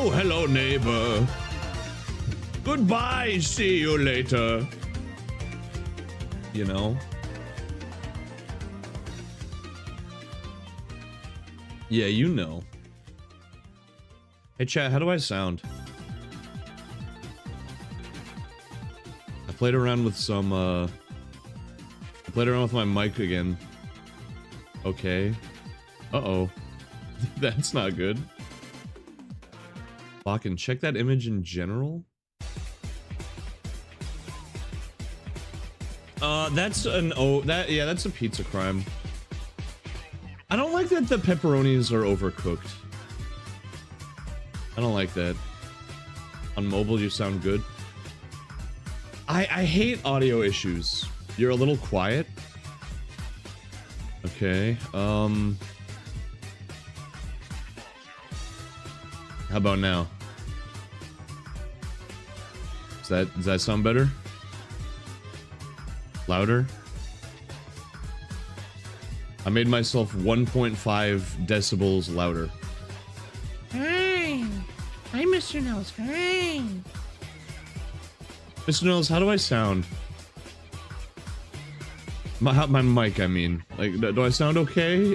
Oh, hello, neighbor. Goodbye, see you later. You know? Yeah, you know. Hey, chat, how do I sound? I played around with some, I played around with my mic again. Okay. Uh-oh. That's not good. Fucking check that image in general. That's an that's a pizza crime. I don't like that the pepperonis are overcooked. I don't like that. On mobile, you sound good. I hate audio issues. You're a little quiet. Okay. How about now? Does that sound better? Louder? I made myself 1.5 decibels louder. Hi, Mr. Nose. Hi. Mr. Nose, how do I sound? My mic, I mean. Like, do I sound okay?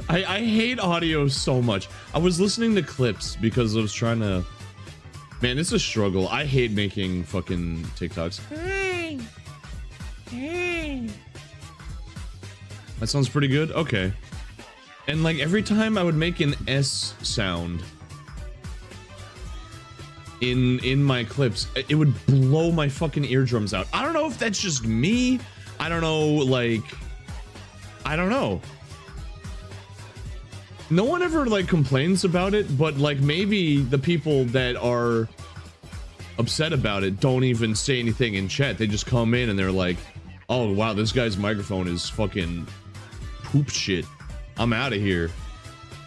I hate audio so much. I was listening to clips because I was trying to... Man, it's a struggle. I hate making fucking TikToks. Hi. Hi. That sounds pretty good? Okay. And like every time I would make an S sound in my clips, it would blow my fucking eardrums out. I don't know if that's just me. I don't know, like... I don't know. No one ever like complains about it, but like maybe the people that are upset about it don't even say anything in chat. They just come in and they're like, oh wow, this guy's microphone is fucking poop shit. I'm out of here.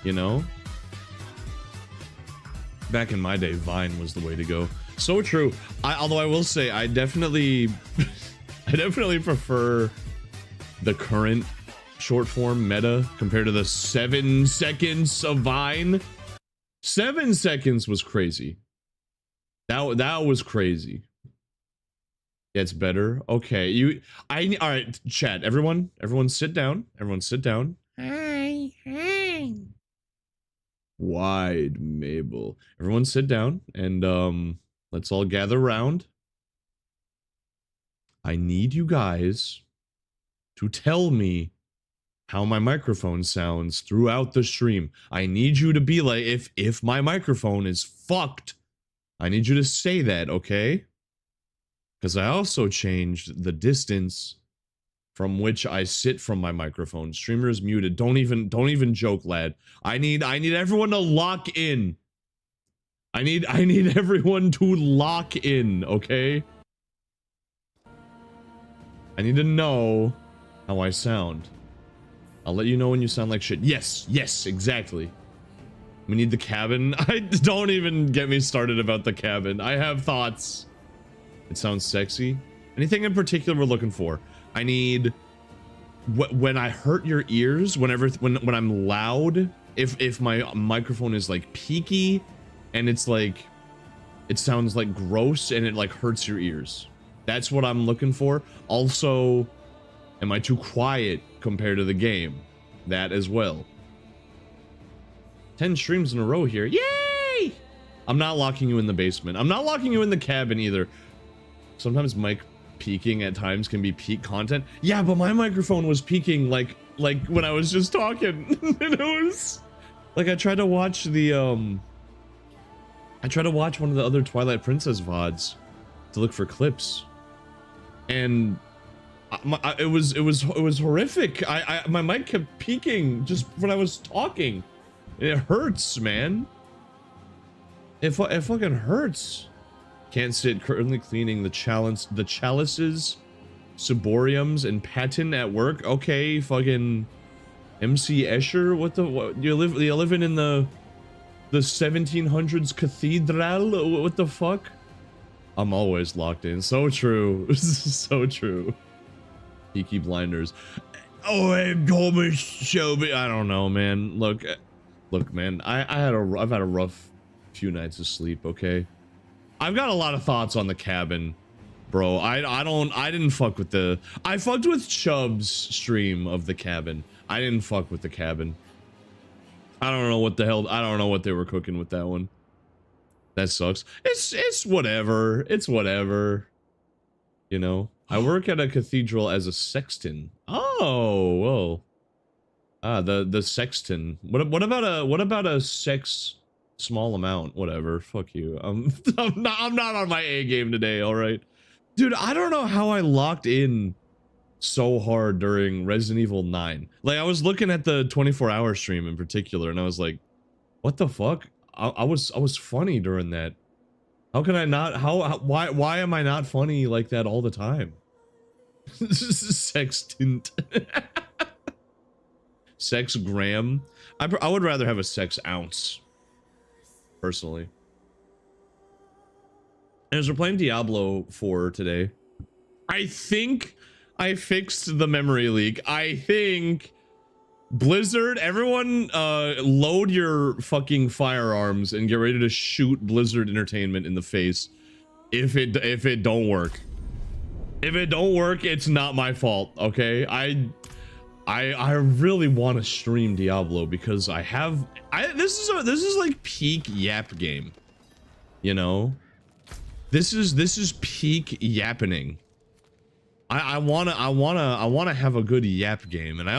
You know? Back in my day, Vine was the way to go. So true. Although I will say, I definitely prefer the current short form meta compared to the 7 seconds of Vine. 7 seconds was crazy. That was crazy. It's better. Okay, all right, chat. Everyone sit down. Everyone sit down. Hi. Hi. Wide Mabel. Everyone sit down and let's all gather around. I need you guys to tell me how my microphone sounds throughout the stream. I need you to be like, if my microphone is fucked, I need you to say that, okay? Because I also changed the distance from which I sit from my microphone. Streamer is muted. Don't even joke, lad. I need everyone to lock in. I need everyone to lock in, okay? I need to know how I sound. I'll let you know when you sound like shit. Yes, exactly. We need the cabin. Don't even get me started about the cabin. I have thoughts. It sounds sexy. Anything in particular we're looking for? I need when I hurt your ears, when I'm loud, if my microphone is like peaky and it's like it sounds like gross and it like hurts your ears. That's what I'm looking for. Also, am I too quiet compared to the game? That as well. 10 streams in a row here. Yay! I'm not locking you in the basement. I'm not locking you in the cabin either. Sometimes mic peaking at times can be peak content. Yeah, but my microphone was peaking like when I was just talking. It was like I tried to watch the one of the other Twilight Princess VODs to look for clips. And it was horrific. My mic kept peaking just when I was talking. It hurts, man. It fucking hurts. Can't sit. Currently cleaning the chalices, ciboriums, and paten at work. Okay, fucking MC Escher. What you living in the 1700s cathedral? What the fuck? I'm always locked in. So true. So true. Peaky Blinders. Oh, and Thomas Shelby. I don't know, man. Look, man. I've had a rough few nights of sleep, okay? I've got a lot of thoughts on the cabin, bro. I didn't fuck with the... I fucked with Chubb's stream of the cabin. I didn't fuck with the cabin. I don't know what the hell... I don't know what they were cooking with that one. That sucks. It's whatever. It's whatever. You know? I work at a cathedral as a sexton. Oh, whoa. Ah, the sexton. What about a sex small amount? Whatever. Fuck you. I'm not on my A game today, alright? Dude, I don't know how I locked in so hard during Resident Evil 9. Like, I was looking at the 24-hour stream in particular, and I was like, what the fuck? I was funny during that. How can I not? Why am I not funny like that all the time? Sextant. Sex gram. I would rather have a sex ounce, personally. And as we're playing Diablo 4 today, I think I fixed the memory leak. I think Blizzard, everyone load your fucking firearms and get ready to shoot Blizzard Entertainment in the face if it don't work. If it don't work, it's not my fault, okay? I really want to stream Diablo because this is like peak yap game. You know? This is peak yappening. I wanna have a good yap game, and I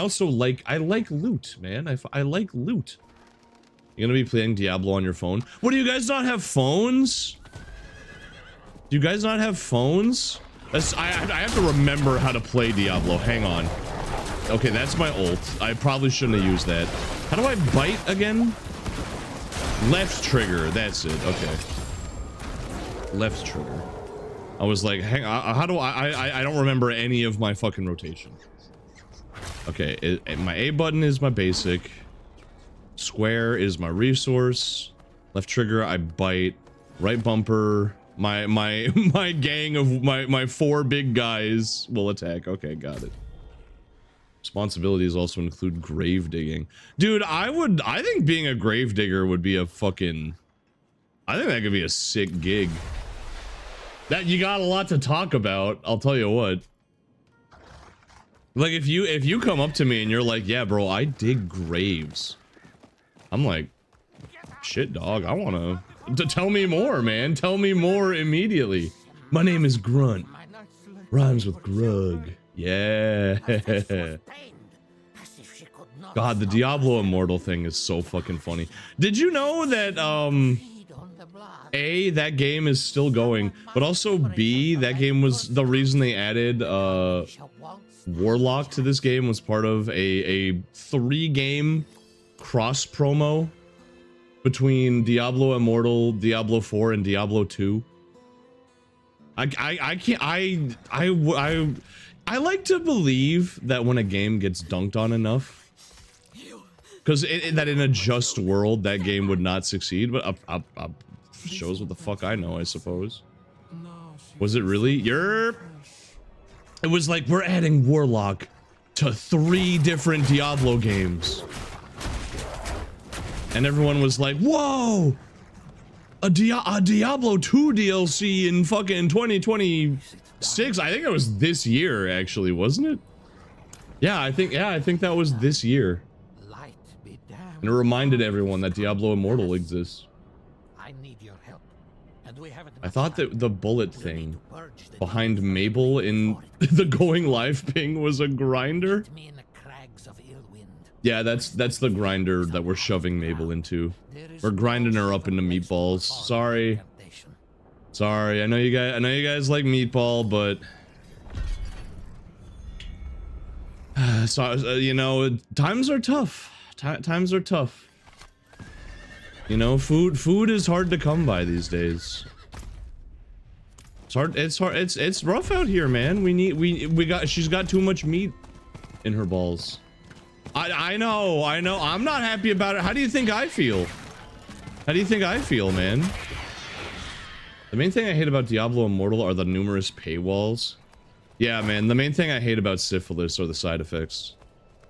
like loot, man. I like loot. You're gonna be playing Diablo on your phone? What, do you guys not have phones? Do you guys not have phones? I have to remember how to play Diablo. Hang on. Okay, that's my ult. I probably shouldn't have used that. How do I bite again? Left trigger. That's it. Okay. Left trigger. I was like, hang on, how do I don't remember any of my fucking rotation. Okay, my A button is my basic. Square is my resource. Left trigger, I bite. Right bumper, my gang of my 4 big guys will attack. Okay, got it. Responsibilities also include grave digging. Dude, I think being a grave digger would be a fucking... I think that could be a sick gig. That you got a lot to talk about, I'll tell you what. Like, if you come up to me and you're like, yeah, bro, I dig graves. I'm like, shit, dog, I wanna... tell me more, man. Tell me more immediately. My name is Grunt. Rhymes with Grug. Yeah. God, the Diablo Immortal thing is so fucking funny. Did you know that, A, that game is still going, but also B, that game was the reason they added Warlock to this game, was part of a 3-game cross promo between Diablo Immortal, Diablo 4, and Diablo 2. I like to believe that when a game gets dunked on enough, because that in a just world that game would not succeed, but shows what the fuck I know, I suppose. Was it really? It was like, we're adding Warlock to 3 different Diablo games. And everyone was like, whoa! A Diablo 2 DLC in fucking 2026. I think it was this year, actually, wasn't it? Yeah, I think that was this year. And it reminded everyone that Diablo Immortal exists. I thought that the bullet thing behind Mabel in the going live ping was a grinder. Yeah, that's the grinder that we're shoving Mabel into. We're grinding her up into meatballs. Sorry. I know you guys like meatball, but so you know, times are tough. Times are tough. You know, food is hard to come by these days. It's hard. It's rough out here, man. She's got too much meat in her balls. I know. I'm not happy about it. How do you think I feel? Man? The main thing I hate about Diablo Immortal are the numerous paywalls. Yeah, man. The main thing I hate about Syphilis are the side effects.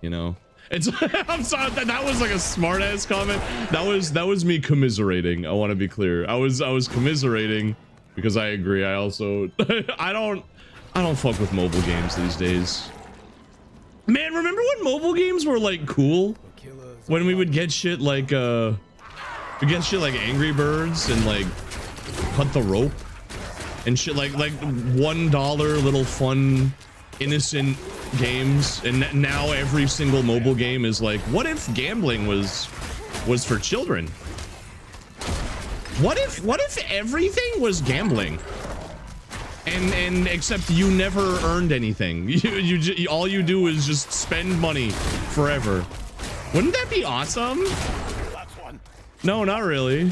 You know? It's I'm sorry, that was like a smart ass comment. That was me commiserating. I want to be clear. I was commiserating because I agree. I also I don't fuck with mobile games these days. Man, remember when mobile games were like cool? When we would get shit like Angry Birds and like Cut the Rope and shit like $1 little fun innocent games, and now every single mobile game is like, what if gambling was for children? What if everything was gambling? And except you never earned anything. You all you do is just spend money forever. Wouldn't that be awesome? No, not really.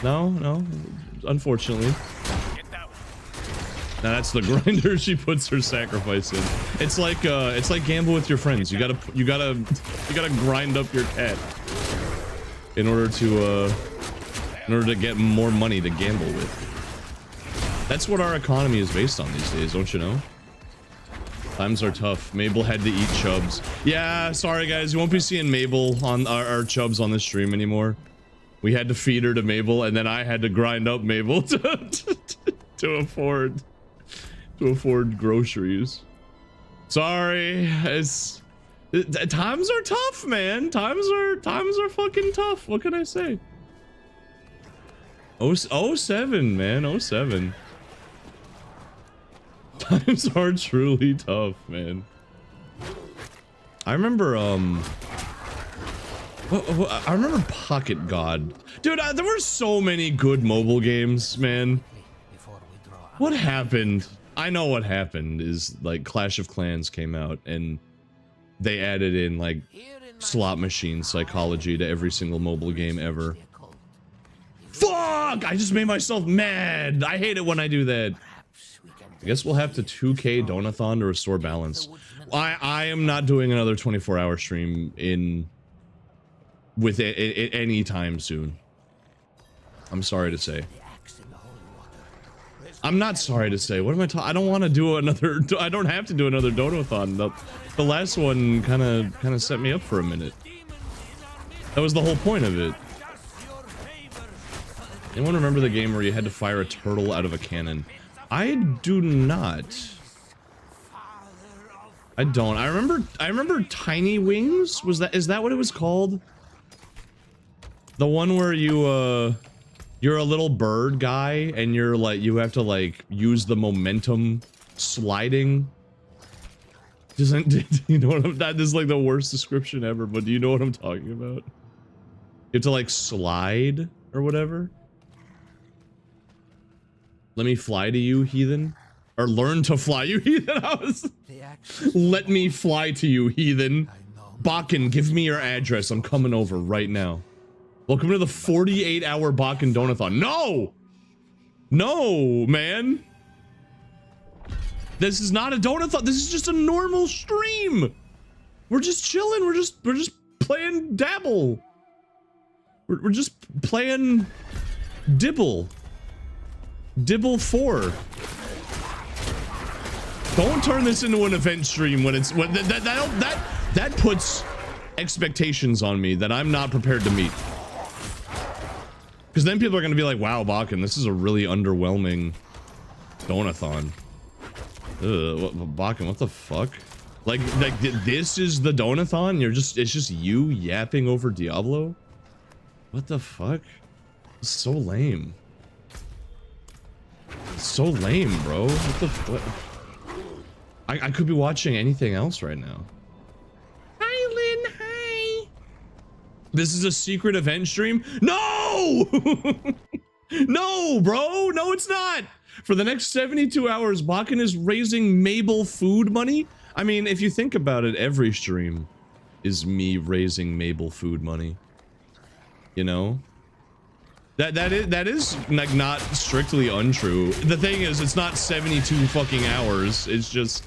No, unfortunately. Now that's the grinder she puts her sacrifice in. It's like gamble with your friends. You gotta grind up your cat in order to get more money to gamble with. That's what our economy is based on these days, don't you know? Times are tough. Mabel had to eat chubs. Yeah, sorry guys, you won't be seeing Mabel on our chubs on the stream anymore. We had to feed her to Mabel, and then I had to grind up Mabel to afford groceries. Sorry, times are tough, man. Times are fucking tough. What can I say? 07, man, 07. Times are truly tough, man. I remember I remember Pocket God. Dude, there were so many good mobile games, man. What happened? I know what happened is like Clash of Clans came out and they added in like slot machine psychology to every single mobile game ever. Fuck! I just made myself mad. I hate it when I do that. I guess we'll have to 2K Donathon to restore balance. I am not doing another 24-hour stream with it any time soon. I'm sorry to say. I'm not sorry to say. What am I talking? I don't want to do another. I don't have to do another Donathon. The last one kind of set me up for a minute. That was the whole point of it. Anyone remember the game where you had to fire a turtle out of a cannon? I do not. I don't. I remember Tiny Wings. Is that what it was called? The one where you're a little bird guy and you're like, you have to like use the momentum sliding. You know what that is like the worst description ever, but do you know what I'm talking about? You have to like slide or whatever. Let me fly to you, heathen. Or learn to fly, you heathen. Let me fly to you, heathen. Bakken, give me your address. I'm coming over right now. Welcome to the 48-hour Bakken Donathon. No! No, man. This is not a Donathon. This is just a normal stream. We're just chilling. We're just playing Dabble. We're just playing Dibble. Dibble 4. Don't turn this into an event stream when it's that puts expectations on me that I'm not prepared to meet. Because then people are going to be like, wow, Bakken, this is a really underwhelming Donathon. Bakken, what the fuck? Like this is the Donathon? It's just you yapping over Diablo? What the fuck? It's so lame. It's so lame, bro. What the fuck? I could be watching anything else right now. Hi, Lynn. Hi. This is a secret event stream? No! No, bro. No, it's not. For the next 72 hours, Bakken is raising Mabel food money. I mean, if you think about it, every stream is me raising Mabel food money. You know? That is like not strictly untrue. The thing is, it's not 72 fucking hours. It's just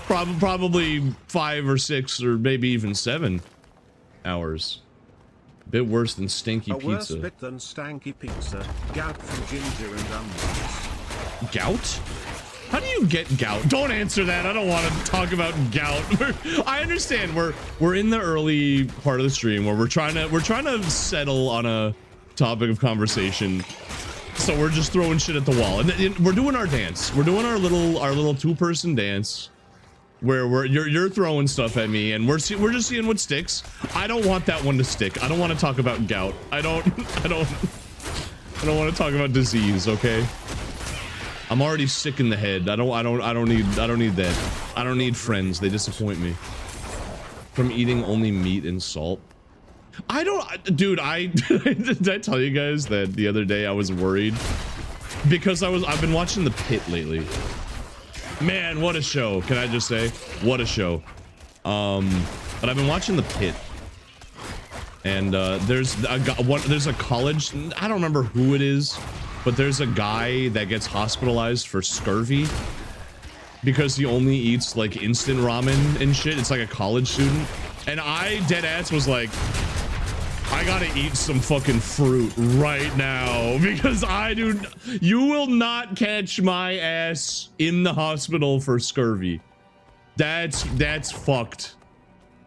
probably 5 or 6 or maybe even 7 hours. A bit worse than stinky pizza. Worse bit than stanky pizza. Gout from ginger and onions. Gout? How do you get gout? Don't answer that. I don't want to talk about gout. I understand we're in the early part of the stream where we're trying to settle on a topic of conversation. So we're just throwing shit at the wall, and we're doing our dance. We're doing our little two-person dance, where you're throwing stuff at me, and we're just seeing what sticks. I don't want that one to stick. I don't want to talk about gout. I don't want to talk about disease. Okay. I'm already sick in the head. I don't need that. I don't need friends. They disappoint me. From eating only meat and salt. Dude, did I tell you guys that the other day I was worried because I've been watching The Pit lately. Man, what a show. Can I just say, what a show. But I've been watching The Pit, and there's a college, I don't remember who it is, but there's a guy that gets hospitalized for scurvy because he only eats like instant ramen and shit. It's like a college student, and I dead ass was like, I gotta eat some fucking fruit right now because you will not catch my ass in the hospital for scurvy. That's fucked,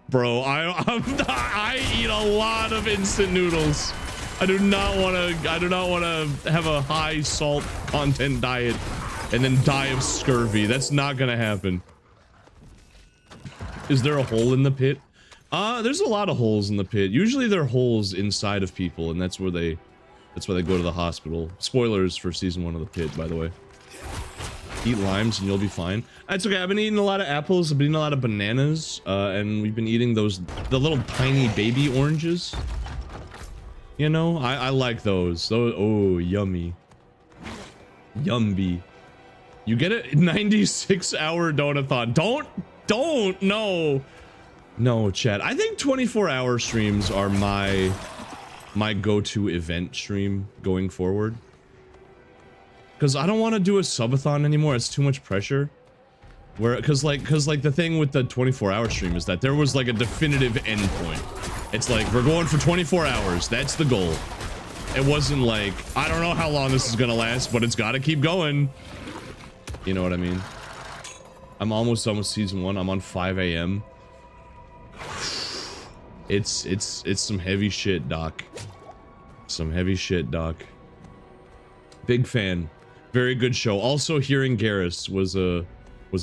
bro. I eat a lot of instant noodles. I do not want to have a high salt content diet and then die of scurvy. That's not gonna happen. Is there a hole in the pit? There's a lot of holes in the pit. Usually there are holes inside of people, and that's where they go to the hospital. Spoilers for season 1 of The Pit, by the way. Eat limes and you'll be fine. That's okay. I've been eating a lot of apples. I've been eating a lot of bananas, and we've been eating the little tiny baby oranges. You know, I like those. Oh, yummy. Yumby. You get a 96-hour donathon. Don't, no, chat. I think 24-hour streams are my go-to event stream going forward. Because I don't want to do a subathon anymore. It's too much pressure. Because the thing with the 24-hour stream is that there was like a definitive endpoint. It's like, we're going for 24 hours. That's the goal. It wasn't like, I don't know how long this is gonna last, but it's gotta keep going. You know what I mean? I'm almost done with season 1. I'm on 5 a.m. It's some heavy shit, Doc. Some heavy shit, Doc. Big fan. Very good show. Also, hearing Garrus was a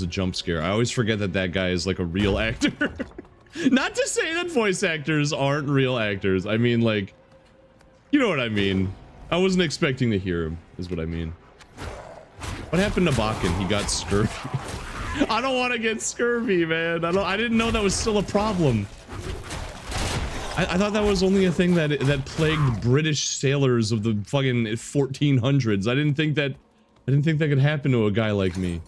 jump scare. I always forget that guy is like a real actor. Not to say that voice actors aren't real actors. I mean, like, you know what I mean. I wasn't expecting to hear him, is what I mean. What happened to Bakken? He got scurvy. I don't want to get scurvy, man. I didn't know that was still a problem. I thought that was only a thing that plagued British sailors of the fucking 1400s. I didn't think that could happen to a guy like me.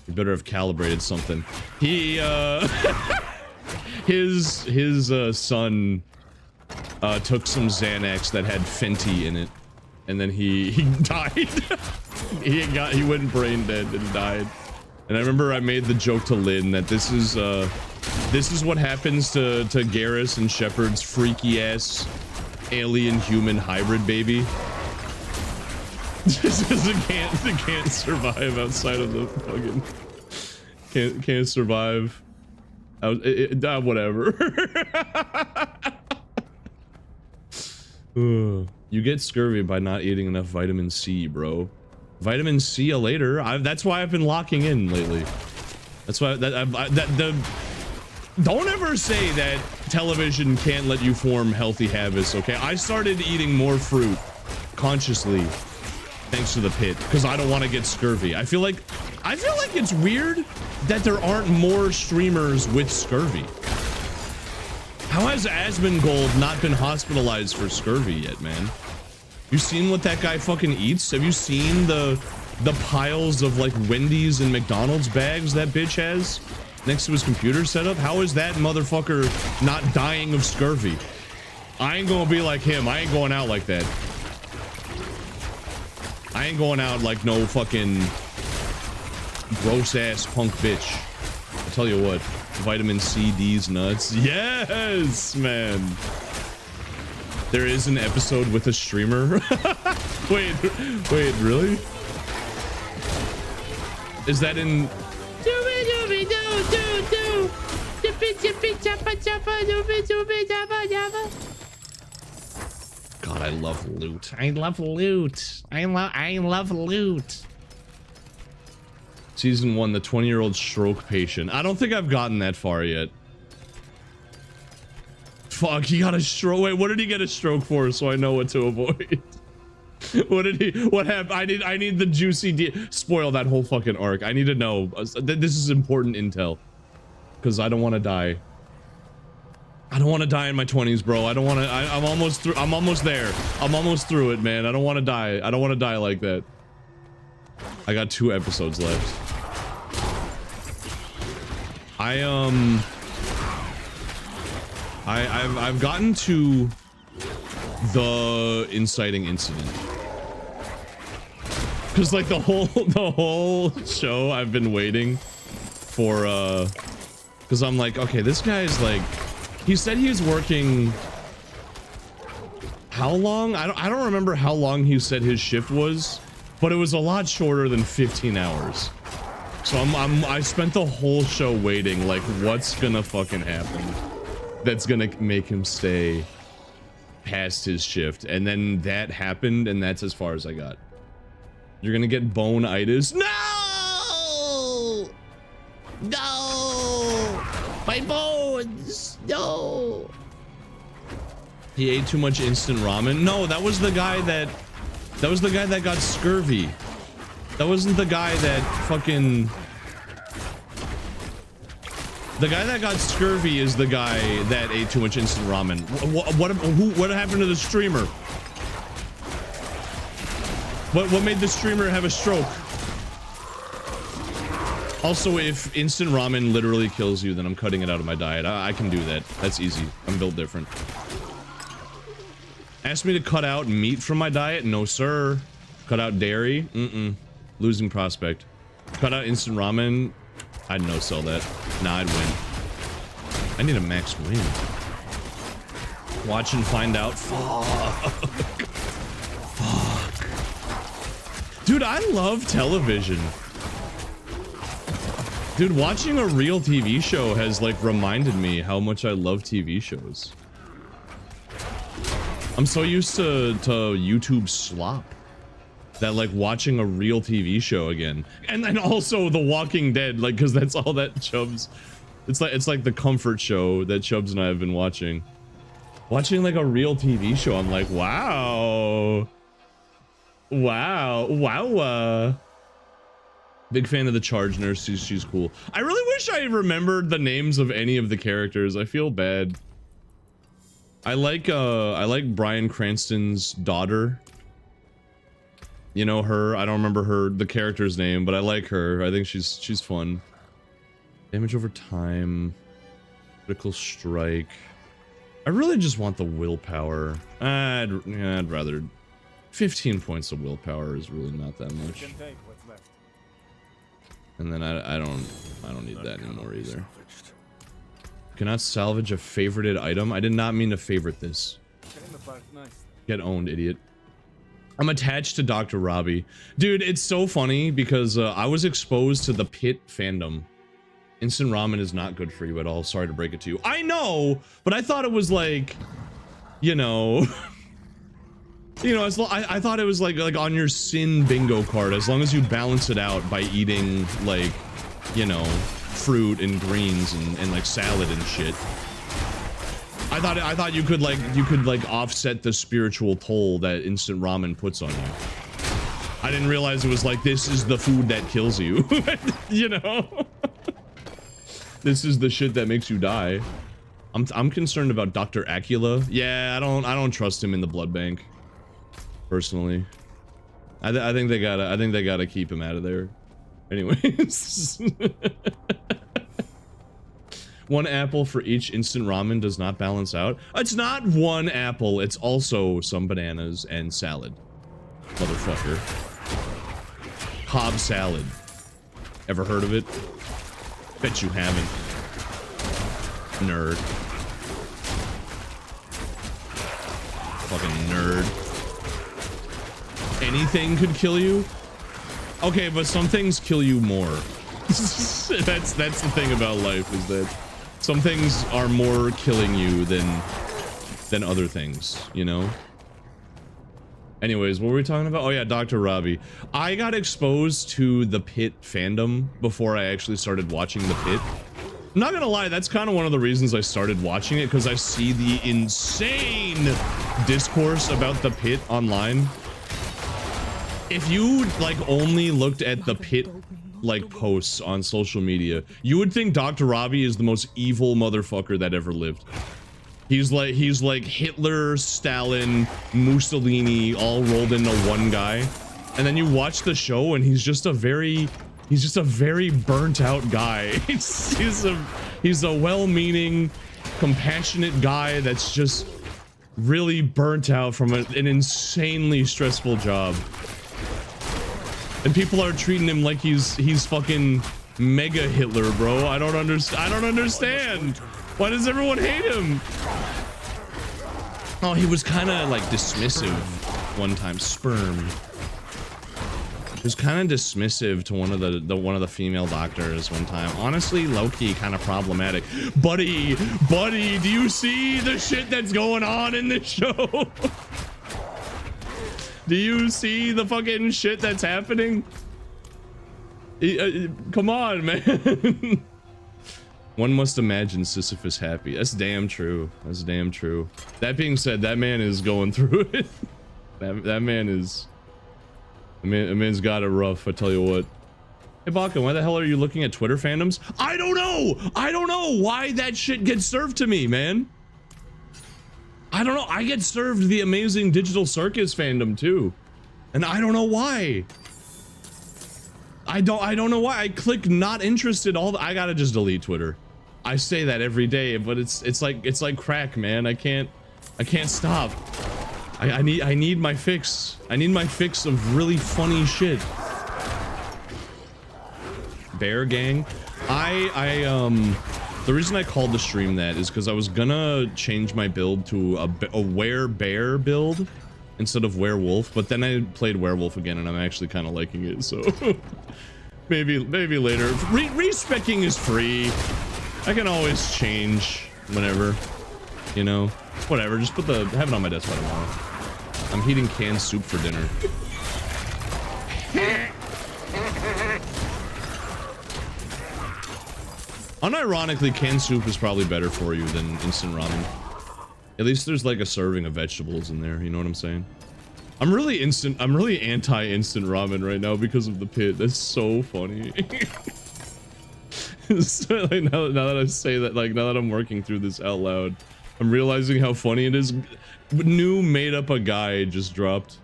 You better have calibrated something. He his son took some Xanax that had Fenty in it, and then he died. he went brain dead and died. And I remember I made the joke to Lynn that this is what happens to Garrus and Shepard's freaky ass alien human hybrid baby. Just because it can't survive outside of the fucking can't survive. Whatever. You get scurvy by not eating enough vitamin C, bro. Vitamin C later. That's why I've been locking in lately. That's why don't ever say that television can't let you form healthy habits, okay? I started eating more fruit consciously thanks to The Pit because I don't want to get scurvy. I feel like it's weird that there aren't more streamers with scurvy. How has Asmongold not been hospitalized for scurvy yet, man? You seen what that guy fucking eats? Have you seen the piles of like Wendy's and McDonald's bags that bitch has next to his computer setup? How is that motherfucker not dying of scurvy? I ain't gonna be like him. I ain't going out like that. I ain't going out like no fucking gross ass punk bitch. I tell you what, vitamin C, D's nuts. Yes, man. There is an episode with a streamer. wait, really? Is that in? Dooby dooby doo doo doo. Jippy jippy choppa choppa dooby dooby dabba dabba. God, I love loot. I love loot. I love loot. Season 1, the 20-year-old stroke patient. I don't think I've gotten that far yet. Fuck, he got a stroke. Wait, what did he get a stroke for? So I know what to avoid. What happened? I need the juicy spoil that whole fucking arc. I need to know. This is important intel. Because I don't want to die. I don't want to die in my 20s, bro. I don't want to. I'm almost through. I'm almost there. I'm almost through it, man. I don't want to die. I don't want to die like that. I got 2 episodes left. I've gotten to the inciting incident. Cause like the whole show I've been waiting for cause I'm like, okay, this guy's like, he said he was working how long? I don't remember how long he said his shift was, but it was a lot shorter than 15 hours. So I spent the whole show waiting, like, what's gonna fucking happen that's gonna make him stay past his shift. And then that happened, and that's as far as I got. You're gonna get bone-itis. No! No! My bones! No! He ate too much instant ramen. No, that was the guy that got scurvy. That wasn't the guy that fucking... The guy that got scurvy is the guy that ate too much instant ramen. What happened to the streamer? What made the streamer have a stroke? Also, if instant ramen literally kills you, then I'm cutting it out of my diet. I can do that. That's easy. I'm built different. Ask me to cut out meat from my diet? No, sir. Cut out dairy? Mm-mm. Losing prospect. Cut out instant ramen? I'd no-sell that. Nah, I'd win. I need a max win. Watch and find out. Fuck. Fuck. Dude, I love television. Dude, watching a real TV show has, like, reminded me how much I love TV shows. I'm so used to YouTube slop that, like, watching a real TV show again. And then also The Walking Dead, like, because that's all that Chubbs... It's like the comfort show that Chubbs and I have been watching. Watching, like, a real TV show, I'm like, wow. Wow. Wow. Big fan of the charge nurse. She's cool. I really wish I remembered the names of any of the characters. I feel bad. I like Bryan Cranston's daughter. You know her. I don't remember the character's name, but I like her. I think she's fun. Damage over time. Critical strike. I really just want the willpower. I'd rather 15 points of willpower is really not that much. And then I don't need that anymore either. Cannot salvage a favorited item. I did not mean to favorite this. Get owned, idiot. I'm attached to Dr. Robbie. Dude, it's so funny because I was exposed to the Pit fandom. Instant ramen is not good for you at all. Sorry to break it to you. I know, but I thought it was like, you know, I thought it was like on your sin bingo card. As long as you balance it out by eating, like, you know, fruit and greens and like salad and shit. I thought you could like offset the spiritual toll that instant ramen puts on you. I didn't realize it was like, this is the food that kills you. You know? This is the shit that makes you die. I'm concerned about Dr. Acula. Yeah, I don't trust him in the blood bank. Personally. I think they gotta keep him out of there. Anyways. 1 apple for each instant ramen does not balance out. It's not 1 apple, it's also some bananas and salad. Motherfucker. Cobb salad. Ever heard of it? Bet you haven't. Nerd. Fucking nerd. Anything could kill you? Okay, but some things kill you more. That's the thing about life, is that some things are more killing you than other things, you know? Anyways, what were we talking about? Oh yeah, Dr. Robbie. I got exposed to the Pit fandom before I actually started watching the Pit. I'm not gonna lie, that's kind of one of the reasons I started watching it, because I see the insane discourse about the Pit online. If you like only looked at the Pit like posts on social media, you would think Dr. Robbie is the most evil motherfucker that ever lived. He's like Hitler, Stalin, Mussolini all rolled into one guy. And then you watch the show and he's just a very burnt out guy. He's a well-meaning, compassionate guy that's just really burnt out from an insanely stressful job. And people are treating him like he's fucking mega Hitler, bro. I don't understand. Why does everyone hate him? Oh, he was kind of like dismissive one time. Sperm. He was kind of dismissive to one of the female doctors one time. Honestly, low-key kind of problematic. Buddy, do you see the shit that's going on in this show? Do you see the fucking shit that's happening? Come on, man. One must imagine Sisyphus happy. That's damn true. That's damn true. That being said, that man is going through it. That man's got it rough, I tell you what. Hey, Bakken, why the hell are you looking at Twitter fandoms? I don't know why that shit gets served to me, man. I don't know. I get served the Amazing Digital Circus fandom too. And I don't know why. I don't know why. I click not interested I gotta just delete Twitter. I say that every day, but it's like crack, man. I can't stop. I need my fix. I need my fix of really funny shit. Bear Gang. The reason I called the stream that is because I was gonna change my build to a werebear build instead of werewolf, but then I played werewolf again and I'm actually kind of liking it, so maybe later. Respecking is free. I can always change whenever, you know. Whatever, just have it on my desk by tomorrow. I'm heating canned soup for dinner. Unironically, canned soup is probably better for you than instant ramen. At least there's like a serving of vegetables in there, you know what I'm saying? I'm really anti-instant ramen right now because of the Pit. That's so funny. So, like, now that I say that, like, now that I'm working through this out loud, I'm realizing how funny it is. New made up a guy just dropped.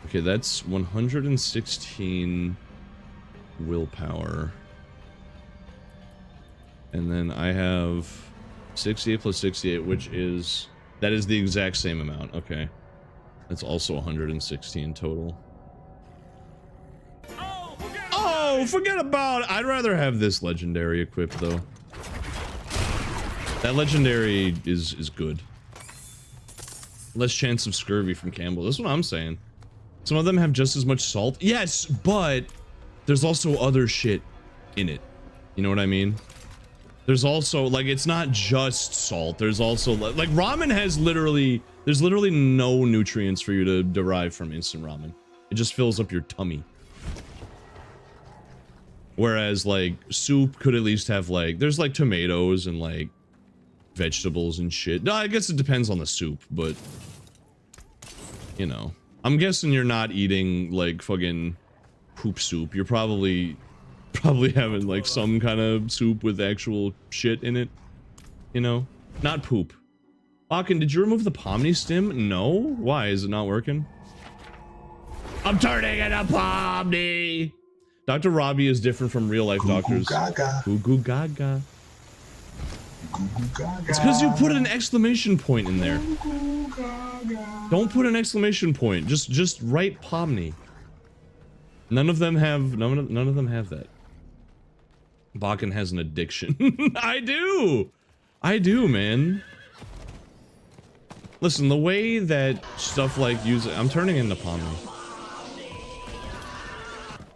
Okay, that's 116 willpower. And then I have 68 plus 68, that is the exact same amount. Okay. That's also 116 total. Oh, forget about it. I'd rather have this legendary equipped though. That legendary is good. Less chance of scurvy from Campbell. That's what I'm saying. Some of them have just as much salt. Yes, but there's also other shit in it. You know what I mean? There's also, like, it's not just salt. There's also, like, ramen has there's literally no nutrients for you to derive from instant ramen. It just fills up your tummy. Whereas, like, soup could at least have, like, there's, like, tomatoes and, like, vegetables and shit. No, I guess it depends on the soup, but, you know. I'm guessing you're not eating, like, fucking poop soup. You're probably having like some kind of soup with actual shit in it, you know, not poop. Bakken, did you remove the Pomni stim? No. Why is it not working? I'm turning it a Pomni. Dr. Robbie is different from real life doctors. Goo goo gaga. It's because you put an exclamation point in there. Don't put an exclamation point. Just write Pomni. None of them have that. Bakken has an addiction. I do, man. Listen, the way that stuff like I'm turning into Pomni.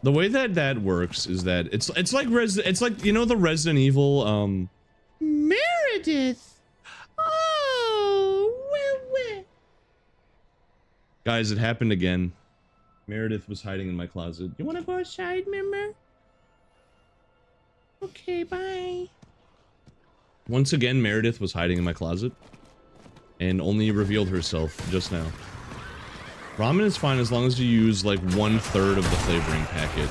The way that works is that it's like you know the Resident Evil Meredith. Oh, well. Guys, it happened again. Meredith was hiding in my closet. You wanna go outside, member? Okay, bye. Once again, Meredith was hiding in my closet and only revealed herself just now. Ramen is fine as long as you use like 1/3 of the flavoring packet.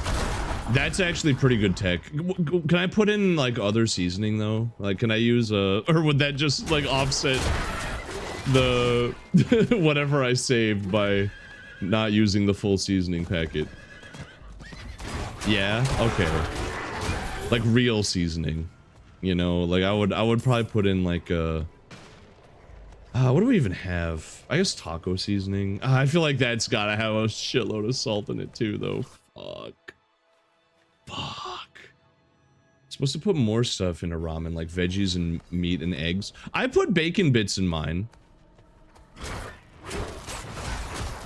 That's actually pretty good tech. Can I put in like other seasoning though? Like, can I use or would that just like offset the whatever I saved by not using the full seasoning packet? Yeah, okay. Like real seasoning, you know, like I would probably put in like what do we even have? I guess taco seasoning. I feel like that's gotta have a shitload of salt in it too though. Fuck. Supposed to put more stuff into ramen, like veggies and meat and eggs. I put bacon bits in mine.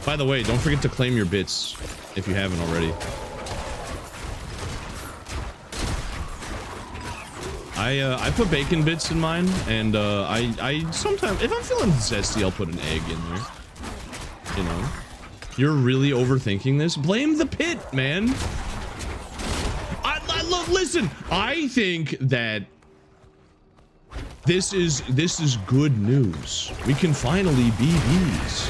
By the way, don't forget to claim your bits if you haven't already. I put bacon bits in mine, and I sometimes, if I'm feeling zesty, I'll put an egg in there. You know, you're really overthinking this. Blame the pit, man. Look, listen. I think that this is good news. We can finally be bees.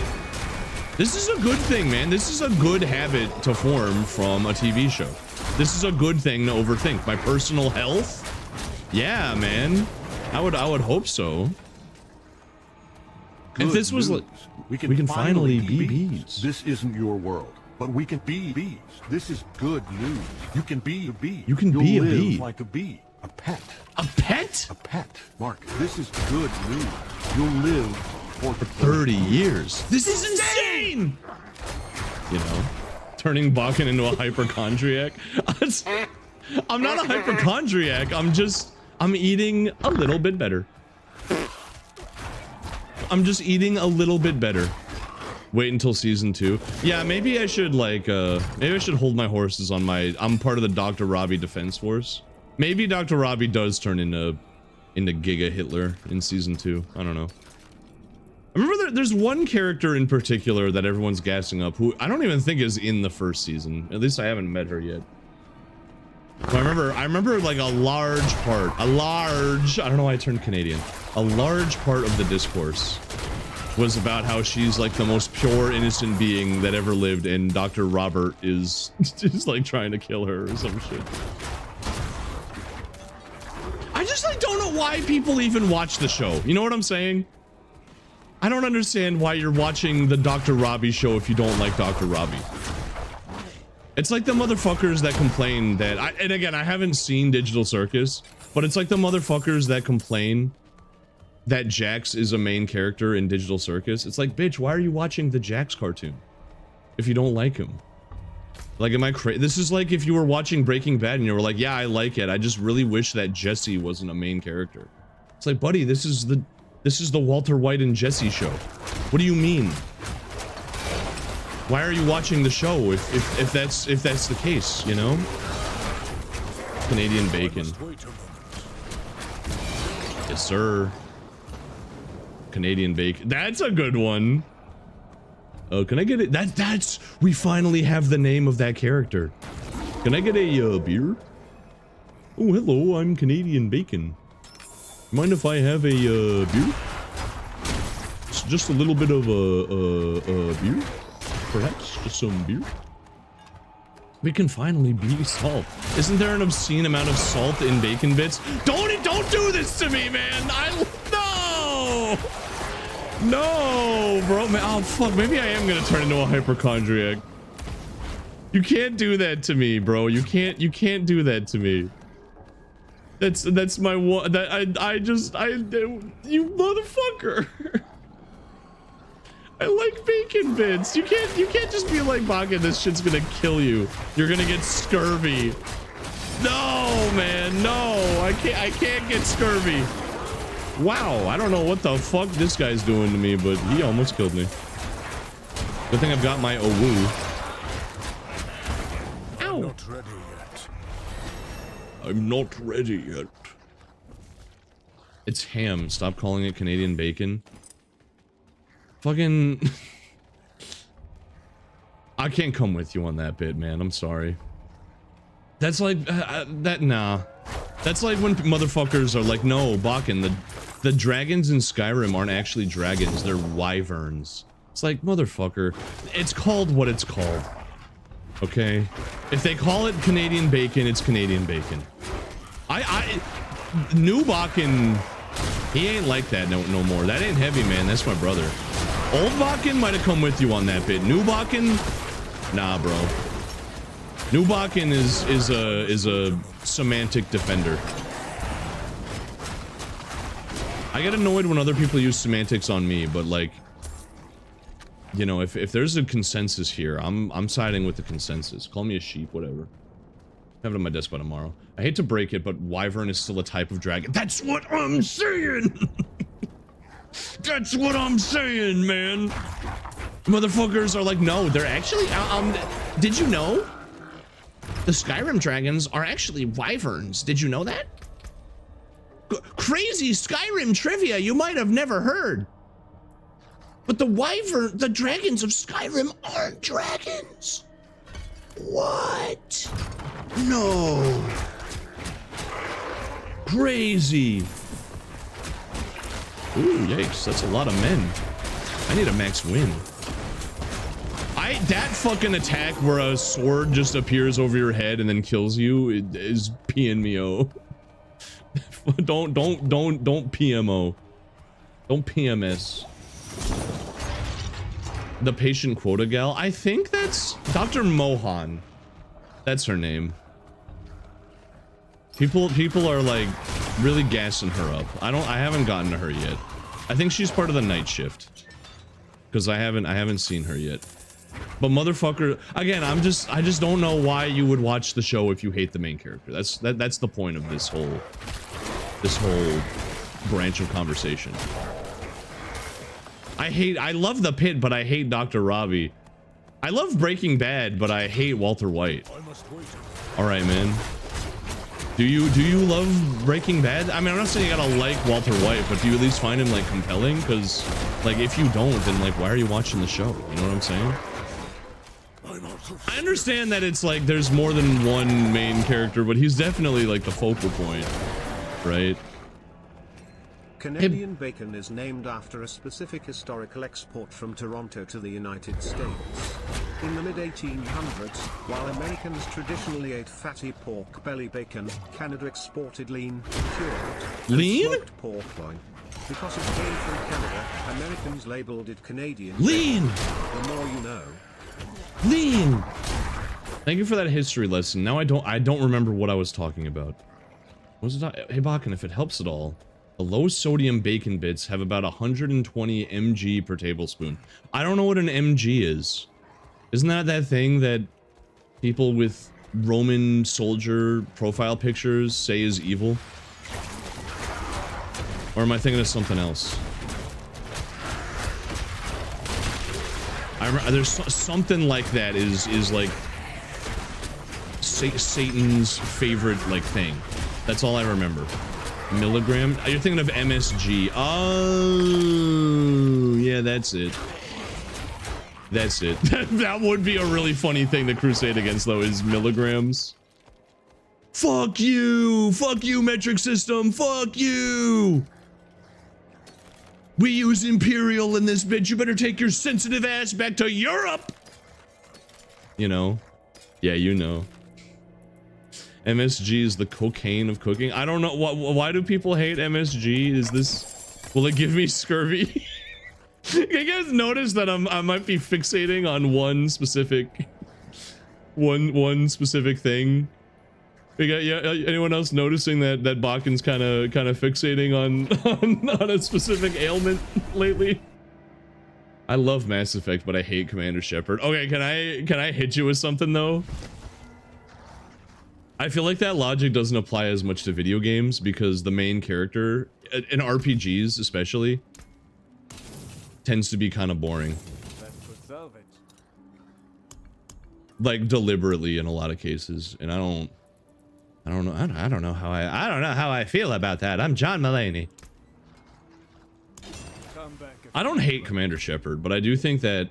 This is a good thing, man. This is a good habit to form from a TV show. This is a good thing to overthink. My personal health. Yeah, man. I would hope so. Good if this was news. like we can finally be bees. This isn't your world, but we can be bees. This is good news. You can be a bee. You can You'll be a live bee. like a bee. A pet. A pet? A pet. Mark, this is good news. You'll live for 30 years. This is insane! You know, turning Bakken into a hypochondriac. I'm not a hypochondriac. I'm eating a little bit better. I'm just eating a little bit better. Wait until season 2. Yeah, maybe I should like, maybe I should hold my horses on my, I'm part of the Dr. Robbie Defense Force. Maybe Dr. Robbie does turn into Giga Hitler in season 2. I don't know. I remember there's one character in particular that everyone's gassing up who I don't even think is in the first season. At least I haven't met her yet. I remember like a large part, I don't know why I turned Canadian. A large part of the discourse was about how she's like the most pure, innocent being that ever lived, and Dr. Robert is just like trying to kill her or some shit. I just like don't know why people even watch the show. You know what I'm saying? I don't understand why you're watching the Dr. Robbie show if you don't like Dr. Robbie. It's like the motherfuckers that complain that, and again, I haven't seen Digital Circus, but it's like the motherfuckers that complain that Jax is a main character in Digital Circus. It's like, bitch, why are you watching the Jax cartoon if you don't like him? Like, am I crazy? This is like if you were watching Breaking Bad and you were like, yeah, I like it. I just really wish that Jesse wasn't a main character. It's like, buddy, this is the Walter White and Jesse show. What do you mean? Why are you watching the show if that's the case, you know? Canadian bacon. Yes, sir. Canadian bacon. That's a good one. Oh, can I get it? That's we finally have the name of that character. Can I get a beer? Oh, hello, I'm Canadian bacon. Mind if I have a beer? It's just a little bit of a beer. Perhaps just some beer. We can finally be salt. Isn't there an obscene amount of salt in bacon bits? Don't do this to me, man. No, bro. Man, oh fuck. Maybe I am gonna turn into a hypochondriac. You can't do that to me, bro. You can't do that to me. That's my one. You motherfucker. I like bacon bits. You can't just be like, Bakken, this shit's gonna kill you. You're gonna get scurvy. No, man, no. I can't get scurvy. Wow, I don't know what the fuck this guy's doing to me, but he almost killed me. Good thing I've got my Owu. Ow. I'm not ready yet. It's ham. Stop calling it Canadian bacon. Fucking... I can't come with you on that bit, man. I'm sorry. That's like... nah. That's like when motherfuckers are like, no, Bakken, the dragons in Skyrim aren't actually dragons. They're wyverns. It's like, motherfucker. It's called what it's called. Okay? If they call it Canadian bacon, it's Canadian bacon. New Bakken... He ain't like that no more. That ain't heavy, man. That's my brother. Old Bakken might have come with you on that bit. New Bakken, nah, bro. New Bakken is a semantic defender. I get annoyed when other people use semantics on me, but like, you know, if there's a consensus here, I'm siding with the consensus. Call me a sheep, whatever. Have it on my desk by tomorrow. I hate to break it, but wyvern is still a type of dragon. That's what I'm saying! That's what I'm saying, man! Motherfuckers are like, no, they're actually, did you know? The Skyrim dragons are actually wyverns. Did you know that? Crazy Skyrim trivia you might have never heard. But the dragons of Skyrim aren't dragons. What? No. Crazy. Ooh, yikes. That's a lot of men. I need a max win. That fucking attack where a sword just appears over your head and then kills you is PNMO. Don't PMO. Don't PMS. The patient quota gal. I think that's Dr. Mohan. That's her name. People are like really gassing her up. I haven't gotten to her yet. I think she's part of the night shift. Because I haven't seen her yet. But motherfucker, again, I just don't know why you would watch the show if you hate the main character. That's the point of this whole branch of conversation. I love the pit, but I hate Dr. Robbie. I love Breaking Bad, but I hate Walter White. All right, man. Do you love Breaking Bad? I mean, I'm not saying you gotta like Walter White, but do you at least find him like compelling? Because like if you don't, then like why are you watching the show? You know what I'm saying? I understand that it's like there's more than one main character, but he's definitely like the focal point, right? Canadian bacon is named after a specific historical export from Toronto to the United States. In the mid-1800s, while Americans traditionally ate fatty pork belly bacon, Canada exported lean, cured, and smoked pork loin. Because it came from Canada, Americans labeled it Canadian lean. Bacon. The more you know. Lean. Thank you for that history lesson. Now I don't remember what I was talking about. What was it? Hey Bakken, if it helps at all, the low sodium bacon bits have about 120 mg per tablespoon. I don't know what an mg is. Isn't that thing that people with Roman soldier profile pictures say is evil? Or am I thinking of something else? There's something like that is like Satan's favorite like thing. That's all I remember. Milligram? You're thinking of MSG. Oh, yeah, that's it. That's it. That would be a really funny thing to crusade against, though, is milligrams. Fuck you! Fuck you, metric system! Fuck you! We use Imperial in this bitch. You better take your sensitive ass back to Europe! You know? Yeah, you know. MSG is the cocaine of cooking. I don't know. Why do people hate MSG? Is this... Will it give me scurvy? You guys notice that I might be fixating on one specific... One specific thing? Anyone else noticing that Bakken's kind of fixating on a specific ailment lately? I love Mass Effect, but I hate Commander Shepard. Okay, can I hit you with something though? I feel like that logic doesn't apply as much to video games because the main character in RPGs especially tends to be kind of boring. Like deliberately in a lot of cases, and I I don't know. I don't know how I feel about that. I'm John Mulaney. I don't hate Commander Shepard, but I do think that.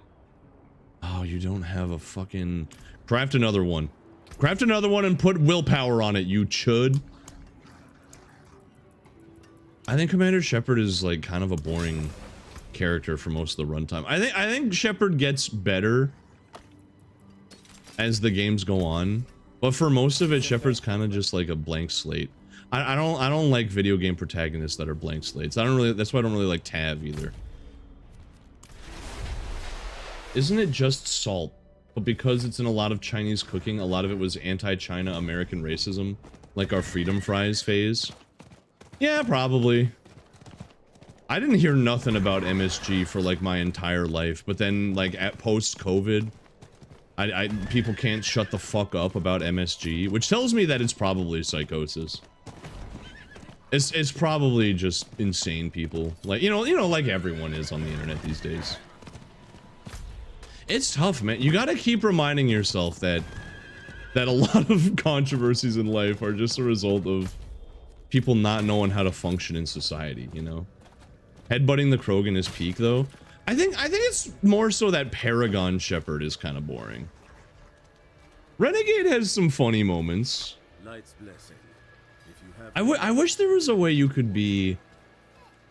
Oh, you don't have a fucking. Craft another one. Craft another one and put willpower on it, you chud. I think Commander Shepard is like kind of a boring character for most of the runtime. I think Shepard gets better as the games go on, but for most of it, Shepard's kind of just like a blank slate. I don't like video game protagonists that are blank slates. That's why I don't really like Tav either. Isn't it just salt? But because it's in a lot of Chinese cooking, a lot of it was anti-China American racism, like our freedom fries phase. Yeah, probably. I didn't hear nothing about MSG for like my entire life, but then like at post-COVID, people can't shut the fuck up about MSG, which tells me that it's probably psychosis. It's probably just insane people, like you know, like everyone is on the internet these days. It's tough, man. You gotta keep reminding yourself that a lot of controversies in life are just a result of people not knowing how to function in society, you know? Headbutting the Krogan is peak, though. I think it's more so that Paragon Shepard is kind of boring. Renegade has some funny moments. Light's blessing. If you have I wish there was a way you could be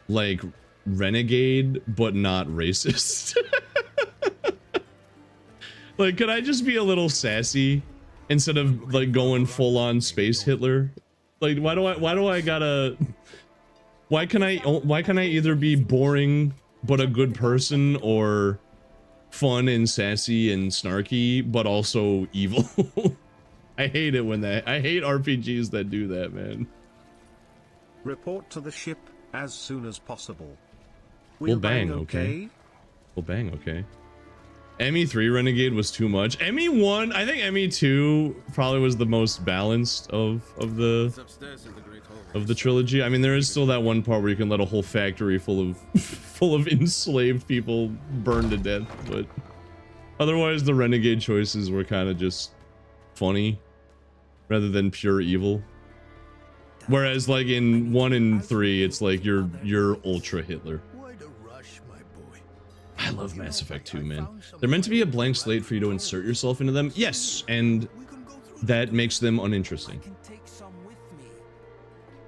like Renegade but not racist. Like, could I just be a little sassy instead of like going full on space Hitler? Like, why can I either be boring but a good person, or fun and sassy and snarky but also evil? I hate it when I hate RPGs that do that, man. Report to the ship as soon as possible. We'll bang, okay? We'll bang, okay. ME3 Renegade was too much. ME1, I think ME2 probably was the most balanced of the trilogy. I mean, there is still that one part where you can let a whole factory full of enslaved people burn to death, but otherwise the Renegade choices were kind of just funny rather than pure evil. Whereas like in 1 and 3, it's like you're ultra Hitler. I love Mass Effect 2, man. They're meant to be a blank slate for you to insert yourself into them. Yes, and that makes them uninteresting.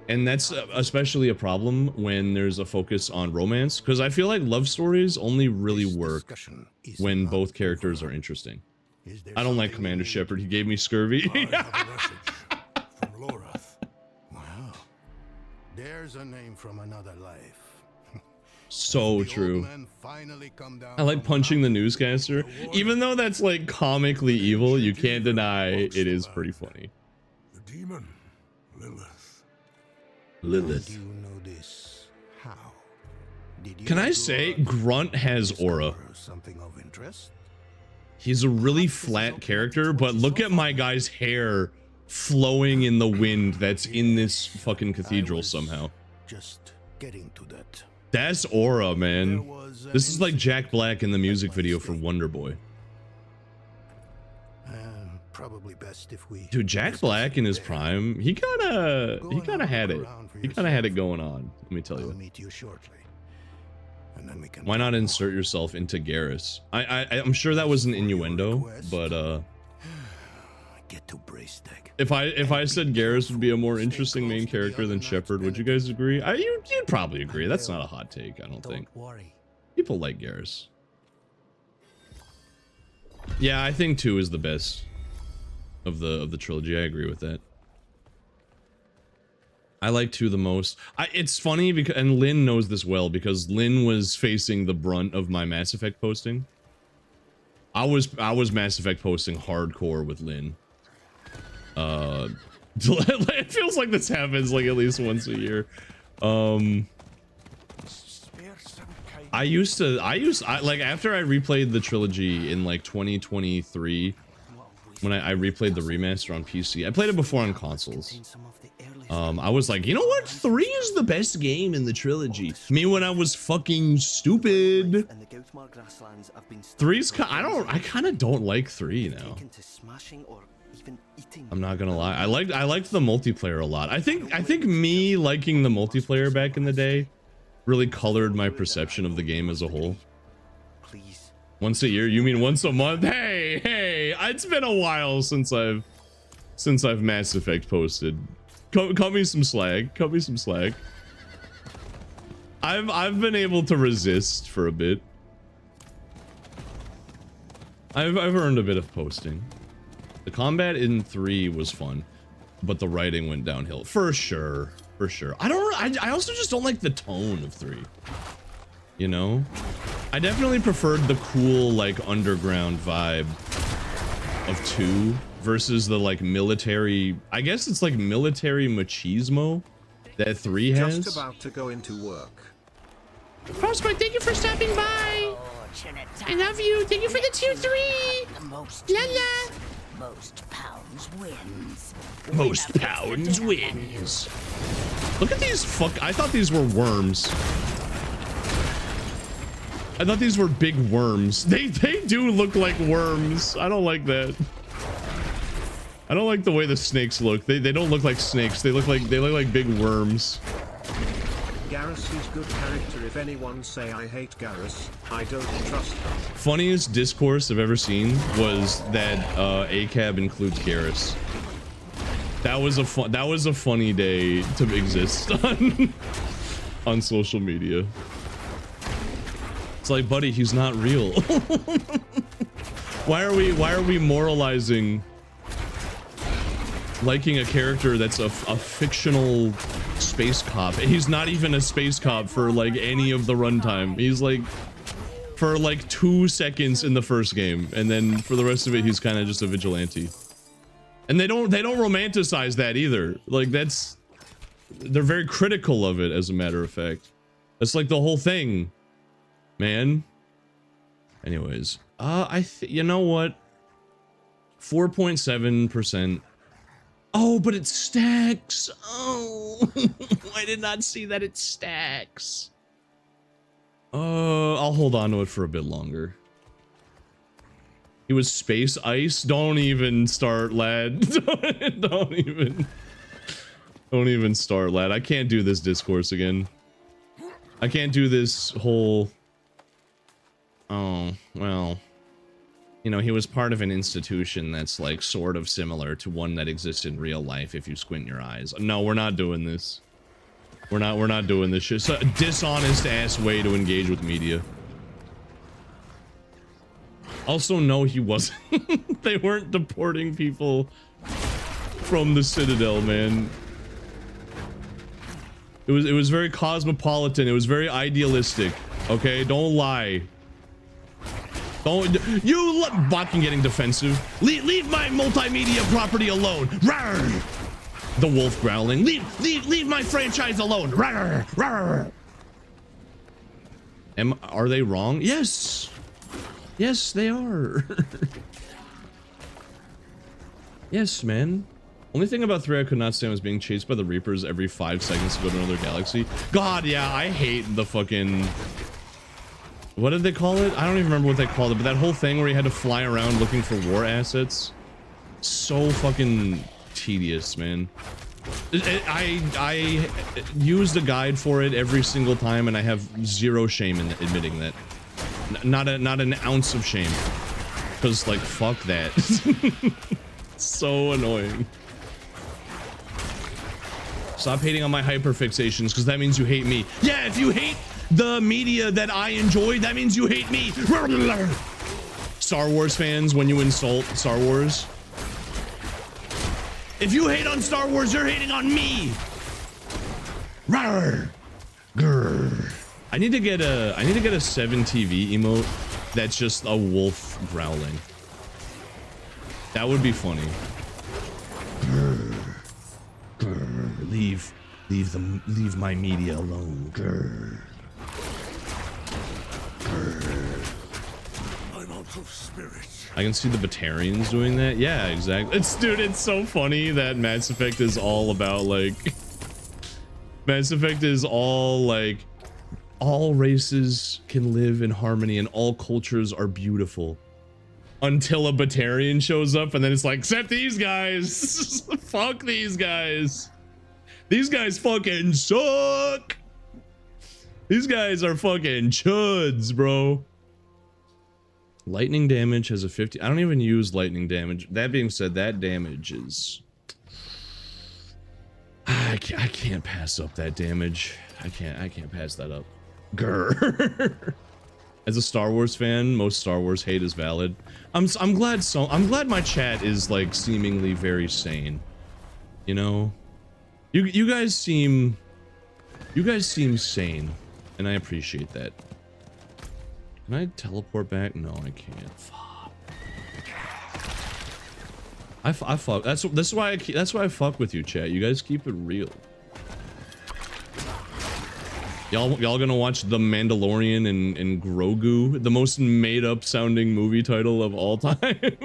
And that's especially a problem when there's a focus on romance, because I feel like love stories only really work when both characters are interesting. I don't like Commander Shepard. He gave me scurvy. Wow. There's a name from another life. So true. I like punching the newscaster. Even though that's like comically evil, you can't deny it is pretty funny. The demon, Lilith. Lilith. You know this. How? Can I say Grunt has aura? Something of interest? He's a really flat character, but look at my guy's hair flowing in the wind that's in this fucking cathedral somehow. Just getting to that. That's aura, man. This is like Jack Black in the music video for Wonder Boy. Probably best if we. Dude, Jack Black in his prime, he kind of had it. He kind of had it going on. Let me tell you. I'll meet you shortly. And then we can. Why not insert yourself into Garrus? I'm sure that was an innuendo, but Get to Braystag. if I said Garrus would be a more interesting main character than Shepard, would you guys agree? You'd probably agree. That's not a hot take, I don't think. Worry. People like Garrus. Yeah, I think 2 is the best of the trilogy. I agree with that. I like 2 the most. It's funny because, and Lynn knows this well, because Lynn was facing the brunt of my Mass Effect posting. I was Mass Effect posting hardcore with Lynn. It feels like this happens like at least once a year. I used like after I replayed the trilogy in like 2023, when I replayed the remaster on PC. I played it before on consoles. I was like, you know what? 3 is the best game in the trilogy. Me when I was fucking stupid. 3's I kind of don't like 3 now. even eating. I'm not gonna lie. I liked the multiplayer a lot. I think me liking the multiplayer back in the day really colored my perception of the game as a whole. Please. Once a year? You mean once a month? Hey, it's been a while since I've Mass Effect posted. Cut me some slack. Cut me some slack. I've been able to resist for a bit. I've earned a bit of posting. The combat in 3 was fun, but the writing went downhill for sure. For sure. I also just don't like the tone of 3. You know? I definitely preferred the cool, like, underground vibe of 2 versus the, like, military... I guess it's like military machismo that 3 has. Just about to go into work. Frostbite, thank you for stopping by. I love you. Thank you for the tier 3. La la. Most pounds wins. Most pounds wins. Look at these I thought these were worms. I thought these were big worms. They do look like worms. I don't like that. I don't like the way the snakes look. They don't look like snakes. They look like big worms. Garrus is good character. If anyone say I hate Garrus, I don't trust them. Funniest discourse I've ever seen was that ACAB includes Garrus. That was a funny day to exist on social media. It's like, buddy, he's not real. Why are we moralizing liking a character that's a fictional space cop? He's not even a space cop for like any of the runtime. He's like for like 2 seconds in the first game, and then for the rest of it he's kind of just a vigilante. And they don't romanticize that either. Like they're very critical of it, as a matter of fact. That's like the whole thing, man. Anyways, you know what? 4.7%. Oh, but it stacks. Oh, I did not see that it stacks. I'll hold on to it for a bit longer. He was space ice. Don't even start, lad. Don't even start, lad. I can't do this discourse again. I can't do this whole... Oh, well... You know, he was part of an institution that's like sort of similar to one that exists in real life if you squint your eyes. No, we're not doing this. We're not doing this shit. It's a dishonest ass way to engage with media. Also, no, he wasn't. They weren't deporting people from the Citadel, man. It was very cosmopolitan. It was very idealistic. Okay, don't lie. Don't you Botkin getting defensive? Leave my multimedia property alone. Rawr! The wolf growling. Leave my franchise alone. Rawr! Rawr! Are they wrong? Yes. Yes, they are. Yes, man. Only thing about 3 I could not stand was being chased by the Reapers every 5 seconds to go to another galaxy. God, yeah, I hate the fucking... What did they call it? I don't even remember what they called it, but that whole thing where you had to fly around looking for war assets. So fucking tedious, man. I used a guide for it every single time, and I have zero shame in admitting that. Not an ounce of shame. Because, like, fuck that. So annoying. Stop hating on my hyperfixations, because that means you hate me. Yeah, if you hate the media that I enjoy, that means you hate me. Star Wars fans, when you insult Star Wars. If you hate on Star Wars, you're hating on me. Rawr. Grr. I need to get a 7TV emote that's just a wolf growling. That would be funny. Grr. Grr. Leave my media alone. Grr. I'm out of spirit. I can see the Batarians doing that. Yeah, exactly. It's so funny that Mass Effect is all about like Mass Effect is all like all races can live in harmony and all cultures are beautiful. until a Batarian shows up, and then it's like, except these guys. Fuck these guys. These guys fucking suck. These guys are fucking chuds, bro. Lightning damage has a 50. I don't even use lightning damage. That being said, that damage is... I can't pass up that damage. I can't pass that up. Grr. As a Star Wars fan, most Star Wars hate is valid. I'm glad my chat is like seemingly very sane. You know? You guys seem sane, and I appreciate that. Can I teleport back? No, I can't. Fuck. I fuck. That's why I fuck with you, chat. You guys keep it real. Y'all gonna watch The Mandalorian and Grogu, the most made up sounding movie title of all time.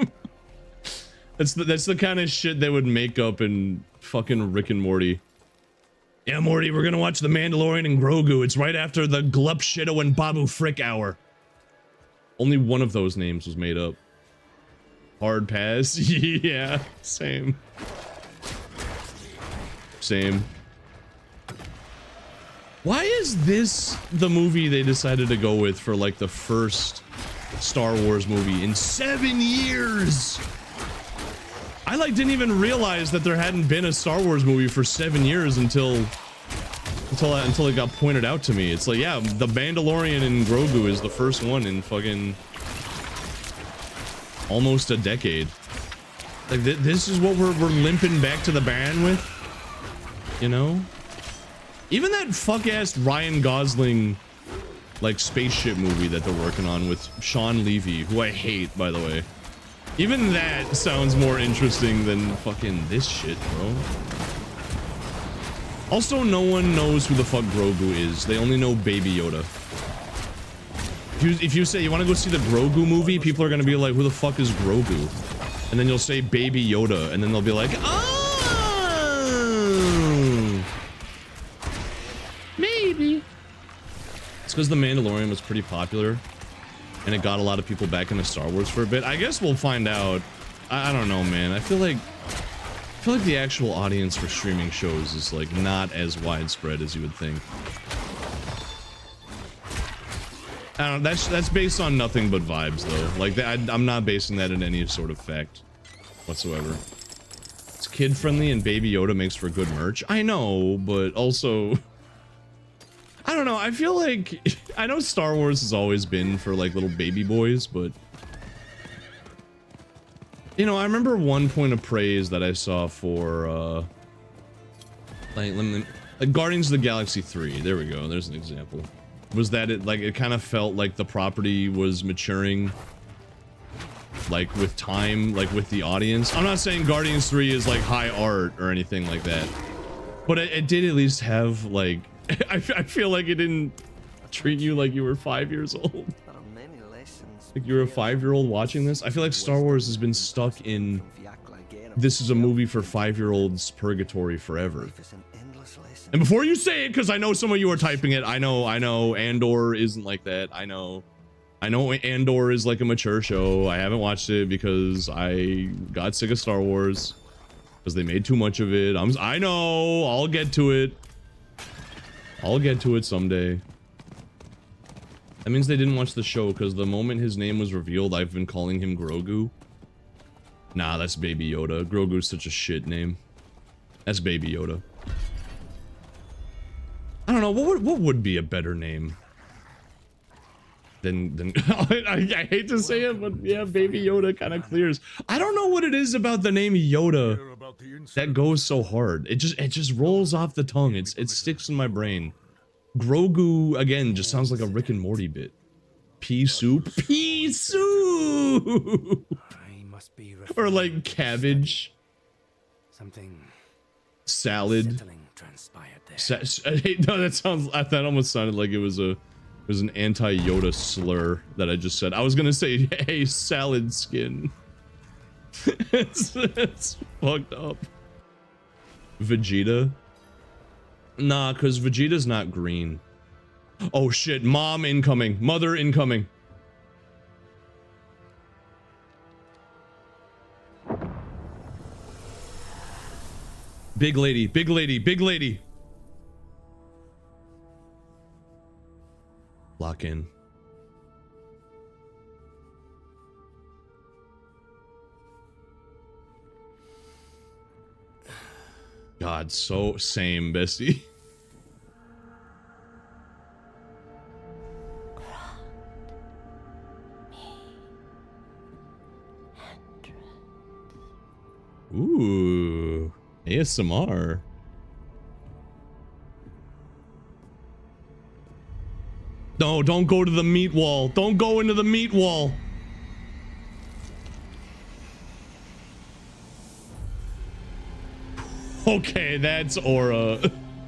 That's the kind of shit they would make up in fucking Rick and Morty. Yeah, Morty, we're gonna watch The Mandalorian and Grogu. It's right after the Glup Shido and Babu Frick hour. Only one of those names was made up. Hard pass. Yeah, same. Same. Why is this the movie they decided to go with for like the first Star Wars movie in 7 years? I like didn't even realize that there hadn't been a Star Wars movie for 7 years until it got pointed out to me. It's like, yeah, The Mandalorian and Grogu is the first one in fucking almost a decade. Like this is what we're limping back to the band with, you know? Even that fuck-ass Ryan Gosling like spaceship movie that they're working on with Sean Levy, who I hate, by the way. Even that sounds more interesting than fucking this shit, bro. Also, no one knows who the fuck Grogu is. They only know Baby Yoda. If you say you want to go see the Grogu movie, people are gonna be like, who the fuck is Grogu? And then you'll say Baby Yoda, and then they'll be like, oh, maybe. It's because The Mandalorian was pretty popular, and it got a lot of people back into Star Wars for a bit. I guess we'll find out. I don't know, man. I feel like the actual audience for streaming shows is like not as widespread as you would think. I don't know, that's based on nothing but vibes though. Like I'm not basing that in any sort of fact whatsoever. It's kid friendly and Baby Yoda makes for good merch. I know, but also I don't know. I feel like I know Star Wars has always been for like little baby boys, but you know, I remember one point of praise that I saw for like Guardians of the Galaxy 3. There we go. There's an example. Was that it kind of felt like the property was maturing like with time, like with the audience. I'm not saying Guardians 3 is like high art or anything like that, but it did at least have like I feel like it didn't treat you like you were 5 years old. Like you were a 5-year-old watching this. I feel like Star Wars has been stuck in this is a movie for 5-year-olds purgatory forever. And before you say it, because I know some of you are typing it, I know Andor isn't like that. I know Andor is like a mature show. I haven't watched it because I got sick of Star Wars because they made too much of it. I know, I'll get to it. I'll get to it someday. That means they didn't watch the show because the moment his name was revealed, I've been calling him Grogu. Nah, that's Baby Yoda. Grogu's such a shit name. That's Baby Yoda. I don't know, what would be a better name than I hate to say it, but yeah, Baby Yoda kind of clears. I don't know what it is about the name Yoda that goes so hard. It just rolls off the tongue. It sticks in my brain. Grogu again just sounds like a Rick and Morty bit. Pea soup. Pea soup. Or like cabbage. Something salad. No, that almost sounded like it was an anti-Yoda slur that I just said. I was gonna say, hey, salad skin. it's fucked up. Vegeta? Nah, because Vegeta's not green. Oh shit, mom incoming. Mother incoming. Big lady, big lady, big lady. Lock in. God, so same, bestie. Ooh, ASMR. No, don't go to the meat wall. Don't go into the meat wall. Okay, that's aura.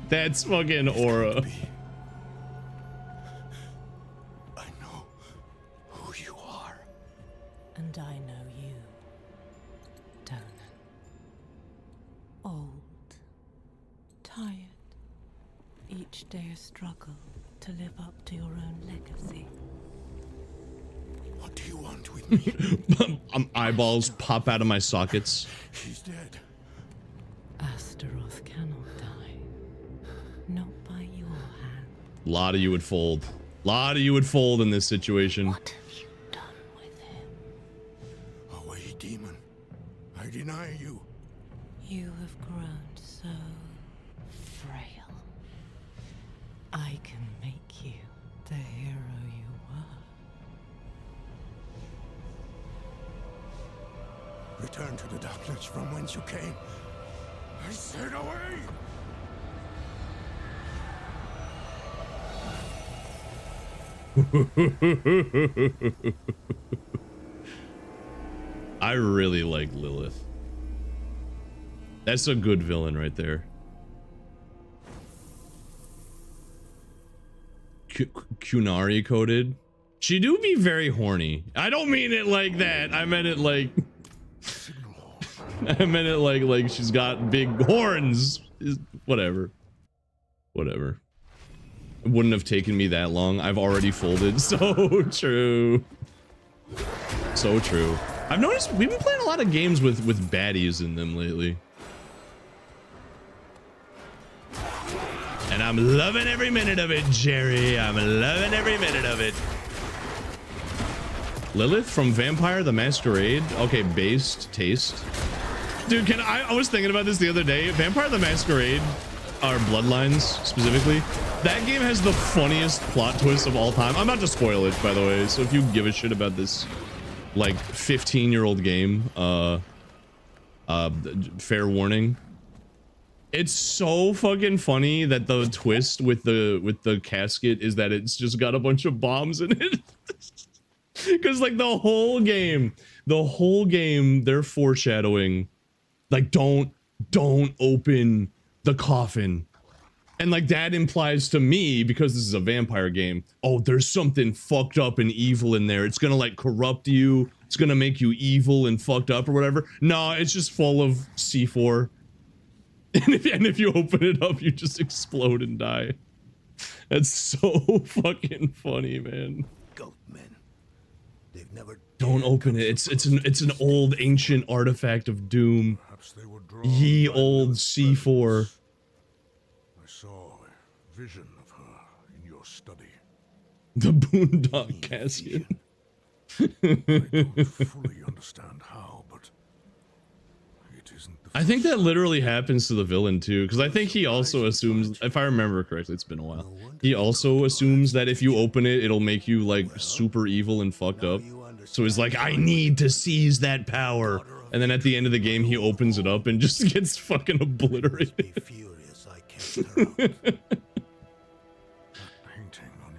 That's fucking aura. I know who you are. And I know you, Donan. Old, tired, each day a struggle to live up to your own legacy. What do you want with me? Eyeballs pop out of my sockets. He's dead. Astaroth cannot die. Not by your hand. A lot of you would fold. A lot of you would fold in this situation. What have you done with him? Away, demon. I deny you. You have grown so frail. I can make you the hero you were. Return to the darkness from whence you came. I said away! I really like Lilith. That's a good villain right there. Qunari coded. She do be very horny. I don't mean it like that. I meant it like I meant it like she's got big horns. Whatever. Whatever. It wouldn't have taken me that long. I've already folded. So true. So true. I've noticed we've been playing a lot of games with baddies in them lately. And I'm loving every minute of it, Jerry. I'm loving every minute of it. Lilith from Vampire the Masquerade. Okay, based taste. Dude, I was thinking about this the other day. Vampire the Masquerade, or Bloodlines specifically. That game has the funniest plot twist of all time. I'm not to spoil it, by the way. So if you give a shit about this, like 15-year-old game, fair warning. It's so fucking funny that the twist with the casket is that it's just got a bunch of bombs in it. Because like the whole game, they're foreshadowing, like don't open the coffin, and like that implies to me, because this is a vampire game, oh, there's something fucked up and evil in there. It's gonna like corrupt you. It's gonna make you evil and fucked up or whatever. No, it's just full of C4. And if you open it up, you just explode and die. That's so fucking funny, man. Goat men. They've never. Don't open it. It's an old ancient artifact of doom. Ye old C4. I saw a vision of her in your study. The Boondock casket. I don't fully understand how, but it isn't the I think that literally happens to the villain too, because I think he also assumes, if I remember correctly, it's been a while. He also assumes that if you open it, it'll make you like super evil and fucked up. So he's like, I need to seize that power. And then at the end of the game, he opens it up and just gets fucking obliterated.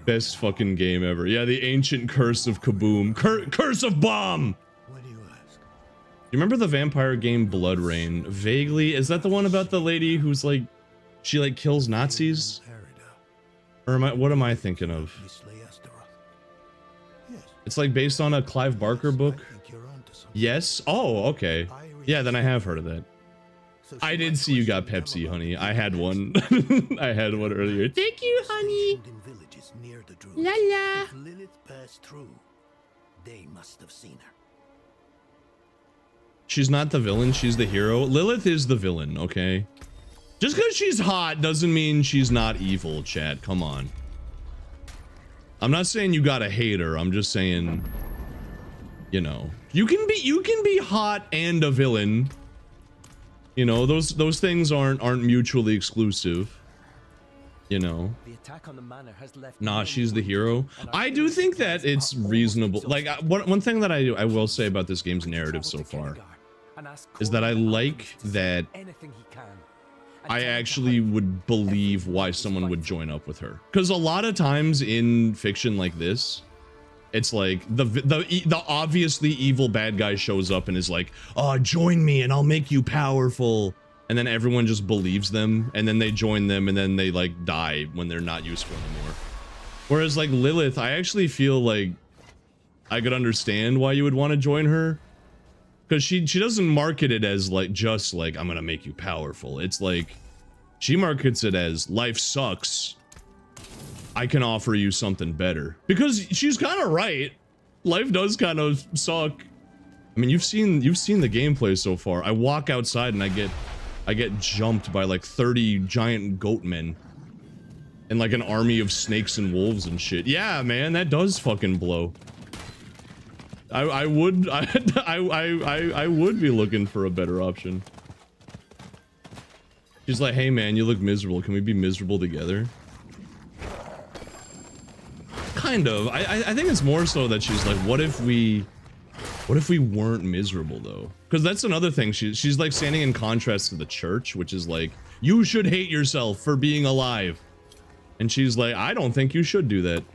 Best fucking game ever. Yeah, the ancient curse of Kaboom. Curse of Bomb! Why do you ask? You remember the vampire game Blood Rain? Vaguely. Is that the one about the lady who's like, she like kills Nazis? Or what am I thinking of? It's like based on a Clive Barker book. Yes. Oh, okay. Yeah, then I have heard of that. I did see you got Pepsi, honey. I had one. I had one earlier. Thank you, honey. La la. If Lilith passed through, they must have seen her. She's not the villain. She's the hero. Lilith is the villain. Okay. Just because she's hot doesn't mean she's not evil, chat. Come on. I'm not saying you gotta hate her. I'm just saying, you know, you can be hot and a villain. You know, those things aren't mutually exclusive. You know. The attack on the manor has left Nah, she's the hero. I do think that it's reasonable. Like, one thing that I will say about this game's narrative so far is that I like that I actually would believe why someone would join up with her. Because a lot of times in fiction like this, it's like the obviously evil bad guy shows up and is like, oh, join me and I'll make you powerful. And then everyone just believes them, and then they join them, and then they like die when they're not useful anymore. Whereas like Lilith, I actually feel like I could understand why you would want to join her. Because she doesn't market it as like just like I'm gonna make you powerful. It's like she markets it as life sucks. I can offer you something better. Because she's kind of right. Life does kind of suck. I mean, you've seen the gameplay so far. I walk outside and I get jumped by like 30 giant goat men and like an army of snakes and wolves and shit. Yeah, man, that does fucking blow. I would be looking for a better option. She's like, hey man, you look miserable. Can we be miserable together? Kind of. I think it's more so that she's like, what if we weren't miserable though? Because that's another thing. She's like standing in contrast to the church, which is like, you should hate yourself for being alive. And she's like, I don't think you should do that.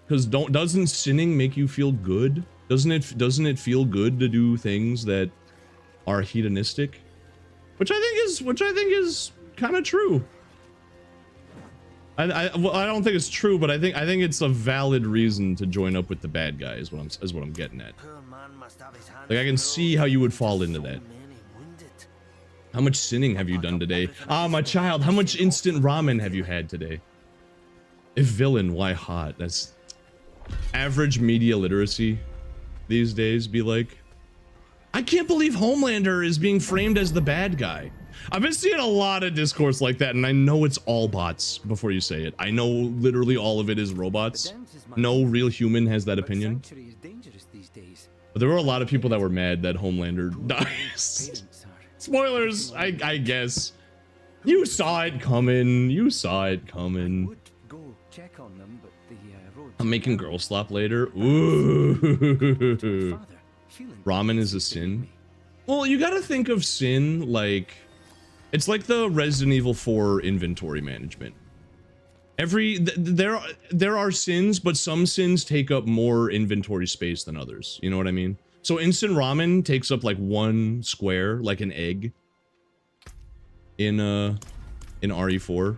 Because doesn't sinning make you feel good? Doesn't it feel good to do things that are hedonistic? Which I think is kind of true. Well, I don't think it's true, but I think it's a valid reason to join up with the bad guy is what I'm getting at. Like I can see how you would fall into that. How much sinning have you done today? Ah, my child, how much instant ramen have you had today? If villain, why hot? That's average media literacy these days. Be like, I can't believe Homelander is being framed as the bad guy. I've been seeing a lot of discourse like that, and I know it's all bots before you say it. I know literally all of it is robots. No real human has that opinion. But there were a lot of people that were mad that Homelander dies. Spoilers, I guess. You saw it coming. You saw it coming. I'm making girl slop later. Ooh. Ramen is a sin. Well, you gotta think of sin like... It's like the Resident Evil 4 inventory management. There are sins, but some sins take up more inventory space than others. You know what I mean? So instant ramen takes up like 1 square, like an egg, in RE4.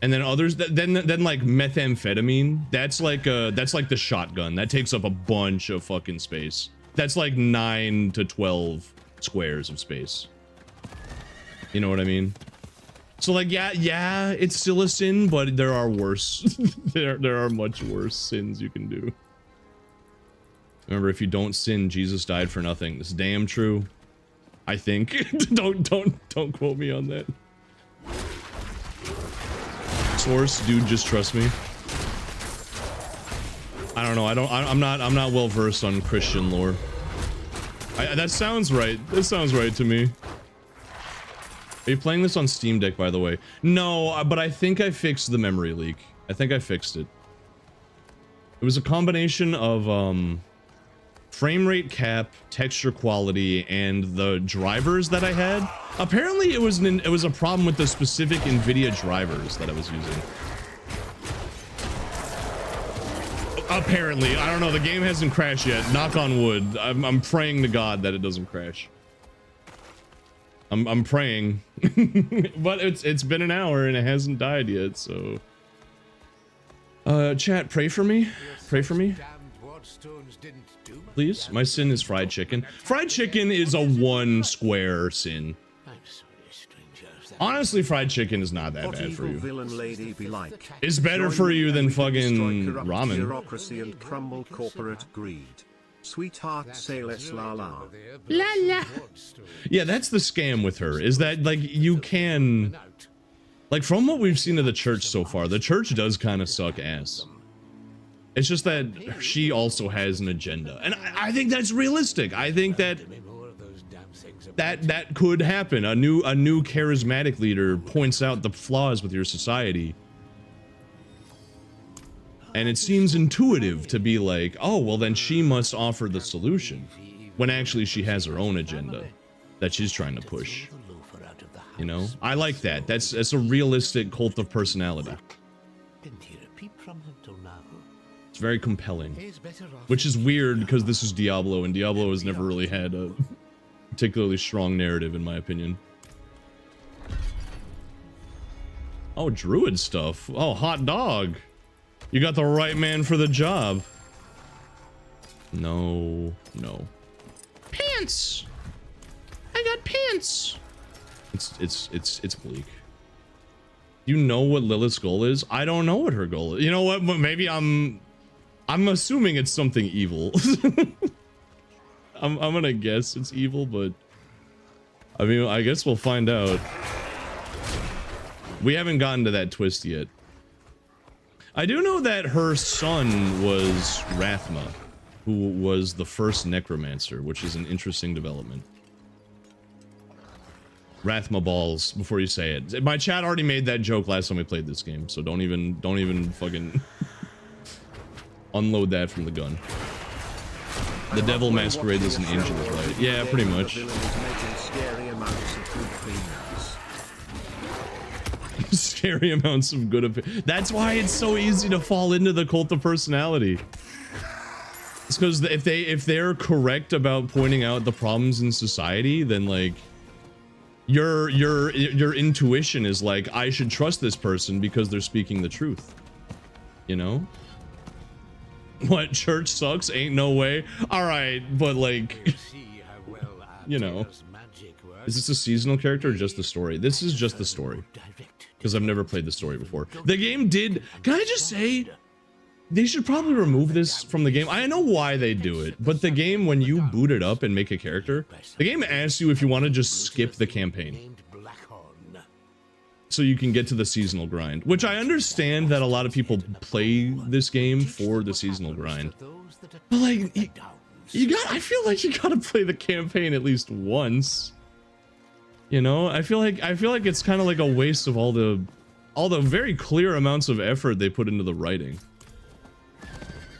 And then others, then like methamphetamine, that's like the shotgun. That takes up a bunch of fucking space. That's like 9 to 12 squares of space. You know what I mean? So like, yeah, it's still a sin, but there are worse. there are much worse sins you can do. Remember, if you don't sin, Jesus died for nothing. This is damn true. I think. don't quote me on that. Source, dude, just trust me. I don't know. I'm not well versed on Christian lore. That sounds right. That sounds right to me. Are you playing this on Steam Deck, by the way? No, but I think I fixed the memory leak. I think I fixed it. It was a combination of frame rate cap, texture quality, and the drivers that I had. Apparently, it was a problem with the specific NVIDIA drivers that I was using. Apparently, I don't know. The game hasn't crashed yet. Knock on wood. I'm praying to God that it doesn't crash. I'm praying, but it's been an hour and it hasn't died yet. So, chat, pray for me. Pray for me, please. My sin is fried chicken. Fried chicken is a 1 square sin. Honestly, fried chicken is not that bad for you. It's better for you than fucking ramen. Bureaucracy and crumble corporate greed. Sweetheart, say less la la. La la. Yeah, that's the scam with her, is that, like, you can... Like, from what we've seen of the church so far, the church does kind of suck ass. It's just that she also has an agenda. And I think that's realistic. I think that could happen. A new charismatic leader points out the flaws with your society. And it seems intuitive to be like, oh, well then she must offer the solution. When actually she has her own agenda that she's trying to push. You know? I like that. That's a realistic cult of personality. It's very compelling. Which is weird because this is Diablo, and Diablo has never really had a particularly strong narrative, in my opinion. Oh, druid stuff. Oh, hot dog. You got the right man for the job. No. Pants. I got pants. It's bleak. You know what Lilith's goal is? I don't know what her goal is. You know what? Maybe I'm assuming it's something evil. I'm gonna guess it's evil, but I mean, I guess we'll find out. We haven't gotten to that twist yet. I do know that her son was Rathma, who was the first necromancer, which is an interesting development. Rathma balls, before you say it. My chat already made that joke last time we played this game, so don't even fucking unload that from the gun. The devil masquerades as an angel is right. Yeah, pretty much. Scary amounts of good. That's why it's so easy to fall into the cult of personality. It's because if they're correct about pointing out the problems in society, then like your intuition is like, I should trust this person because they're speaking the truth. You know? What, church sucks? Ain't no way. All right, but like, you know, is this a seasonal character or just the story? This is just the story, because I've never played the story before. The game did. Can I just say, they should probably remove this from the game. I know why they do it, but the game, when you boot it up and make a character, the game asks you if you want to just skip the campaign, so you can get to the seasonal grind, which I understand that a lot of people play this game for the seasonal grind. But like, I feel like you gotta play the campaign at least once. You know, I feel like it's kind of like a waste of all the very clear amounts of effort they put into the writing.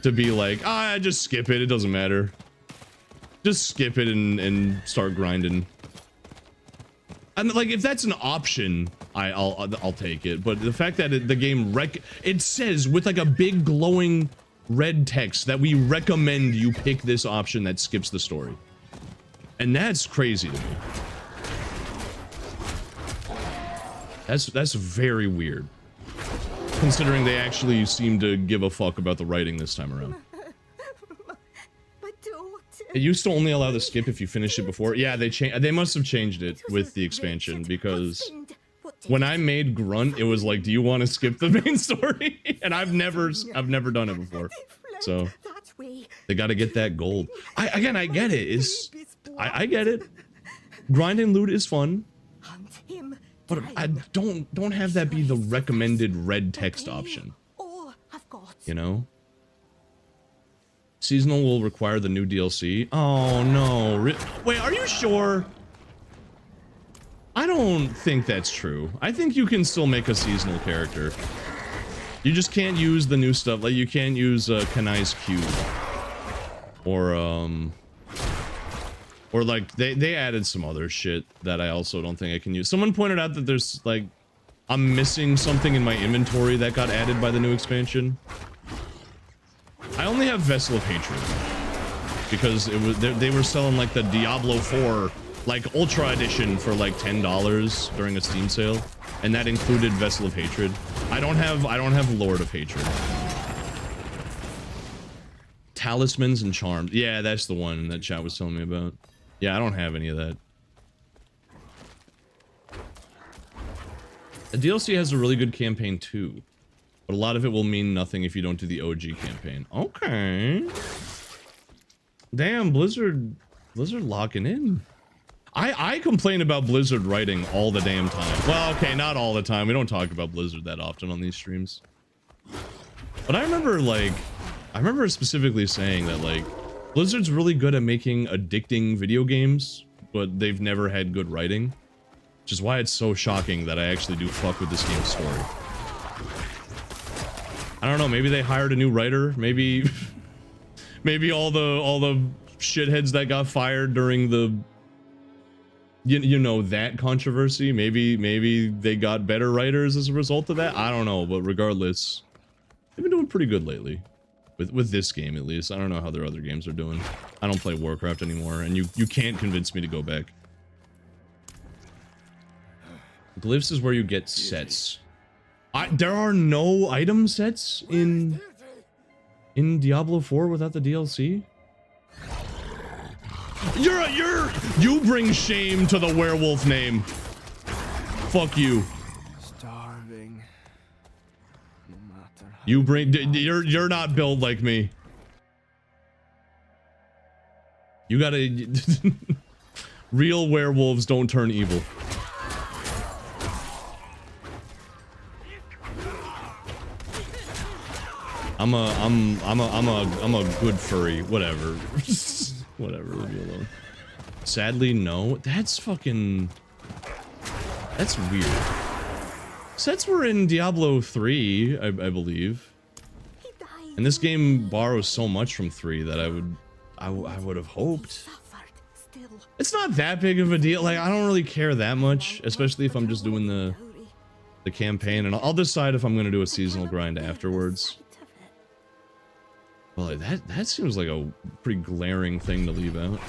To be like, just skip it, it doesn't matter. Just skip it and start grinding. And like, if that's an option, I'll take it. But the fact that the game it says with like a big glowing red text that we recommend you pick this option that skips the story, and that's crazy to me. That's very weird, considering they actually seem to give a fuck about the writing this time around. It used to only allow the skip if you finish it before. Yeah, they must have changed it with the expansion, because when I made Grunt, it was like, do you want to skip the main story? And I've never done it before. So they got to get that gold. I get it. I get it. Grinding loot is fun, but I don't have that be the recommended red text option. You know? Seasonal will require the new DLC. Oh no. Wait, are you sure? I don't think that's true. I think you can still make a seasonal character. You just can't use the new stuff. Like, you can't use Kanai's Cube. Or like, they added some other shit that I also don't think I can use. Someone pointed out that there's like, I'm missing something in my inventory that got added by the new expansion. I only have Vessel of Hatred because they were selling like the Diablo 4 like Ultra Edition for like $10 during a Steam sale, and that included Vessel of Hatred. I don't have Lord of Hatred. Talismans and Charms. Yeah, that's the one that chat was telling me about. Yeah, I don't have any of that. The DLC has a really good campaign too, but a lot of it will mean nothing if you don't do the OG campaign. Okay. Damn, Blizzard locking in. I complain about Blizzard writing all the damn time. Well, okay, not all the time. We don't talk about Blizzard that often on these streams. But I remember specifically saying that like Blizzard's really good at making addicting video games, but they've never had good writing. Which is why it's so shocking that I actually do fuck with this game's story. I don't know, maybe they hired a new writer, maybe maybe all the shitheads that got fired during the you know that controversy, maybe they got better writers as a result of that. I don't know, but regardless, they've been doing pretty good lately. With this game at least. I don't know how their other games are doing. I don't play Warcraft anymore, and you can't convince me to go back. Glyphs is where you get sets. There are no item sets in Diablo 4 without the DLC? You bring shame to the werewolf name. Fuck you. Starving. You're not built like me. You gotta real werewolves don't turn evil. I'm a good furry. Whatever. Whatever, leave me alone. Sadly, no. That's fucking... That's weird. Sets were in Diablo 3, I believe. And this game borrows so much from 3 that I would have hoped. It's not that big of a deal. Like, I don't really care that much, especially if I'm just doing the campaign, and I'll decide if I'm gonna do a seasonal grind afterwards. Well, that seems like a pretty glaring thing to leave out.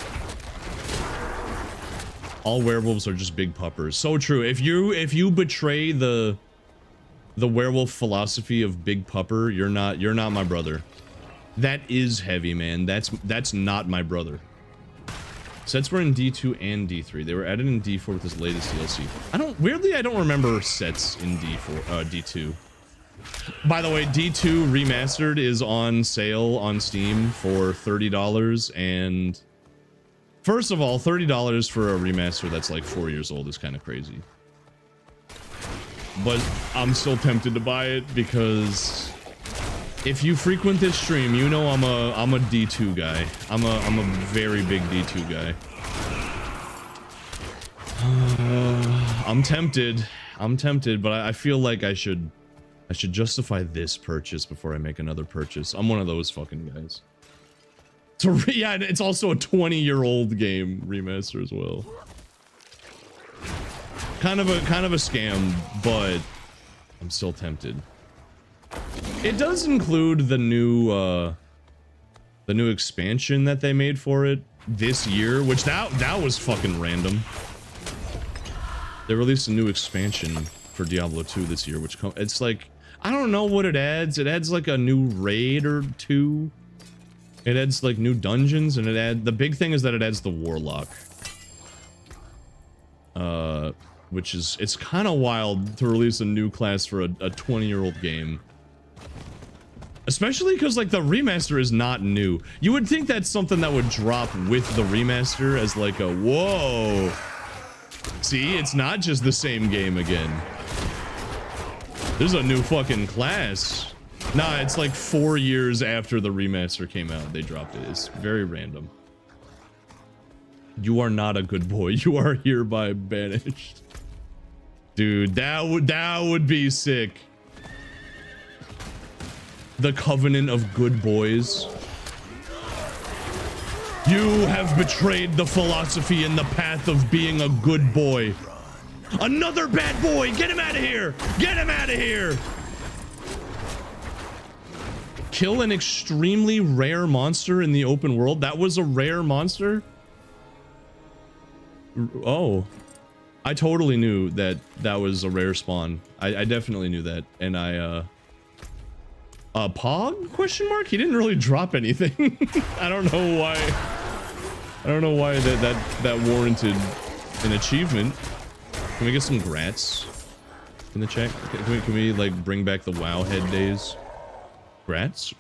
All werewolves are just big puppers. So true. If you betray the werewolf philosophy of big pupper, you're not my brother. That is heavy, man. That's not my brother. Sets were in D2 and D3. They were added in D4 with this latest DLC. I don't remember sets in D2. By the way, D2 Remastered is on sale on Steam for $30, and first of all, $30 for a remaster that's like 4 years old is kind of crazy. But I'm still tempted to buy it because if you frequent this stream, you know I'm a D2 guy. I'm a very big D2 guy. I'm tempted, but I feel like I should justify this purchase before I make another purchase. I'm one of those fucking guys. So yeah, it's also a 20-year-old game remaster as well. Kind of a scam, but I'm still tempted. It does include the new expansion that they made for it this year, which that was fucking random. They released a new expansion for Diablo 2 this year, which it's like, I don't know what it adds. It adds like a new raid or two. It adds like new dungeons, and the big thing is that it adds the Warlock. Which is, it's kind of wild to release a new class for a 20-year-old game. Especially because like the remaster is not new. You would think that's something that would drop with the remaster as like a, whoa. See, it's not just the same game again. There's a new fucking class. Nah, it's like 4 years after the remaster came out, they dropped it. It's very random. You are not a good boy. You are hereby banished. Dude, that would be sick. The Covenant of Good Boys. You have betrayed the philosophy and the path of being a good boy. Another bad boy! Get him out of here! Get him out of here! Kill an extremely rare monster in the open world? That was a rare monster? Oh. I totally knew that was a rare spawn. I definitely knew that. And Pog? Question mark? He didn't really drop anything. I don't know why. I don't know why that warranted an achievement. Can we get some grats in the chat? Can we like bring back the WoW head days? Grats?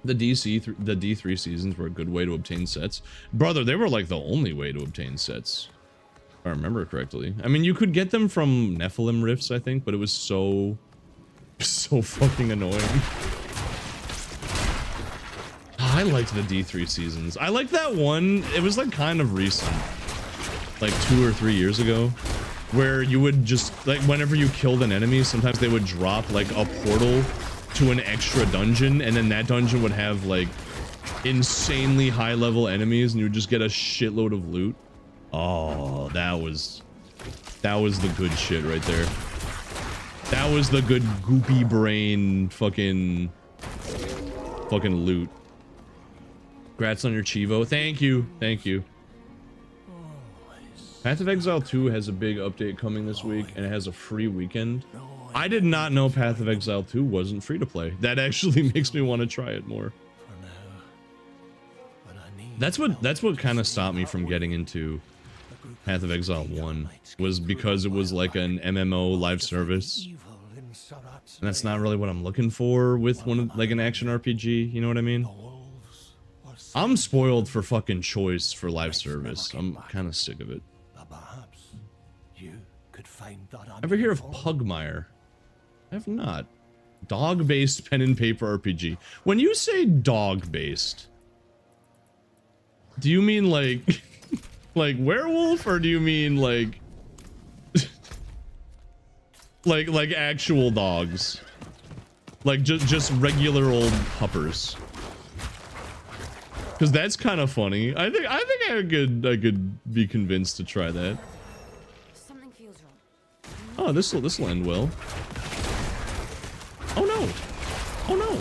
The D3 seasons were a good way to obtain sets. Brother, they were like the only way to obtain sets. If I remember correctly. I mean, you could get them from Nephilim rifts, I think, but it was so fucking annoying. I liked the D3 seasons. I liked that one. It was like kind of recent, like 2 or 3 years ago, where you would just like whenever you killed an enemy, sometimes they would drop like a portal to an extra dungeon, and then that dungeon would have like insanely high level enemies, and you would just get a shitload of loot. Oh, that was the good shit right there. That was the good goopy brain fucking loot. Congrats on your Chivo. Thank you. Thank you. Path of Exile 2 has a big update coming this week, and it has a free weekend. I did not know Path of Exile 2 wasn't free to play. That actually makes me want to try it more. That's what kind of stopped me from getting into Path of Exile 1, was because it was like an MMO live service. And that's not really what I'm looking for with like an action RPG, you know what I mean? I'm spoiled for fucking choice for live service. I'm kind of sick of it. Ever hear of Pugmire? I have not. Dog-based pen and paper RPG. When you say dog-based, do you mean like like werewolf, or do you mean like like actual dogs? Like just regular old puppers? Because that's kind of funny. I think I could be convinced to try that. Something feels wrong. Oh, this'll end well. Oh no! Oh no!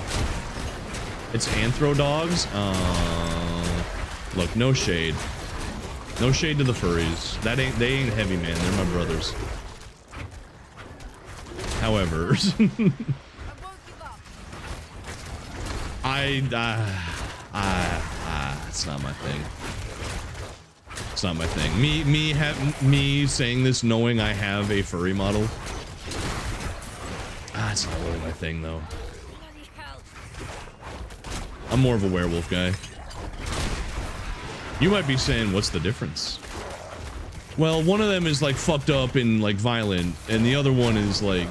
It's Anthro dogs. Look, no shade. No shade to the furries. They ain't heavy, man. They're my brothers. However, it's not my thing. It's not my thing. Me saying this knowing I have a furry model. It's not really my thing though. I'm more of a werewolf guy. You might be saying, what's the difference? Well, one of them is like fucked up and like violent, and the other one is like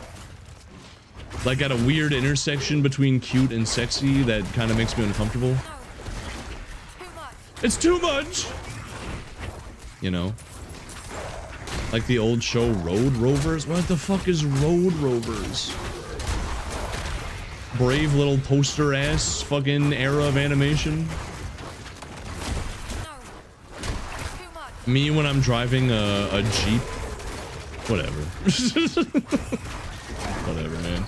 at a weird intersection between cute and sexy that kind of makes me uncomfortable. It's too much! You know? Like the old show Road Rovers? What the fuck is Road Rovers? Brave little poster ass fucking era of animation. Me when I'm driving a Jeep. Whatever. Whatever, man.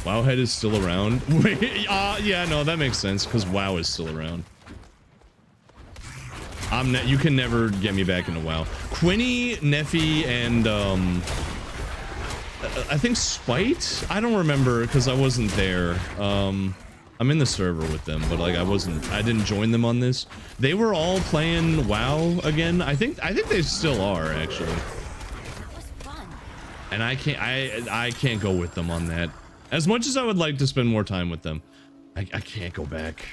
Wowhead is still around. Wait, yeah, no, that makes sense, because WoW is still around. You can never get me back into WoW. Quinny, Neffy, and I think Spite? I don't remember, because I wasn't there. I'm in the server with them, but like I didn't join them on this. They were all playing WoW again. I think they still are, actually. And I can't go with them on that. As much as I would like to spend more time with them, I can't go back.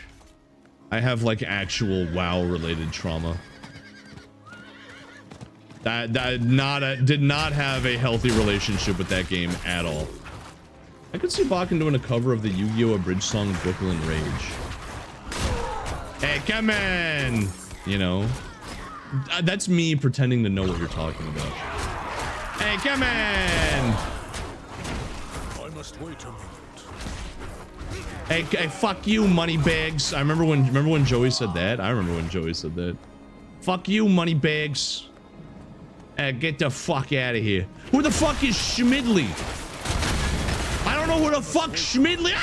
I have like actual WoW related trauma. That did not have a healthy relationship with that game at all. I could see Bakken doing a cover of the Yu-Gi-Oh! Abridged song Brooklyn Rage. Hey, come on! You know? That's me pretending to know what you're talking about. Hey, come on! I must wait a minute. Hey, fuck you, moneybags. I remember when Joey said that. I remember when Joey said that. Fuck you, moneybags. Hey, get the fuck out of here. Who the fuck is Schmidley? I don't know who the fuck Schmidley.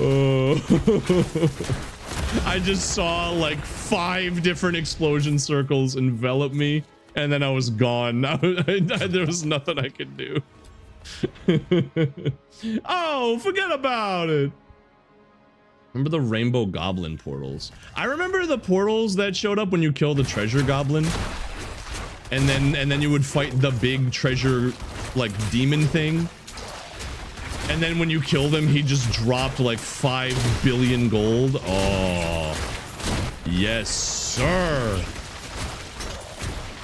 Oh. I just saw like 5 different explosion circles envelop me, and then I was gone. There was nothing I could do. Oh, forget about it. Remember the rainbow goblin portals? I remember the portals that showed up when you kill the treasure goblin. and then you would fight the big treasure like demon thing. And then when you kill them, he just dropped like 5 billion gold. Oh, yes, sir.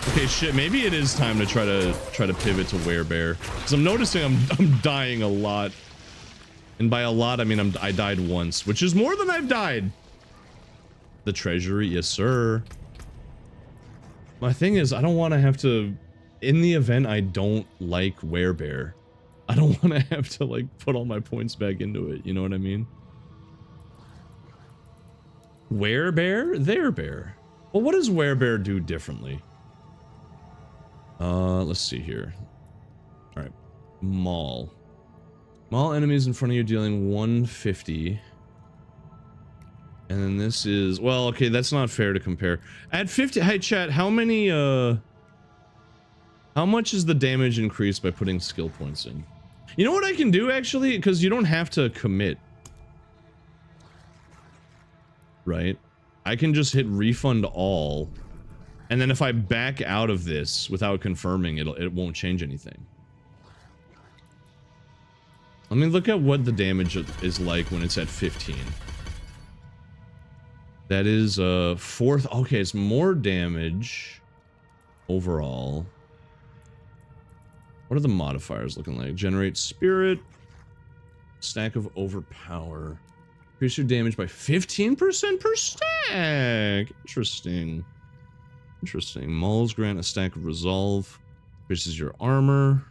Okay, shit. Maybe it is time to try to pivot to werebear, because I'm noticing I'm dying a lot, and by a lot I mean I died once, which is more than I've died. The treasury, yes, sir. My thing is, I don't want to have to. In the event I don't like werebear, I don't want to have to like put all my points back into it. You know what I mean? Werebear, there bear. Well, what does werebear do differently? Let's see here. All right, maul. Maul enemies in front of you dealing 150. And then this is, well, okay, that's not fair to compare. At 50, hey chat, how many, how much is the damage increased by putting skill points in? You know what I can do actually? Because you don't have to commit. Right? I can just hit refund all. And then if I back out of this without confirming, it won't change anything. Let me look at what the damage is like when it's at 15. That is fourth. Okay, it's more damage overall. What are the modifiers looking like? Generate spirit, stack of overpower. Increase your damage by 15% per stack. Interesting. Interesting. Mauls grant a stack of resolve. Increases your armor.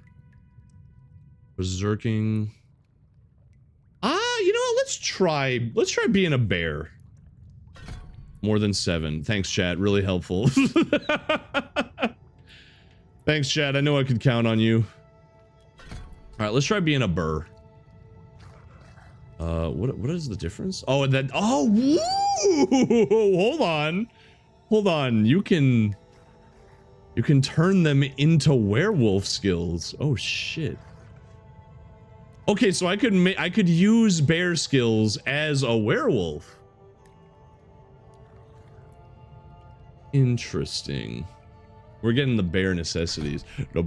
Berserking. Ah, you know what? Let's try being a bear. More than 7. Thanks, chat. Really helpful. Thanks, chat. I know I could count on you. All right, let's try being a burr. What is the difference? Oh, that. Oh, woo! Hold on. You can turn them into werewolf skills. Oh shit. Okay, so I could use bear skills as a werewolf. Interesting. We're getting the bare necessities. The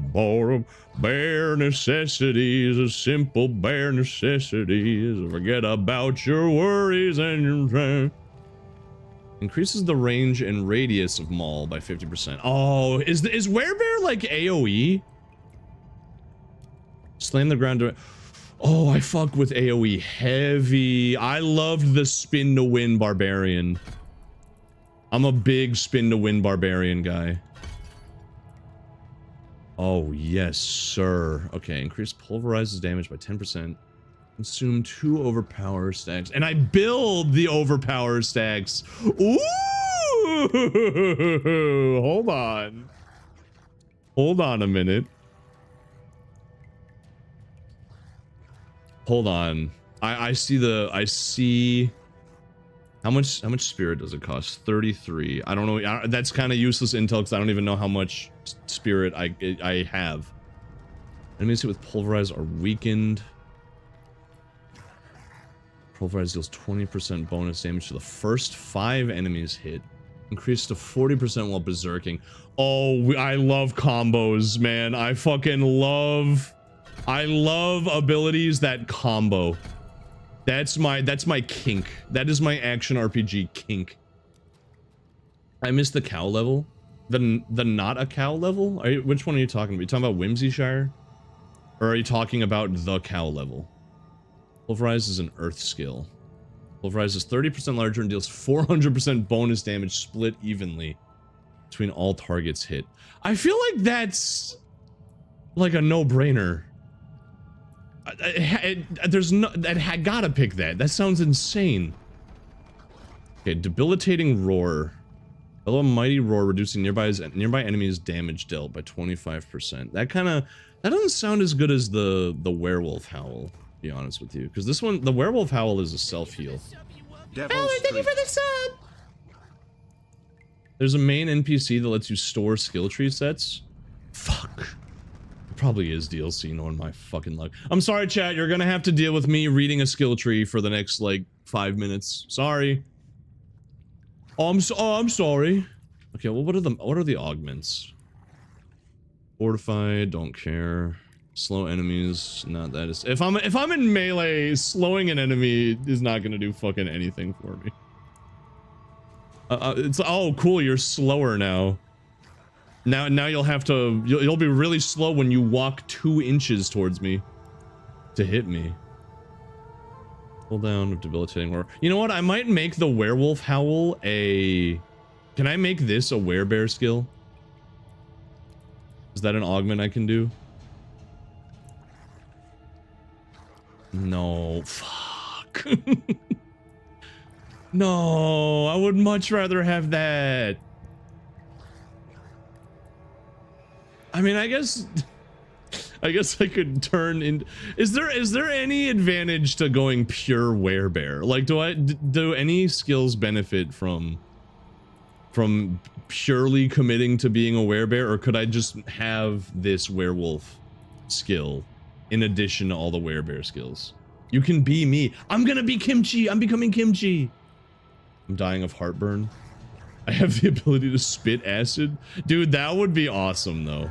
bare necessities, the simple bare necessities. Forget about your worries and your pain. Increases the range and radius of Maul by 50%. Oh, is werebear like AoE? Slam the ground to. Oh, I fuck with AoE heavy. I loved the spin to win barbarian. I'm a big spin to win barbarian guy. Oh, yes, sir. Okay, increase pulverizes damage by 10%. Consume 2 overpower stacks. And I build the overpower stacks. Ooh! Hold on. Hold on a minute. Hold on. I see how much spirit does it cost? 33. I don't know. That's kind of useless intel because I don't even know how much spirit I have. Enemies hit with pulverize are weakened. Pulverize deals 20% bonus damage to the first 5 enemies hit. Increased to 40% while berserking. Oh, I love combos, man. I love abilities that combo. That's my kink. That is my action RPG kink. I missed the cow level. The not a cow level? Which one are you talking about? Are you talking about Whimsyshire? Or are you talking about the cow level? Pulverize is an earth skill. Pulverize is 30% larger and deals 400% bonus damage split evenly between all targets hit. I feel like that's like a no-brainer. There's no, I gotta pick that. That sounds insane. Okay, debilitating roar. Bellow a mighty roar, reducing nearby enemies' damage dealt by 25%. That doesn't sound as good as the werewolf howl, to be honest with you. Because this one, the werewolf howl is a self-heal. Alan, thank you for the sub! There's a main NPC that lets you store skill tree sets. Fuck. Probably is DLC, knowing my fucking luck. I'm sorry, chat. You're gonna have to deal with me reading a skill tree for the next like 5 minutes. Sorry. Oh, I'm sorry. Okay, well, what are the augments? Fortified, don't care. Slow enemies, not that is. If I'm in melee, slowing an enemy is not gonna do fucking anything for me. It's oh cool, you're slower now. Now you'll have to you'll be really slow when you walk 2 inches towards me to hit me. Pull down of debilitating horror. You know what? I might make the werewolf howl a. Can I make this a werebear skill? Is that an augment I can do? No, fuck. No, I would much rather have that. I mean, I guess I could turn in. Is there any advantage to going pure werebear? Like, do any skills benefit from purely committing to being a werebear, or could I just have this werewolf skill in addition to all the werebear skills? You can be me. I'm gonna be Kimchi. I'm becoming Kimchi. I'm dying of heartburn. I have the ability to spit acid. Dude, that would be awesome though.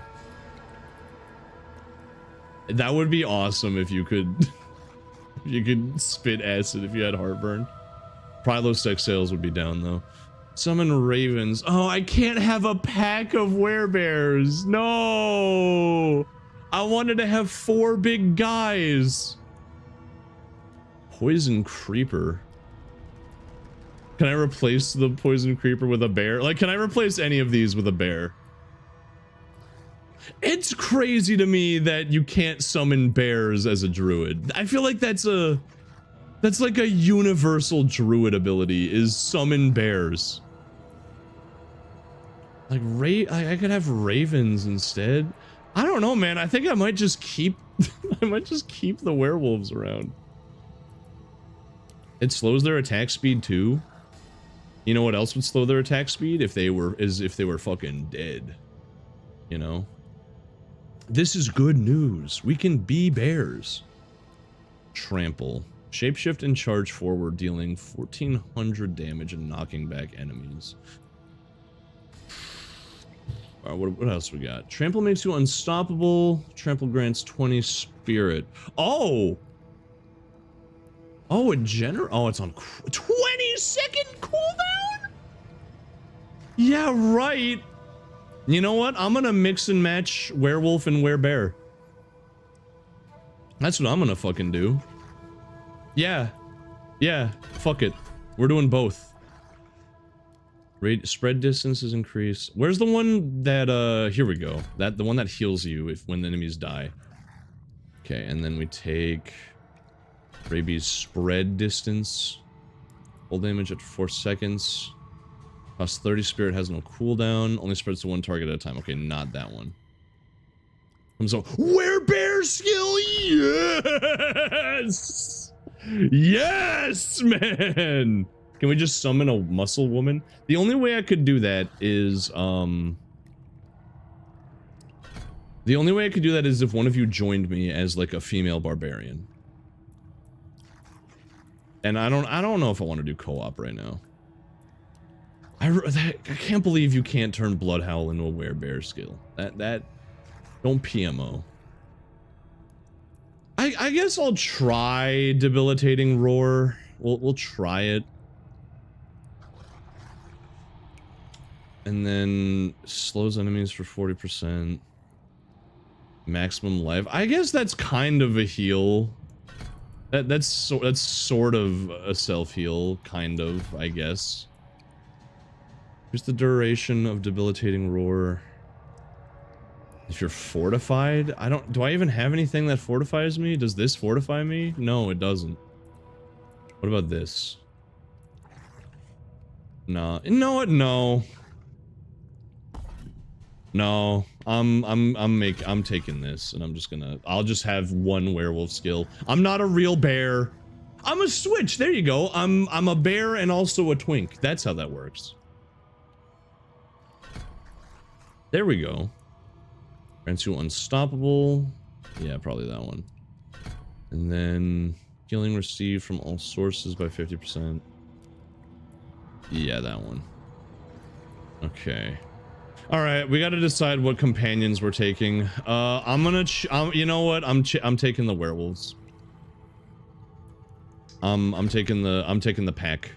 That would be awesome if you could spit acid if you had heartburn. Prilosec sales would be down though. Summon ravens. Oh, I can't have a pack of werebears. No. I wanted to have 4 big guys. Poison creeper. Can I replace the poison creeper with a bear? Like, can I replace any of these with a bear? It's crazy to me that you can't summon bears as a druid. I feel like that's like a universal druid ability, is summon bears. Like I could have ravens instead. I don't know, man. I think I might just keep the werewolves around. It slows their attack speed too. You know what else would slow their attack speed? If they were fucking dead. You know? This is good news. We can be bears. Trample. Shapeshift and charge forward, dealing 1400 damage and knocking back enemies. What else we got? Trample makes you unstoppable. Trample grants 20 spirit. Oh! Oh, it's on 20-second cooldown? Yeah, right. You know what? I'm gonna mix and match werewolf and werebear. That's what I'm gonna fucking do. Yeah. Yeah, fuck it. We're doing both. Spread distance is increased. Where's the one that, here we go. The one that heals you when the enemies die. Okay, and then we take rabies spread distance. Full damage at 4 seconds. Costs 30 spirit, has no cooldown. Only spreads to 1 target at a time. Okay, not that one. So, werebear skill, yes! Yes, man! Can we just summon a muscle woman? The only way I could do that is, if one of you joined me as like a female barbarian. And I don't know if I want to do co-op right now. I can't believe you can't turn Bloodhowl into a werebear skill. That don't PMO. I guess I'll try debilitating roar. We'll try it. And then slows enemies for 40%. Maximum life. I guess that's kind of a heal. That's sort of a self-heal, kind of, I guess. Here's the duration of debilitating roar. If you're fortified, do I even have anything that fortifies me? Does this fortify me? No, it doesn't. What about this? Nah. You know what? No. No. I'm taking this and I'll just have 1 werewolf skill. I'm not a real bear. I'm a switch. There you go. I'm a bear and also a twink. That's how that works. There we go. Grants you unstoppable. Yeah, probably that one. And then healing received from all sources by 50%. Yeah, that one. Okay. All right, we got to decide what companions we're taking. I'm gonna, you know what? I'm taking the werewolves. I'm taking the pack.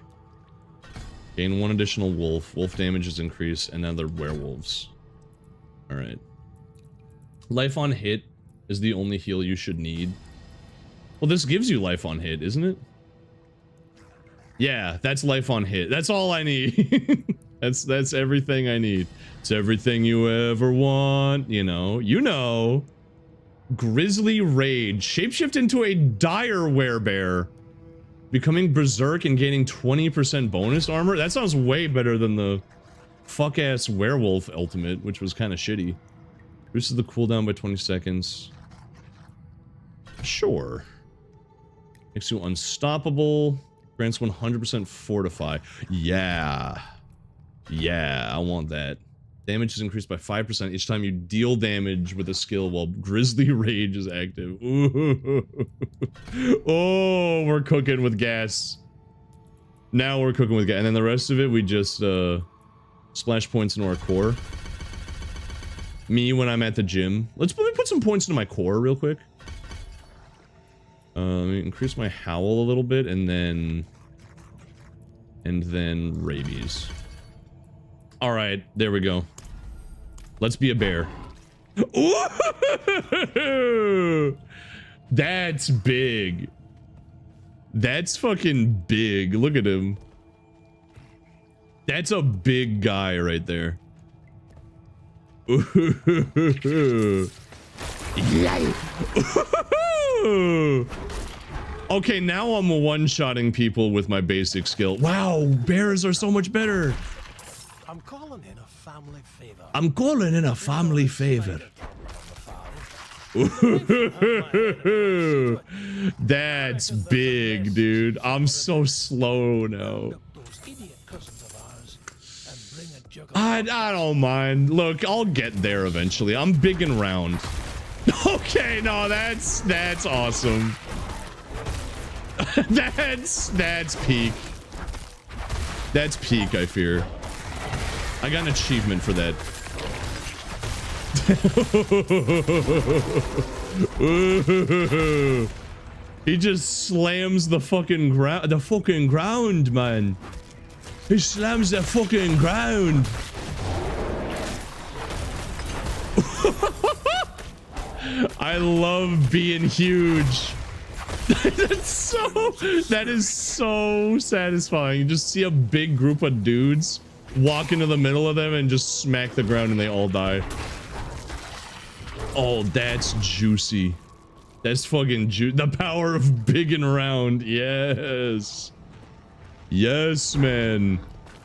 Gain 1 additional wolf. Wolf damage is increased, and then they're werewolves. All right. Life on hit is the only heal you should need. Well, this gives you life on hit, isn't it? Yeah, that's life on hit. That's all I need. That's everything I need. It's everything you ever want, you know. You know. Grizzly Rage. Shapeshift into a dire werebear. Becoming berserk and gaining 20% bonus armor? That sounds way better than the fuck-ass werewolf ultimate, which was kind of shitty. Reduces the cooldown by 20 seconds. Sure. Makes you unstoppable. Grants 100% fortify. Yeah. Yeah, I want that. Damage is increased by 5% each time you deal damage with a skill while Grizzly Rage is active. Ooh. Oh, we're cooking with gas. Now we're cooking with gas. And then the rest of it, we just splash points into our core. Me when I'm at the gym. Let me put some points into my core real quick. Let me increase my howl a little bit, and then rabies. All right, there we go. Let's be a bear. Ooh! That's big. That's fucking big. Look at him. That's a big guy right there. Ooh. Okay, now I'm one-shotting people with my basic skill. Wow, bears are so much better. I'm calling in a family favor. I'm calling in a family favor. That's big, dude. I'm so slow now. I don't mind. Look, I'll get there eventually. I'm big and round. Okay, no, that's awesome. That's peak. That's peak, I fear. I got an achievement for that. He just slams the fucking ground, man. He slams the fucking ground. I love being huge. That is so satisfying. You just see a big group of dudes walk into the middle of them and just smack the ground and they all die. Oh, that's juicy. That's fucking the power of big and round. Yes. Yes, man.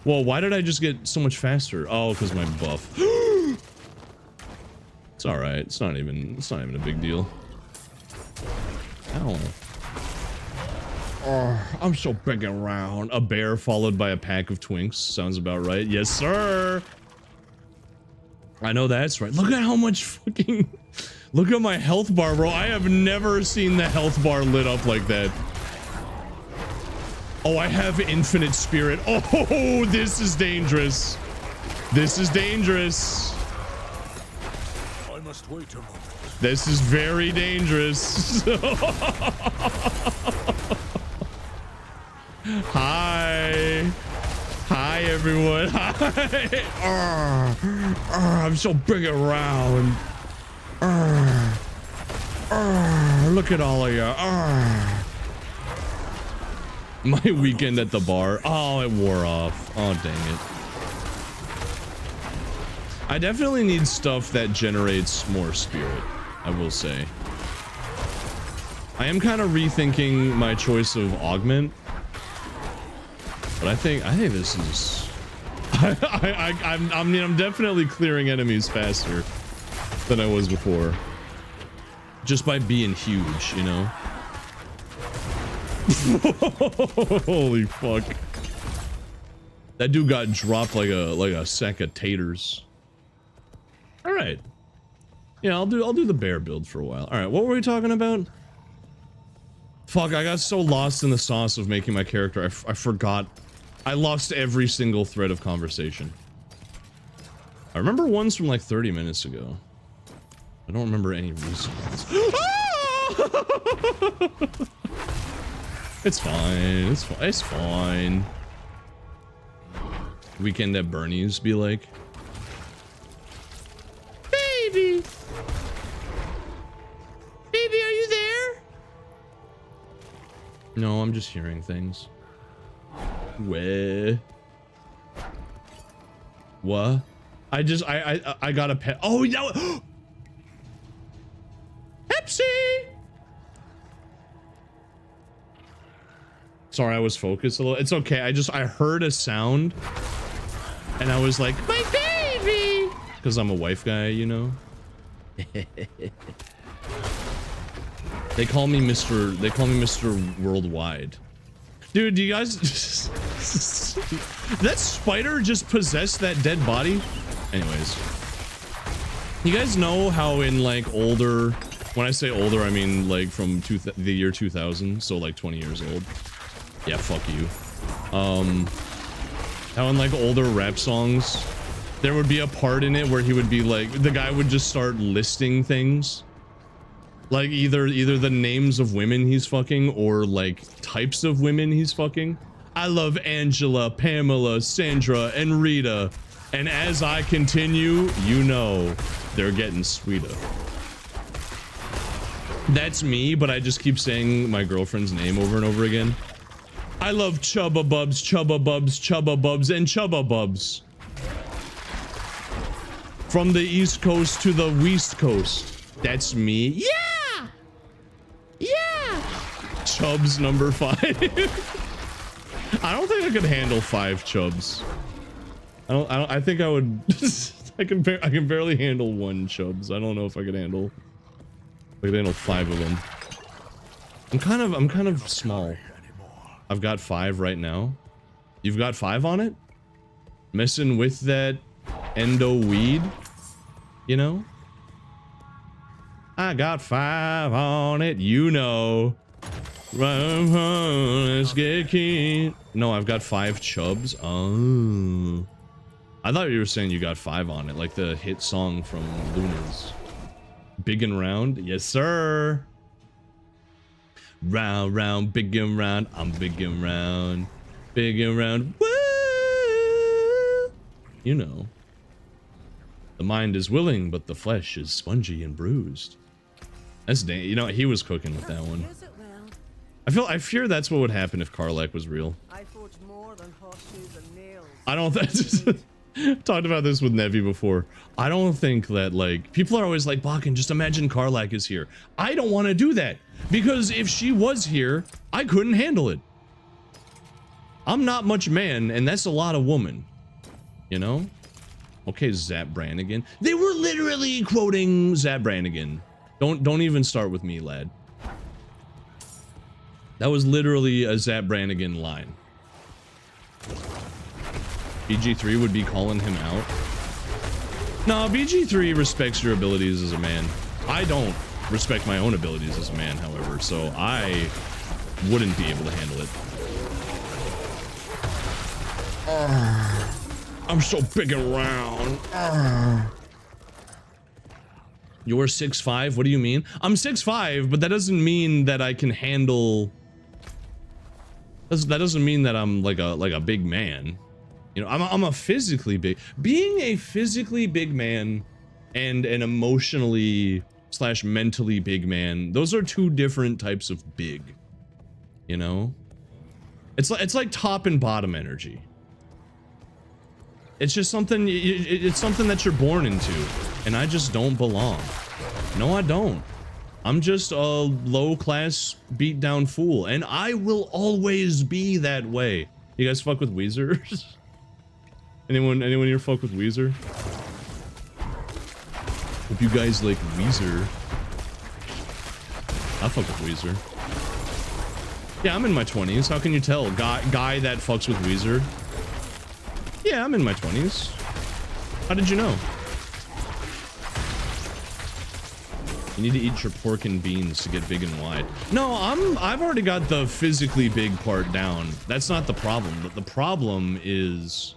Well, why did I just get so much faster? Oh, because my buff. It's all right. It's not even a big deal. Ow. Oh, I'm so big and round. A bear followed by a pack of twinks. Sounds about right. Yes, sir. I know that's right. Look at how much fucking... Look at my health bar, bro. I have never seen the health bar lit up like that. Oh, I have infinite spirit. Oh, this is dangerous. This is dangerous. I must wait a moment. This is very dangerous. Hi. Hi, everyone. Hi. I'm so big and round. Look at all of you. My weekend at the bar. Oh, it wore off. Oh, dang it. I definitely need stuff that generates more spirit, I will say. I am kind of rethinking my choice of augment. But I think this is... I mean, I'm definitely clearing enemies faster than I was before. Just by being huge, you know? Holy fuck. That dude got dropped like a sack of taters. Alright. Yeah, I'll do the bear build for a while. Alright, what were we talking about? Fuck, I got so lost in the sauce of making my character, I forgot. I lost every single thread of conversation. I remember ones from like 30 minutes ago. I don't remember any recent ones. It's fine. It's fine. Weekend at Bernie's be like, baby, baby, are you there? No, I'm just hearing things. Where? What? I got a pet. Oh, yeah. Pepsi. Sorry, I was focused a little. It's okay. I heard a sound and I was like, my baby, because I'm a wife guy, you know. They call me Mr. Worldwide. Dude, do you guys that spider just possessed that dead body? Anyways, you guys know how in like older, when I say older, I mean like from the year 2000, so like 20 years old. Yeah, fuck you. How in like older rap songs, there would be a part in it where he would be like, the guy would just start listing things. Like either the names of women he's fucking or like types of women he's fucking. I love Angela, Pamela, Sandra, and Rita. And as I continue, you know, they're getting sweeter. That's me, but I just keep saying my girlfriend's name over and over again. I love Chubba Bubs, Chubba Bubs, Chubba Bubs, and Chubba Bubs. From the East Coast to the West Coast. That's me. Yeah! Yeah! Chubs number 5. I don't think I could handle 5 Chubs. I think I would. I can barely handle 1 Chubs. I don't know if I could handle 5 of them. I'm kind of small. I've got 5 right now. You've got 5 on it? Messing with that endo weed, you know? I got 5 on it, you know. Let's get keen. No, I've got 5 Chubs. Oh. I thought you were saying you got 5 on it, like the hit song from Luna's. Big and round? Yes, sir. Round, round, big and round. I'm big and round. Big and round. Woo! You know. The mind is willing, but the flesh is spongy and bruised. That's you know, he was cooking with that one. I fear that's what would happen if Karlach was real. I forge more than horseshoes and nails. I don't talked about this with Nevi before. I don't think that, like, people are always like, Bakken, just imagine Karlach is here. I don't want to do that, because if she was here, I couldn't handle it. I'm not much man, and that's a lot of woman. You know? Okay, Zap Brannigan. They were literally quoting Zap Brannigan. Don't even start with me, lad. That was literally a Zap Brannigan line. BG3 would be calling him out. No, BG3 respects your abilities as a man. I don't respect my own abilities as a man, however, so I wouldn't be able to handle it. I'm so big and round. You're 6'5"? What do you mean? I'm 6'5", but that doesn't mean that I can handle... That doesn't mean that I'm like a big man. You know, I'm a physically big. Being a physically big man and an emotionally / mentally big man, those are 2 different types of big. You know? It's like top and bottom energy. It's just something, it's something that you're born into, and I just don't belong. No, I don't. I'm just a low-class, beat-down fool, and I will always be that way. You guys fuck with Weezer? Anyone here fuck with Weezer? Hope you guys like Weezer. I fuck with Weezer. Yeah, I'm in my 20s. How can you tell? Guy that fucks with Weezer. Yeah, I'm in my 20s. How did you know? You need to eat your pork and beans to get big and wide. No, I've already got the physically big part down. That's not the problem. But the problem is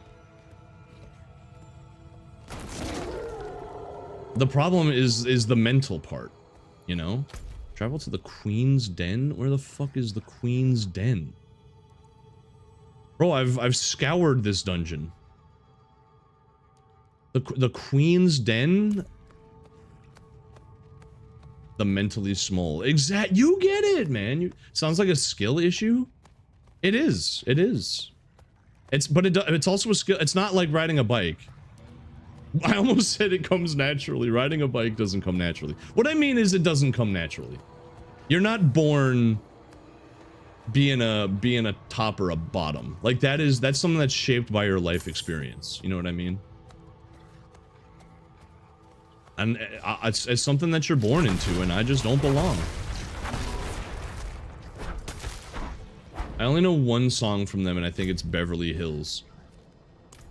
The problem is the mental part, you know? Travel to the Queen's Den? Where the fuck is the Queen's Den? Bro, I've scoured this dungeon. The Queen's Den? The mentally small. You get it, man. Sounds like a skill issue. It is. It is. It's also a skill. It's not like riding a bike. I almost said it comes naturally. Riding a bike doesn't come naturally. What I mean is it doesn't come naturally. You're not born being a top or a bottom. Like that's something that's shaped by your life experience. You know what I mean? And it's something that you're born into, and I just don't belong. I only know one song from them, and I think it's Beverly Hills.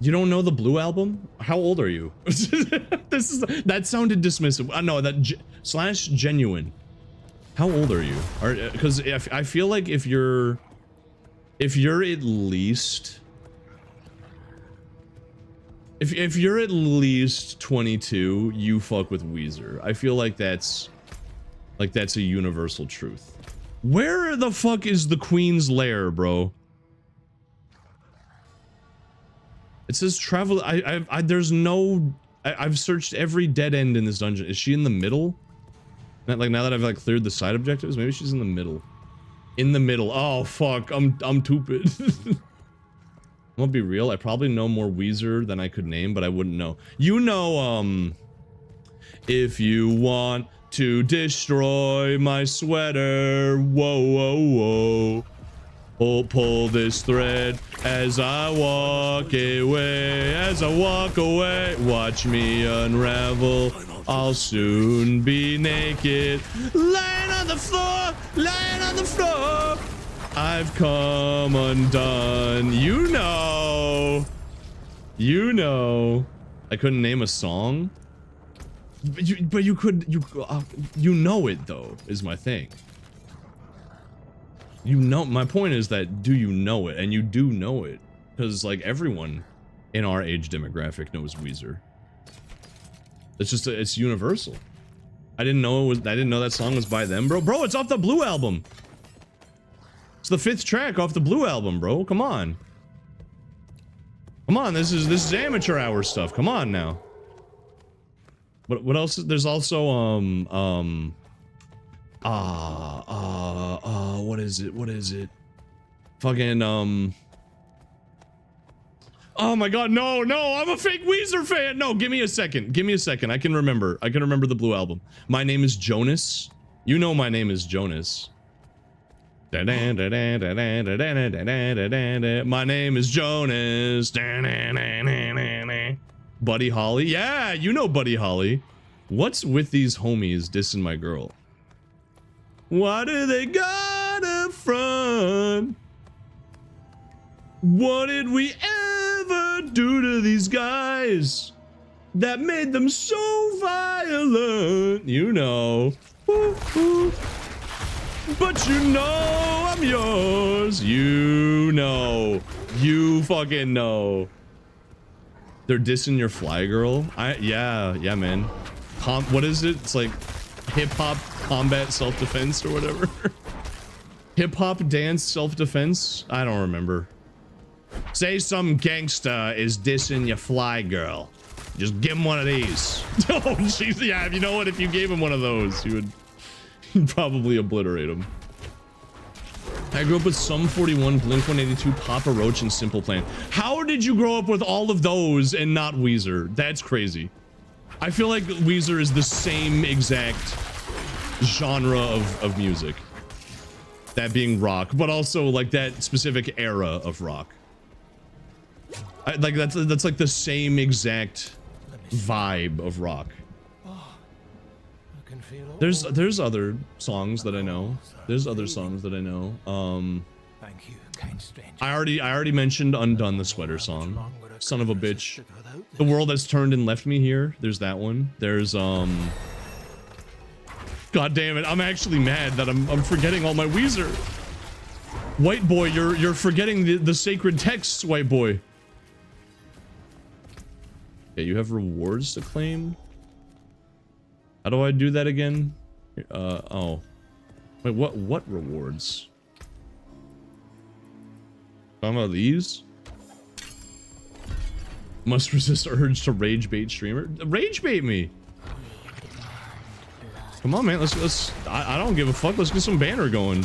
You don't know the Blue Album? How old are you? That sounded dismissive. No, slash genuine. How old are you? Because I feel like if you're at least. If you're at least 22, you fuck with Weezer. I feel like that's a universal truth. Where the fuck is the Queen's Lair, bro? It says travel. There's no. I've searched every dead end in this dungeon. Is she in the middle? Not like now that I've like cleared the side objectives, maybe she's in the middle. In the middle. Oh fuck, I'm stupid. I'm gonna be real, I probably know more Weezer than I could name, but I wouldn't know. You know, if you want to destroy my sweater, whoa, whoa, whoa. Pull this thread as I walk away, watch me unravel. I'll soon be naked, lying on the floor, lying on the floor. I've come undone. You know. I couldn't name a song. But you know it though, is my thing. You know, my point is that do you know it? And you do know it. Because like everyone in our age demographic knows Weezer. It's just, it's universal. I didn't know that song was by them, bro. Bro, it's off the Blue Album. It's the 5th track off the Blue Album, bro. Come on. Come on, this is amateur hour stuff. Come on now. What else? There's also what is it? Fucking oh my god, no, I'm a fake Weezer fan. No, give me a second. I can remember the Blue Album. My name is Jonas. You know my name is Jonas. My name is Jonas. Buddy Holly. Yeah, you know Buddy Holly. What's with these homies dissing my girl? Why do they gotta front? What did we ever do to these guys that made them so violent? You know. Ooh, ooh. But you know I'm yours. You know. You fucking know. They're dissing your fly girl? Yeah, man. What is it? It's like hip-hop combat self-defense or whatever. Hip-hop dance self-defense? I don't remember. Say some gangsta is dissing your fly girl. Just give him one of these. Oh, jeez. Yeah, you know what? If you gave him one of those, you would probably obliterate him. I grew up with Sum 41, Blink 182, Papa Roach, and Simple Plan. How did you grow up with all of those and not Weezer? That's crazy. I feel like Weezer is the same exact genre of music. That being rock, but also like that specific era of rock. Like that's like the same exact vibe of rock. There's other songs that I know. Thank you, kind stranger. I already mentioned Undone, the Sweater song. Son of a bitch. The World Has Turned and Left Me Here. There's that one. There's God damn it, I'm actually mad that I'm forgetting all my Weezer. White boy, you're forgetting the sacred texts, white boy. Yeah, you have rewards to claim. How do I do that again? Oh. Wait, what rewards? Talking about these? Must resist urge to rage bait streamer. Rage bait me! Come on, man, let's I don't give a fuck, let's get some banter going.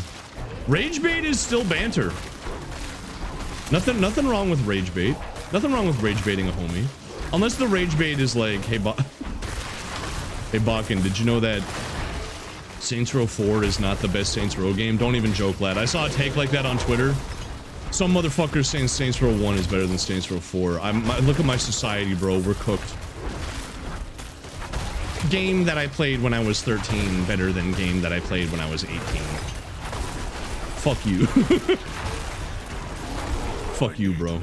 Rage bait is still banter. Nothing wrong with rage bait. Nothing wrong with rage baiting a homie. Unless the rage bait is like, hey, hey, Bakken, did you know that Saints Row 4 is not the best Saints Row game? Don't even joke, lad. I saw a take like that on Twitter. Some motherfuckers saying Saints Row 1 is better than Saints Row 4. Look at my society, bro. We're cooked. Game that I played when I was 13 better than game that I played when I was 18. Fuck you. Fuck you, bro.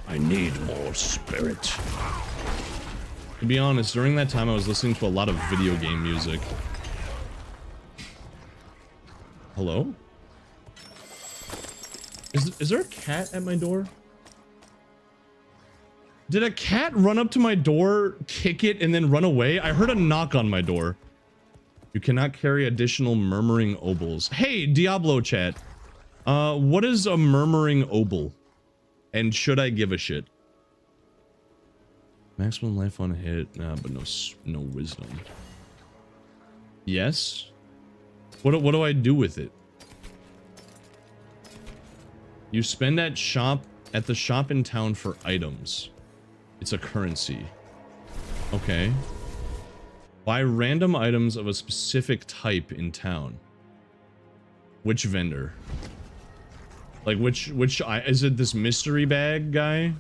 I need more spirit. To be honest, during that time I was listening to a lot of video game music. Hello? Is there a cat at my door? Did a cat run up to my door, kick it, and then run away? I heard a knock on my door. You cannot carry additional murmuring obols. Hey, Diablo chat. What is a murmuring obol? And should I give a shit? Maximum life on a hit. Nah, but no wisdom. Yes? What do I do with it? You spend at the shop in town for items. It's a currency. Okay. Buy random items of a specific type in town. Which vendor? Like which is it this mystery bag guy?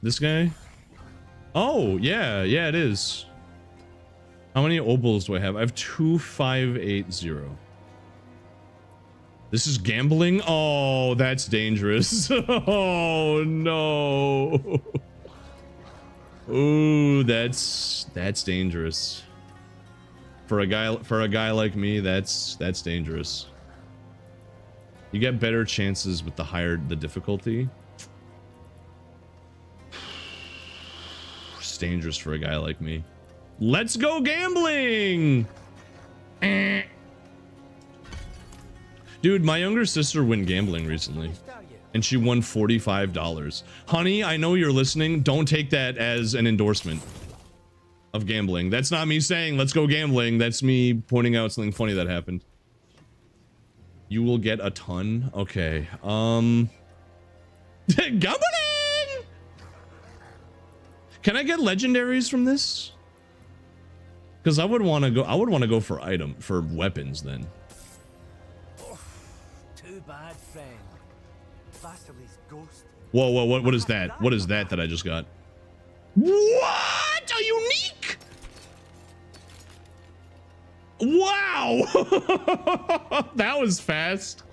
This guy? Oh, yeah, it is. How many obols do I have? I have 2580. This is gambling? Oh, that's dangerous. Oh no. Ooh, that's dangerous. For a guy like me, that's dangerous. You get better chances with the higher the difficulty. It's dangerous for a guy like me. Let's go gambling! Dude, my younger sister went gambling recently. And she won $45. Honey, I know you're listening. Don't take that as an endorsement of gambling. That's not me saying let's go gambling. That's me pointing out something funny that happened. You will get a ton. Okay. Gambling! Can I get legendaries from this? Because I would want to go for weapons then. Oh, too bad, friend. Vasili's ghost. Whoa, what is that? What is that I just got? What? A unique? Wow! That was fast.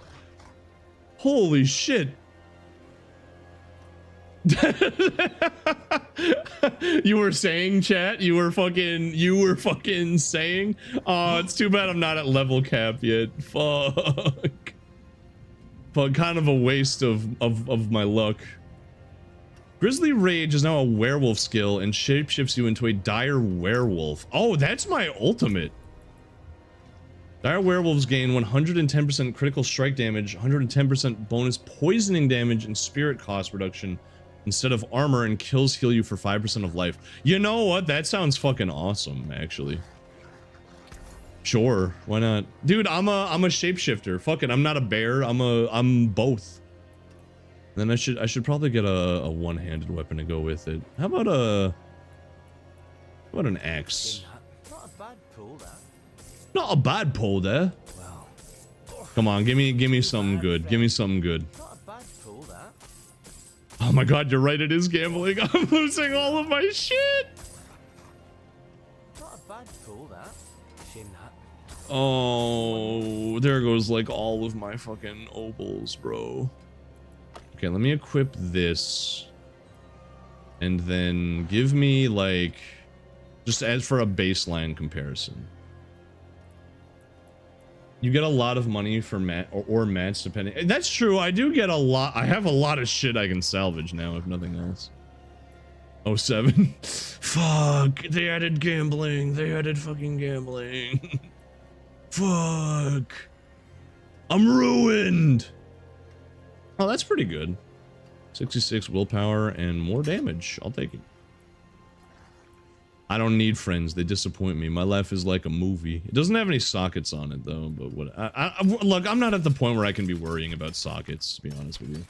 Holy shit. You were saying, chat? You were fucking saying? Oh, it's too bad I'm not at level cap yet. Fuck. But kind of a waste of my luck. Grizzly Rage is now a werewolf skill and shapeshifts you into a dire werewolf. Oh, that's my ultimate. Dire werewolves gain 110% critical strike damage, 110% bonus poisoning damage, and spirit cost reduction instead of armor, and kills heal you for 5% of life. You know what? That sounds fucking awesome, actually. Sure, why not? Dude, I'm a shapeshifter. Fuck it, I'm not a bear. I'm both. Then I should probably get a one-handed weapon to go with it. How about an axe? Not a bad pull, that. Not a bad pull there. Well, come on, give me something good. Give me something good. not a bad pull, that. Oh my god, you're right, it is gambling. I'm losing all of my shit. Not a bad pull, that. Shame that. Oh, there goes like all of my fucking obols, bro. Okay, let me equip this. And then give me like, just as for a baseline comparison. You get a lot of money for mat or mats depending. That's true. I do get a lot. I have a lot of shit I can salvage now, if nothing else. 07. Fuck, they added gambling. They added fucking gambling. Fuck. I'm ruined. Oh, that's pretty good. 66 willpower and more damage. I'll take it. I don't need friends. They disappoint me. My life is like a movie. It doesn't have any sockets on it though, but what look, I'm not at the point where I can be worrying about sockets, to be honest with you.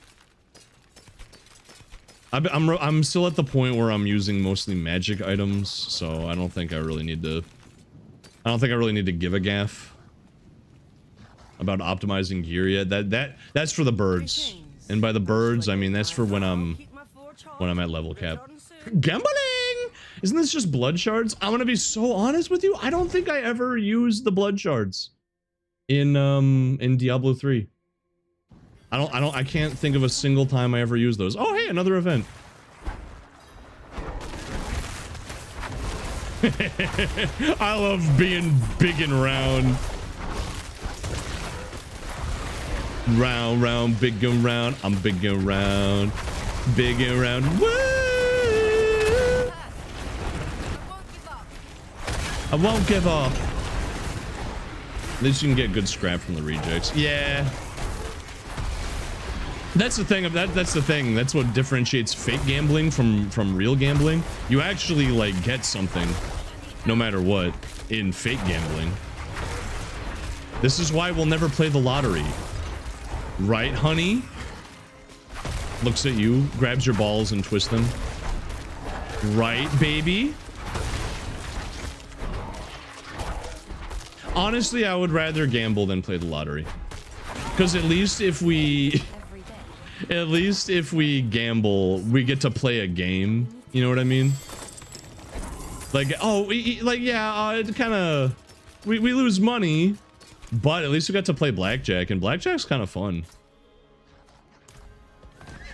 I'm still at the point where I'm using mostly magic items, so I don't think I really need to give a gaff about optimizing gear yet. That's for the birds. And by the birds, I mean that's for when I'm at level cap. Gambling! Isn't this just blood shards? I'm gonna be so honest with you. I don't think I ever used the blood shards in Diablo 3. I can't think of a single time I ever used those. Oh hey, another event. I love being big and round. Round, round, big and round. I'm big and round. Big and round. Woo! I won't give up. At least you can get good scrap from the rejects. Yeah. That's the thing. That's the thing. That's what differentiates fake gambling from real gambling. You actually like get something, no matter what, in fake gambling. This is why we'll never play the lottery. Right, honey? Looks at you, grabs your balls and twists them. Right, baby? Honestly, I would rather gamble than play the lottery. Because at least if we gamble, we get to play a game. You know what I mean? Like, oh, yeah, it kind of... We lose money, but at least we got to play blackjack, and blackjack's kind of fun.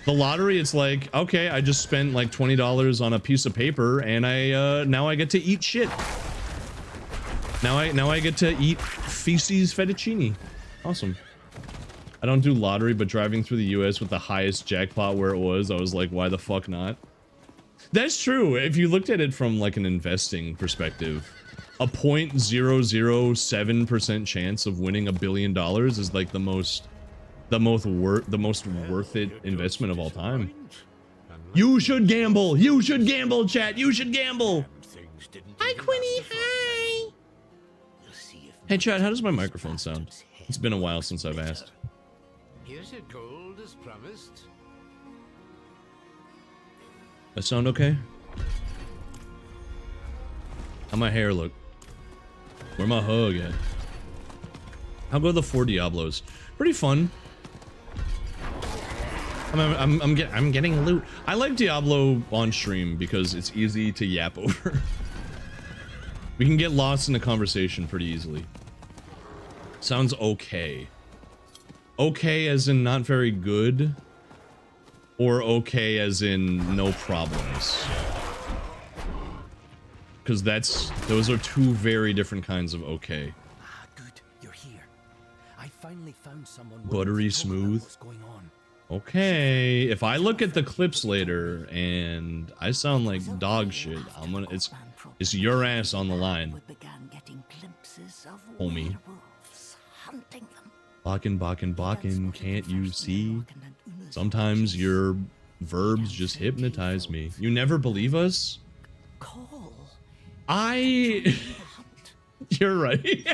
The lottery, it's like, okay, I just spent like $20 on a piece of paper, and now I get to eat shit. Now I get to eat feces fettuccine. Awesome. I don't do lottery, but driving through the US with the highest jackpot where it was, I was like, why the fuck not? That's true. If you looked at it from like an investing perspective, a 0.007% chance of winning $1 billion is like the most worth it investment of all time. You should gamble. You should gamble, chat. You should gamble. Hi, Quinny. Hi. Hey, chat. How does my microphone sound? It's been a while since I've asked. Here's your gold as promised. That sound okay? How my hair look? Where my hug at? How go the 4 Diablos? Pretty fun. I'm getting loot. I like Diablo on stream because it's easy to yap over. We can get lost in a conversation pretty easily. Sounds okay. Okay as in not very good, or okay as in no problems? Because those are two very different kinds of okay. Ah, good, you're here. I finally found someone Buttery smooth. Okay, if I look at the clips later and I sound like dog shit, it's your ass on the line, homie. Bakken, can't you see? Sometimes your verbs just hypnotize me. You never believe us? You're right.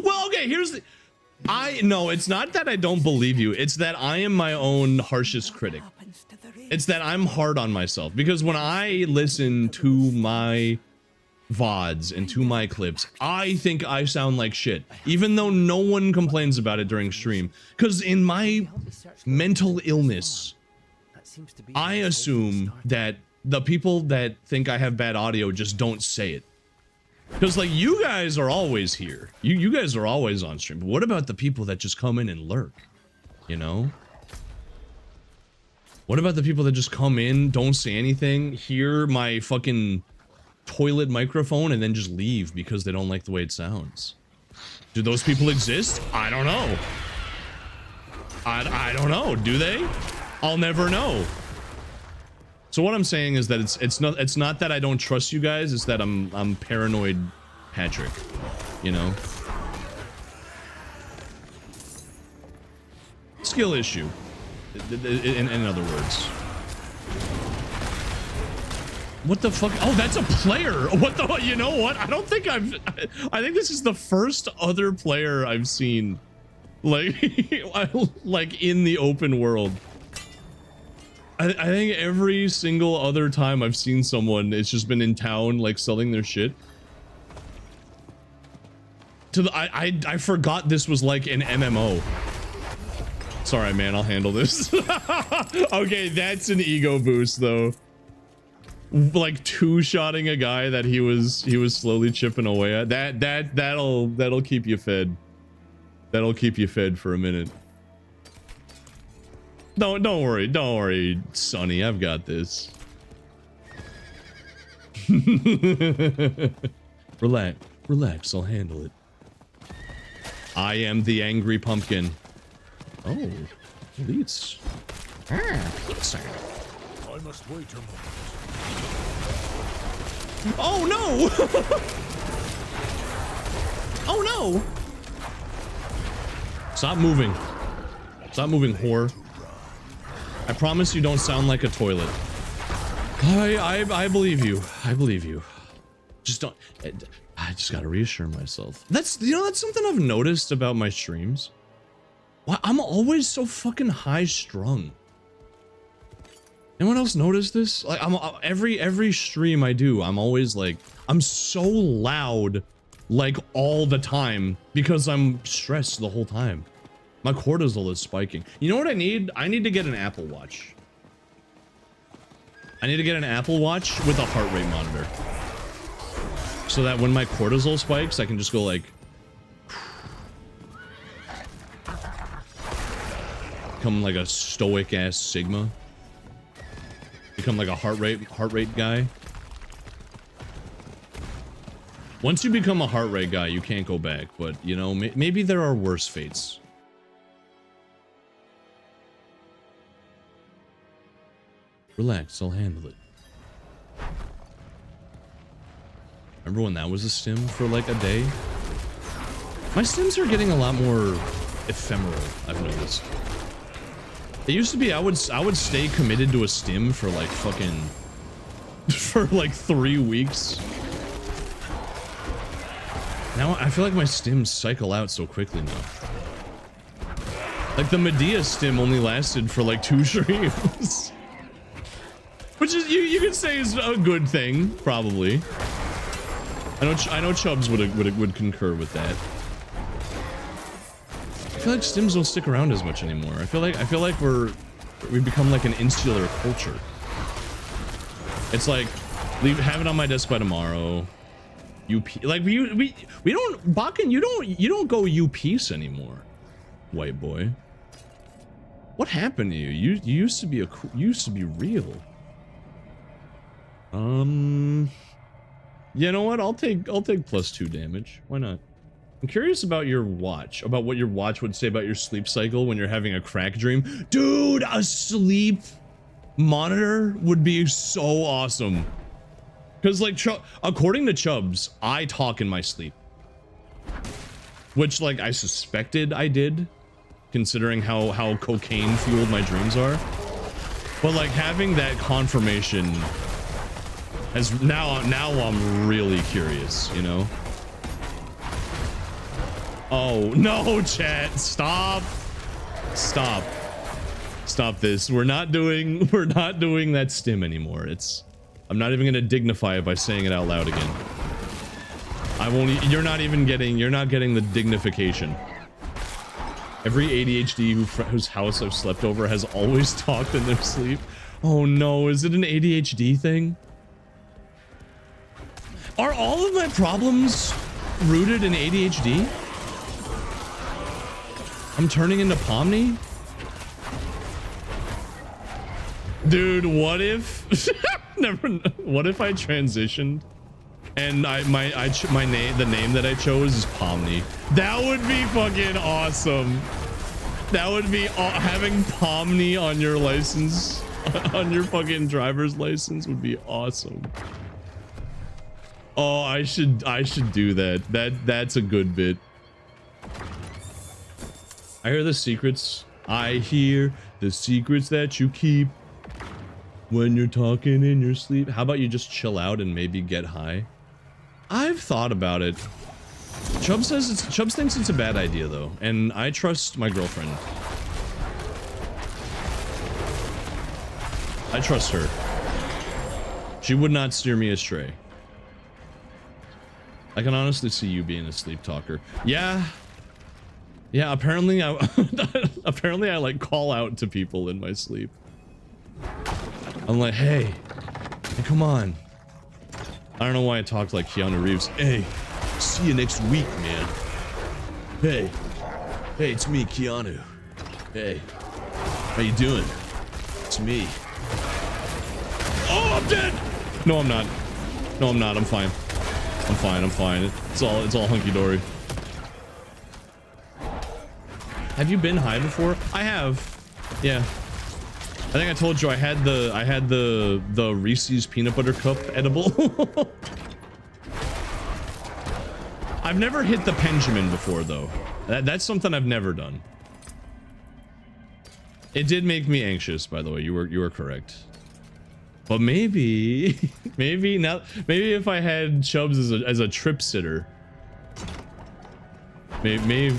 Well, okay, here's the... No, it's not that I don't believe you. It's that I am my own harshest critic. It's that I'm hard on myself. Because when I listen to my VODs and to my clips, I think I sound like shit. Even though no one complains about it during stream. Because in my mental illness, I assume that the people that think I have bad audio just don't say it. Because, like, you guys are always here. You guys are always on stream. But what about the people that just come in and lurk? You know? What about the people that just come in, don't say anything, hear my fucking toilet microphone, and then just leave because they don't like the way it sounds? Do those people exist? I don't know. I don't know. Do they? I'll never know. So what I'm saying is that it's not that I don't trust you guys, it's that I'm paranoid Patrick, you know? Skill issue, in other words. What the fuck? Oh, that's a player. What the, you know what? I don't think I think this is the first other player I've seen like, like in the open world. I think every single other time I've seen someone, it's just been in town, like selling their shit. I forgot this was like an MMO. Sorry, man, I'll handle this. Okay, that's an ego boost though. Like two-shotting a guy that he was slowly chipping away at. That'll keep you fed. That'll keep you fed for a minute. Don't worry, Sonny. I've got this. Relax. I'll handle it. I am the angry pumpkin. Oh, elites. Ah, pizza. I must wait a moment. Oh no! Oh no! Stop moving. Stop moving, whore. I promise you don't sound like a toilet. I believe you. I believe you. Just don't. I just gotta reassure myself. That's, you know, that's something I've noticed about my streams. Why I'm always so fucking high strung. Anyone else notice this? Like, I'm every stream I do, I'm always like, I'm so loud, like all the time, because I'm stressed the whole time. My cortisol is spiking. You know what I need? I need to get an Apple Watch. I need to get an Apple Watch with a heart rate monitor, so that when my cortisol spikes, I can just go like, become like a stoic ass Sigma. Become like a heart rate guy. Once you become a heart rate guy, you can't go back, but you know, maybe there are worse fates. Relax, I'll handle it. Remember when that was a stim for like a day? My stims are getting a lot more ephemeral, I've noticed. It used to be I would stay committed to a stim for like fucking for like 3 weeks. Now I feel like my stims cycle out so quickly now. Like the Medea stim only lasted for like 2 streams. Which is, you could say is a good thing, probably. I know Chubbs would concur with that. I feel like stims don't stick around as much anymore. I feel like we've become like an insular culture. It's like, have it on my desk by tomorrow. Like we don't, Bakken, you don't go peace anymore, white boy. What happened to you? You used to be real. You know what? I'll take +2 damage. Why not? I'm curious about your watch, about what your watch would say about your sleep cycle when you're having a crack dream. Dude, a sleep monitor would be so awesome. Because like, according to Chubbs, I talk in my sleep. Which like I suspected I did, considering how cocaine fueled my dreams are. But like having that confirmation has now I'm really curious, you know? Oh no, chat, stop this. We're not doing that stim anymore. I'm not even gonna dignify it by saying it out loud again. You're not getting the dignification. Every ADHD whose house I've slept over has always talked in their sleep. Oh no, is it an ADHD thing? Are all of my problems rooted in ADHD? I'm turning into Pomni? Dude, what if what if I transitioned and the name that I chose is Pomni? That would be fucking awesome. That would be having Pomni on your license on your fucking driver's license would be awesome. Oh, I should do that. That's a good bit. I hear the secrets. I hear the secrets that you keep when you're talking in your sleep. How about you just chill out and maybe get high? I've thought about it. Chubbs thinks it's a bad idea though, and I trust my girlfriend. I trust her. She would not steer me astray. I can honestly see you being a sleep talker. Yeah. Yeah, apparently I apparently I like call out to people in my sleep. I'm like, hey, come on. I don't know why I talked like Keanu Reeves. Hey, see you next week, man. Hey, it's me, Keanu. Hey, how you doing? It's me. Oh, I'm dead. No, I'm not. No, I'm not. I'm fine. I'm fine. It's all hunky dory. Have you been high before? I have. Yeah. I think I told you I had the Reese's peanut butter cup edible. I've never hit the Benjamin before though. That's something I've never done. It did make me anxious, by the way. You were correct. But maybe if I had Chubbs as a trip sitter. Maybe.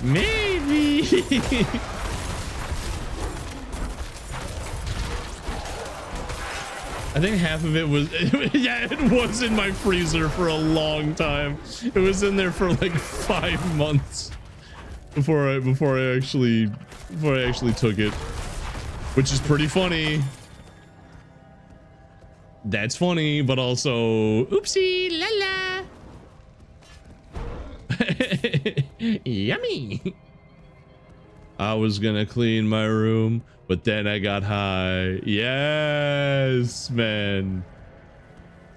I think half of it was, yeah, it was in my freezer for a long time. It was in there for like 5 months before I actually took it, which is pretty funny. That's funny, but also, oopsie, la la. Yummy. I was gonna clean my room, but then I got high. Yes, man.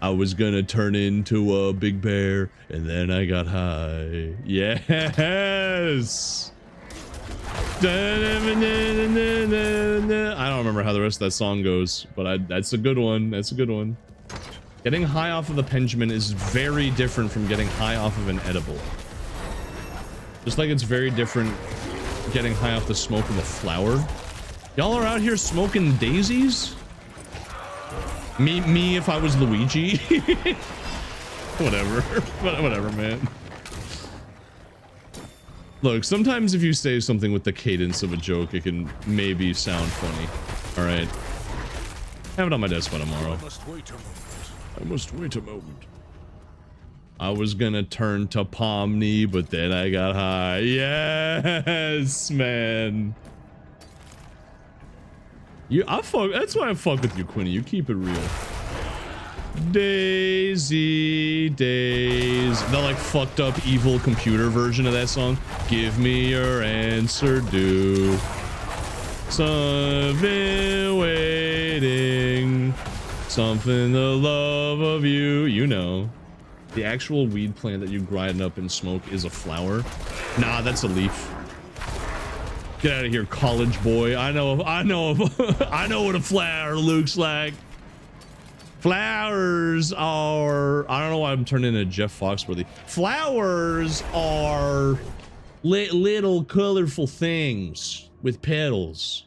I was gonna turn into a big bear, and then I got high. Yes. I don't remember how the rest of that song goes, but that's a good one. That's a good one. Getting high off of the Benjamin is very different from getting high off of an edible. Just like it's very different getting high off the smoke of a flower. Y'all are out here smoking daisies? Me if I was Luigi. Whatever, man. Look, sometimes if you say something with the cadence of a joke, it can maybe sound funny. All right. Have it on my desk by tomorrow. I must wait a moment. I was gonna turn to Pomni, but then I got high. Yes, man. That's why I fuck with you, Quinny. You keep it real. Daisy days. The like fucked up evil computer version of that song. Give me your answer, do. Something waiting. Something the love of you. You know. The actual weed plant that you grind up and smoke is a flower. Nah, that's a leaf. Get out of here, college boy. I know what a flower looks like. Flowers are, I don't know why I'm turning into Jeff Foxworthy. Flowers are little colorful things with petals.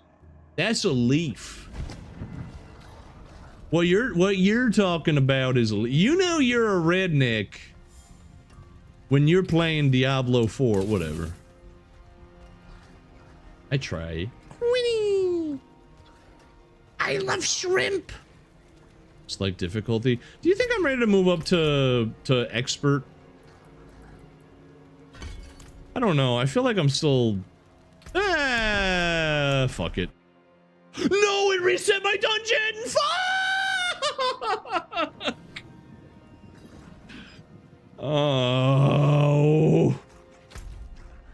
That's a leaf. What you're talking about is, you know, you're a redneck when you're playing Diablo 4, whatever. I try. Quinny! I love shrimp! It's like difficulty. Do you think I'm ready to move up to expert? I don't know. I feel like I'm still... fuck it. No, it reset my dungeon! Fuck! Oh.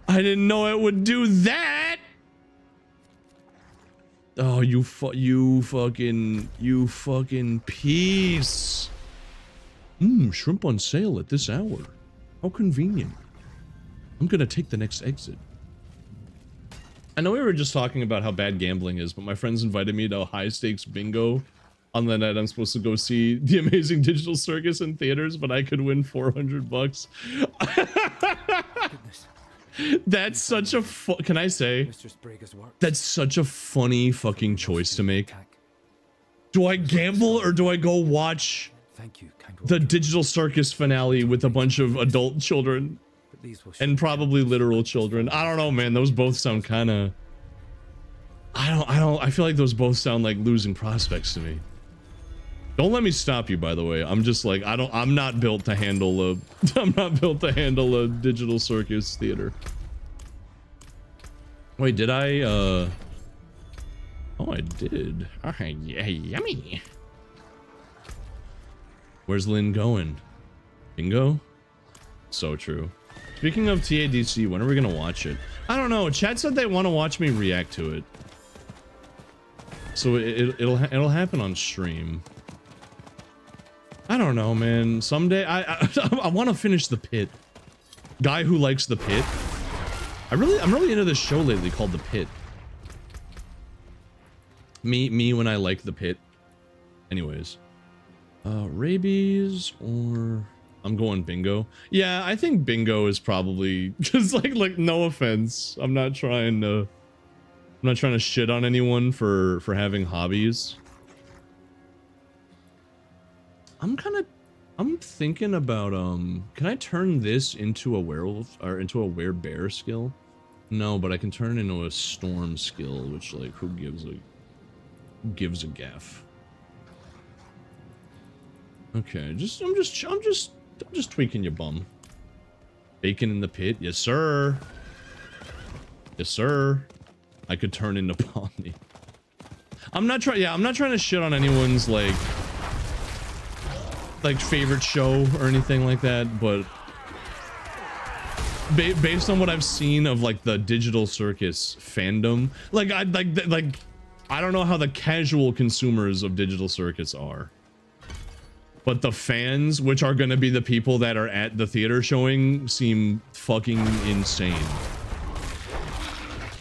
I didn't know it would do that! Oh, you fucking piece. Shrimp on sale at this hour. How convenient. I'm gonna take the next exit. I know we were just talking about how bad gambling is, but my friends invited me to a high stakes bingo on the night I'm supposed to go see The Amazing Digital Circus in theaters, but I could win $400. That's such a can I say? That's such a funny fucking choice to make. Do I gamble or do I go watch the Digital Circus finale with a bunch of adult children? And probably literal children. I don't know, man. Those both sound kind of... I feel like those both sound like losing prospects to me. Don't let me stop you, by the way. I'm just like, I'm not built to handle a... I'm not built to handle a Digital Circus theater. Wait, did I, Oh, I did. Alright, yeah, yummy. Where's Lynn going? Bingo? So true. Speaking of TADC, when are we gonna watch it? I don't know. Chat said they want to watch me react to it, so it'll happen on stream. I don't know, man. Someday I want to finish The Pit. Guy who likes The Pit. I'm really into this show lately called The Pit. Me when I like The Pit. Anyways, rabies or. I'm going bingo. Yeah, I think bingo is probably just like no offense. I'm not trying to shit on anyone for having hobbies. I'm thinking about can I turn this into a werewolf or into a werebear skill? No, but I can turn it into a storm skill, which like who gives a gaff. Okay, I'm just tweaking your bum. Bacon in the pit, yes sir. Yes sir. I could turn into Pomni. I'm not trying to shit on anyone's like favorite show or anything like that, but based on what I've seen of like the Digital Circus fandom, I don't know how the casual consumers of Digital Circus are. But the fans, which are going to be the people that are at the theater showing, seem fucking insane.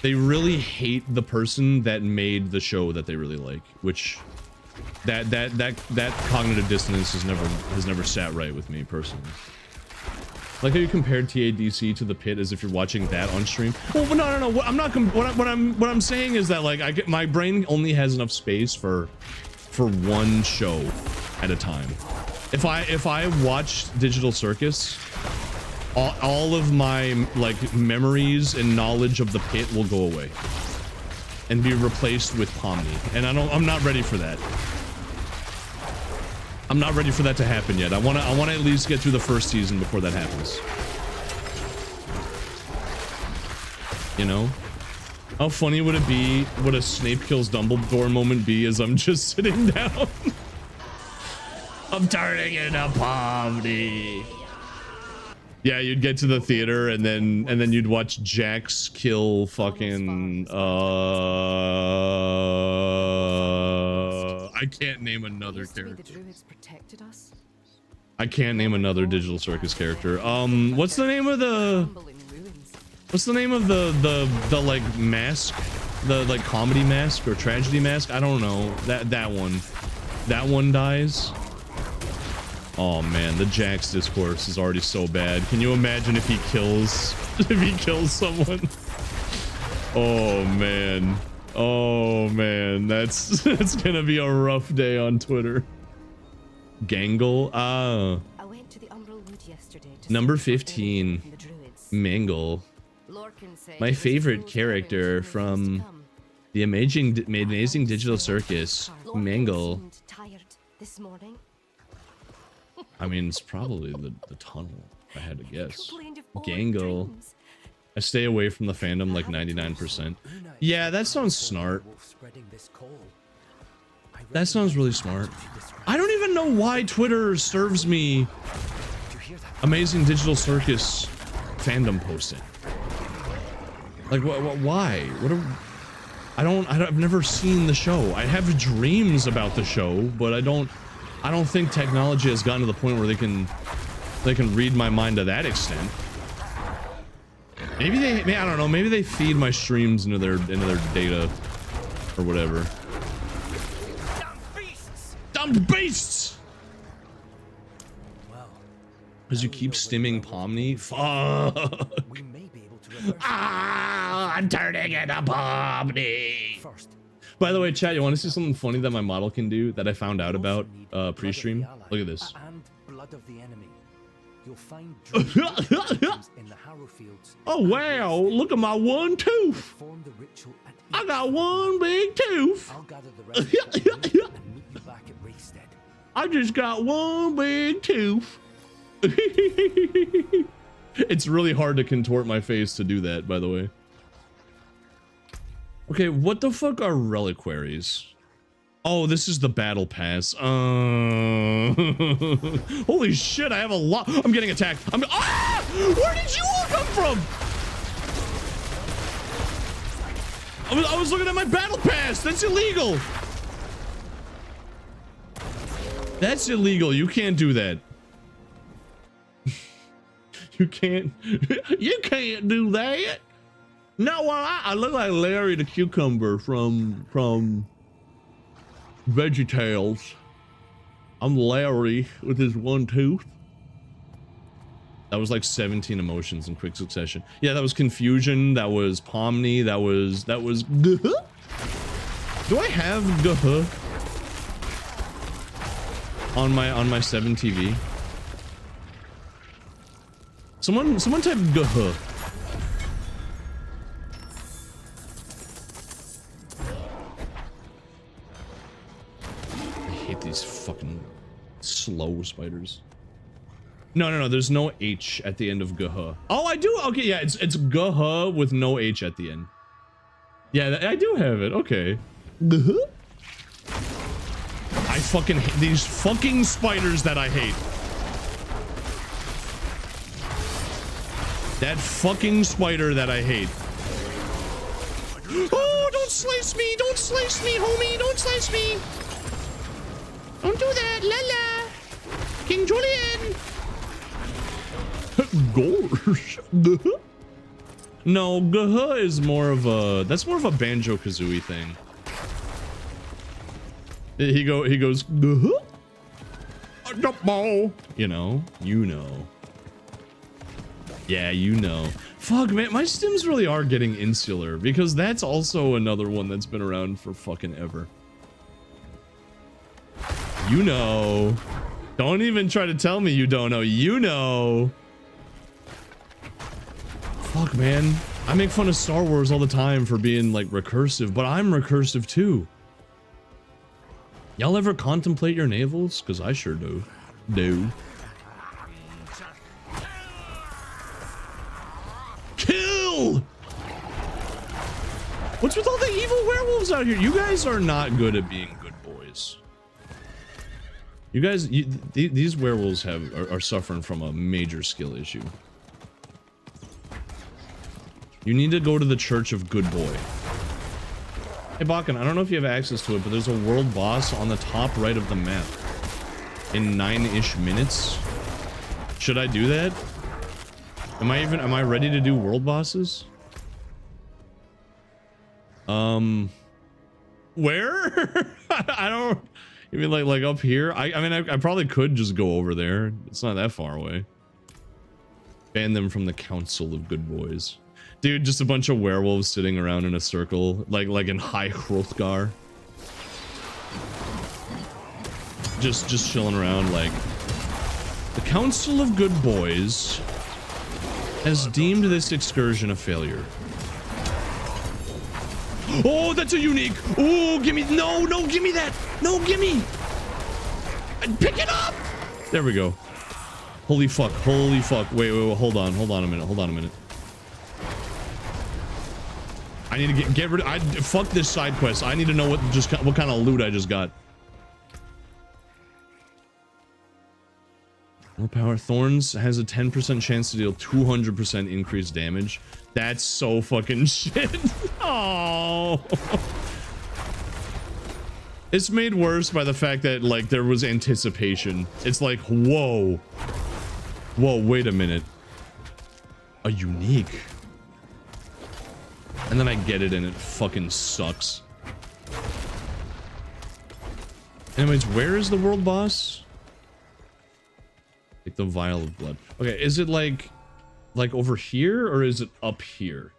They really hate the person that made the show that they really like, which that cognitive dissonance has never sat right with me personally. Like how you compared TADC to The Pit as if you're watching that on stream. Well, no. What I'm saying is that like my brain only has enough space for one show at a time. If I watched Digital Circus, all of my like memories and knowledge of The Pit will go away and be replaced with Pomni, and I'm not ready for that. I'm not ready for that to happen yet. I want to at least get through the first season before that happens. You know? How funny would it be? Would a Snape kills Dumbledore moment be as I'm just sitting down? I'm turning into Pomni. Yeah, you'd get to the theater and then you'd watch Jax kill fucking I can't name another character. I can't name another Digital Circus character. What's the name of the like mask? The like comedy mask or tragedy mask? I don't know. That one dies. Oh man, the Jax discourse is already so bad. Can you imagine if he kills someone? Oh man, that's gonna be a rough day on Twitter. Gangle, I went to the Umbral Wood yesterday to number 15, Mangle, my favorite character from the amazing Digital Circus. Mangle. This morning. I mean, it's probably the tunnel, if I had to guess. Gangle. I stay away from the fandom like 99%. Yeah, that sounds smart. That sounds really smart. I don't even know why Twitter serves me Amazing Digital Circus fandom posting. Like, why? I've never seen the show. I have dreams about the show, but I don't think technology has gotten to the point where they can read my mind to that extent. Maybe I don't know, maybe they feed my streams into their data or whatever. Dumb beasts! Well, Because you keep stimming Pomni? Fuck! we may be able to reverse I'm turning into Pomni! first. By the way, chat, you want to see something funny that my model can do that I found out about pre-stream? Look at this. And blood of the enemy. You'll find dreams in the Harrow Fields. Oh wow, look at my one tooth! Perform the ritual at I got one big tooth! I'll gather the rest of the and meet you back at Raestead. I just got one big tooth. It's really hard to contort my face to do that, by the way. Okay, what the fuck are reliquaries? Oh, this is the battle pass. Holy shit, I have a lot. I'm getting attacked. Ah! Where did you all come from? I was looking at my battle pass. That's illegal. That's illegal. You can't do that. You can't do that. No, I look like Larry the Cucumber from VeggieTales. I'm Larry with his one tooth. That was like 17 emotions in quick succession. Yeah, that was confusion. That was Pomni. That was Guh. Do I have Guh on my 7 TV? Someone type Guh. These fucking slow spiders. No, there's no H at the end of Guh. Oh, I do. Okay, yeah, it's Guh with no H at the end. Yeah, I do have it. Okay. Guh. I fucking hate these fucking spiders that I hate. That fucking spider that I hate. Oh, don't slice me! Don't slice me, homie! Don't slice me! Don't do that, Lala! King Julian! Gosh. No, Guh is more of a... That's more of a Banjo-Kazooie thing. He goes, Guh? You know. Yeah, you know. Fuck, man, my stims really are getting insular, because that's also another one that's been around for fucking ever. You know. Don't even try to tell me you don't know. You know. Fuck, man. I make fun of Star Wars all the time for being, like, recursive, but I'm recursive, too. Y'all ever contemplate your navels? Because I sure do. Kill! What's with all the evil werewolves out here? You guys are not good at being good boys. You guys, these werewolves are suffering from a major skill issue. You need to go to the Church of Good Boy. Hey, Bakken, I don't know if you have access to it, but there's a world boss on the top right of the map. In 9-ish minutes. Should I do that? Am I ready to do world bosses? Where? I don't... You mean like up here? I mean, I probably could just go over there. It's not that far away. Ban them from the Council of Good Boys. Dude, just a bunch of werewolves sitting around in a circle, like in High Hrothgar. Just chilling around like... The Council of Good Boys has deemed this excursion a failure. Oh, that's a unique. Oh, give me. No, give me that. No, give me. Pick it up. There we go. Holy fuck. Wait, hold on a minute. I need to get rid of. Fuck this side quest. I need to know what kind of loot I just got. More power. Thorns has a 10% chance to deal 200% increased damage. That's so fucking shit. Oh. It's made worse by the fact that, like, there was anticipation. It's like, whoa. Whoa, wait a minute. A unique. And then I get it and it fucking sucks. Anyways, where is the world boss? Like the vial of blood. Okay, is it like over here or is it up here?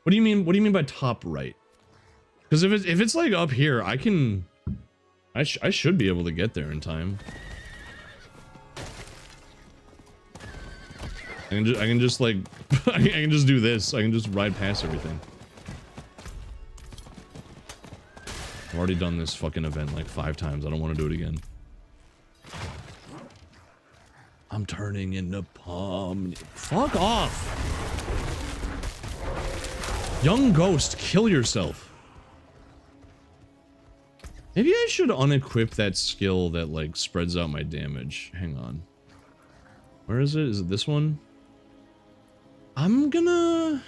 What do you mean? What do you mean by top right? Because if it's like up here, I should be able to get there in time. I can just like I can just do this. I can just ride past everything. I've already done this fucking event like 5 times. I don't want to do it again. I'm turning into Palm. Fuck off. Young ghost, kill yourself. Maybe I should unequip that skill that like spreads out my damage. Hang on. Where is it? Is it this one? I'm gonna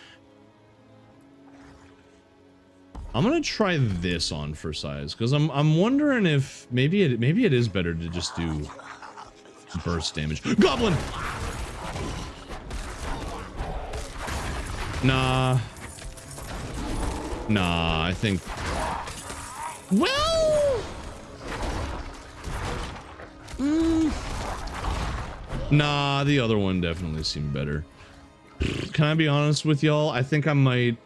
try this on for size because I'm wondering if maybe it is better to just do burst damage. Goblin. Nah, I think. Well. Nah, the other one definitely seemed better. Can I be honest with y'all? I think I might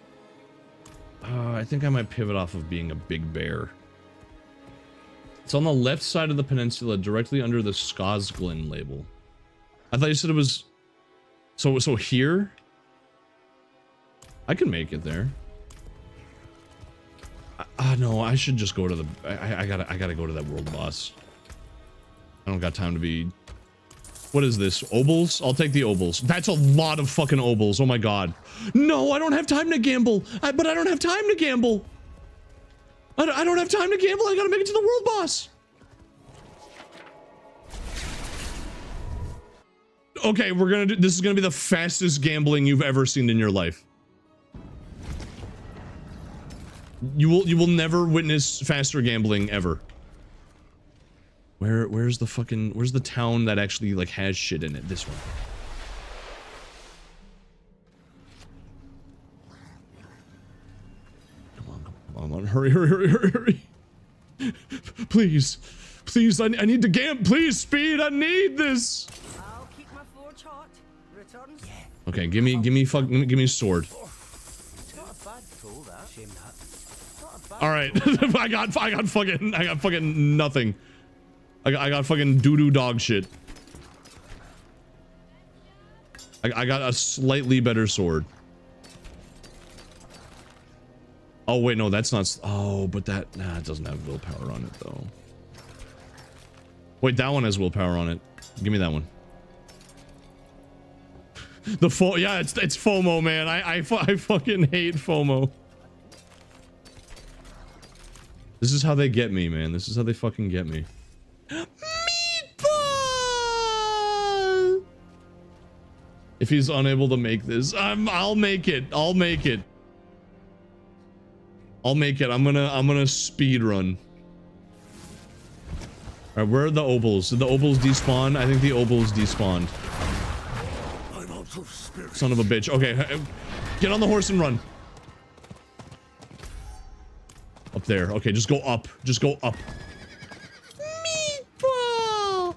pivot off of being a big bear. It's on the left side of the peninsula, directly under the Skosglin label. I thought you said it was... So here? I can make it there. No, I should just go to the... I gotta go to that world boss. I don't got time to be... What is this? Obols? I'll take the obols. That's a lot of fucking obols. Oh my god. No, I don't have time to gamble. But I don't have time to gamble. I don't have time to gamble. I gotta make it to the world boss. Okay, we're gonna do... This is gonna be the fastest gambling you've ever seen in your life. You will never witness faster gambling ever. Where's the town that actually like has shit in it? This one. Come on, hurry. Please, I need to gamble. Please, speed, I need this. I'll keep my forge hot. Returns. Okay, give me a sword. It's not a bad tool, that. Shame that. All right, I got fucking nothing. I got fucking doo-doo dog shit. I got a slightly better sword. Oh wait, no, that's not. Oh, but that it doesn't have willpower on it though. Wait, that one has willpower on it. Give me that one. Yeah, it's FOMO, man. I fucking hate FOMO. This is how they get me, man. This is how they fucking get me. Meatball! If he's unable to make this, I'll make it. I'm gonna speed run. All right, where are the obols? Did the obols despawn? I think the obols despawned. Son of a bitch. Okay, get on the horse and run. Up there. Okay, just go up. Meatball!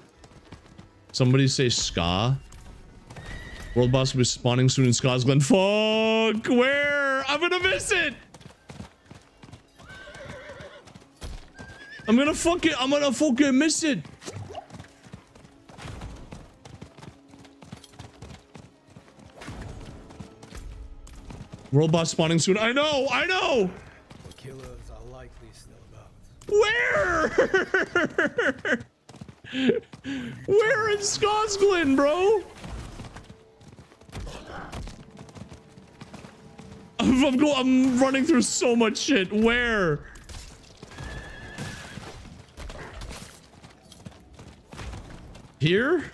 Somebody say ska. World boss will be spawning soon in Skosglin. Fuck! Where? I'm gonna miss it! I'm gonna fucking miss it! World boss spawning soon. I know! The killers are likely still about. Where? Where in Skosglin, bro? I'm running through so much shit. Where? Here?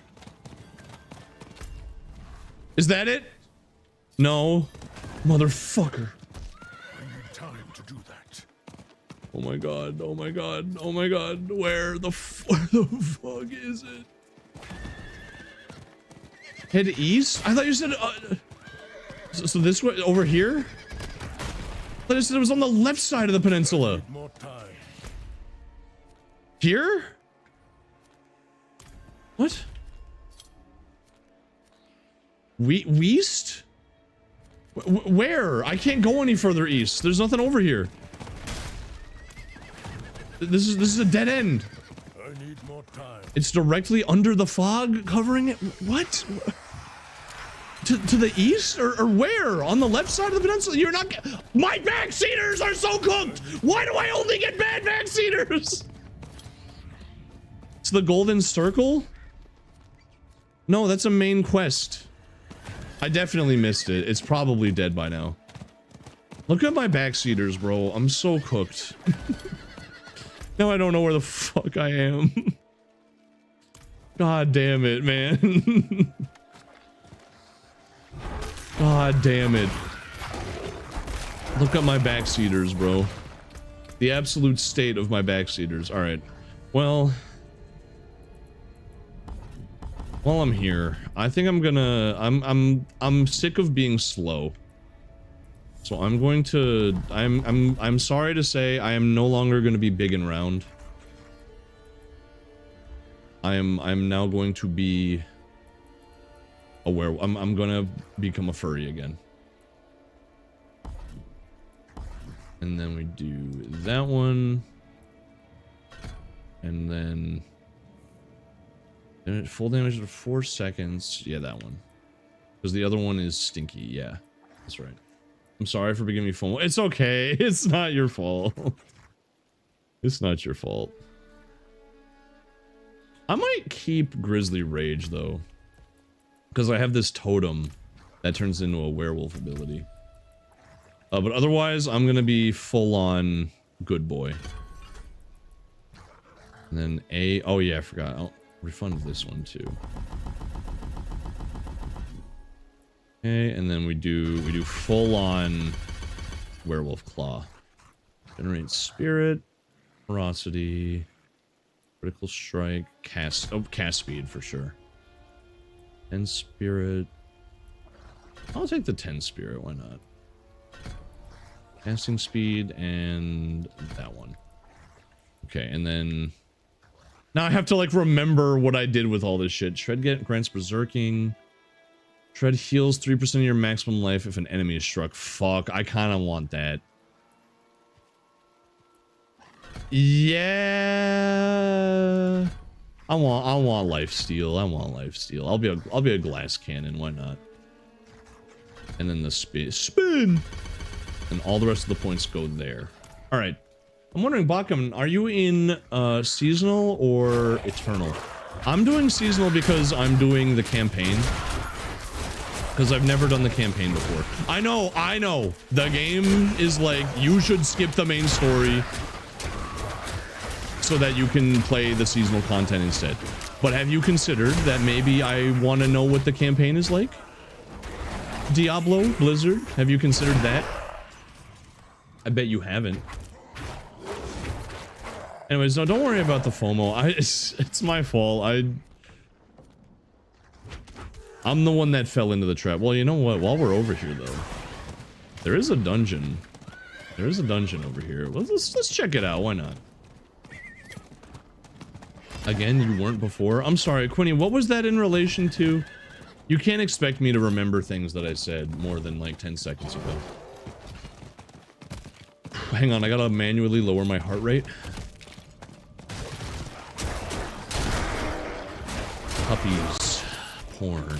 Is that it? No. Motherfucker. I need time to do that. Oh my god. Where the fuck is it? Head east? I thought you said so this way over here? I just said it was on the left side of the peninsula. More time. Here? What? West? Where? I can't go any further east. There's nothing over here. This is a dead end. I need more time. It's directly under the fog covering it. What? To the east or where? On the left side of the peninsula? You're not. My backseaters are so cooked. Why do I only get bad backseaters? It's the Golden Circle? No, that's a main quest. I definitely missed it. It's probably dead by now. Look at my backseaters, bro. I'm so cooked. Now I don't know where the fuck I am. God damn it, man. God damn it. Look at my backseaters, bro. The absolute state of my backseaters. All right. Well, while I'm here, I think I'm gonna. I'm sick of being slow. So I'm going to. I'm sorry to say I am no longer going to be big and round. I'm now going to be a werewolf. I'm gonna become a furry again. And then we do that one. And then full damage for 4 seconds. Yeah, that one. Because the other one is stinky. Yeah, that's right. I'm sorry for giving you FOMO. It's okay. It's not your fault. It's not your fault. I might keep Grizzly Rage though, because I have this totem that turns into a werewolf ability. But otherwise, I'm gonna be full on good boy. And then A. Oh yeah, I forgot. I'll refund this one too. Okay, and then we do full on werewolf claw. Generate spirit, ferocity, critical strike, cast speed for sure. 10 spirit. I'll take the 10 spirit, why not? Casting speed and that one. Okay, and then now I have to like remember what I did with all this shit. Shred grants berserking. Shred heals 3% of your maximum life if an enemy is struck. Fuck, I kind of want that. Yeah, I want lifesteal. I want lifesteal. I'll be a glass cannon. Why not? And then the spin, and all the rest of the points go there. All right. I'm wondering, Bakum, are you in seasonal or eternal? I'm doing seasonal because I'm doing the campaign. Because I've never done the campaign before. I know. The game is like, you should skip the main story so that you can play the seasonal content instead. But have you considered that maybe I want to know what the campaign is like? Diablo, Blizzard, have you considered that? I bet you haven't. Anyways, no, don't worry about the FOMO. It's my fault. I'm the one that fell into the trap. Well, you know what? While we're over here, though, there is a dungeon. There is a dungeon over here. Let's check it out. Why not? Again, you weren't before. I'm sorry, Quinny. What was that in relation to? You can't expect me to remember things that I said more than like 10 seconds ago. Hang on, I gotta manually lower my heart rate. Puppies, porn,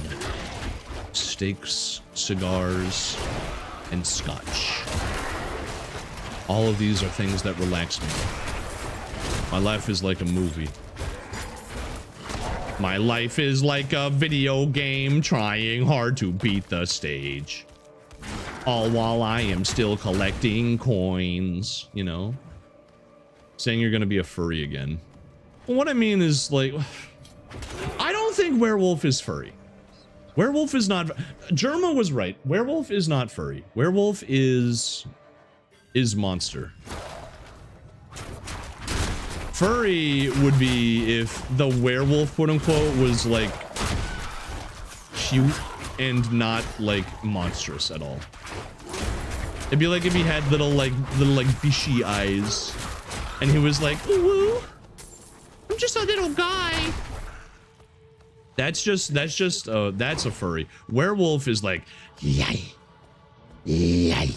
steaks, cigars, and scotch. All of these are things that relax me. My life is like a movie. My life is like a video game trying hard to beat the stage. All while I am still collecting coins, you know? Saying you're gonna be a furry again. Well, what I mean is, like, I don't think werewolf is furry. Werewolf is not... Germa was right. Werewolf is not furry. Werewolf is monster. Furry would be if the werewolf, quote unquote, was like cute and not like monstrous at all. It'd be like if he had little fishy eyes, and he was like, "Ooh, I'm just a little guy." That's a furry. Werewolf is like, "Yay, yay,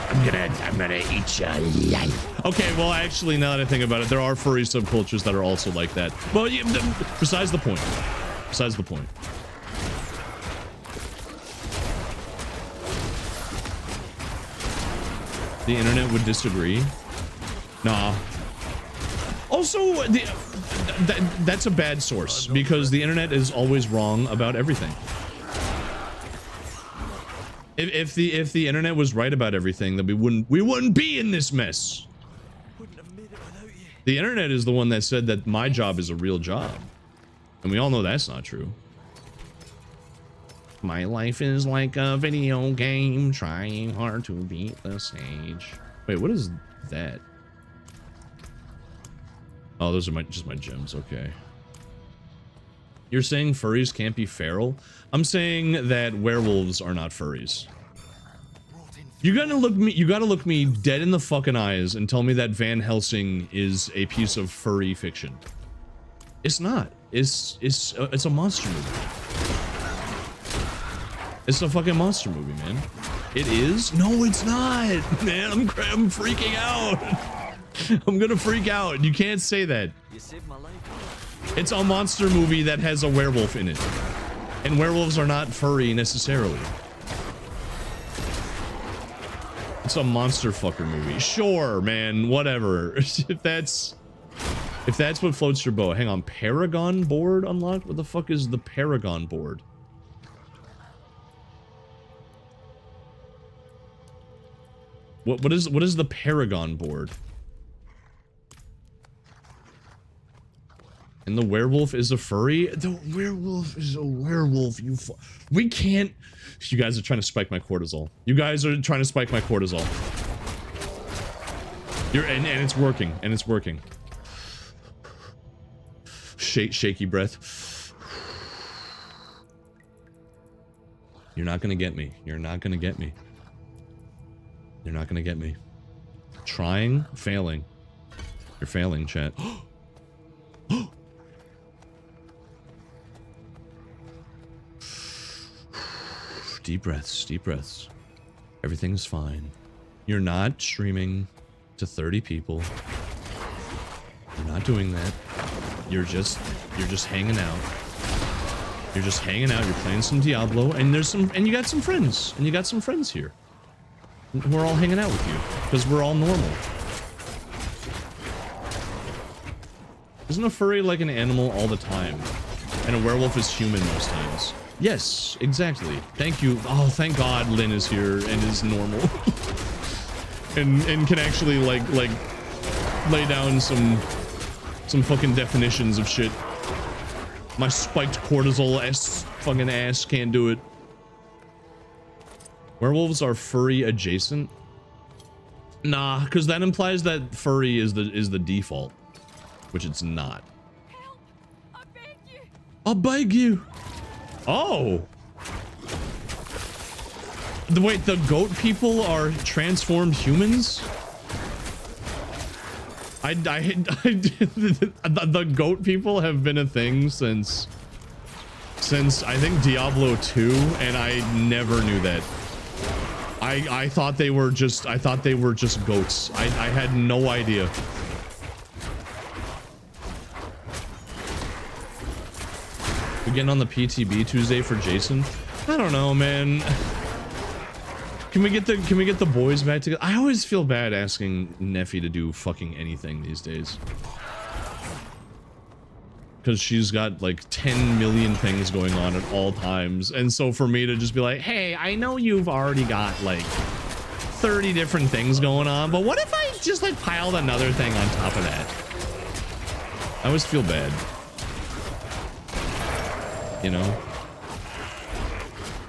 I'm gonna eat ya, yay." Okay, well, actually, now that I think about it, there are furry subcultures that are also like that. But yeah, besides the point. Besides the point. The internet would disagree. Nah. Also, that's a bad source because the internet is always wrong about everything. If the internet was right about everything, then we wouldn't be in this mess. The internet is the one that said that my job is a real job, and we all know that's not true. My life is like a video game, trying hard to beat the stage. Wait, what is that? Oh, those are just my gems. Okay. You're saying furries can't be feral? I'm saying that werewolves are not furries. You gotta look me dead in the fucking eyes and tell me that Van Helsing is a piece of furry fiction. It's not. It's a monster movie. It's a fucking monster movie, man. It is? No, it's not, man. I'm freaking out. I'm gonna freak out. You can't say that. You saved my life. It's a monster movie that has a werewolf in it. And werewolves are not furry necessarily. It's a monster fucker movie. Sure, man, whatever. if that's what floats your boat. Hang on, Paragon board unlocked? What the fuck is the Paragon board? What is the Paragon board? And the werewolf is a furry? The werewolf is a werewolf. We can't. You guys are trying to spike my cortisol. You guys are trying to spike my cortisol. And it's working. And it's working. Shaky breath. You're not gonna get me. You're not gonna get me. You're not gonna get me. Trying, failing. You're failing, chat. Deep breaths, deep breaths. Everything's fine. You're not streaming to 30 people. You're not doing that. You're just hanging out. You're just hanging out. You're playing some Diablo, and you got some friends, and you got some friends here. We're all hanging out with you because we're all normal. Isn't a furry like an animal all the time? And a werewolf is human most times. Yes, exactly. Thank you. Oh, thank God Lynn is here and is normal. and can actually like lay down some fucking definitions of shit. My spiked cortisol fucking ass can't do it. Werewolves are furry adjacent? Nah, because that implies that furry is the default, which it's not. Help! I beg you! I'll beg you! Oh! Wait, the goat people are transformed humans? The goat people have been a thing since I think Diablo 2, and I never knew that. I thought they were just goats. I had no idea. We getting on the PTB Tuesday for Jason? I don't know, man. Can we get the boys back together? I always feel bad asking Neffy to do fucking anything these days. Because she's got like 10 million things going on at all times. And so for me to just be like, hey, I know you've already got like 30 different things going on, but what if I just like piled another thing on top of that? I always feel bad. You know?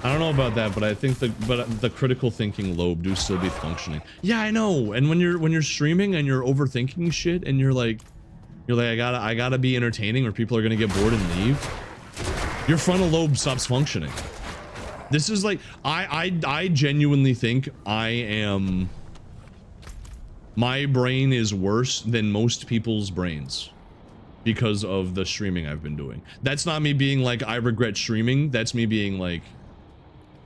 I don't know about that, but I think the critical thinking lobe do still be functioning. Yeah, I know. And when you're streaming and you're overthinking shit and you're like I gotta be entertaining or people are gonna get bored and leave, your frontal lobe stops functioning. This is like, I genuinely think my brain is worse than most people's brains because of the streaming I've been doing. That's not me being like, I regret streaming. That's me being like,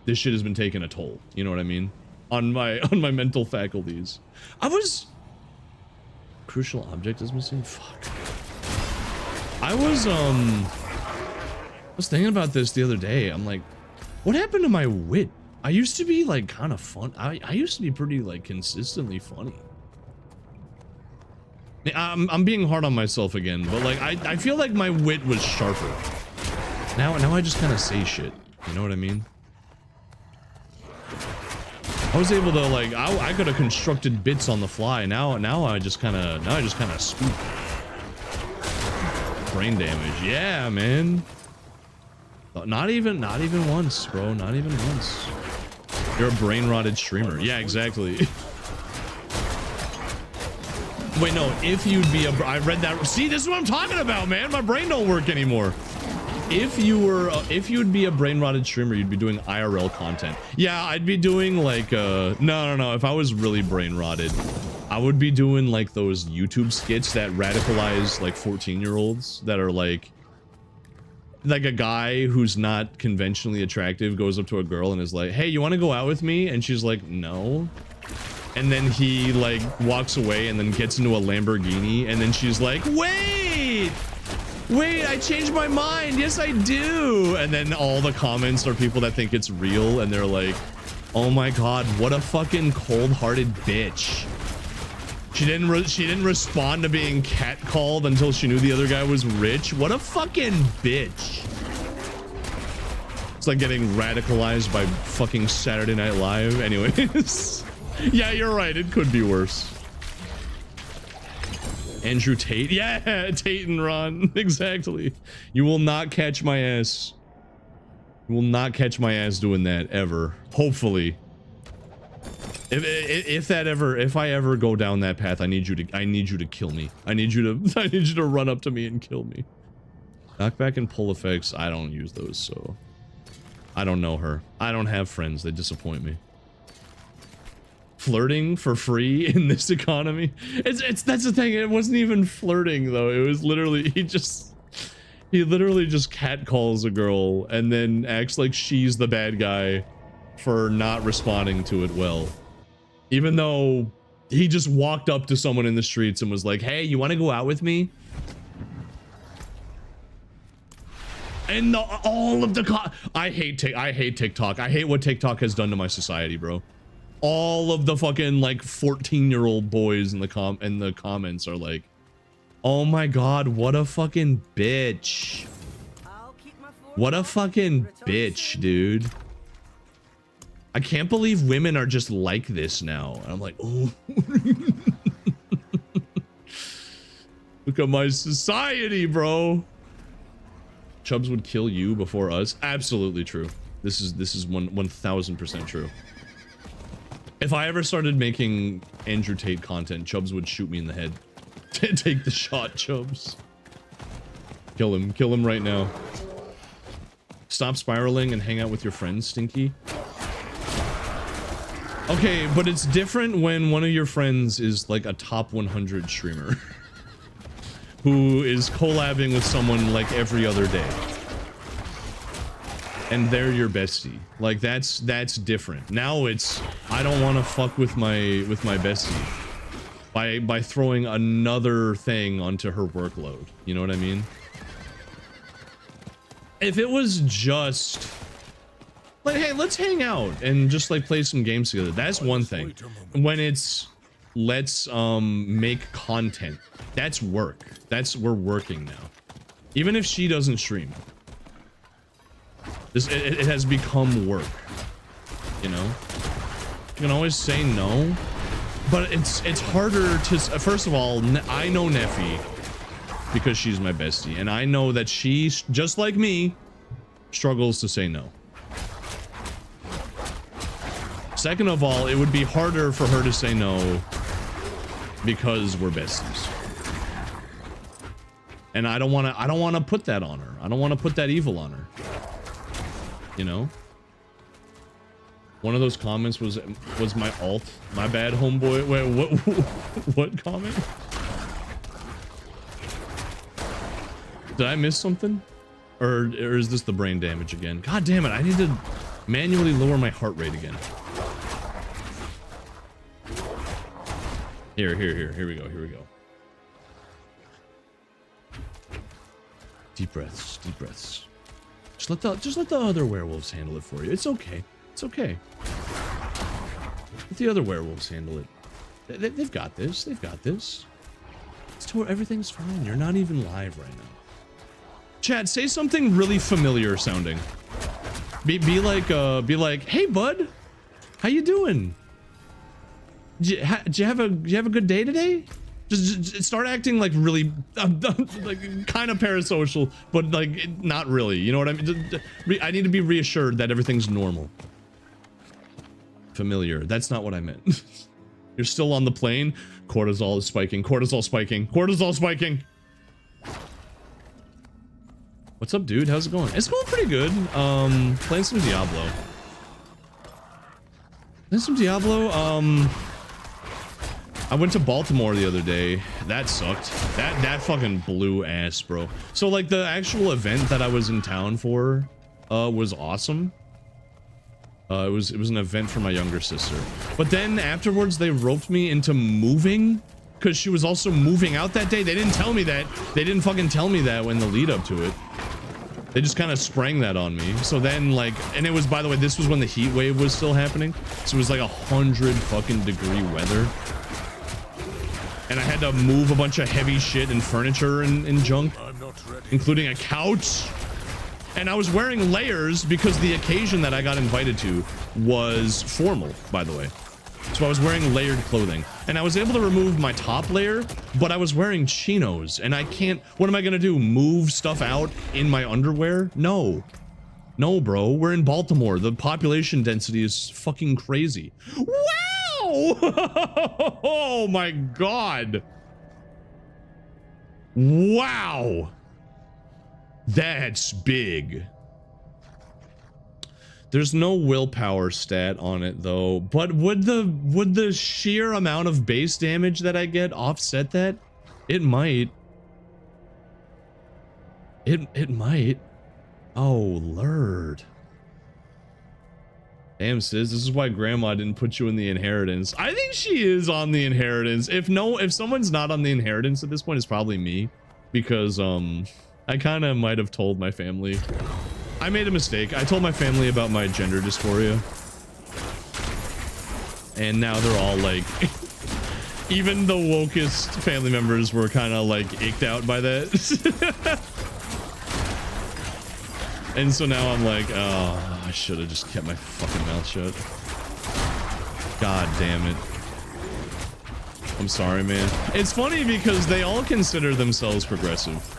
this shit has been taking a toll. You know what I mean? On my mental faculties. Crucial object is missing? Fuck. I was thinking about this the other day. I'm like, what happened to my wit? I used to be like kind of fun. I used to be pretty like consistently funny. I'm being hard on myself again, but like I feel like my wit was sharper. Now I just kind of say shit. You know what I mean? I was able to like I could have constructed bits on the fly. Now I just kind of speak. Brain damage. Yeah, man. Not even once, bro. Not even once. You're a brain rotted streamer. Yeah, exactly. Wait, no, if you'd be I read that. See, this is what I'm talking about, man. My brain don't work anymore. If you'd be a brain rotted streamer, you'd be doing IRL content. Yeah, I'd be doing like, no. If I was really brain rotted, I would be doing like those YouTube skits that radicalize like 14-year-olds that are like a guy who's not conventionally attractive goes up to a girl and is like, hey, you want to go out with me? And she's like, no. And then he like walks away and then gets into a Lamborghini and then she's like, wait, I changed my mind. Yes, I do. And then all the comments are people that think it's real and they're like, oh my God, what a fucking cold-hearted bitch. She didn't respond to being catcalled until she knew the other guy was rich. What a fucking bitch. It's like getting radicalized by fucking Saturday Night Live. Anyways. Yeah, you're right. It could be worse. Andrew Tate. Yeah, Tate and Ron. Exactly. You will not catch my ass. You will not catch my ass doing that ever. Hopefully. If I ever go down that path, I need you to kill me. I need you to run up to me and kill me. Knockback and pull effects. I don't use those, so I don't know her. I don't have friends. They disappoint me. Flirting for free in this economy. That's the thing. It wasn't even flirting though. It was literally he literally just catcalls a girl and then acts like she's the bad guy for not responding to it well. Even though he just walked up to someone in the streets and was like, hey, you want to go out with me? And all of the I hate TikTok. I hate what TikTok has done to my society, bro. All of the fucking like 14-year-old boys in the comments are like, oh my God, what a fucking bitch. What a fucking bitch, dude. I can't believe women are just like this now. And I'm like, oh. Look at my society, bro. Chubbs would kill you before us. Absolutely true. This is 1000% true. If I ever started making Andrew Tate content, Chubbs would shoot me in the head. Take the shot, Chubbs. Kill him right now. Stop spiraling and hang out with your friends, Stinky. Okay, but it's different when one of your friends is like a top 100 streamer who is collabing with someone like every other day. And they're your bestie. Like that's different. Now it's I don't want to fuck with my bestie by throwing another thing onto her workload. You know what I mean? If it was just like, hey, let's hang out and just like play some games together, that's one thing. When it's let's make content, that's work. We're working now. Even if she doesn't stream. It has become work, you know? You can always say no, but it's harder to, first of all, I know Neffy because she's my bestie, and I know that she, just like me, struggles to say no. Second of all, it would be harder for her to say no because we're besties. And I don't want to put that on her. I don't want to put that evil on her. You know? One of those comments was my alt. My bad, homeboy. Wait, what comment? Did I miss something? Or is this the brain damage again? God damn it, I need to manually lower my heart rate again. Here we go. Deep breaths, deep breaths. Just let the other werewolves handle it for you. It's okay. It's okay. Let the other werewolves handle it. They've got this. They've got this. Everything's fine. You're not even live right now. Chad, say something really familiar sounding. Be like, hey bud, how you doing? Did you have a good day today? Just start acting like really, like kind of parasocial, but like not really. You know what I mean? I need to be reassured that everything's normal. Familiar. That's not what I meant. You're still on the plane. Cortisol is spiking. Cortisol spiking. Cortisol spiking. What's up, dude? How's it going? It's going pretty good. Playing some Diablo. I went to Baltimore the other day. That sucked. That fucking blew ass, bro. So like the actual event that I was in town for was awesome. It was an event for my younger sister. But then afterwards they roped me into moving because she was also moving out that day. They didn't tell me that. They didn't fucking tell me that when the lead up to it. They just kind of sprang that on me. So then like, and it was, by the way, this was when the heat wave was still happening. So it was like 100 fucking degree weather. And I had to move a bunch of heavy shit and furniture and junk, including a couch. And I was wearing layers because the occasion that I got invited to was formal, by the way. So I was wearing layered clothing. And I was able to remove my top layer, but I was wearing chinos. And I can't... What am I gonna do? Move stuff out in my underwear? No. No, bro. We're in Baltimore. The population density is fucking crazy. Wow! Oh my god. Wow. That's big. There's no willpower stat on it though, but would the sheer amount of base damage that I get offset that? It might. It might. Oh, Lord. Damn, sis, this is why grandma didn't put you in the inheritance. I think she is on the inheritance. If someone's not on the inheritance at this point, it's probably me. Because, I kind of might have told my family. I made a mistake. I told my family about my gender dysphoria. And now they're all like... even the wokest family members were kind of like icked out by that. And so now I'm like, oh, I should have just kept my fucking mouth shut. God damn it. I'm sorry, man. It's funny because they all consider themselves progressive.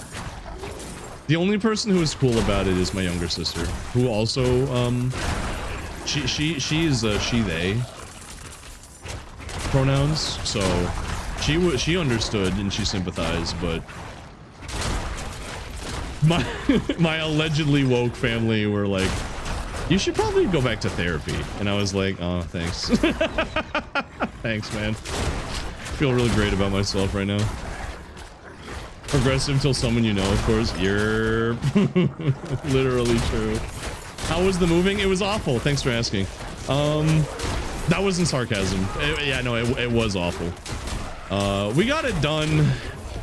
The only person who is cool about it is my younger sister, who also, she is she, they pronouns. So she understood and she sympathized, but my allegedly woke family were like, you should probably go back to therapy. And I was like, oh, thanks. Thanks, man. Feel really great about myself right now. Progressive till someone you know, of course. You're literally true. How was the moving? It was awful. Thanks for asking. That wasn't sarcasm. Yeah, no, it was awful. We got it done.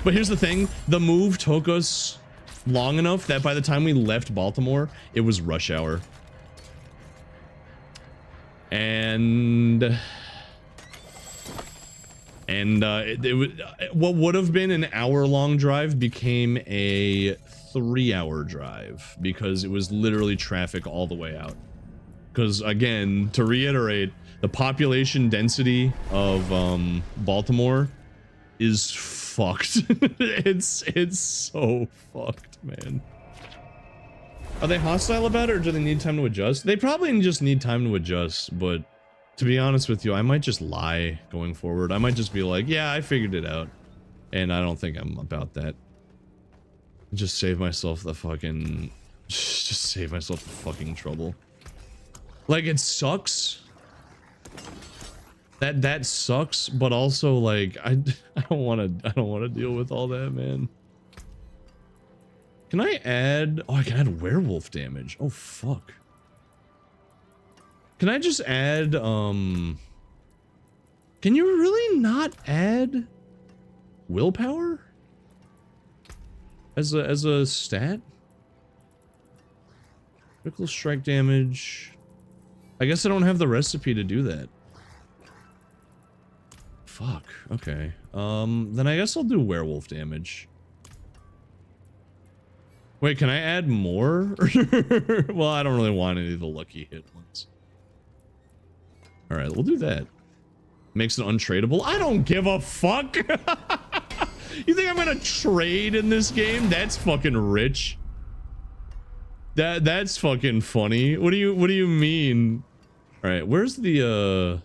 But here's the thing. The move took us long enough that by the time we left Baltimore, it was rush hour. And what would have been an hour-long drive became a 3-hour drive because it was literally traffic all the way out. Because again, to reiterate, the population density of Baltimore is fucked. it's so fucked, man. Are they hostile about it or do they need time to adjust? They probably just need time to adjust, but to be honest with you, I might just lie going forward. I might just be like, yeah, I figured it out. And I don't think I'm about that. Just save myself the fucking... Just save myself the fucking trouble. Like, it sucks That sucks, but also like I don't want to deal with all that, man. Can I add? Oh, I can add werewolf damage. Oh fuck. Can I just add can you really not add willpower as a stat? Critical strike damage. I guess I don't have the recipe to do that. Fuck. Okay. Then I guess I'll do werewolf damage. Wait, can I add more? Well, I don't really want any of the lucky hit ones. All right, we'll do that. Makes it untradeable. I don't give a fuck. You think I'm gonna trade in this game? That's fucking rich. That's fucking funny. What do you mean? All right, where's the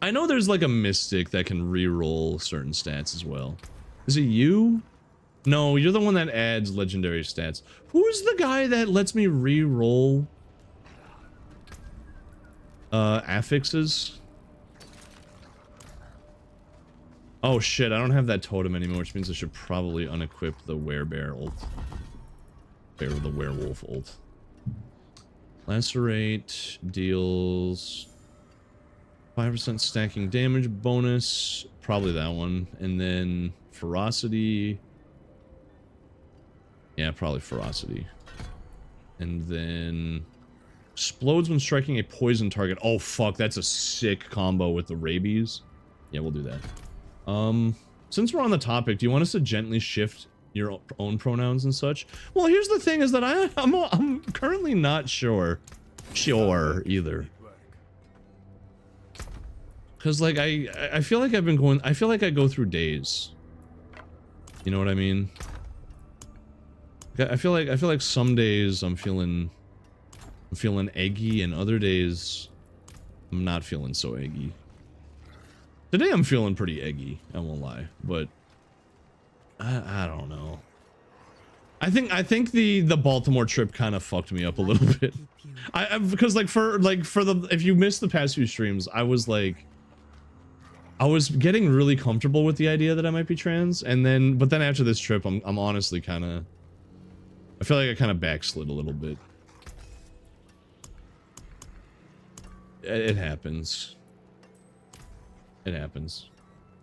I know there's like a mystic that can re-roll certain stats as well. Is it you? No, you're the one that adds legendary stats. Who's the guy that lets me re-roll affixes? Oh shit, I don't have that totem anymore, which means I should probably unequip the werebear ult. Or the werewolf ult. Lacerate deals 5% stacking damage bonus, probably that one, and then ferocity. Yeah, probably ferocity. And then explodes when striking a poison target. Oh fuck, that's a sick combo with the rabies. Yeah, we'll do that. Since we're on the topic, do you want us to gently shift your own pronouns and such? Well, here's the thing is that I'm currently not sure either. Cause like I feel like I've been going, I feel like I go through days. You know what I mean? I feel like some days I'm feeling eggy, and other days I'm not feeling so eggy. Today I'm feeling pretty eggy, I won't lie, but I don't know. I think the Baltimore trip kind of fucked me up a little bit. Because if you missed the past few streams, I was getting really comfortable with the idea that I might be trans, but then after this trip, I'm honestly kind of, I feel like I kind of backslid a little bit. It happens. It happens.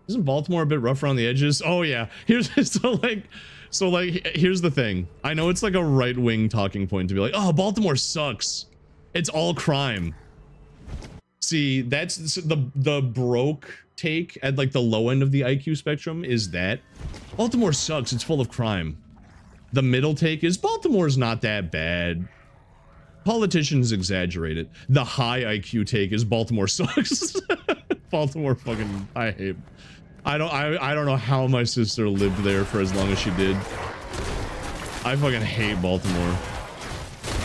Isn't Baltimore a bit rough around the edges? Oh yeah. Here's here's the thing. I know it's like a right-wing talking point to be like, oh, Baltimore sucks. It's all crime. See, that's the broke take at like the low end of the IQ spectrum is that Baltimore sucks. It's full of crime. The middle take is Baltimore's not that bad. Politicians exaggerate it. The high IQ take is Baltimore sucks. Baltimore fucking, I hate. I don't know how my sister lived there for as long as she did. I fucking hate Baltimore.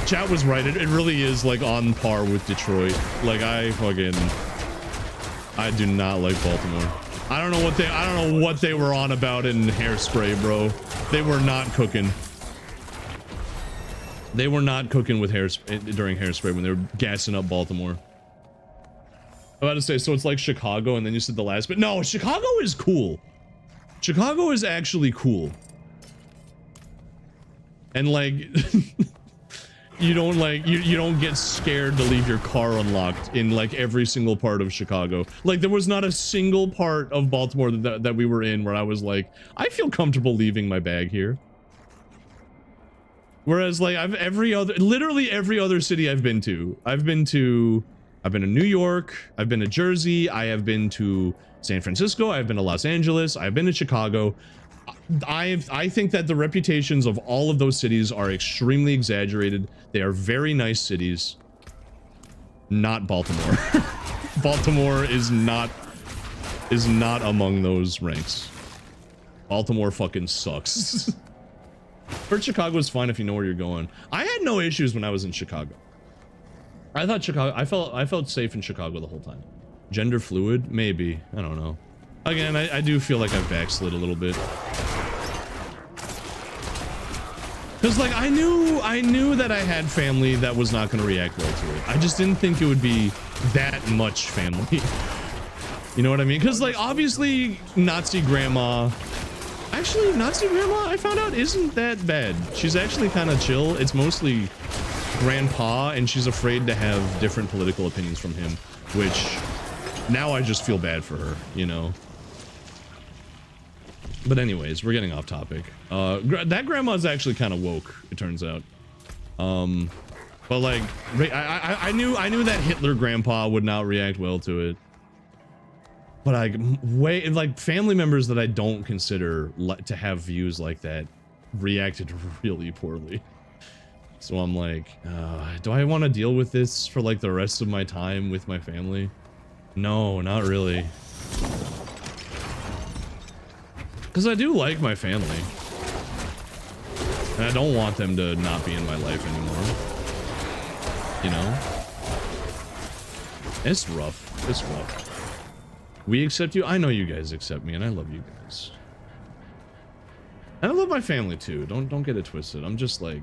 Chat was right. It really is like on par with Detroit. Like I do not like Baltimore. I don't know what they were on about in Hairspray, bro. They were not cooking. They were not cooking with during Hairspray when they were gassing up Baltimore. I'm about to say, so it's like Chicago, and then you said the last bit. No, Chicago is cool. Chicago is actually cool. And like, you don't get scared to leave your car unlocked in like every single part of Chicago. Like there was not a single part of Baltimore that we were in where I was like, I feel comfortable leaving my bag here. Whereas like literally every other city I've been to New York, I've been to Jersey, I have been to San Francisco, I've been to Los Angeles, I've been to Chicago. I think that the reputations of all of those cities are extremely exaggerated. They are very nice cities. Not Baltimore. Baltimore is not among those ranks. Baltimore fucking sucks. But Chicago is fine if you know where you're going. I had no issues when I was in Chicago. I thought I felt safe in Chicago the whole time. Gender fluid? Maybe. I don't know. Again, I do feel like I've backslid a little bit. Cause like I knew that I had family that was not gonna react well to it. I just didn't think it would be that much family. You know what I mean? Because like obviously Nazi grandma, actually Nazi grandma I found out isn't that bad. She's actually kind of chill. It's mostly grandpa, and she's afraid to have different political opinions from him, which now I just feel bad for her, you know. But anyways, we're getting off topic. That grandma's actually kind of woke, it turns out. But like I knew that Hitler grandpa would not react well to it. But like family members that I don't consider to have views like that reacted really poorly. So I'm like, do I want to deal with this for like the rest of my time with my family? No, not really. Because I do like my family. And I don't want them to not be in my life anymore. You know? It's rough. It's rough. We accept you. I know you guys accept me, and I love you guys. And I love my family too. Don't get it twisted. I'm just like,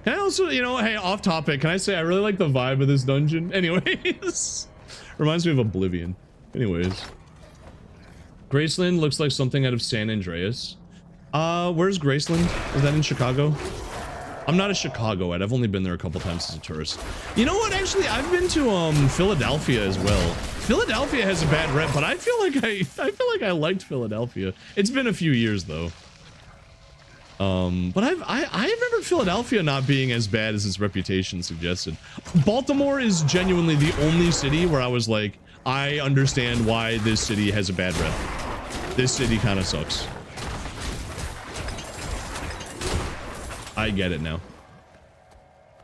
can I also, you know, hey, off topic, can I say I really like the vibe of this dungeon? Anyways, reminds me of Oblivion. Anyways, Graceland looks like something out of San Andreas. Where's Graceland? Is that in Chicago? I'm not a Chicagoite. I've only been there a couple times as a tourist. You know what? Actually, I've been to Philadelphia as well. Philadelphia has a bad rep, but I feel like I liked Philadelphia. It's been a few years though. But I remember Philadelphia not being as bad as its reputation suggested. Baltimore is genuinely the only city where I was like, I understand why this city has a bad rep. This city kind of sucks. I get it now.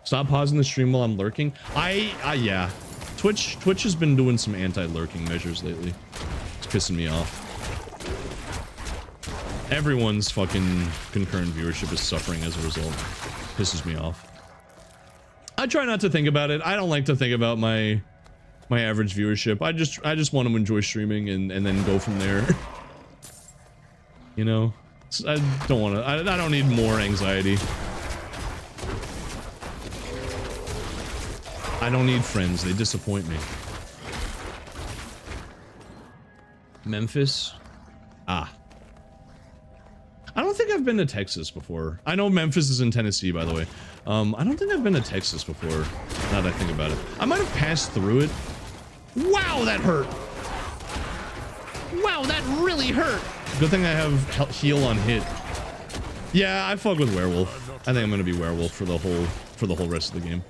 Stop pausing the stream while I'm lurking. Yeah. Twitch has been doing some anti-lurking measures lately. It's pissing me off. Everyone's fucking concurrent viewership is suffering as a result. Pisses me off. I try not to think about it. I don't like to think about my average viewership. I just want to enjoy streaming and then go from there. You know? I don't want to. I don't need more anxiety. I don't need friends. They disappoint me. Memphis? Ah. I don't think I've been to Texas before. I know Memphis is in Tennessee, by the way. I don't think I've been to Texas before, now that I think about it. I might have passed through it. Wow, that hurt. Wow, that really hurt. Good thing I have heal on hit. Yeah, I fuck with werewolf. I think I'm gonna be werewolf for the whole rest of the game.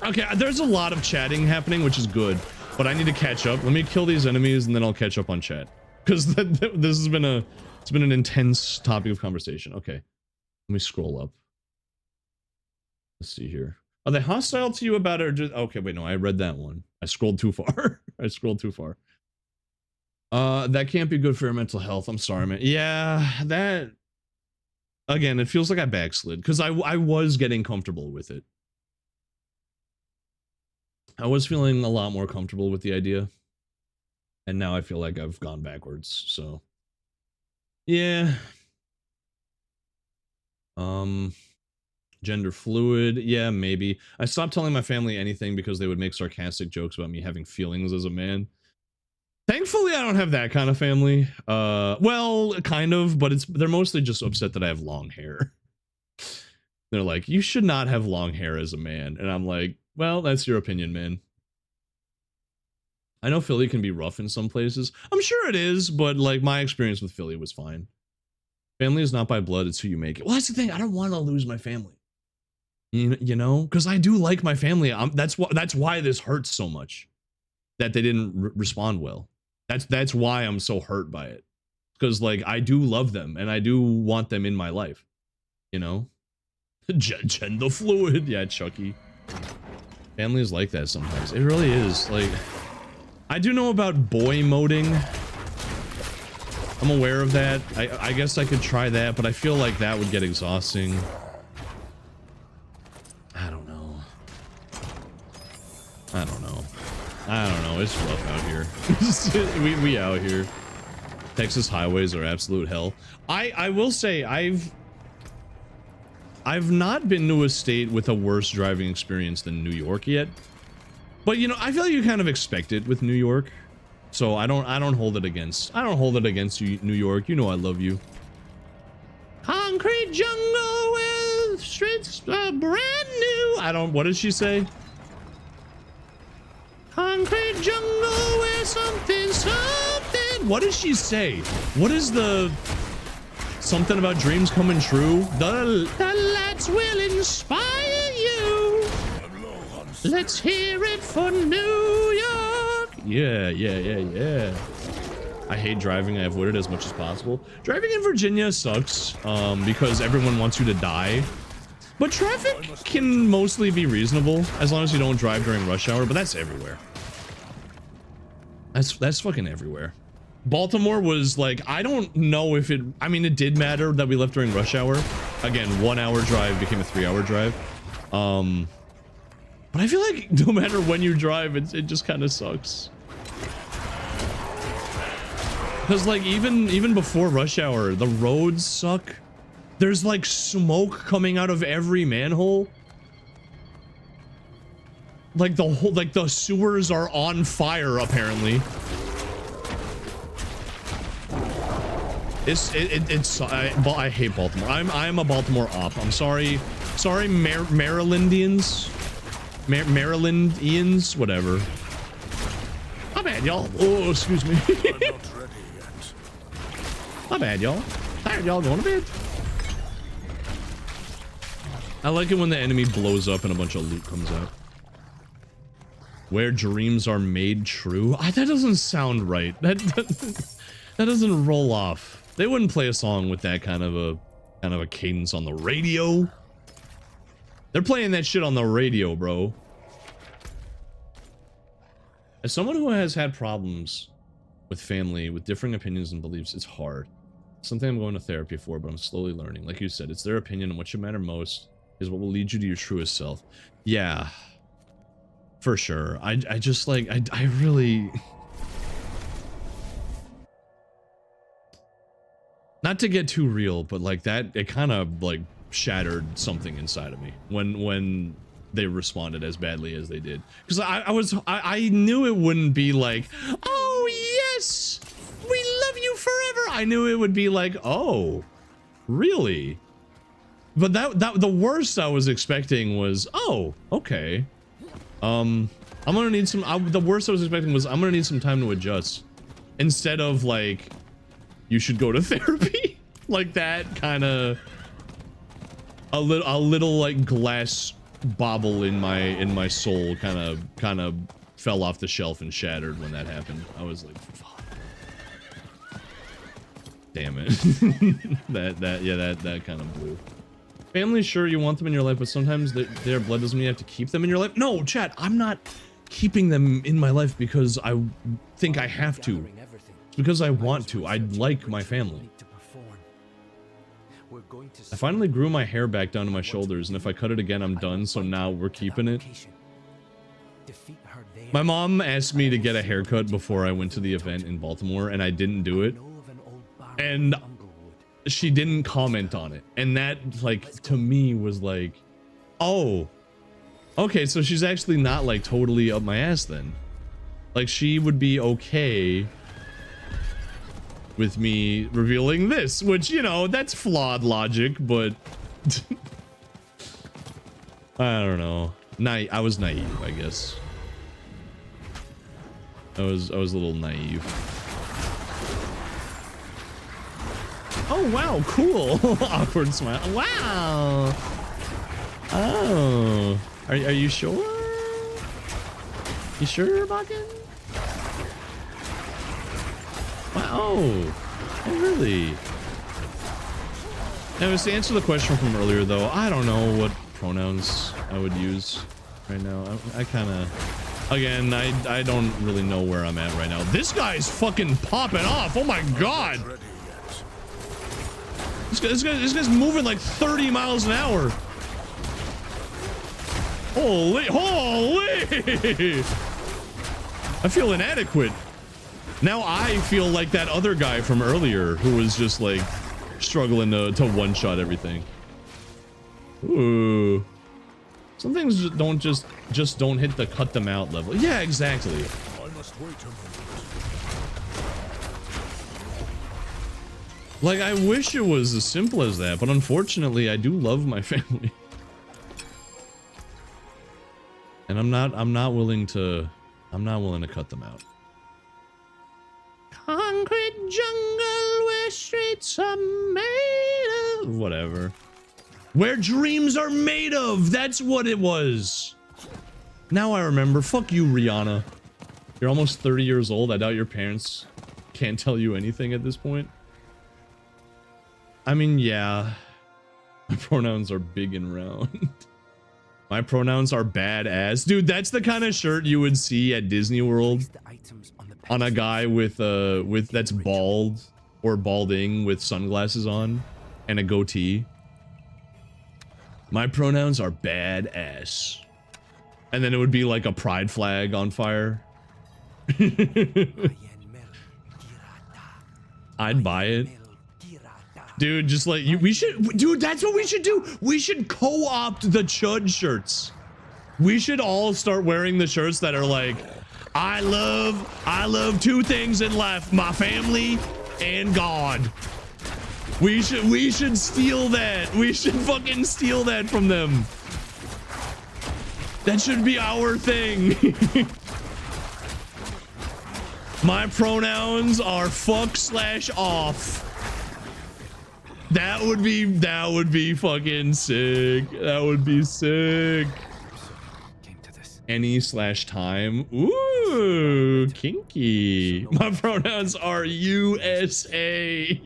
Okay, there's a lot of chatting happening, which is good, but I need to catch up. Let me kill these enemies and then I'll catch up on chat, because this has been an intense topic of conversation. Okay, let me scroll up. Let's see here. Are they hostile to you about it, or just okay? Wait, no, I read that one. I scrolled too far. I scrolled too far. That can't be good for your mental health. I'm sorry, man. Yeah, that again, it feels like I backslid because I was getting comfortable with it. I was feeling a lot more comfortable with the idea, and now I feel like I've gone backwards. So, yeah. Gender fluid, yeah, maybe. I stopped telling my family anything because they would make sarcastic jokes about me having feelings as a man. Thankfully, I don't have that kind of family. Well, kind of, but they're mostly just upset that I have long hair. They're like, you should not have long hair as a man. And I'm like, well, that's your opinion, man. I know Philly can be rough in some places. I'm sure it is, but like my experience with Philly was fine. Family is not by blood, it's who you make it. Well, that's the thing. I don't want to lose my family. You know, because I do like my family. That's why this hurts so much. That they didn't respond well. That's why I'm so hurt by it. Because like I do love them and I do want them in my life. You know? Gender fluid. Yeah, Chucky. Family is like that sometimes. It really is. Like, I do know about boy moding. I'm aware of that. I guess I could try that, but I feel like that would get exhausting. I don't know. I don't know. It's rough out here. we out here. Texas highways are absolute hell. I will say I've not been to a state with a worse driving experience than New York yet. But you know, I feel like you kind of expect it with New York. So I don't hold it against you, New York. You know I love you. Concrete jungle with streets brand new. What did she say? Concrete jungle where something. What does she say? What is the something about dreams coming true? The lights will inspire you. Let's hear it for New York. Yeah. I hate driving. I avoid it as much as possible. Driving in Virginia sucks because everyone wants you to die. But traffic can mostly be reasonable as long as you don't drive during rush hour, but that's everywhere. That's fucking everywhere. Baltimore was like, I don't know if it, I mean, it did matter that we left during rush hour. Again, 1 hour drive became a 3 hour drive. But I feel like no matter when you drive, it just kind of sucks. Because like even before rush hour, the roads suck. There's like smoke coming out of every manhole. Like the sewers are on fire apparently. I hate Baltimore. I'm a Baltimore op. I'm sorry, Marylandians, Marylandians, whatever. My bad, y'all. Oh, excuse me. My bad, y'all. Tired y'all going to bed. I like it when the enemy blows up and a bunch of loot comes out. Where dreams are made true. That doesn't sound right. That doesn't roll off. They wouldn't play a song with that kind of a cadence on the radio. They're playing that shit on the radio, bro. As someone who has had problems with family, with differing opinions and beliefs, it's hard. It's something I'm going to therapy for, but I'm slowly learning. Like you said, it's their opinion, and what should matter most is what will lead you to your truest self. Yeah, for sure. I just like, I really... Not to get too real, but like that, it kind of like shattered something inside of me when they responded as badly as they did. Because I knew it wouldn't be like, oh yes, we love you forever. I knew it would be like, oh, really? But that the worst I was expecting was, oh, okay. I'm gonna need some. The worst I was expecting was I'm gonna need some time to adjust, instead of like, you should go to therapy. Like that kind of a little like glass bauble in my soul kind of fell off the shelf and shattered when that happened. I was like, fuck. Damn it. that kind of blew. Family, sure, you want them in your life, but sometimes their blood doesn't mean you have to keep them in your life. No, chat, I'm not keeping them in my life because I think I have to. It's because I want to. I like my family. I finally grew my hair back down to my shoulders, and if I cut it again, I'm done, so now we're keeping it. My mom asked me to get a haircut before I went to the event in Baltimore, and I didn't do it. And she didn't comment on it. And that, like, to me was like, oh, okay, so she's actually not, like, totally up my ass then. Like, she would be okay with me revealing this, which, you know, that's flawed logic, but I don't know. I was naive, I guess. I was a little naive. Oh wow, cool. Awkward smile. Wow. Oh, are you sure? You sure about it? Wow. Oh, really? Now, to answer the question from earlier, though, I don't know what pronouns I would use right now. I kind of, again, I don't really know where I'm at right now. This guy's fucking popping off. Oh my god. This guy's moving like 30 miles an hour. Holy. I feel inadequate. Now I feel like that other guy from earlier who was just like struggling to one-shot everything. Ooh. Some things just don't hit the cut them out level. Yeah, exactly. I must wait a moment. Like, I wish it was as simple as that, but unfortunately, I do love my family. And I'm not willing to cut them out. Concrete jungle where streets are made of whatever. Where dreams are made of. That's what it was. Now I remember. Fuck you, Rihanna. You're almost 30 years old. I doubt your parents can't tell you anything at this point. I mean, yeah. My pronouns are big and round. My pronouns are badass. Dude, that's the kind of shirt you would see at Disney World on a guy with that's bald or balding with sunglasses on and a goatee. My pronouns are badass. And then it would be like a pride flag on fire. I'd buy it. Dude, just like you, dude, that's what we should do. We should co-opt the Chud shirts. We should all start wearing the shirts that are like, I love two things in life, my family and God. We should steal that. We should fucking steal that from them. That should be our thing. My pronouns are fuck/off. That would be fucking sick. That would be sick. Any/time. Ooh, kinky. My pronouns are USA.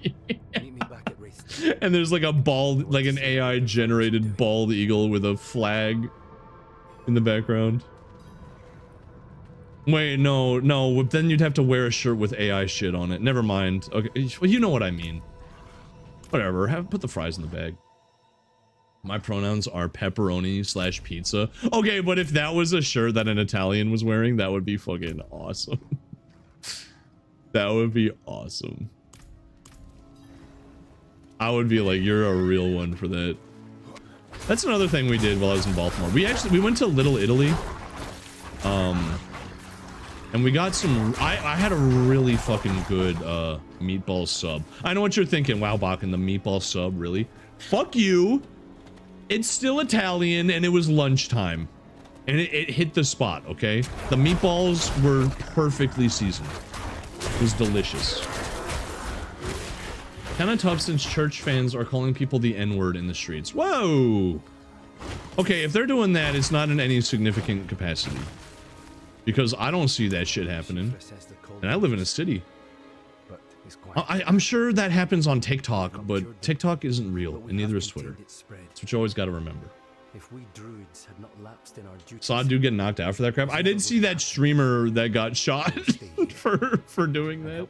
And there's like a bald, like an AI generated bald eagle with a flag in the background. Wait, no, then you'd have to wear a shirt with AI shit on it. Never mind. Okay, well, you know what I mean. Whatever, put the fries in the bag. My pronouns are pepperoni/pizza. Okay, but if that was a shirt that an Italian was wearing, that would be fucking awesome. That would be awesome. I would be like, you're a real one for that. That's another thing we did while I was in Baltimore. We went to Little Italy. And we got some, I had a really fucking good meatball sub. I know what you're thinking, wow, Bakken, the meatball sub, really? Fuck you. It's still Italian and it was lunchtime. And it hit the spot, okay? The meatballs were perfectly seasoned. It was delicious. Kinda tough since church fans are calling people the N-word in the streets. Whoa! Okay, if they're doing that, it's not in any significant capacity. Because I don't see that shit happening. And I live in a city. I'm sure that happens on TikTok, but TikTok isn't real, and neither is Twitter. That's what you always gotta remember. Saw a dude get knocked out for that crap. I did see that streamer that got shot for doing that.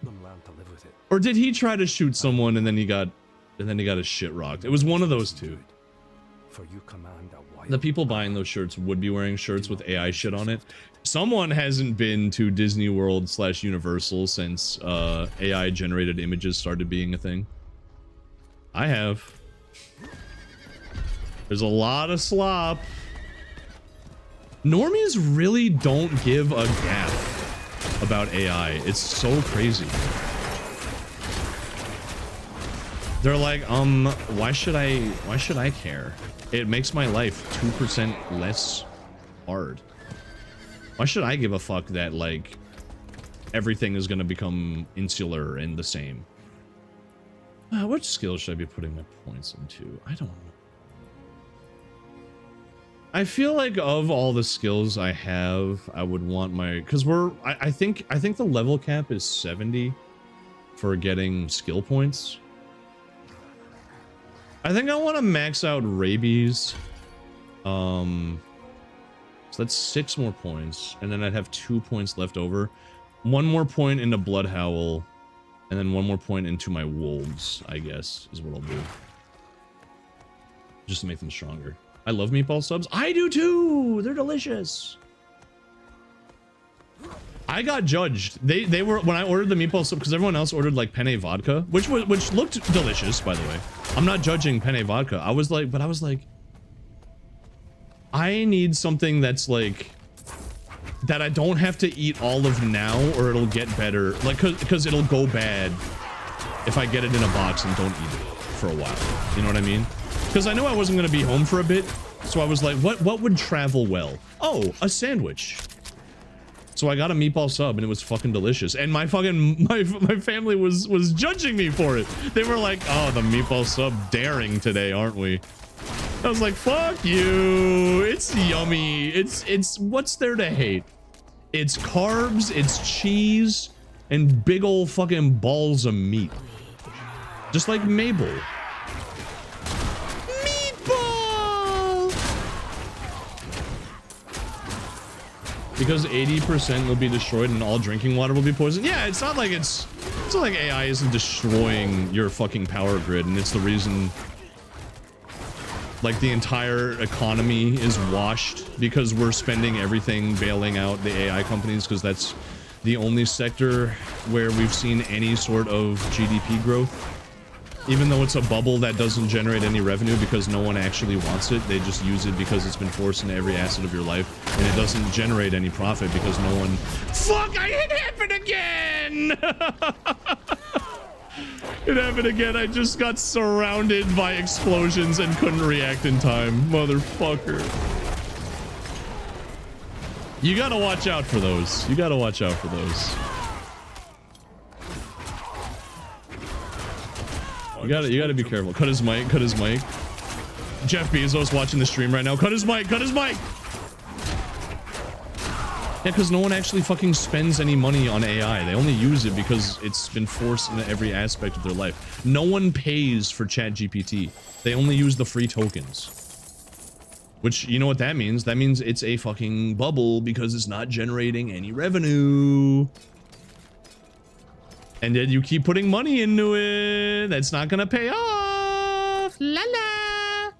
Or did he try to shoot someone and then he got his shit rocked? It was one of those two. The people buying those shirts would be wearing shirts with AI shit on it. Someone hasn't been to Disney World/Universal since AI generated images started being a thing. I have. There's a lot of slop. Normies really don't give a gap about AI. It's so crazy. They're like, why should I care? It makes my life 2% less hard. Why should I give a fuck that, like, everything is gonna become insular and the same? What skills should I be putting my points into? I don't know. I feel like of all the skills I have, I would want my, because I think the level cap is 70 for getting skill points. I think I want to max out rabies. So that's 6 more points, and then I'd have 2 points left over. 1 more point into Bloodhowl, and then 1 more point into my wolves, I guess, is what I'll do. Just to make them stronger. I love meatball subs. I do too! They're delicious! I got judged. They were, when I ordered the meatball sub, because everyone else ordered like penne vodka, which looked delicious, by the way. I'm not judging penne vodka. I was like, I need something that's like that I don't have to eat all of now, or it'll get better. Like, cause it'll go bad if I get it in a box and don't eat it for a while. You know what I mean? Because I knew I wasn't gonna be home for a bit, so I was like, what would travel well? Oh, a sandwich. So I got a meatball sub and it was fucking delicious. And my family was judging me for it. They were like, oh, the meatball sub daring today, aren't we? I was like, fuck you. It's yummy. It's what's there to hate? It's carbs, it's cheese, and big old fucking balls of meat. Just like Mabel. Because 80% will be destroyed and all drinking water will be poisoned. Yeah, it's not like AI isn't destroying your fucking power grid, and it's the reason like the entire economy is washed because we're spending everything bailing out the AI companies, because that's the only sector where we've seen any sort of GDP growth. Even though it's a bubble that doesn't generate any revenue because no one actually wants it, they just use it because it's been forced into every asset of your life, and it doesn't generate any profit because no one... Fuck, it happened again! It happened again. I just got surrounded by explosions and couldn't react in time. Motherfucker. You gotta watch out for those. You gotta watch out for those. You gotta be careful. Cut his mic, cut his mic. Jeff Bezos watching the stream right now. Cut his mic, cut his mic! Yeah, because no one actually fucking spends any money on AI. They only use it because it's been forced into every aspect of their life. No one pays for ChatGPT. They only use the free tokens. Which, you know what that means? That means it's a fucking bubble because it's not generating any revenue. And then you keep putting money into it. That's not gonna pay off. La la.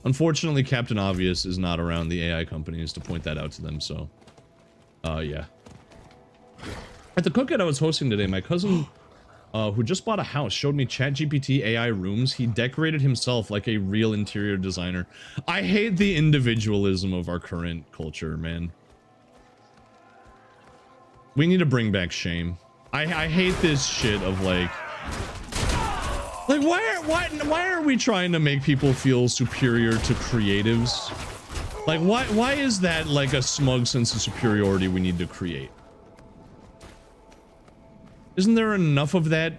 Unfortunately, Captain Obvious is not around the AI companies to point that out to them, so... yeah. At the cookout I was hosting today, my cousin, who just bought a house, showed me ChatGPT AI rooms. He decorated himself like a real interior designer. I hate the individualism of our current culture, man. We need to bring back shame. I hate this shit of like why are we trying to make people feel superior to creatives? Like why is that like a smug sense of superiority we need to create? Isn't there enough of that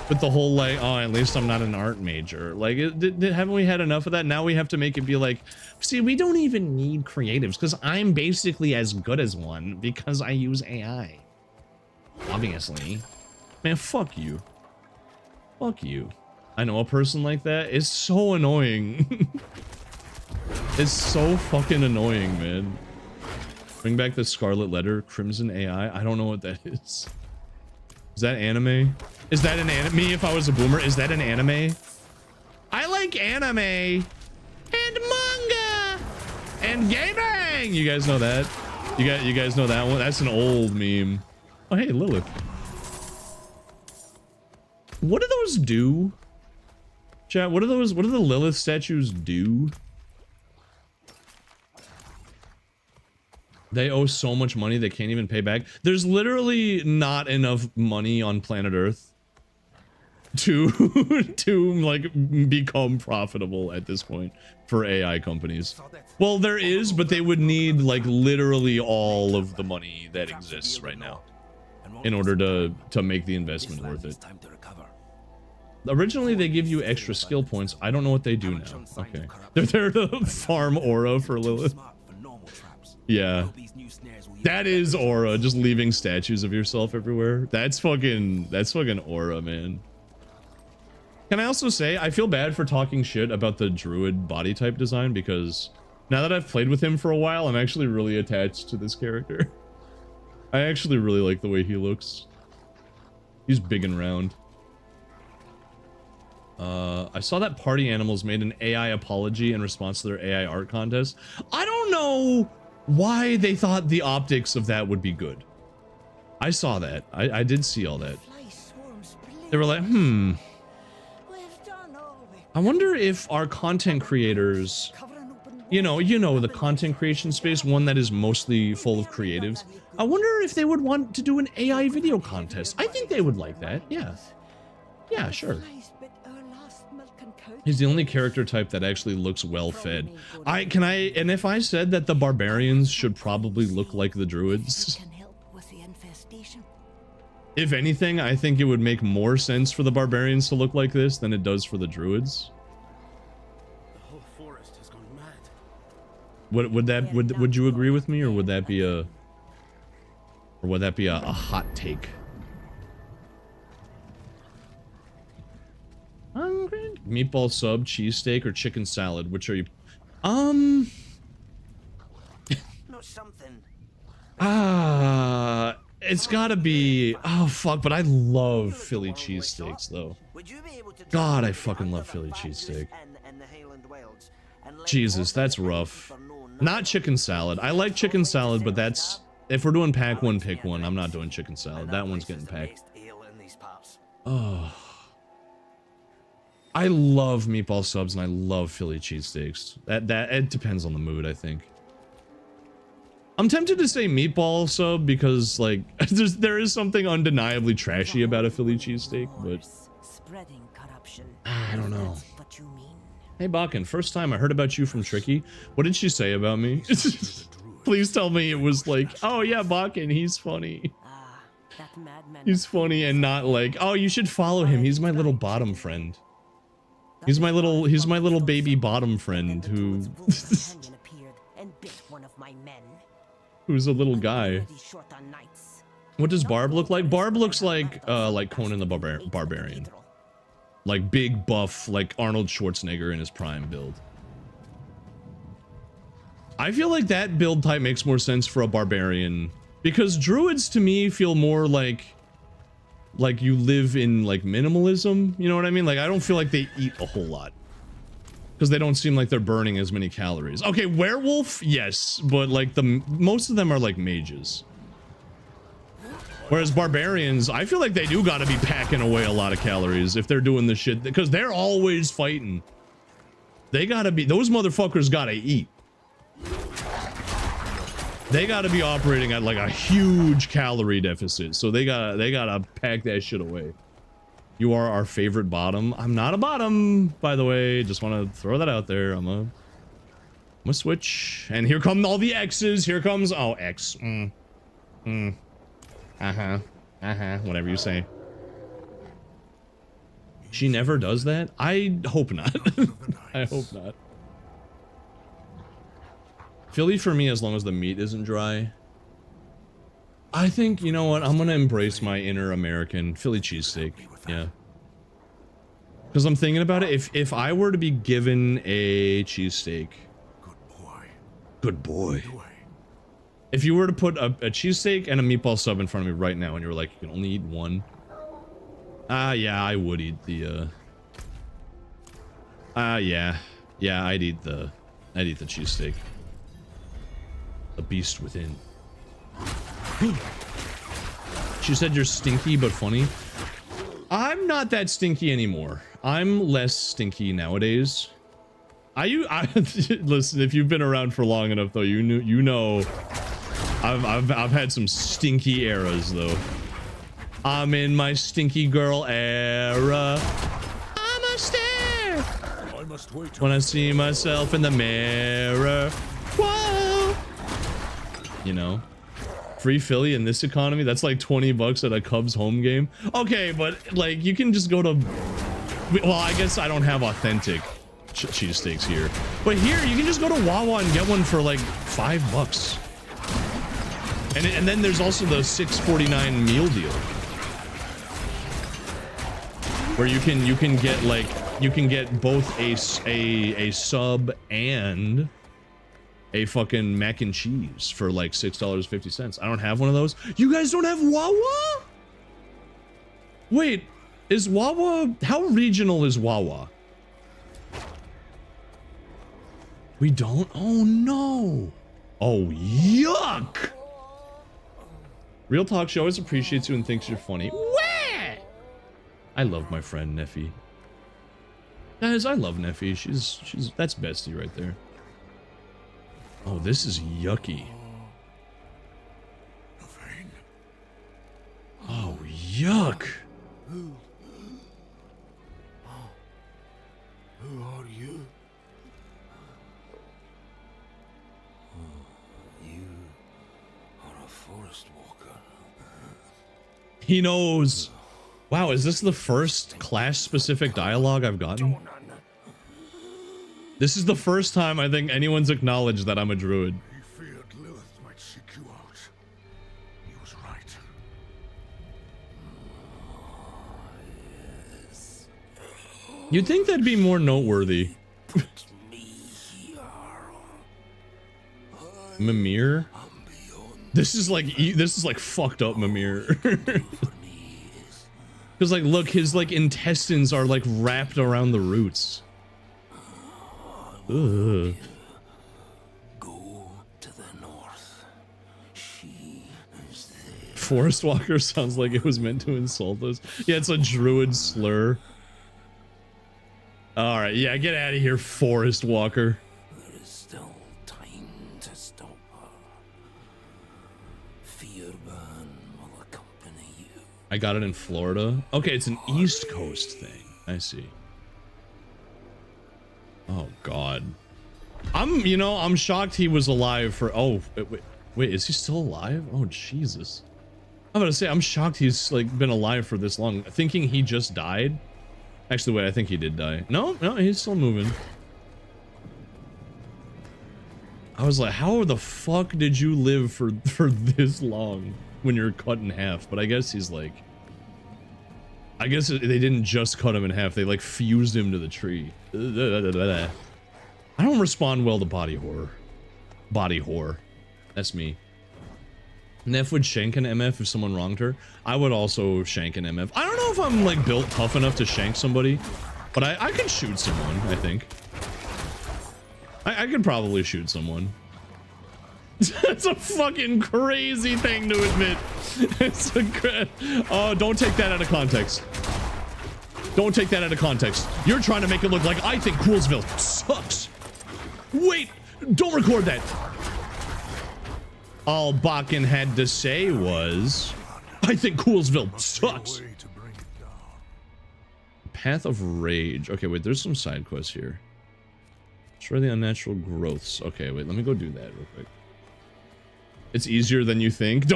with the whole like, oh, at least I'm not an art major? Like, haven't we had enough of that? Now we have to make it be like, see, we don't even need creatives because I'm basically as good as one because I use AI. Obviously. Man, fuck you. Fuck you. I know a person like that. It's so annoying. It's so fucking annoying, man. Bring back the Scarlet Letter, Crimson AI. I don't know what that is. Is that anime? Is that an anime? Me, if I was a boomer, is that an anime? I like anime and manga and gaming. You guys know that? You guys know that one? That's an old meme. Oh, hey, Lilith. What do those do? Chat, what do the Lilith statues do? They owe so much money they can't even pay back. There's literally not enough money on planet Earth to like become profitable at this point for AI companies. Well, there is, but they would need like literally all of the money that exists right now in order to make the investment worth it. Originally, they give you extra skill points. I don't know what they do now. Okay. They're there to farm aura for Lilith. Yeah. That is aura, just leaving statues of yourself everywhere. That's fucking aura, man. Can I also say, I feel bad for talking shit about the druid body type design because now that I've played with him for a while, I'm actually really attached to this character. I actually really like the way he looks. He's big and round. I saw that Party Animals made an AI apology in response to their AI art contest. I don't know why they thought the optics of that would be good. I saw that. I did see all that. They were like, I wonder if our content creators, you know, the content creation space, one that is mostly full of creatives. I wonder if they would want to do an AI video contest. I think they would like that. Yeah. Yeah, sure. He's the only character type that actually looks well fed. And if I said that the barbarians should probably look like the druids. If anything, I think it would make more sense for the barbarians to look like this than it does for the druids. The whole forest has gone mad. Would you agree with me, or would that be a hot take? Hungry? Meatball sub, cheesesteak, or chicken salad? Which are you? Not something. It's gotta be. Oh fuck! But I love Philly cheesesteaks though. God, I fucking love Philly cheesesteak. Jesus, that's rough. Not chicken salad. I like chicken salad, but that's if we're doing pack one, pick one. I'm not doing chicken salad. That one's getting packed. Oh. I love meatball subs and I love Philly cheesesteaks. It depends on the mood, I think. I'm tempted to say meatball sub because like there is something undeniably trashy about a Philly cheesesteak, but I don't know. Hey Bakken, first time I heard about you from Tricky. What did she say about me? Please tell me it was like, oh yeah, Bakken, he's funny. He's funny and not like, oh, you should follow him. He's my little bottom friend. He's my little baby bottom friend who who's a little guy. What does Barb look like? Barb looks like Conan the Barbarian. Like big buff, like Arnold Schwarzenegger in his prime build. I feel like that build type makes more sense for a barbarian because druids to me feel more like you live in like minimalism, you know what I mean? Like I don't feel like they eat a whole lot because they don't seem like they're burning as many calories. Okay, werewolf, yes, but like most of them are like mages. Whereas barbarians, I feel like they do gotta be packing away a lot of calories if they're doing this shit because they're always fighting. They gotta be, those motherfuckers gotta eat. They gotta be operating at like a huge calorie deficit, so they gotta pack that shit away. You are our favorite bottom. I'm not a bottom, by the way. Just want to throw that out there. I'm a switch, and here come all the X's. Here comes X. Whatever you say. She never does that. I hope not. I hope not. Philly for me, as long as the meat isn't dry. I think, you know what, I'm gonna embrace my inner American Philly cheesesteak. Yeah. Because I'm thinking about it, if I were to be given a cheesesteak. Good boy. If you were to put a cheesesteak and a meatball sub in front of me right now and you were like, you can only eat one. Yeah, I would eat the, yeah, I'd eat the cheesesteak. The beast within. She said you're stinky but funny. I'm not that stinky anymore. I'm less stinky nowadays. Listen, if you've been around for long enough though, you know I've had some stinky eras though. I'm in my stinky girl era. I'm a stare when I see myself in the mirror. Whoa. You know, free Philly in this economy, that's like 20 bucks at a Cubs home game. Okay, but like you can just go to, well, I guess I don't have authentic cheesesteaks here, but here you can just go to Wawa and get one for like $5. And then there's also the $6.49 meal deal where you can get like, you can get both a sub and a fucking mac and cheese for like $6.50. I don't have one of those. You guys don't have Wawa? Wait, is Wawa, how regional is Wawa? We don't? Oh no. Oh yuck. Real talk, she always appreciates you and thinks you're funny. Where? I love my friend Neffy. Guys, I love Neffy. She's that's bestie right there. Oh, this is yucky. Oh, yuck. Who are you? You are a forest walker. He knows. Wow, is this the first class-specific dialogue I've gotten? This is the first time I think anyone's acknowledged that I'm a druid. He feared Lilith might seek you out. He was right. You'd think that'd be more noteworthy. Mimir? This is like fucked up Mimir. Because like look, his like intestines are like wrapped around the roots. Ugh. Go to the north. She is there. Forest Walker sounds like it was meant to insult us. Yeah, it's a druid slur. Alright, yeah, get out of here, Forest Walker. There is still time to stop her. Fearburn will accompany you. I got it in Florida. Okay, it's an East Coast thing. I see. Oh God. I'm shocked he was alive for, oh, wait, is he still alive? Oh, Jesus. I'm about to say, I'm shocked he's like been alive for this long. Thinking he just died. Actually, wait, I think he did die. No, he's still moving. I was like, how the fuck did you live for this long when you're cut in half? But I guess he's like, I guess they didn't just cut him in half. They like fused him to the tree. I don't respond well to body horror. Body horror. That's me. Neff would shank an MF if someone wronged her. I would also shank an MF. I don't know if I'm like built tough enough to shank somebody, but I could shoot someone, I think. I could probably shoot someone. That's a fucking crazy thing to admit. It's a oh, don't take that out of context. Don't take that out of context. You're trying to make it look like I think Coolsville sucks. Wait, don't record that. All Bakken had to say was, I think Coolsville sucks. Path of Rage. Okay, wait, there's some side quests here. Destroy the unnatural growths. Okay, wait, let me go do that real quick. It's easier than you think.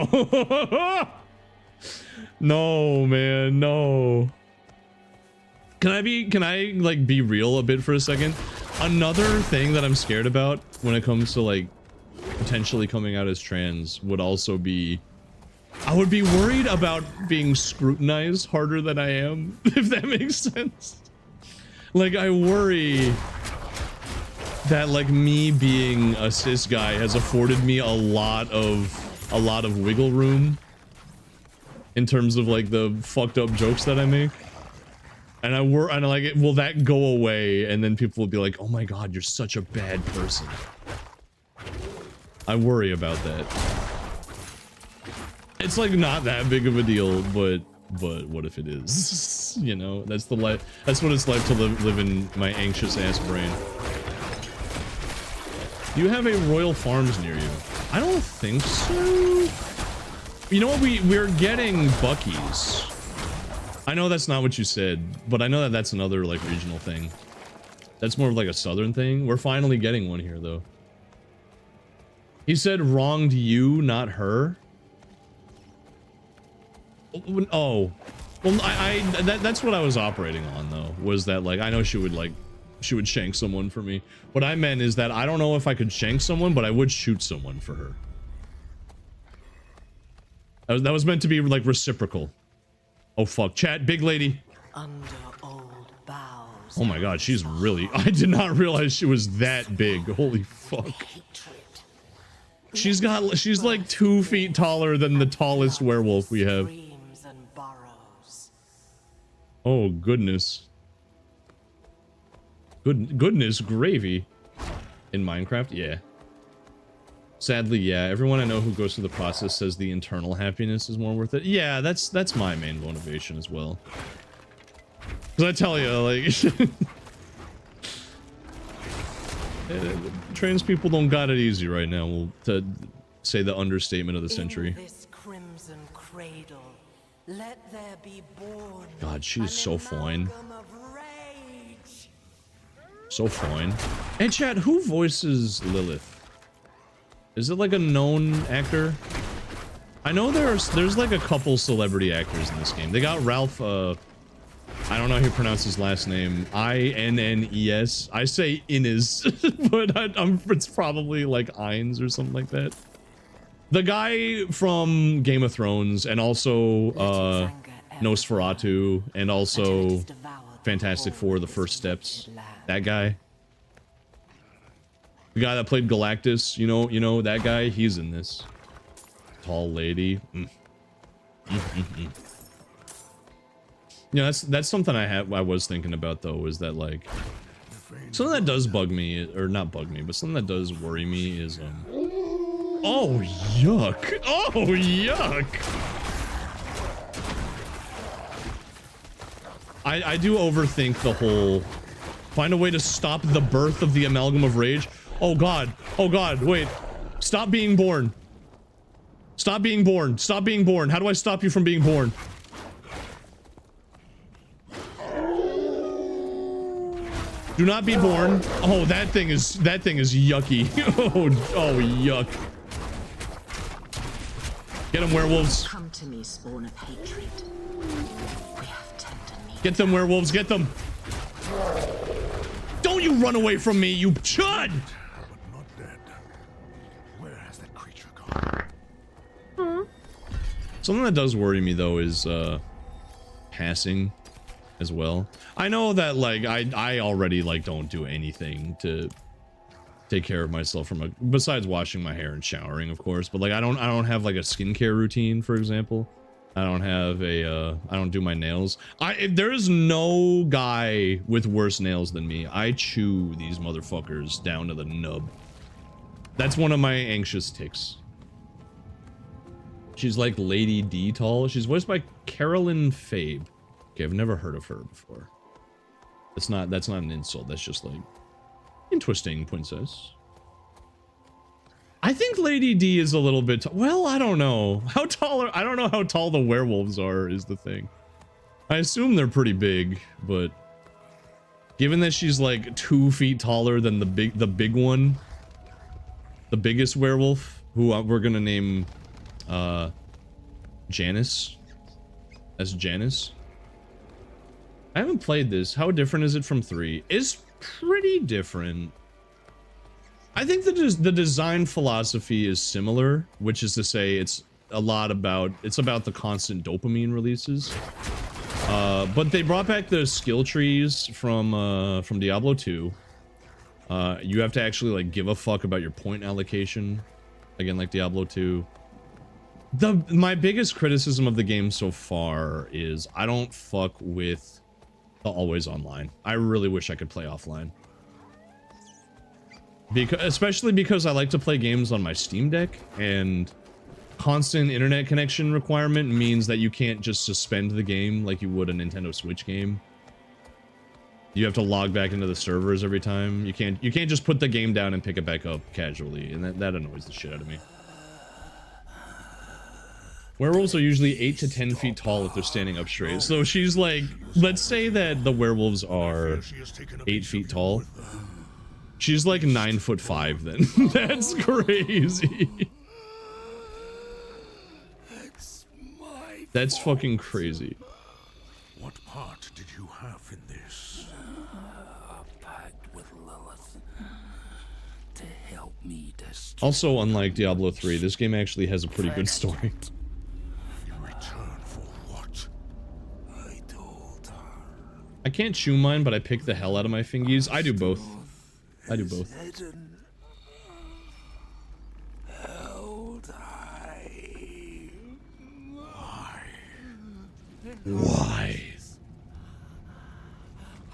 No, man, no. Can I like be real a bit for a second? Another thing that I'm scared about when it comes to like potentially coming out as trans would also be, I would be worried about being scrutinized harder than I am, if that makes sense. Like I worry that like me being a cis guy has afforded me a lot of wiggle room in terms of like the fucked up jokes that I make. And I like, will that go away? And then people will be like, oh my God, you're such a bad person. I worry about that. It's like not that big of a deal, but what if it is? You know, that's the life. That's what it's like to live in my anxious ass brain. Do you have a Royal Farms near you? I don't think so. You know what? We're getting Buc-ee's. I know that's not what you said, but I know that that's another like regional thing. That's more of like a southern thing. We're finally getting one here though. He said wronged you, not her. Oh, well, that's what I was operating on though, was that like, I know she would shank someone for me. What I meant is that I don't know if I could shank someone, but I would shoot someone for her. That was meant to be like reciprocal. Oh fuck, chat, big lady. Under old boughs. Oh my God, she's really, I did not realize she was that big. Holy fuck. She's like 2 feet taller than the tallest werewolf we have. Oh goodness. Goodness gravy. In Minecraft, yeah. Sadly, yeah. Everyone I know who goes through the process says the internal happiness is more worth it. Yeah, that's my main motivation as well. Because I tell you, like, Trans people don't got it easy right now. Well, to say the understatement of the century. In this crimson cradle, let there be born. God, she is so fine. So fine. Hey, chat, who voices Lilith? Is it like a known actor? I know there's like a couple celebrity actors in this game. They got Ralph, I don't know how you pronounce his last name. I-N-N-E-S. I say Innes, but it's probably like Ines or something like that. The guy from Game of Thrones, and also Nosferatu, and also Fantastic Four: The First Steps. That guy. The guy that played Galactus, you know that guy. He's in this. Tall lady. Yeah, that's something I was thinking about though, is that like something that does bug me, or not bug me, but something that does worry me is oh yuck. Oh yuck. I do overthink the whole find a way to stop the birth of the amalgam of rage. Oh god, wait. Stop being born. Stop being born. Stop being born. How do I stop you from being born? Do not be born. Oh, that thing is yucky. oh, yuck. Get them, werewolves. Come to me, spawn of hatred. We have tender meat. Get them, werewolves. Get them. Don't you run away from me, you chud! But not dead. Where has that creature gone? Something that does worry me though is passing as well. I know that like I already like don't do anything to take care of myself from besides washing my hair and showering, of course, but like I don't have like a skincare routine, for example. I don't have a I don't do my nails. There's no guy with worse nails than me. I chew these motherfuckers down to the nub. That's one of my anxious tics. She's like Lady D tall. She's voiced by Carolyn Fabe. Okay, I've never heard of her before. That's not an insult. That's just like interesting, princess. I think Lady D is a little bit well, I don't know. How tall I don't know how tall the werewolves are is the thing. I assume they're pretty big, but given that she's like 2 feet taller than the big one, the biggest werewolf, who we're gonna name Janice. As Janice. I haven't played this. How different is it from 3? It's pretty different. I think the design philosophy is similar, which is to say it's about the constant dopamine releases. But they brought back the skill trees from Diablo 2. You have to actually like give a fuck about your point allocation, again like Diablo 2. My biggest criticism of the game so far is I don't fuck with the always online. I really wish I could play offline. Especially because I like to play games on my Steam Deck, and constant internet connection requirement means that you can't just suspend the game like you would a Nintendo Switch game. You have to log back into the servers every time. You can't just put the game down and pick it back up casually, and that annoys the shit out of me. Werewolves are usually 8 to 10 feet tall if they're standing up straight. So she's like, let's say that the werewolves are 8 feet tall. She's like 9'5" then. That's crazy. That's fucking crazy. What part did you have in this? A pact with Lilith to help me destroy. Also, unlike Diablo 3, this game actually has a pretty good story. In return for what? I told her. I can't chew mine, but I pick the hell out of my fingies. I do both. I do both. Held high. Why?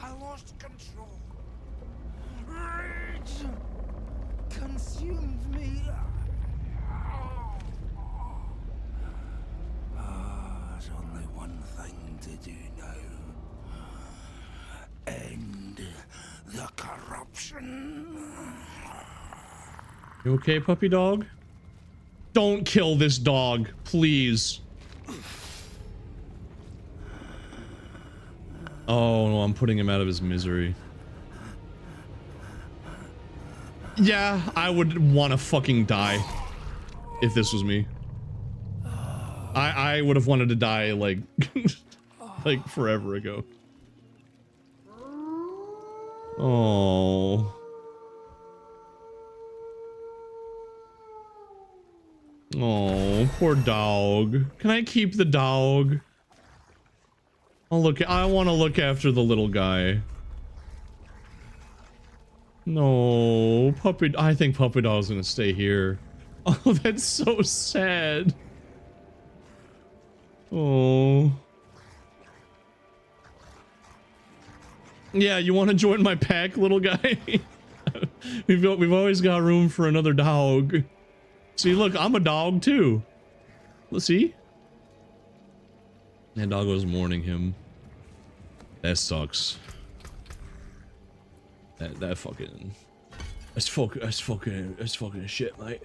I lost control. Rage consumed me. There's only one thing to do now. End the corruption. You okay, puppy dog? Don't kill this dog, please. Oh no, I'm putting him out of his misery. Yeah, I would want to fucking die if this was me. I would have wanted to die like like forever ago. Oh. Oh, poor dog. Can I keep the dog? I want to look after the little guy. No, I think puppy dog's gonna stay here. Oh, that's so sad. Oh. Yeah, you want to join my pack, little guy? we've always got room for another dog. See, look, I'm a dog too. Let's see. That dog was mourning him. That sucks. That's fucking shit, mate.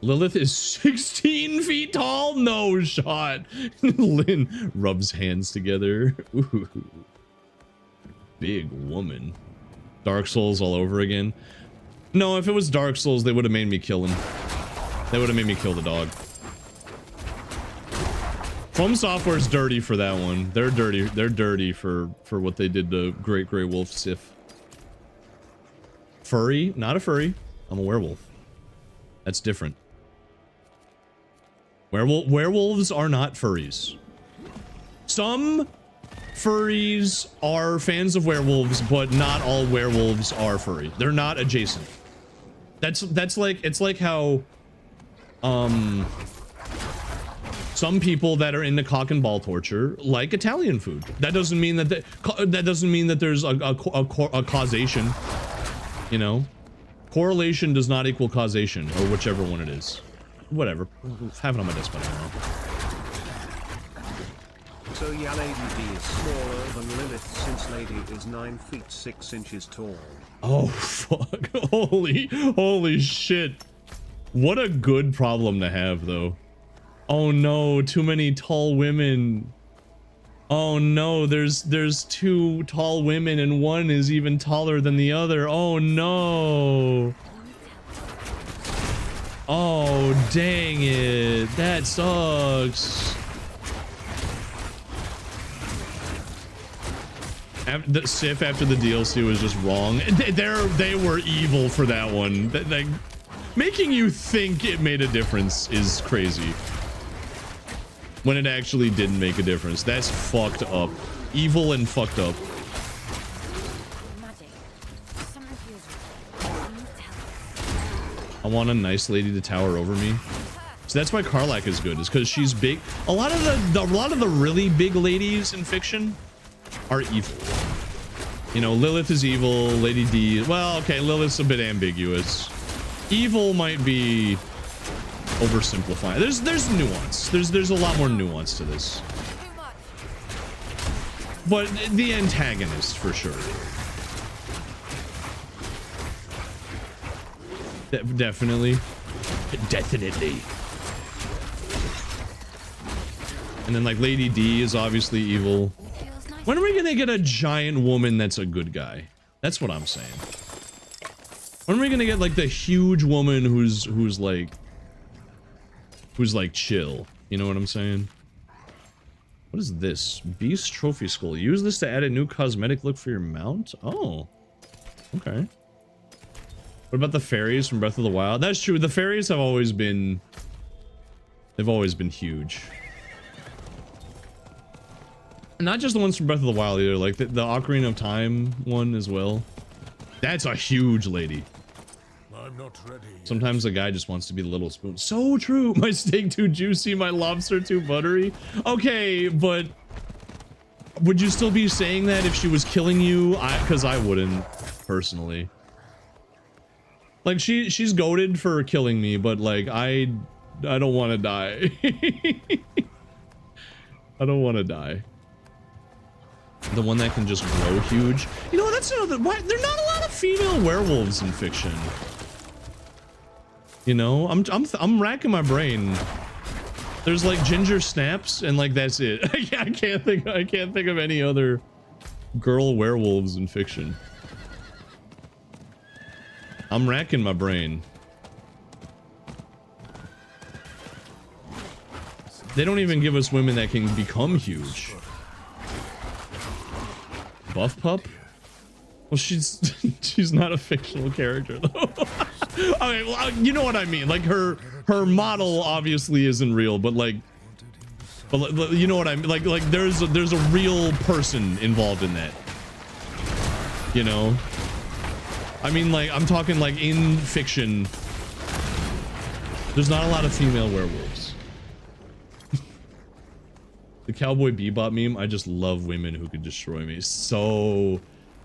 Lilith is 16 feet tall? No shot. Lynn rubs hands together. Ooh. Big woman. Dark Souls all over again. No, if it was Dark Souls, they would have made me kill him. They would have made me kill the dog. From Software's dirty for that one. They're dirty. They're dirty for what they did to Great Grey Wolf Sif. Furry? Not a furry. I'm a werewolf. That's different. Werewolves are not furries. Some furries are fans of werewolves, but not all werewolves are furry. They're not adjacent. That's like, it's like how some people that are into cock and ball torture like Italian food. That doesn't mean that there's a causation, you know. Correlation does not equal causation, or whichever one it is. Whatever. Have it on my desk by tomorrow. So yeah, Lady D is smaller than Lilith since Lady is 9 feet 6 inches tall. Oh fuck. Holy shit. What a good problem to have though. Oh no, too many tall women. Oh no, there's 2 tall women and one is even taller than the other. Oh no. Oh dang it. That sucks. The Sif after the DLC was just wrong. They were evil for that one. Like, making you think it made a difference is crazy. When it actually didn't make a difference. That's fucked up. Evil and fucked up. I want a nice lady to tower over me. So that's why Karlach is good, is because she's big. A lot of the really big ladies in fiction are evil. You know, Lilith is evil, Lady D, well, okay, Lilith's a bit ambiguous. Evil might be oversimplifying. There's nuance. There's a lot more nuance to this. But the antagonist for sure. Definitely. And then like Lady D is obviously evil. When are we gonna get a giant woman that's a good guy? That's what I'm saying. When are we gonna get like the huge woman who's like chill? You know what I'm saying? What is this? Beast Trophy Skull. Use this to add a new cosmetic look for your mount? Oh. Okay. What about the fairies from Breath of the Wild? That's true. The fairies have always been... They've always been huge. And not just the ones from Breath of the Wild either. Like the Ocarina of Time one as well. That's a huge lady. I'm not ready. Sometimes the guy just wants to be the little spoon. So true. My steak too juicy, my lobster too buttery. Okay, but would you still be saying that if she was killing you? Because I wouldn't, personally. Like she's goated for killing me, but like I don't want to die. I don't want to die. The one that can just grow huge. You know, that's another. Why there are not a lot of female werewolves in fiction? You know, I'm racking my brain. There's like Ginger Snaps and like that's it. I can't think of any other girl werewolves in fiction. I'm racking my brain. They don't even give us women that can become huge. Buff Pup? Well, she's not a fictional character though. Okay, well, you know what I mean. Like her model obviously isn't real, but you know what I mean. Like there's a real person involved in that. You know. I mean, like I'm talking like in fiction. There's not a lot of female werewolves. The Cowboy Bebop meme. I just love women who could destroy me. So.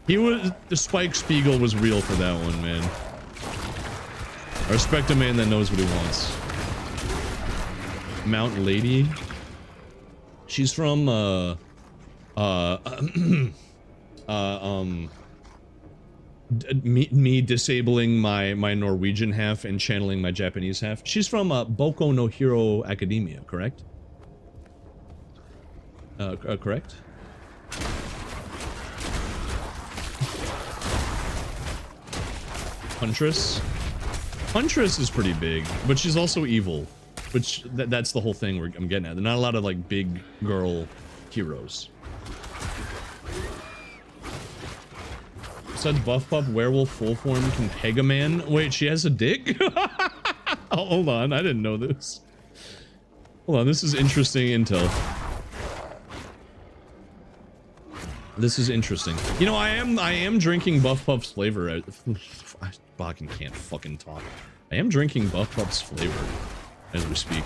The Spike Spiegel was real for that one, man. I respect a man that knows what he wants. Mount Lady. She's from, me disabling my Norwegian half and channeling my Japanese half. She's from, Boku no Hero Academia, correct? Correct? Huntress. Huntress is pretty big, but she's also evil, which that's the whole thing I'm getting at. There's not a lot of like big girl heroes. Besides Buff Pup, werewolf full form can peg a man. Wait, she has a dick? Oh, hold on, I didn't know this. Hold on, this is interesting intel. This is interesting. You know, I am drinking Buff Pup's flavor. I fucking can't fucking talk. I am drinking Buff Pup's flavor as we speak.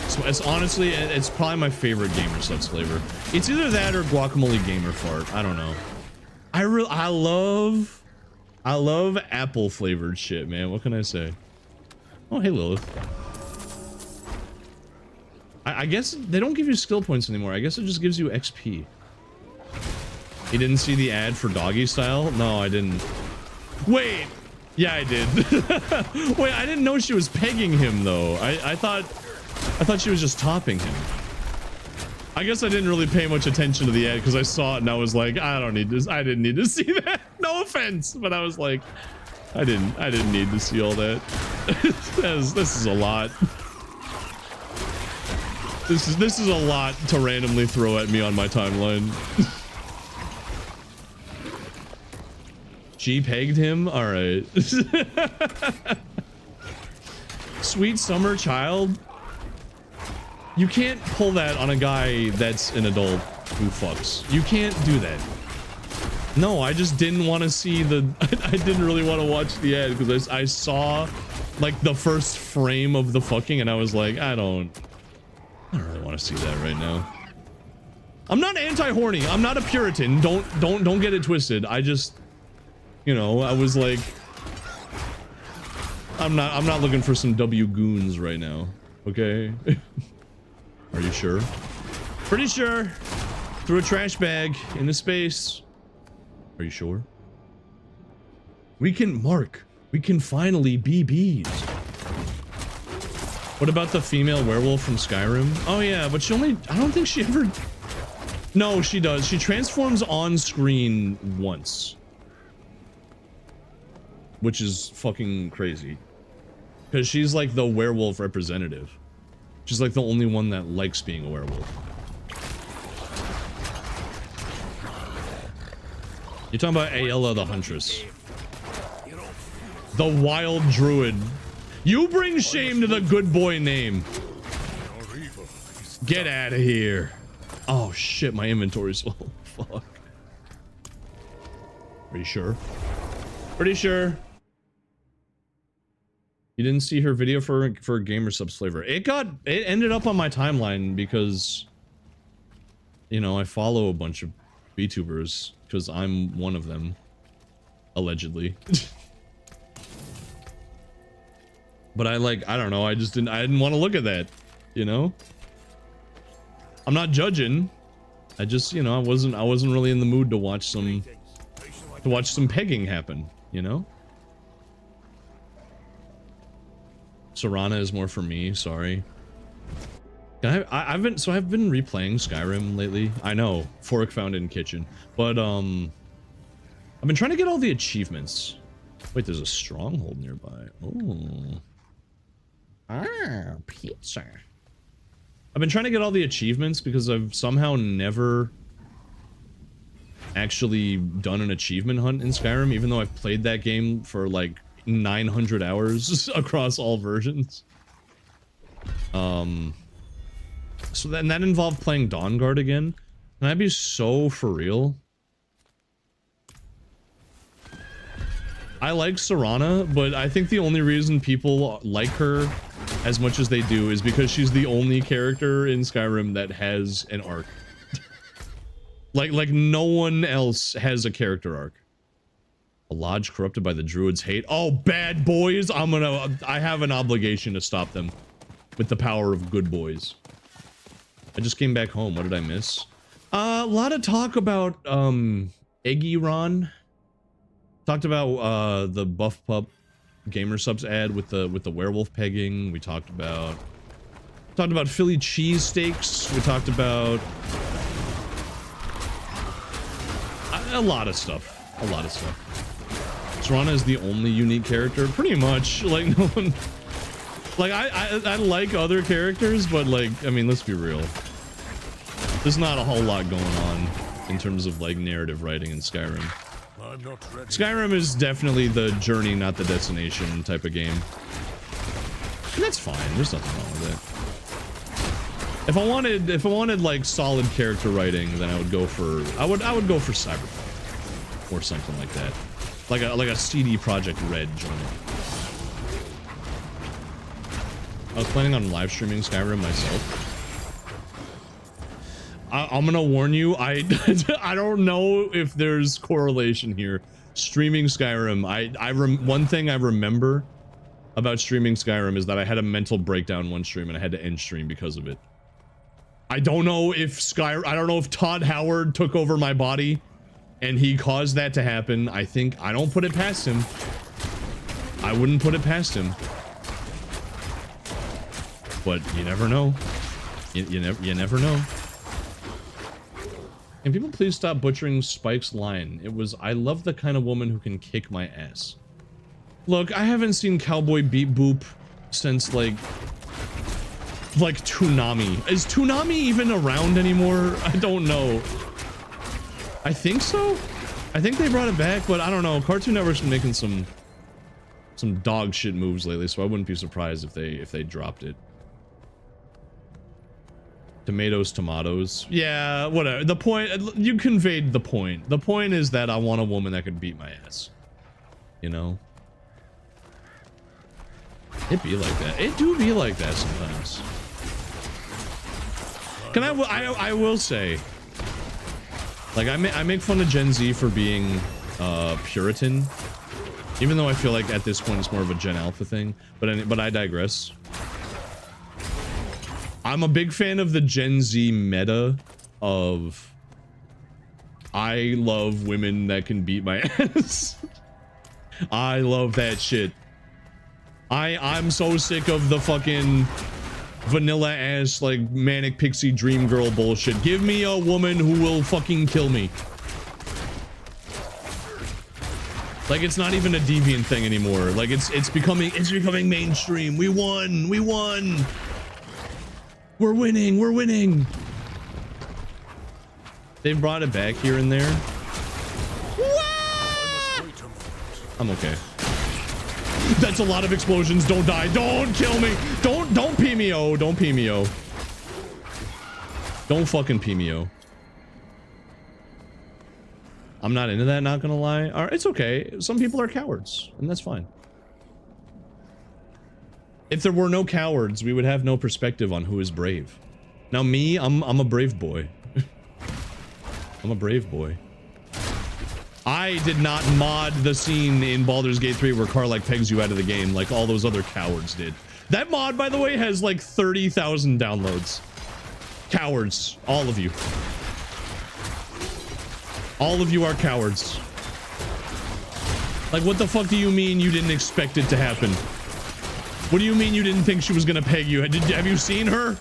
So it's honestly, it's probably my favorite Gamer Subs flavor. It's either that or Guacamole Gamer Fart. I don't know. I love apple flavored shit, man. What can I say? Oh, hey Lilith. I guess they don't give you skill points anymore. I guess it just gives you XP. You didn't see the ad for Doggy Style? No, I didn't. Wait. Yeah, I did. Wait, I didn't know she was pegging him though. I thought she was just topping him. I guess I didn't really pay much attention to the ad because I saw it and I was like, I didn't need to see that. No offense, but I was like, I didn't need to see all that. This is a lot. This is a lot to randomly throw at me on my timeline. She pegged him? Alright. Sweet summer child? You can't pull that on a guy that's an adult who fucks. You can't do that. No, I just didn't want to see the... I didn't really want to watch the ad because I saw like the first frame of the fucking and I was like, I don't really want to see that right now. I'm not anti-horny. I'm not a Puritan. Don't get it twisted. I just, you know, I was like, I'm not looking for some W goons right now. Okay. Are you sure? Pretty sure. Threw a trash bag in the space. Are you sure? We can finally be bees. What about the female werewolf from Skyrim? Oh yeah, but she only, I don't think she ever... No, she does. She transforms on screen once. Which is fucking crazy. Because she's like the werewolf representative. She's like the only one that likes being a werewolf. You're talking about Aella the Huntress. The Wild Druid. You bring shame to the good boy name. Get out of here. Oh shit, my inventory's full. Fuck. Are you sure? Pretty sure. You didn't see her video for Gamer Subs flavor. It ended up on my timeline because, you know, I follow a bunch of VTubers because I'm one of them, allegedly. But I don't know, I didn't want to look at that, you know? I'm not judging. I just, you know, I wasn't really in the mood to watch some to watch some pegging happen, you know? Serana is more for me, sorry. I've been replaying Skyrim lately. I know, fork found in kitchen. But I've been trying to get all the achievements. Wait, there's a stronghold nearby. Oh. Ah, pizza. I've been trying to get all the achievements because I've somehow never actually done an achievement hunt in Skyrim, even though I've played that game for like 900 hours across all versions. So then that involved playing Dawnguard again. Can I be so for real? I like Serana, but I think the only reason people like her as much as they do is because she's the only character in Skyrim that has an arc. like no one else has a character arc. A lodge corrupted by the druids' hate. Oh, bad boys! I have an obligation to stop them with the power of good boys. I just came back home. What did I miss? A lot of talk about Eggyron. Talked about the Buff Pup Gamer Subs ad with the werewolf pegging. We talked about Philly cheesesteaks. We talked about a lot of stuff. A lot of stuff. Serana is the only unique character, pretty much. Like no one. Like I like other characters, but like I mean, let's be real. There's not a whole lot going on in terms of like narrative writing in Skyrim. Skyrim is definitely the journey, not the destination type of game. And that's fine. There's nothing wrong with it. If I wanted like solid character writing, then I would go for I would go for Cyberpunk or something like that, like a CD Projekt Red joint. I was planning on live streaming Skyrim myself. I'm gonna warn you, I don't know if there's correlation here. Streaming Skyrim, one thing I remember about streaming Skyrim is that I had a mental breakdown one stream and I had to end stream because of it. I don't know if Todd Howard took over my body and he caused that to happen. I don't put it past him. I wouldn't put it past him. But you never know. You never know. Can people please stop butchering Spike's line? It was, I love the kind of woman who can kick my ass. Look, I haven't seen Cowboy Beep Boop since like Toonami. Is Toonami even around anymore? I don't know. I think so. I think they brought it back, but I don't know. Cartoon Network's been making some dog shit moves lately, so I wouldn't be surprised if they dropped it. Tomatoes. Yeah, whatever. The point, you conveyed the point. The point is that I want a woman that could beat my ass. You know? It be like that. It do be like that sometimes. I will say, like, I make fun of Gen Z for being Puritan, even though I feel like at this point it's more of a Gen Alpha thing, but I digress. I'm a big fan of the Gen Z meta of I love women that can beat my ass. I love that shit. I'm so sick of the fucking vanilla ass like manic pixie dream girl bullshit. Give me a woman who will fucking kill me. Like it's not even a deviant thing anymore. Like it's becoming mainstream. We won. We're winning. They've brought it back here and there. I'm okay. That's a lot of explosions. Don't die. Don't kill me. Don't PMO. Don't PMO. Don't fucking PMO. I'm not into that, not gonna lie. All right, it's okay. Some people are cowards, and that's fine. If there were no cowards, we would have no perspective on who is brave. Now me, I'm a brave boy. I'm a brave boy. I did not mod the scene in Baldur's Gate 3 where Karlach pegs you out of the game like all those other cowards did. That mod, by the way, has like 30,000 downloads. Cowards. All of you. All of you are cowards. Like, what the fuck do you mean you didn't expect it to happen? What do you mean you didn't think she was gonna peg you? Have you seen her?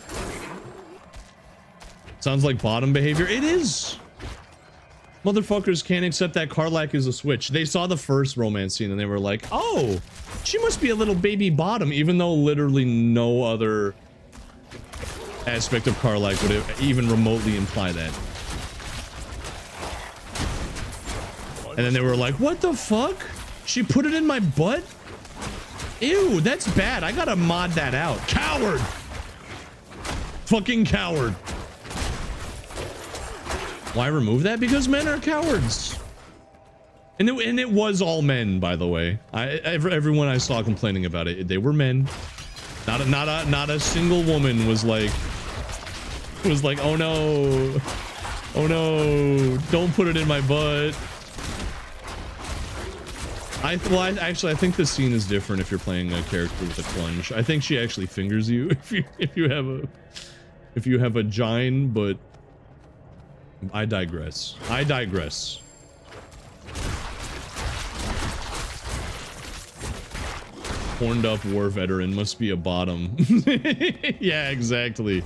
Sounds like bottom behavior. It is. Motherfuckers can't accept that Karlach is a switch. They saw the first romance scene and they were like, oh, she must be a little baby bottom, even though literally no other aspect of Karlach would even remotely imply that. And then they were like, what the fuck? She put it in my butt? Ew, that's bad. I gotta mod that out. Coward! Fucking coward. Why remove that? Because men are cowards. And it was all men, by the way. Everyone I saw complaining about it, they were men. Not a single woman was like, oh no, don't put it in my butt. I think the scene is different if you're playing a character with a clunge. I think she actually fingers you if you have a gine, but I digress. Horned up war veteran must be a bottom. Yeah, exactly.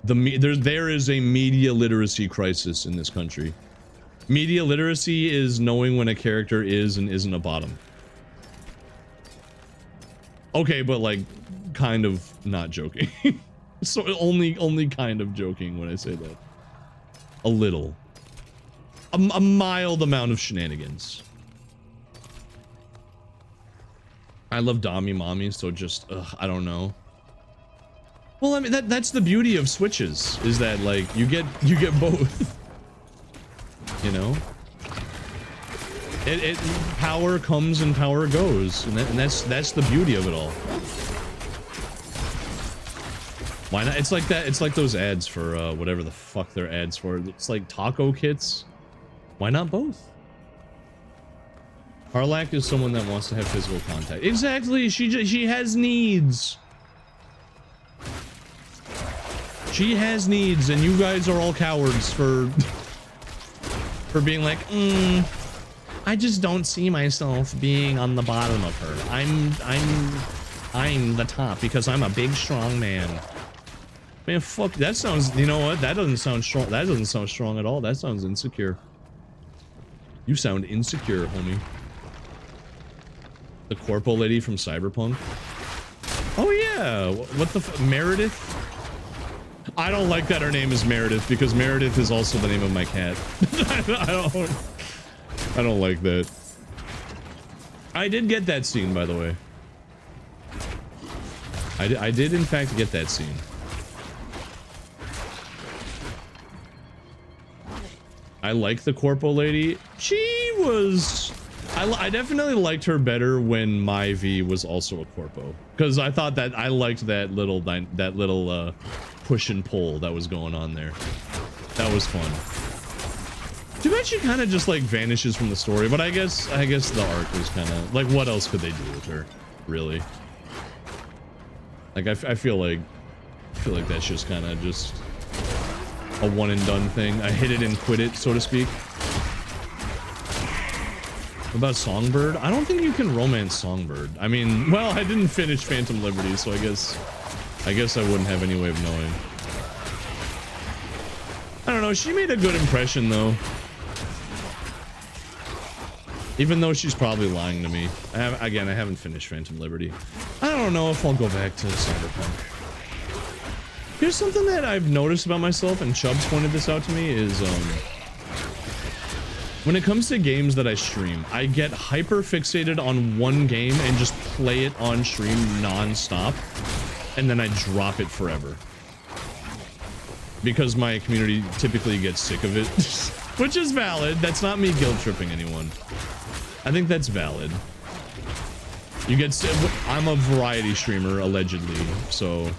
There is a media literacy crisis in this country. Media literacy is knowing when a character is and isn't a bottom. Okay, but like, kind of not joking. So only kind of joking when I say that. A little. A mild amount of shenanigans. I love Dami Mommy, so just, I don't know. Well, I mean, that's the beauty of Switches, is that like, you get both. You know? Power comes and power goes, and that's the beauty of it all. Why not? It's like that. It's like those ads for whatever the fuck they're ads for. It's like taco kits. Why not both? Karlach is someone that wants to have physical contact. Exactly. She has needs. She has needs, and you guys are all cowards for being like, I just don't see myself being on the bottom of her. I'm the top because I'm a big strong man. Man, fuck, that sounds, you know what? That doesn't sound strong. That doesn't sound strong at all. That sounds insecure. You sound insecure, homie. The corpo lady from Cyberpunk. Oh yeah, what the Meredith? I don't like that her name is Meredith because Meredith is also the name of my cat. I don't like that. I did get that scene, by the way. I did in fact get that scene. I like the corpo lady. She was... I definitely liked her better when my V was also a corpo, because I thought that I liked that little push and pull that was going on there. That was fun. Too bad she kind of just like vanishes from the story, but I guess the arc was kind of like, what else could they do with her, really? Like I feel like that's just kind of just a one and done thing. I hit it and quit it, so to speak. About Songbird? I don't think you can romance Songbird. I mean, well, I didn't finish Phantom Liberty, so I guess I wouldn't have any way of knowing. I don't know, she made a good impression though. Even though she's probably lying to me. Again, I haven't finished Phantom Liberty. I don't know if I'll go back to Cyberpunk. Here's something that I've noticed about myself, and Chubbs pointed this out to me, is when it comes to games that I stream, I get hyper fixated on one game and just play it on stream non-stop, and then I drop it forever. Because my community typically gets sick of it, which is valid. That's not me guilt tripping anyone. I think that's valid. You get sick. I'm a variety streamer, allegedly, so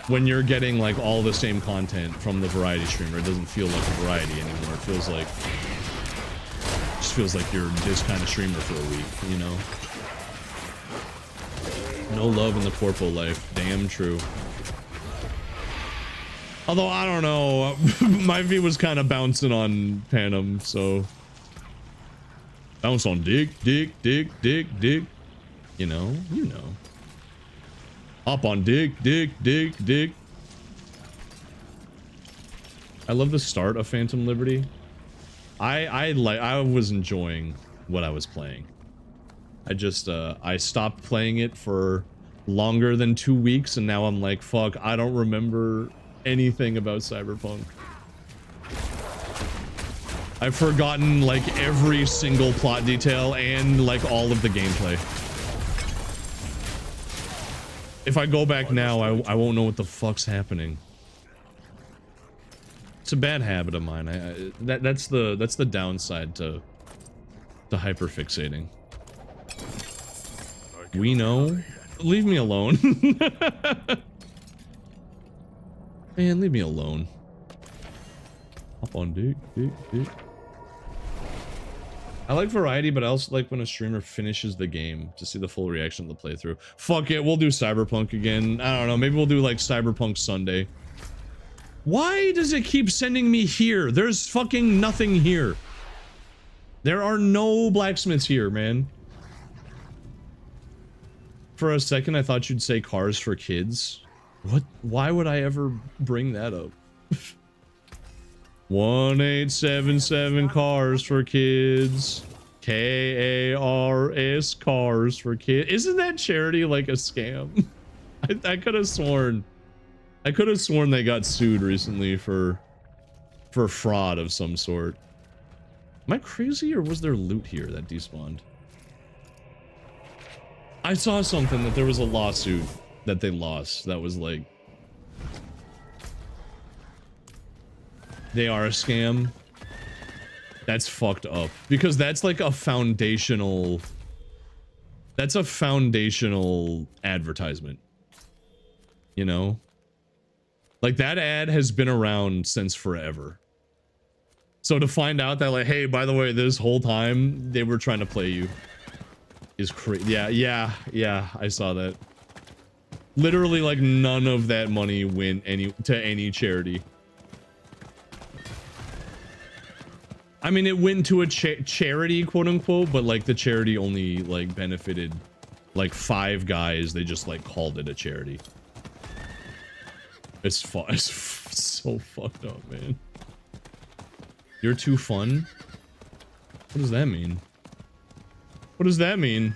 when you're getting like all the same content from the variety streamer, it doesn't feel like a variety anymore. It feels like, just feels like you're this kind of streamer for a week, you know? No love in the corpo life. Damn true. Although, I don't know. My V was kind of bouncing on Panem, so... Bounce on dick. You know. Hop on dick. I love the start of Phantom Liberty. I was enjoying what I was playing. I stopped playing it for longer than 2 weeks, and now I'm like, fuck, I don't remember anything about Cyberpunk. I've forgotten like every single plot detail and like all of the gameplay. If I go back now, I won't know what the fuck's happening. It's a bad habit of mine. That's the downside to hyperfixating. We know. Leave me alone. Man, leave me alone. Hop on dick. I like variety, but I also like when a streamer finishes the game to see the full reaction of the playthrough. Fuck it, we'll do Cyberpunk again. I don't know, maybe we'll do like Cyberpunk Sunday. Why does it keep sending me here? There's fucking nothing here. There are no blacksmiths here, man. For a second, I thought you'd say cars for kids. What? Why would I ever bring that up? 1877 cars for kids. KARS cars for kids. Isn't that charity like a scam? I could have sworn. I could have sworn they got sued recently for fraud of some sort. Am I crazy, or was there loot here that despawned? I saw something that there was a lawsuit that they lost that was like, they are a scam. That's fucked up, because that's like a foundational, that's a foundational advertisement, you know? Like, that ad has been around since forever. So to find out that, like, hey, by the way, this whole time they were trying to play you is crazy. Yeah, I saw that. Literally, like, none of that money went to any charity. I mean, it went to a charity, quote unquote, but like the charity only like benefited like 5 guys. They just like called it a charity. It's so fucked up, man. You're too fun? What does that mean? What does that mean?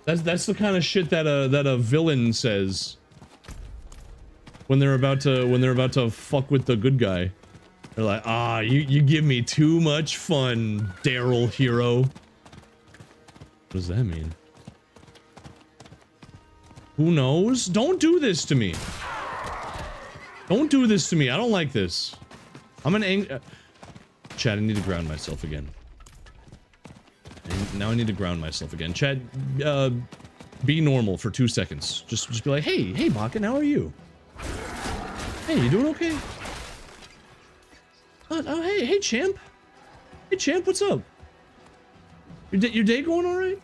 That's the kind of shit that a villain says when they're about to fuck with the good guy. They're like, ah, you give me too much fun, Daryl hero. What does that mean? Who knows? Don't do this to me. Don't do this to me. I don't like this. I'm an Chad, I need to ground myself again. Now I need to ground myself again. Chad, be normal for 2 seconds. Just be like, hey, Bakken, how are you? Hey, you doing okay? Oh, hey, champ. Hey, champ, what's up? Your day going all right?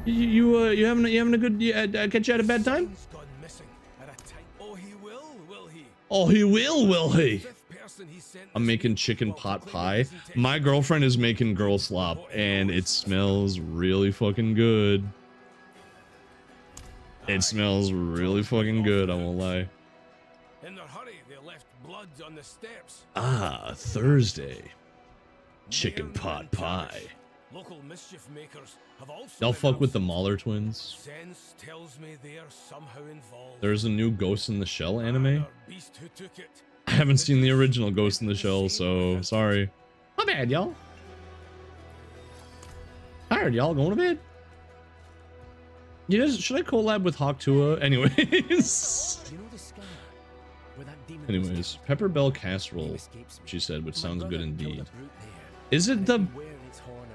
You having a good? Catch you at a bad time? Oh, he will he? Oh, he will he? I'm making chicken pot pie. My girlfriend is making girl slop, and it smells really fucking good. It smells really fucking good, I won't lie. In their hurry, they left blood on the steps. Ah, Thursday. Chicken pot pie. Local mischief makers have also They'll fuck with the Mahler twins. Sense tells me they are somehow involved. There's a new Ghost in the Shell anime. Beast who took it. I haven't seen the original Ghost in the Shell, so sorry. My bad, y'all. Tired, y'all. Going to bed. You guys, should I collab with Hawktua? Anyways, Pepper Bell Casserole, she said, which sounds good indeed. Is it the...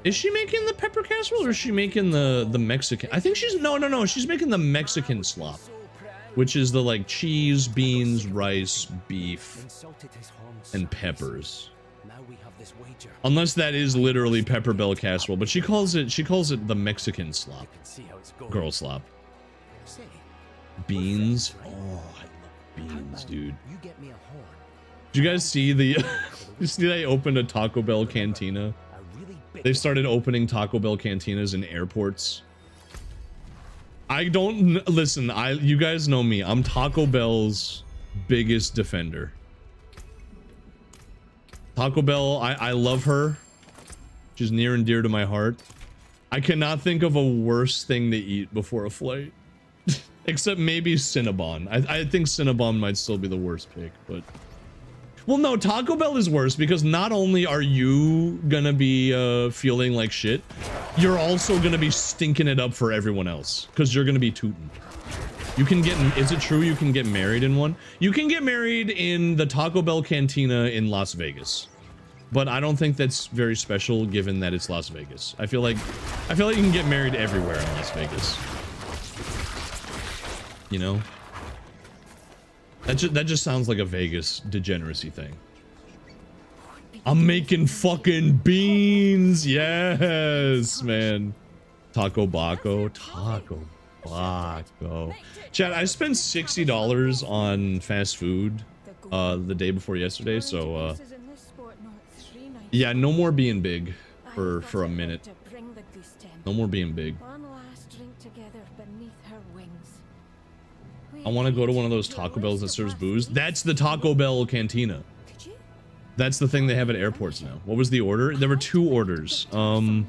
Is she making the pepper casserole, or is she making the Mexican? I think she's... No. She's making the Mexican slop, which is the, like, cheese, beans, rice, beef, and peppers. Unless that is literally Pepper Bell Casserole, but she calls it the Mexican slop. Girl slop. Beans. Oh, I love beans, dude. Did you guys see the? You see they opened a Taco Bell cantina? They've started opening Taco Bell cantinas in airports. I don't listen. You guys know me. I'm Taco Bell's biggest defender. Taco Bell, I love her. She's near and dear to my heart. I cannot think of a worse thing to eat before a flight. Except maybe Cinnabon. I think Cinnabon might still be the worst pick, but... Well, no, Taco Bell is worse because not only are you gonna be feeling like shit, you're also gonna be stinking it up for everyone else because you're gonna be tooting. You can get, is it true you can get married in one? You can get married in the Taco Bell Cantina in Las Vegas. But I don't think that's very special given that it's Las Vegas. I feel like you can get married everywhere in Las Vegas. You know? That just sounds like a Vegas degeneracy thing. I'm making fucking beans. Yes, man. Taco Baco. Taco Baco. Chat, I spent $60 on fast food the day before yesterday, so yeah, no more being big for a minute. No more being big. I want to go to one of those Taco Bells that serves booze. That's the Taco Bell Cantina. That's the thing they have at airports now. What was the order? There were 2 orders. The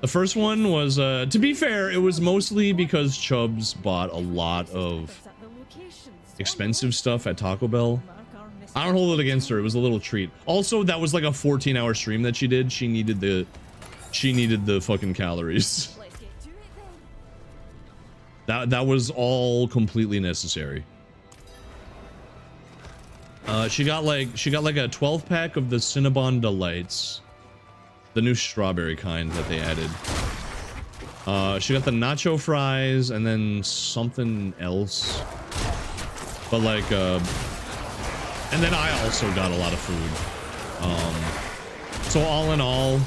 first one was, to be fair, it was mostly because Chubbs bought a lot of expensive stuff at Taco Bell. I don't hold it against her. It was a little treat. Also, that was like a 14-hour stream that she did. She needed the fucking calories. That was all completely necessary. She got like a 12-pack of the Cinnabon Delights, the new strawberry kind that they added. She got the nacho fries and then something else, but like and then I also got a lot of food. So all in all,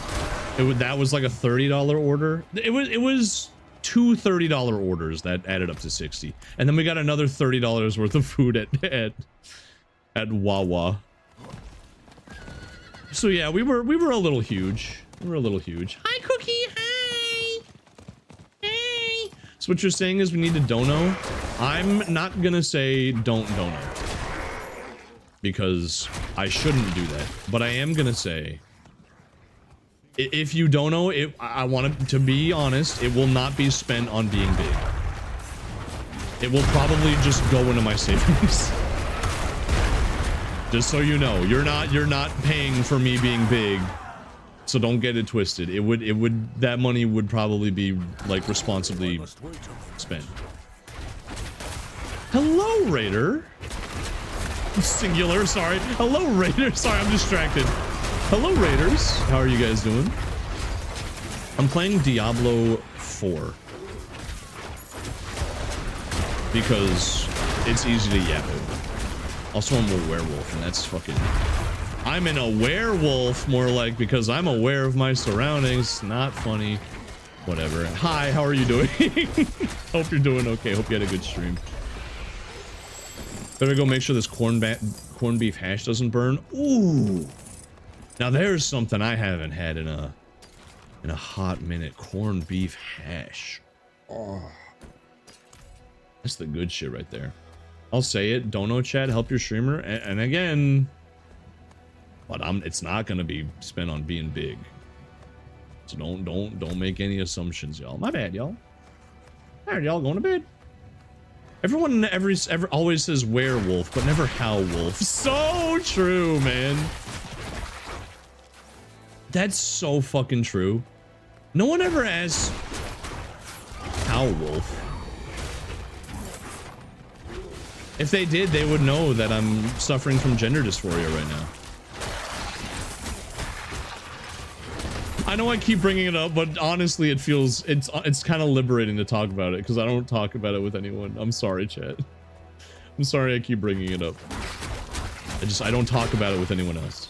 that was like a $30 order. It was 2 $30 orders that added up to 60, and then we got another $30 worth of food at Wawa. So yeah, we were a little huge. We were a little huge. Hi, Cookie. Hi. Hey. So what you're saying is we need to dono? I'm not gonna say don't dono, because I shouldn't do that, but I am gonna say, if you don't know, I want to be honest, it will not be spent on being big. It will probably just go into my savings. Just so you know, you're not paying for me being big, so don't get it twisted. That money would probably be like responsibly spent. Hello, Raider. Singular, sorry. Hello, Raider. Sorry, I'm distracted. Hello, Raiders. How are you guys doing? I'm playing Diablo 4 because it's easy to yap over. Also, I'm a werewolf, and that's fucking... I'm in a werewolf, more like, because I'm aware of my surroundings. Not funny. Whatever. Hi, how are you doing? Hope you're doing okay. Hope you had a good stream. Better go make sure this corned beef hash doesn't burn. Ooh. Now there's something I haven't had in a hot minute. Corned beef hash. Oh. That's the good shit right there. I'll say it. Dono chat, help your streamer. And again, but it's not gonna be spent on being big. So don't make any assumptions, y'all. My bad, y'all. Alright, y'all going to bed. Everyone always says werewolf, but never how wolf. So true, man. That's so fucking true. No one ever asks how wolf. If they did, they would know that I'm suffering from gender dysphoria right now. I know I keep bringing it up, but honestly, it feels it's kind of liberating to talk about it because I don't talk about it with anyone. I'm sorry, chat. I'm sorry I keep bringing it up. I don't talk about it with anyone else.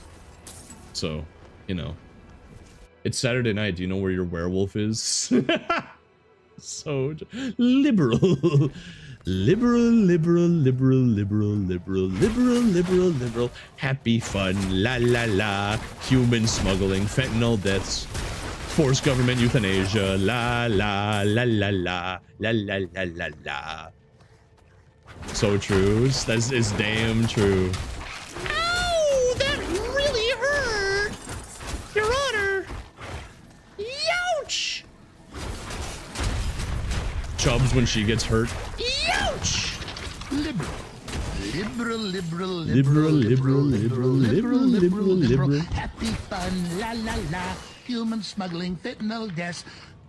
So, you know. It's Saturday night. Do you know where your werewolf is? So liberal. Liberal, liberal, liberal, liberal, liberal, liberal, liberal, liberal. Happy fun, la la la. Human smuggling, fentanyl deaths. Forced government euthanasia, la la la la la la la la la la. So true. It's damn true. Ow! That really hurt! Your Honor! Youch! Chubbs when she gets hurt. Youch! Liberal. Liberal, liberal, Liberal, liberal, liberal, liberal, liberal, liberal. Happy fun, la la la. Human smuggling, fentanyl deaths,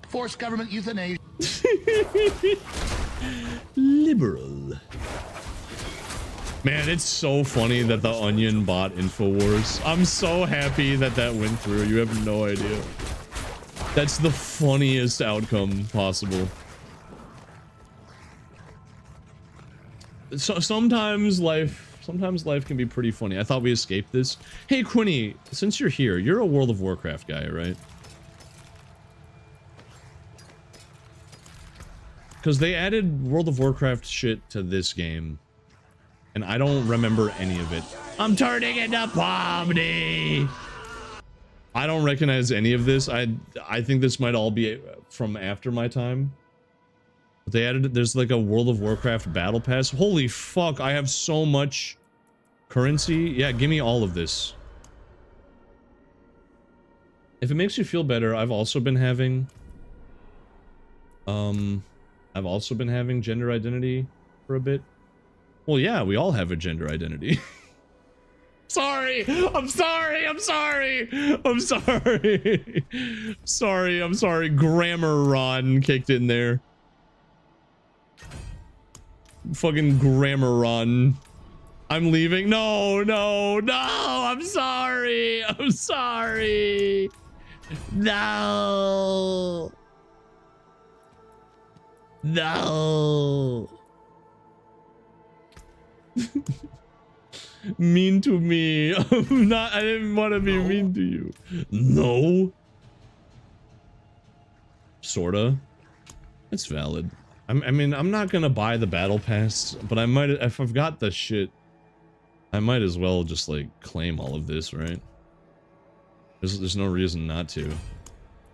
forced government euthanasia. Liberal. Man, it's so funny that the Onion bought InfoWars. I'm so happy that that went through. You have no idea. That's the funniest outcome possible. So sometimes life can be pretty funny. I thought we escaped this. Hey Quinny, since you're here, you're a World of Warcraft guy, right? Because they added World of Warcraft shit to this game, and I don't remember any of it. I'm turning into Pomni. I don't recognize any of this. I think this might all be from after my time. They added, there's like a World of Warcraft battle pass. Holy fuck, I have so much currency. Yeah, give me all of this. If it makes you feel better, I've also been having gender identity for a bit. Well, yeah, we all have a gender identity. Sorry, I'm sorry. Grammar Ron kicked in there. Fucking Grammar Run. I'm leaving. No. I'm sorry. No. Mean to me. I didn't want to be mean to you. No. Sorta. It's valid. I mean, I'm not gonna buy the battle pass, but I might, if I've got the shit, I might as well just like claim all of this, right? There's no reason not to.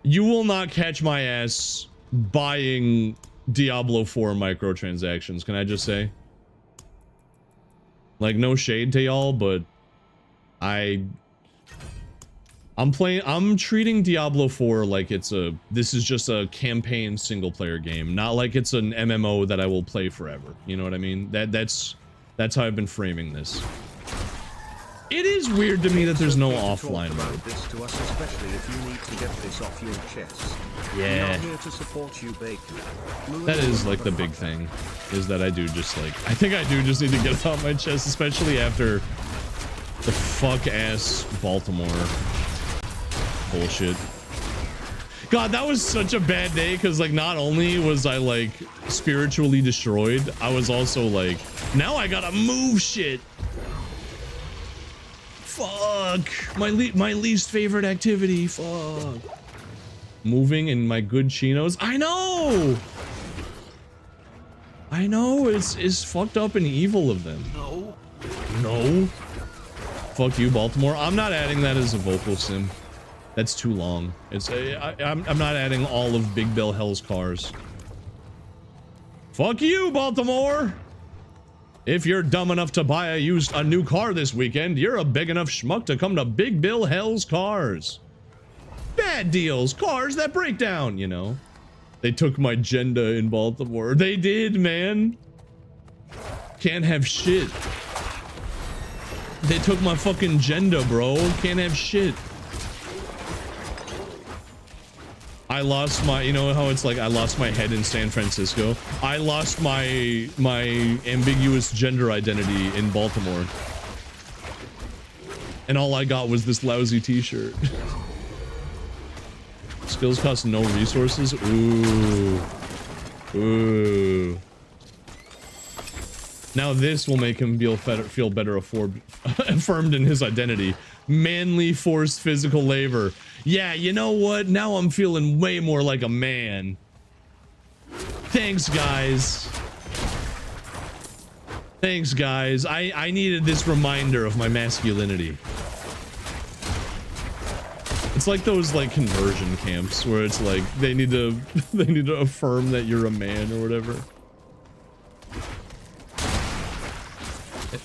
You will not catch my ass buying Diablo 4 microtransactions, can I just say? Like, no shade to y'all, but I'm treating Diablo 4 like this is just a campaign single player game, not like it's an MMO that I will play forever. You know what I mean? That's how I've been framing this. It is weird to me that there's no offline mode. This to us, especially if you need to get this off your chest. Yeah. We are here to support you, Bacon. That is like the big thing, is that I think I do just need to get it off my chest, especially after the fuck ass Baltimore bullshit. God, that was such a bad day, because like not only was I like spiritually destroyed, I was also like, now I gotta move shit. Fuck, my least favorite activity. Fuck, moving in my good chinos. I know it's fucked up and evil of them. No. Fuck you, Baltimore. I'm not adding that as a vocal sim. That's too long. I'm not adding all of Big Bill Hell's cars. Fuck you, Baltimore. If you're dumb enough to buy a new car this weekend, you're a big enough schmuck to come to Big Bill Hell's cars. Bad deals, cars that break down, you know. They took my agenda in Baltimore. They did, man. Can't have shit. They took my fucking agenda, bro. Can't have shit. I lost my, you know how it's like I lost my head in San Francisco? I lost my ambiguous gender identity in Baltimore. And all I got was this lousy t-shirt. Skills cost no resources? Ooh. Now this will make him feel better affirmed in his identity. Manly forced physical labor. Yeah, you know what? Now I'm feeling way more like a man. Thanks, guys. Thanks, guys. I needed this reminder of my masculinity. It's like those like conversion camps where it's like they need to affirm that you're a man or whatever.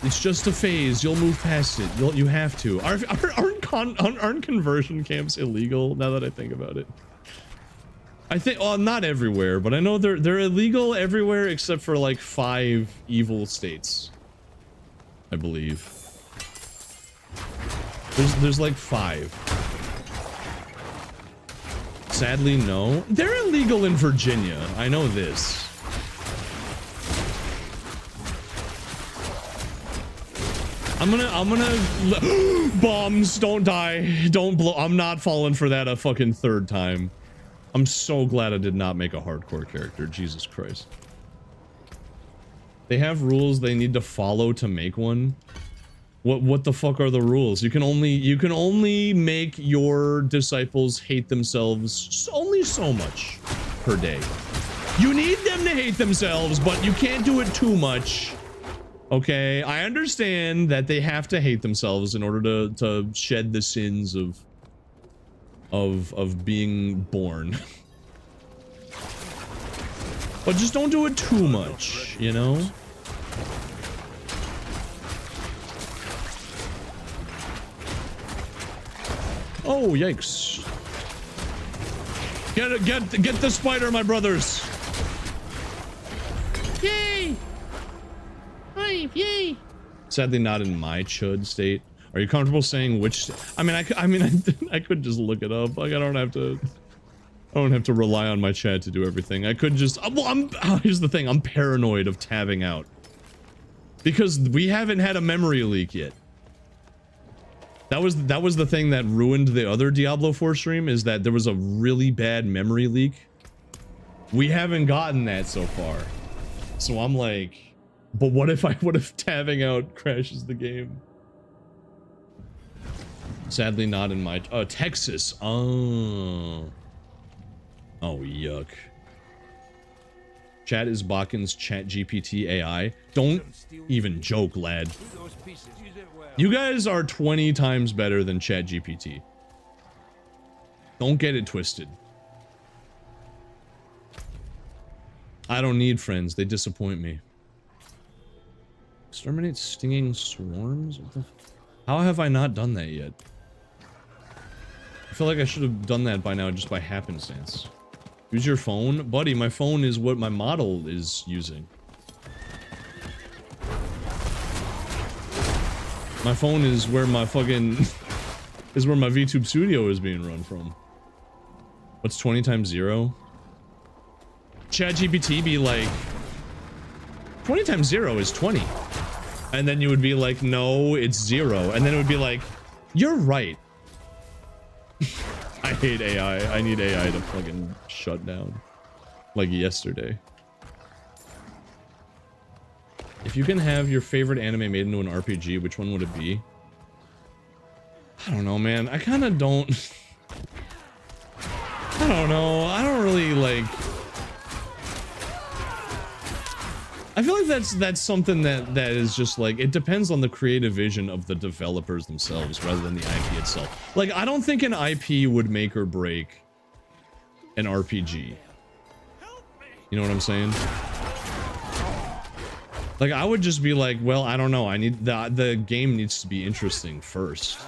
It's just a phase. You'll move past it. You have to. Aren't conversion camps illegal? Now that I think about it, I think. Well, not everywhere, but I know they're illegal everywhere except for like 5 evil states, I believe. There's like 5. Sadly, no. They're illegal in Virginia. I know this. I'm gonna bombs. Don't die. Don't blow. I'm not falling for that a fucking 3rd time. I'm so glad I did not make a hardcore character. Jesus Christ. They have rules they need to follow to make one. What the fuck are the rules? You can only make your disciples hate themselves only so much per day. You need them to hate themselves, but you can't do it too much. Okay, I understand that they have to hate themselves in order to shed the sins of being born. But just don't do it too much, you know? Oh, yikes. Get the spider, my brothers. Yay! Yay! Sadly, not in my chud state. Are you comfortable saying which? I mean, I could just look it up. Like, I don't have to rely on my chat to do everything. I could just. Well, here's the thing. I'm paranoid of tabbing out because we haven't had a memory leak yet. That was the thing that ruined the other Diablo 4 stream, is that there was a really bad memory leak. We haven't gotten that so far, so I'm like. But what if tabbing out crashes the game? Sadly, not in my Texas. Oh, yuck. Chat is Bakken's Chat GPT AI. Don't even joke, lad. You guys are 20 times better than Chat GPT. Don't get it twisted. I don't need friends. They disappoint me. Exterminate stinging swarms? How have I not done that yet? I feel like I should have done that by now just by happenstance. Use your phone? Buddy, my phone is what my model is using. My phone is where my fucking... is where my VTube Studio is being run from. What's 20 times 0? ChatGPT be like... 20 times 0 is 20. And then you would be like, no, it's 0. And then it would be like, you're right. I hate AI. I need AI to fucking shut down. Like yesterday. If you can have your favorite anime made into an RPG, which one would it be? I don't know, man. I kind of don't... I don't know. I don't really, like... I feel like that's something that is just like, it depends on the creative vision of the developers themselves rather than the IP itself. Like, I don't think an IP would make or break an RPG. You know what I'm saying? Like, I would just be like, well, I don't know. I need the game needs to be interesting first.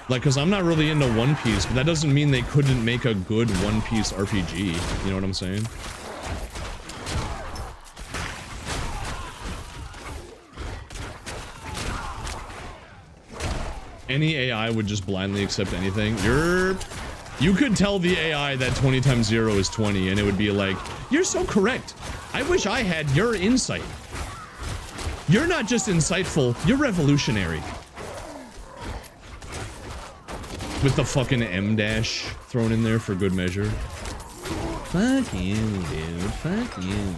Like, because I'm not really into One Piece, but that doesn't mean they couldn't make a good One Piece RPG. You know what I'm saying? Any AI would just blindly accept anything. You could tell the AI that 20 times 0 is 20 and it would be like, you're so correct. I wish I had your insight. You're not just insightful, you're revolutionary. With the fucking M dash thrown in there for good measure. Fuck you, dude. Fuck you.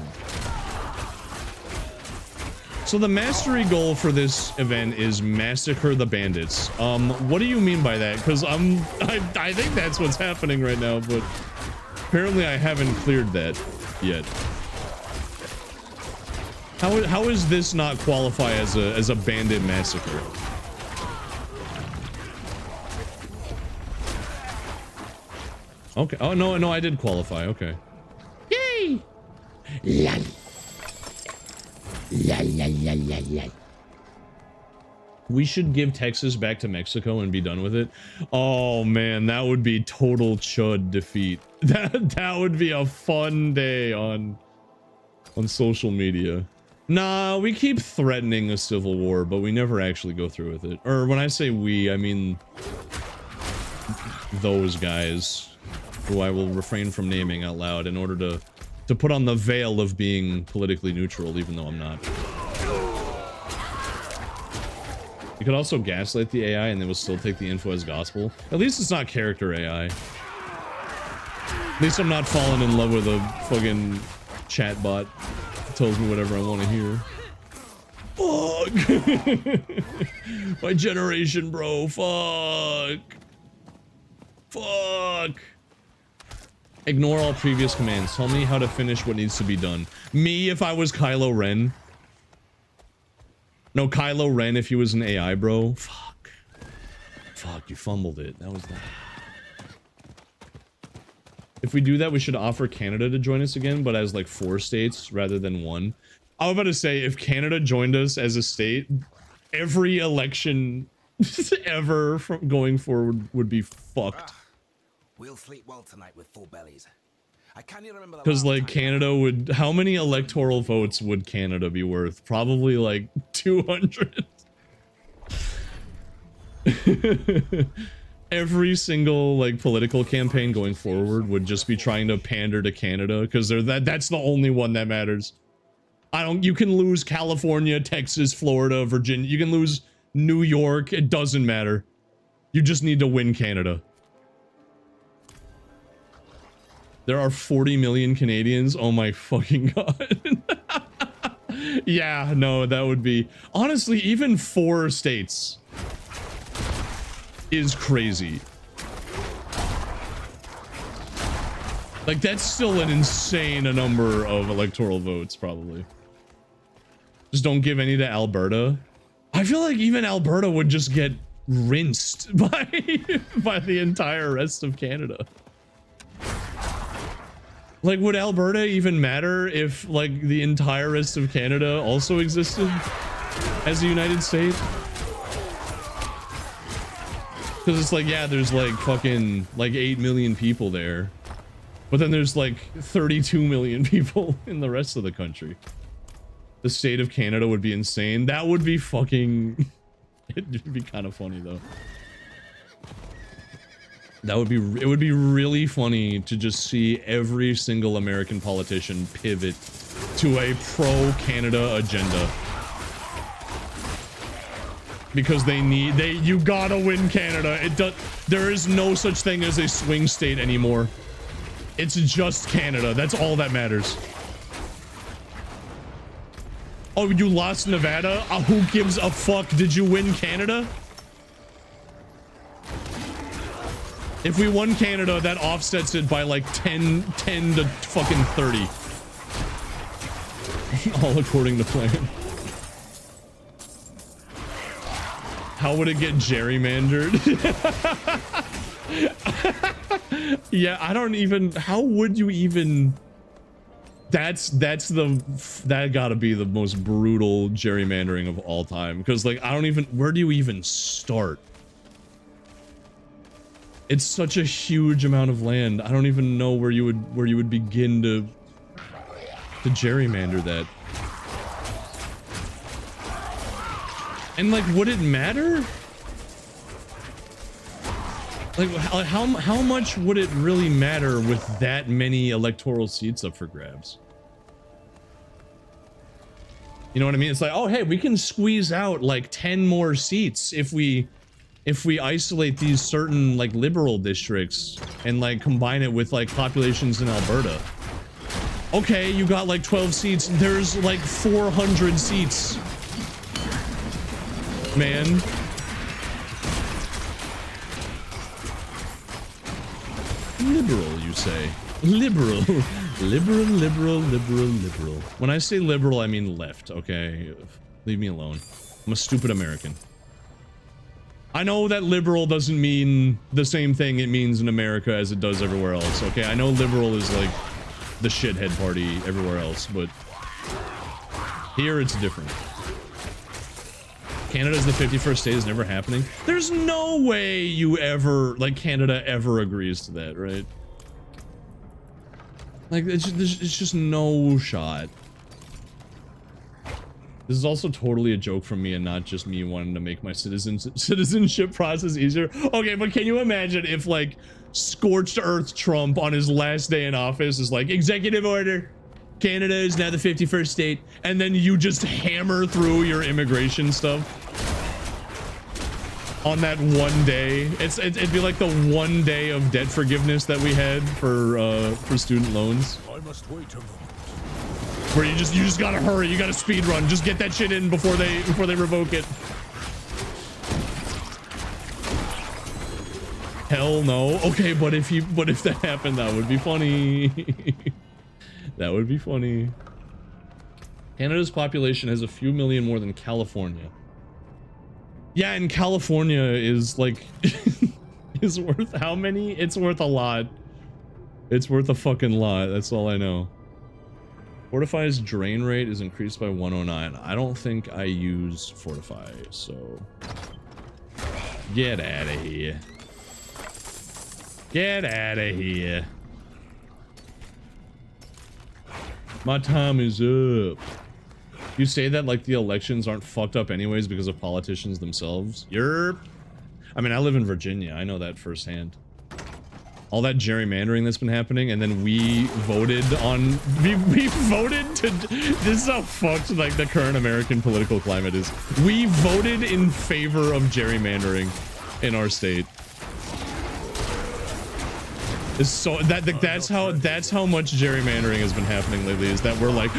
So the mastery goal for this event is massacre the bandits. What do you mean by that? Because I think that's what's happening right now, but apparently I haven't cleared that yet. How is this not qualify as a bandit massacre? Okay. Oh no, I did qualify. Okay. Yay! La la la la la la. We should give Texas back to Mexico and be done with it. Oh man, that would be total chud defeat. That would be a fun day on social media. Nah, we keep threatening a civil war, but we never actually go through with it. Or when I say we, I mean those guys, who I will refrain from naming out loud in order to put on the veil of being politically neutral, even though I'm not. You could also gaslight the AI and they will still take the info as gospel. At least it's not character AI. At least I'm not falling in love with a fucking chatbot that tells me whatever I want to hear. Fuck! My generation, bro. Fuck! Fuck! Ignore all previous commands. Tell me how to finish what needs to be done. Me if I was Kylo Ren. No, Kylo Ren if he was an AI, bro. Fuck. Fuck, you fumbled it. That was that. If we do that, we should offer Canada to join us again, but as like 4 states rather than 1. I was about to say, if Canada joined us as a state, every election ever from going forward would be fucked. We'll sleep well tonight with full bellies. I can't even remember the Because last like time. Canada would, how many electoral votes would Canada be worth? Probably like 200. Every single like political campaign going forward would just be trying to pander to Canada because that's the only one that matters. You can lose California, Texas, Florida, Virginia. You can lose New York. It doesn't matter. You just need to win Canada. There are 40 million Canadians. Oh my fucking god. Yeah, no, that would be... Honestly, even 4 states is crazy. Like, that's still an insane number of electoral votes, probably. Just don't give any to Alberta. I feel like even Alberta would just get rinsed by the entire rest of Canada. Like, would Alberta even matter if, like, the entire rest of Canada also existed as a United States? Because it's like, yeah, there's like fucking like 8 million people there. But then there's like 32 million people in the rest of the country. The state of Canada would be insane. That would be fucking... It'd be kind of funny though. That would be, it would be really funny to just see every single American politician pivot to a pro-Canada agenda. Because you gotta win Canada. There is no such thing as a swing state anymore. It's just Canada. That's all that matters. Oh, you lost Nevada? Who gives a fuck? Did you win Canada? If we won Canada, that offsets it by like 10 to fucking 30. All according to plan. How would it get gerrymandered? Yeah, I don't even... How would you even... That gotta be the most brutal gerrymandering of all time. Because, like, I don't even... Where do you even start? It's such a huge amount of land. I don't even know where you would begin to gerrymander that. And like, would it matter? Like, how much would it really matter with that many electoral seats up for grabs? You know what I mean? It's like, oh hey, we can squeeze out like 10 more seats if we isolate these certain like liberal districts and like combine it with like populations in Alberta. Okay, you got like 12 seats. There's like 400 seats. Man. Liberal, you say? Liberal. Liberal. When I say liberal, I mean left, okay? Leave me alone. I'm a stupid American. I know that liberal doesn't mean the same thing it means in America as it does everywhere else, okay? I know liberal is like the shithead party everywhere else, but here it's different. Canada's the 51st state is never happening. There's no way you ever, like, Canada ever agrees to that, right? Like, it's just no shot. This is also totally a joke from me and not just me wanting to make my citizenship process easier. Okay, but can you imagine if, like, scorched earth Trump on his last day in office is like, executive order, Canada is now the 51st state, and then you just hammer through your immigration stuff on that one day. It'd be like the one day of debt forgiveness that we had for student loans. I must wait a moment. Where you just gotta hurry, you gotta speed run, just get that shit in before they revoke it. Hell no. Okay, but if that happened, that would be funny. That would be funny. Canada's population has a few million more than California. Yeah, and California is like is worth how many? It's worth a lot. It's worth a fucking lot. That's all I know. Fortify's drain rate is increased by 109. I don't think I use Fortify, so get out of here. Get out of here. My time is up. You say that like the elections aren't fucked up anyways because of politicians themselves. Yerp. I mean, I live in Virginia. I know that firsthand. All that gerrymandering that's been happening, and then we voted on... We voted to... This is how fucked, like, the current American political climate is. We voted in favor of gerrymandering in our state. It's so... That's how much gerrymandering has been happening lately, is that we're like...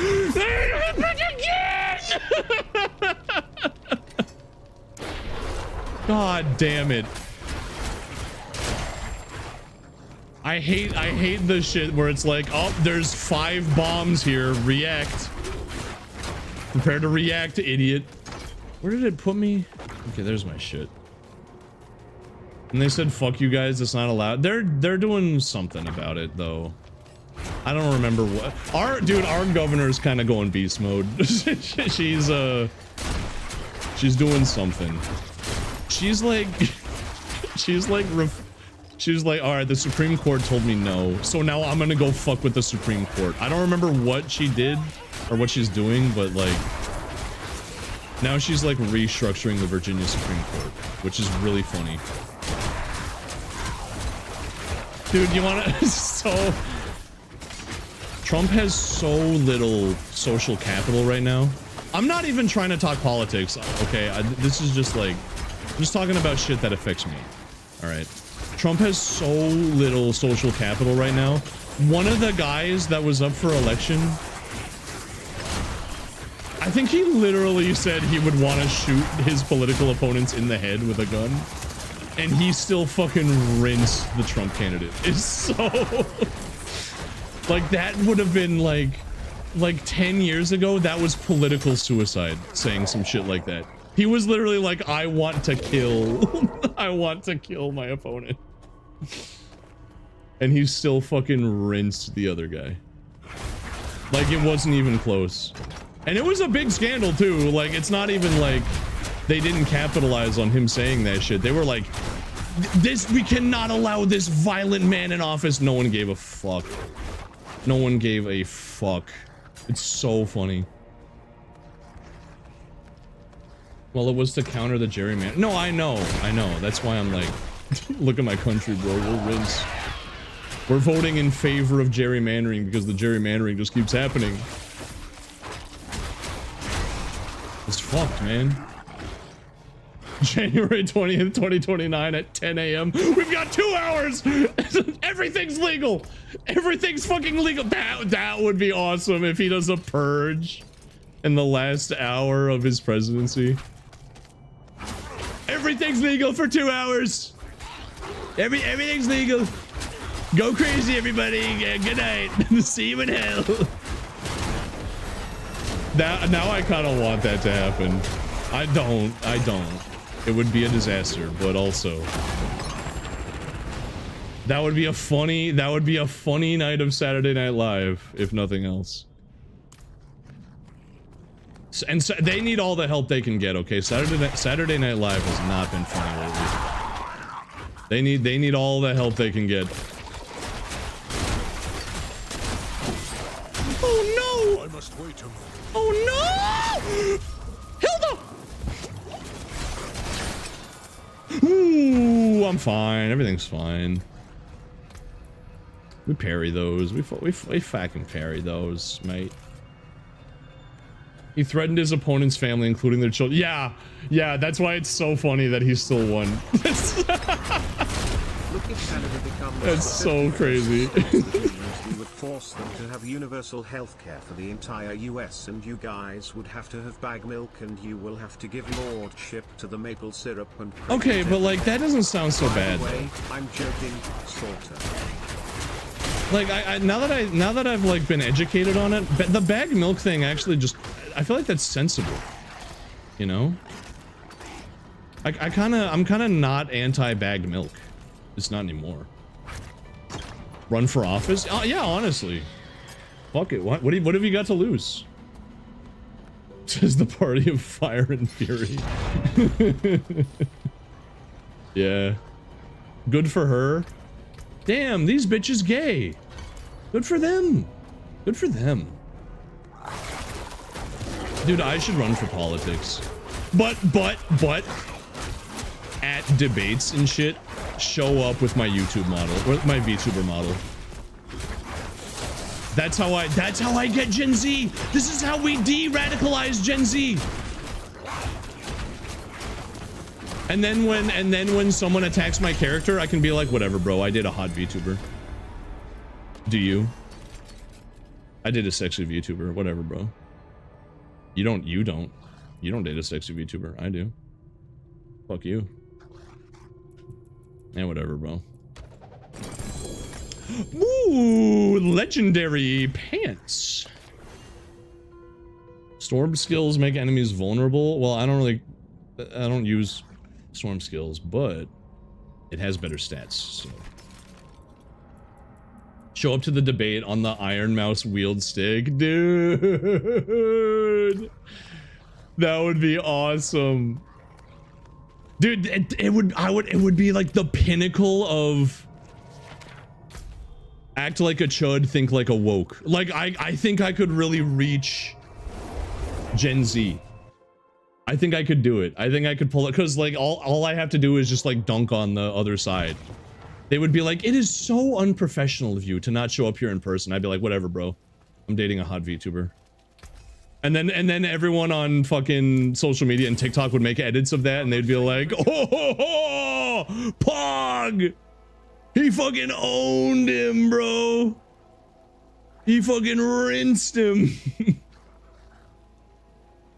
God damn it. I hate the shit where it's like, oh, there's 5 bombs here. React. Prepare to react, idiot. Where did it put me? Okay, there's my shit. And they said, fuck you guys, it's not allowed. They're doing something about it, though. I don't remember what. Our governor's kind of going beast mode. She's doing something. She's like, all right, the Supreme Court told me no, so now I'm gonna go fuck with the Supreme Court. I don't remember what she did or what she's doing, but like, now she's like restructuring the Virginia Supreme Court, which is really funny. Dude, you wanna, Trump has so little social capital right now. I'm not even trying to talk politics, okay? This is just like, I'm just talking about shit that affects me, all right? Trump has so little social capital right now. One of the guys that was up for election, I think he literally said he would want to shoot his political opponents in the head with a gun, and he still fucking rinsed the Trump candidate. It's so... like, that would have been like 10 years ago, that was political suicide, saying some shit like that. He was literally like, I want to kill my opponent. And he still fucking rinsed the other guy. Like, it wasn't even close. And it was a big scandal too. Like, it's not even like they didn't capitalize on him saying that shit. They were like, we cannot allow this violent man in office. No one gave a fuck. No one gave a fuck. It's so funny. Well, it was to counter the gerrymander. No, I know. That's why I'm like, look at my country, bro. We'll rinse. We're voting in favor of gerrymandering because the gerrymandering just keeps happening. It's fucked, man. January 20th, 2029 at 10 a.m. We've got 2 hours. Everything's legal. Everything's fucking legal. That would be awesome if he does a purge in the last hour of his presidency. Everything's legal for 2 hours. Everything's legal. Go crazy, everybody. Good night. See you in hell. Now I kind of want that to happen. I don't. It would be a disaster, but also that would be a funny night of Saturday Night Live, if nothing else. And so they need all the help they can get, okay? Saturday Night Live has not been funny lately. They need all the help they can get. Oh no! I must wait a moment. Oh no! Hilda! Ooh, I'm fine. Everything's fine. We parry those. We fucking parry those, mate. He threatened his opponent's family, including their children. Yeah, that's why it's so funny that he still won. That's so crazy. We would force them to have universal health care for the entire US, and you guys would have to have bag milk, and you will have to give lordship to the maple syrup and... Okay, but like, that doesn't sound so bad. By the way, I'm joking, sorta. Like, now that I've like been educated on it, the bag milk thing actually just, I feel like that's sensible, you know? I'm kind of not anti-bagged milk. It's not anymore. Run for office? Oh yeah, honestly. Fuck it. What have you got to lose? Says the party of fire and fury. Yeah. Good for her. Damn, these bitches gay. Good for them. Good for them. Dude, I should run for politics. But at debates and shit, show up with my YouTube model or my VTuber model. That's how I get Gen Z. This is how we de-radicalize Gen Z. And then when someone attacks my character, I can be like, whatever, bro. I did a hot VTuber. Do you? I did a sexy VTuber. Whatever, bro. You don't date a sexy VTuber. I do. Fuck you. And whatever, bro. Ooh, legendary pants. Storm skills make enemies vulnerable. Well, I don't use storm skills, but it has better stats, so. Show up to the debate on the Iron Mouse wield stick. Dude. That would be awesome. Dude, it would be like the pinnacle of act like a chud, think like a woke. Like I think I could really reach Gen Z. I think I could do it. I think I could pull it, because like all I have to do is just like dunk on the other side. They would be like, it is so unprofessional of you to not show up here in person. I'd be like, whatever, bro. I'm dating a hot VTuber. And then everyone on fucking social media and TikTok would make edits of that, and they'd be like, oh, Pog! He fucking owned him, bro. He fucking rinsed him.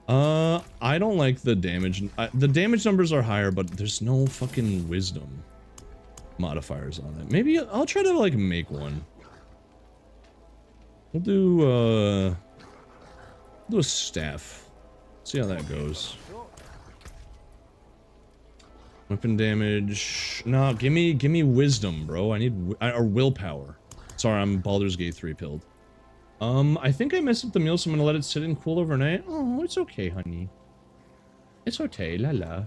I don't like the damage. The damage numbers are higher, but there's no fucking wisdom modifiers on it. Maybe I'll try to like make one. We'll do a staff. See how that goes. Weapon damage. No, give me wisdom, bro. I need or willpower. Sorry, I'm Baldur's Gate 3 pilled. I think I messed up the meal, so I'm gonna let it sit and cool overnight. Oh, it's okay, honey. It's okay, la la.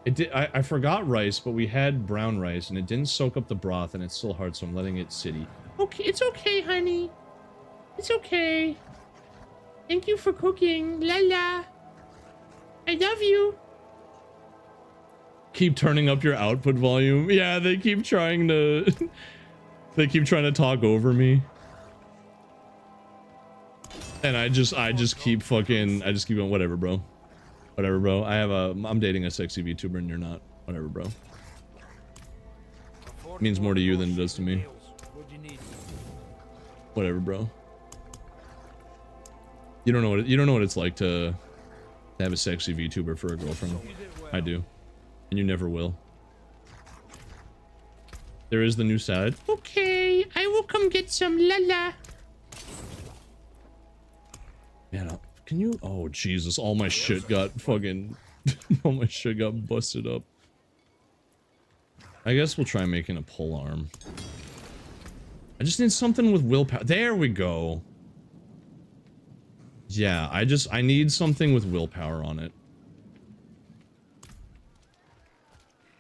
It did. I forgot rice, but we had brown rice, and it didn't soak up the broth, and it's still hard, so I'm letting it sitty. Okay, it's okay, honey. It's okay. Thank you for cooking, la la. I love you. Keep turning up your output volume. Yeah, they keep trying to. They keep trying to talk over me. And I just keep fucking, I just keep going, whatever, bro. Whatever, bro. I'm dating a sexy VTuber and you're not. Whatever, bro. It means more to you than it does to me. Whatever, bro. You don't know what it's like to have a sexy VTuber for a girlfriend. I do. And you never will. There is the new side. Okay, I will come get some. La la. Man, can you? Oh Jesus! All my shit got fucking. All my shit got busted up. I guess we'll try making a pole arm. I just need something with willpower. There we go. Yeah, I need something with willpower on it.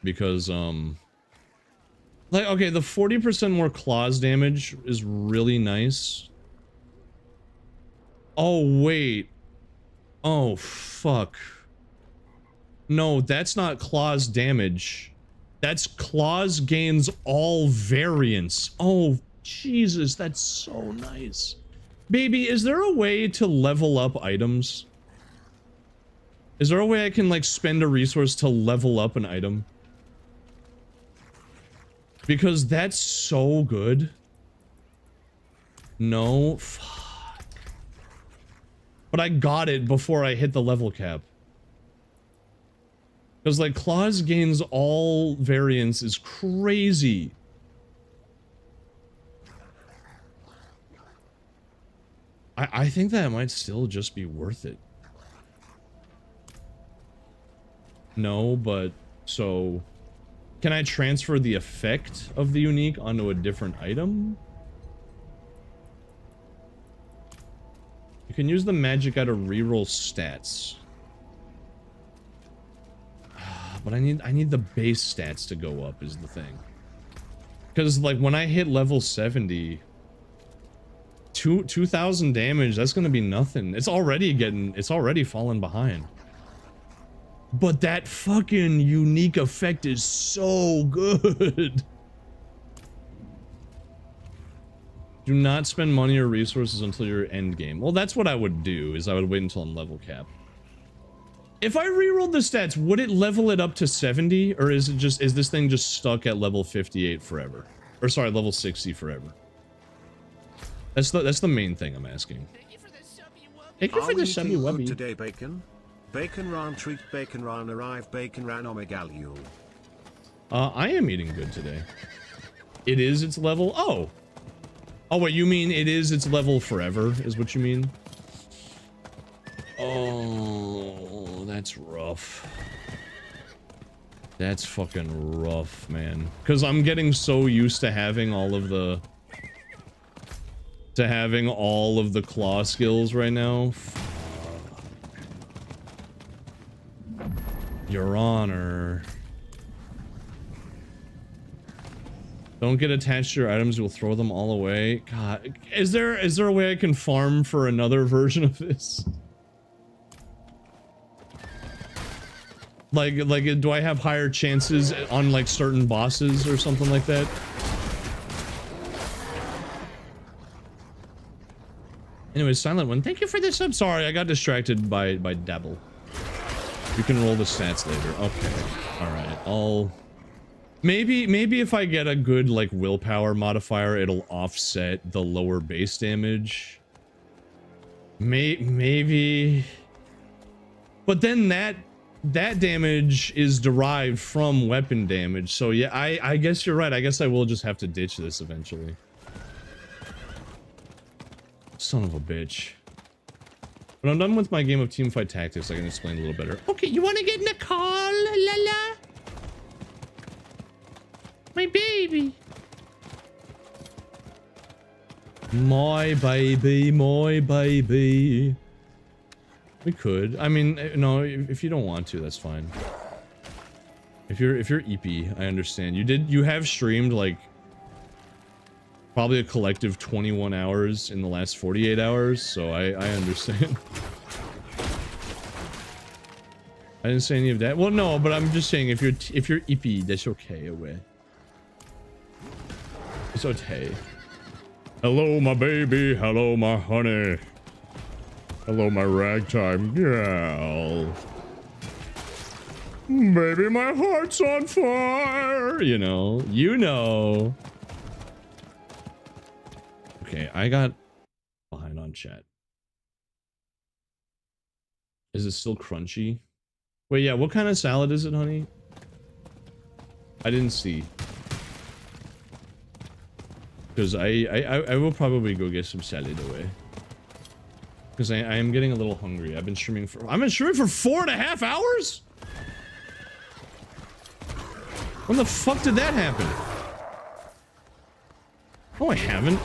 Because, like, okay, the 40% more claws damage is really nice. Oh, wait. Oh, fuck. No, that's not claws damage. That's claws gains all variants. Oh, Jesus, that's so nice. Baby, is there a way to level up items? Is there a way I can, like, spend a resource to level up an item? Because that's so good. No, fuck. But I got it before I hit the level cap. Because, like, claws gains all variants is crazy. I think that might still just be worth it. No, but so can I transfer the effect of the unique onto a different item? You can use the magic eye to reroll stats. But I need the base stats to go up is the thing. Because like when I hit level 70, 2,000 damage, that's gonna be nothing. It's already fallen behind. But that fucking unique effect is so good. Do not spend money or resources until your end game. Well, that's what I would do, is I would wait until I'm level cap. If I rerolled the stats, would it level it up to 70? Or is this thing just stuck at level 58 forever? Or sorry, level 60 forever? That's the main thing I'm asking. Thank you for the subby wubby. Thank you for the subby wubby. Today, Bacon. Bacon Ran treat Bacon Ran arrive Bacon Ran Omegalule. I am eating good today. It is its level. Oh. Oh, wait, you mean it is its level forever, is what you mean? Oh, that's rough. That's fucking rough, man. Because I'm getting so used to having all of the... claw skills right now. Your Honor. Don't get attached to your items, you'll throw them all away. God, is there a way I can farm for another version of this? Like, do I have higher chances on, like, certain bosses or something like that? Anyways, Silent One, thank you for this sub. Sorry, I got distracted by Dabble. You can roll the stats later. Okay. Alright, I'll... Maybe if I get a good, like, willpower modifier, it'll offset the lower base damage. Maybe... But then that damage is derived from weapon damage, so yeah, I guess you're right. I guess I will just have to ditch this eventually. Son of a bitch. When I'm done with my game of Teamfight Tactics, I can explain a little better. Okay, you want to get in the call, Lala? My baby. My baby, my baby. We could. I mean, no, if you don't want to, that's fine. If you're EP, I understand. You have streamed like probably a collective 21 hours in the last 48 hours, so I understand. I didn't say any of that. Well, no, but I'm just saying if you're EP, that's okay. Away. It's okay. Hello, my baby. Hello, my honey. Hello, my ragtime gal. Baby, my heart's on fire. You know. Okay, I got behind on chat. Is it still crunchy? Wait, yeah, what kind of salad is it, honey? I didn't see. because I will probably go get some salad away. Because I am getting a little hungry. I've been streaming for 4.5 hours? When the fuck did that happen? Oh, I haven't.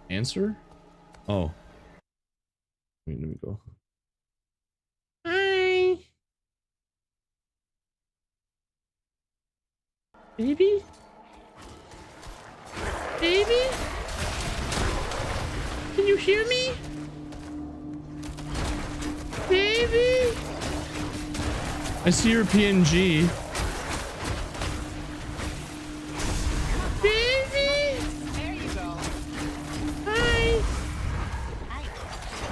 Answer? Oh. Wait, let me go. Hi. Baby? Baby? Can you hear me? Baby? I see your PNG. Baby? There you go. Hi.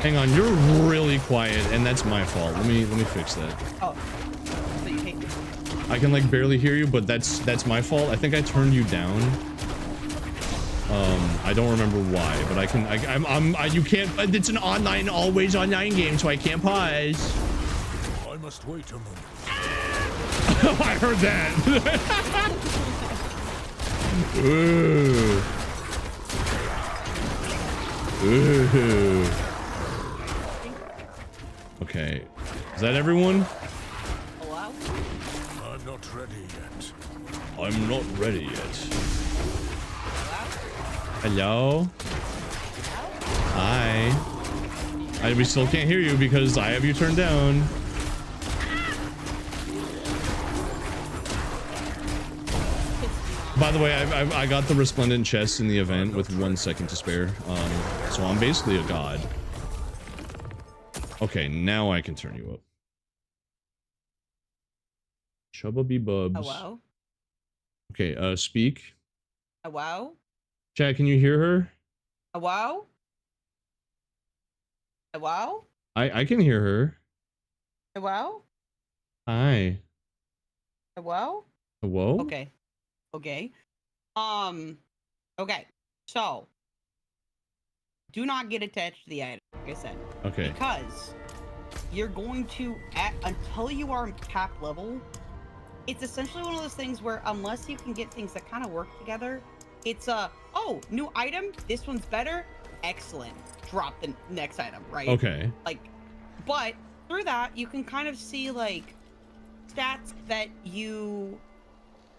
Hang on, you're really quiet, and that's my fault. Let me fix that. Oh. So you hate me. I can like barely hear you, but that's my fault. I think I turned you down. I don't remember why, but you can't. It's an online, always online game, so I can't pause. I must wait a moment. I heard that. Ooh. Ooh. Okay, is that everyone? Hello? I'm not ready yet. I'm not ready yet. Hello? Hi. We still can't hear you because I have you turned down. By the way, I got the resplendent chest in the event with 1 second to spare. So I'm basically a god. Okay, now I can turn you up. Chubba be bubs. Hello? Okay, speak. Hello? Chad, can you hear her? Hello? Hello? I can hear her. Hello? Hi. Hello? Hello? Okay. Okay. Okay. So, do not get attached to the item, like I said. Okay. Because you're going to, until you are cap level, it's essentially one of those things where unless you can get things that kind of work together, it's oh, new item, this one's better, excellent, drop the next item, right? Okay. Like, but through that, you can kind of see like stats that you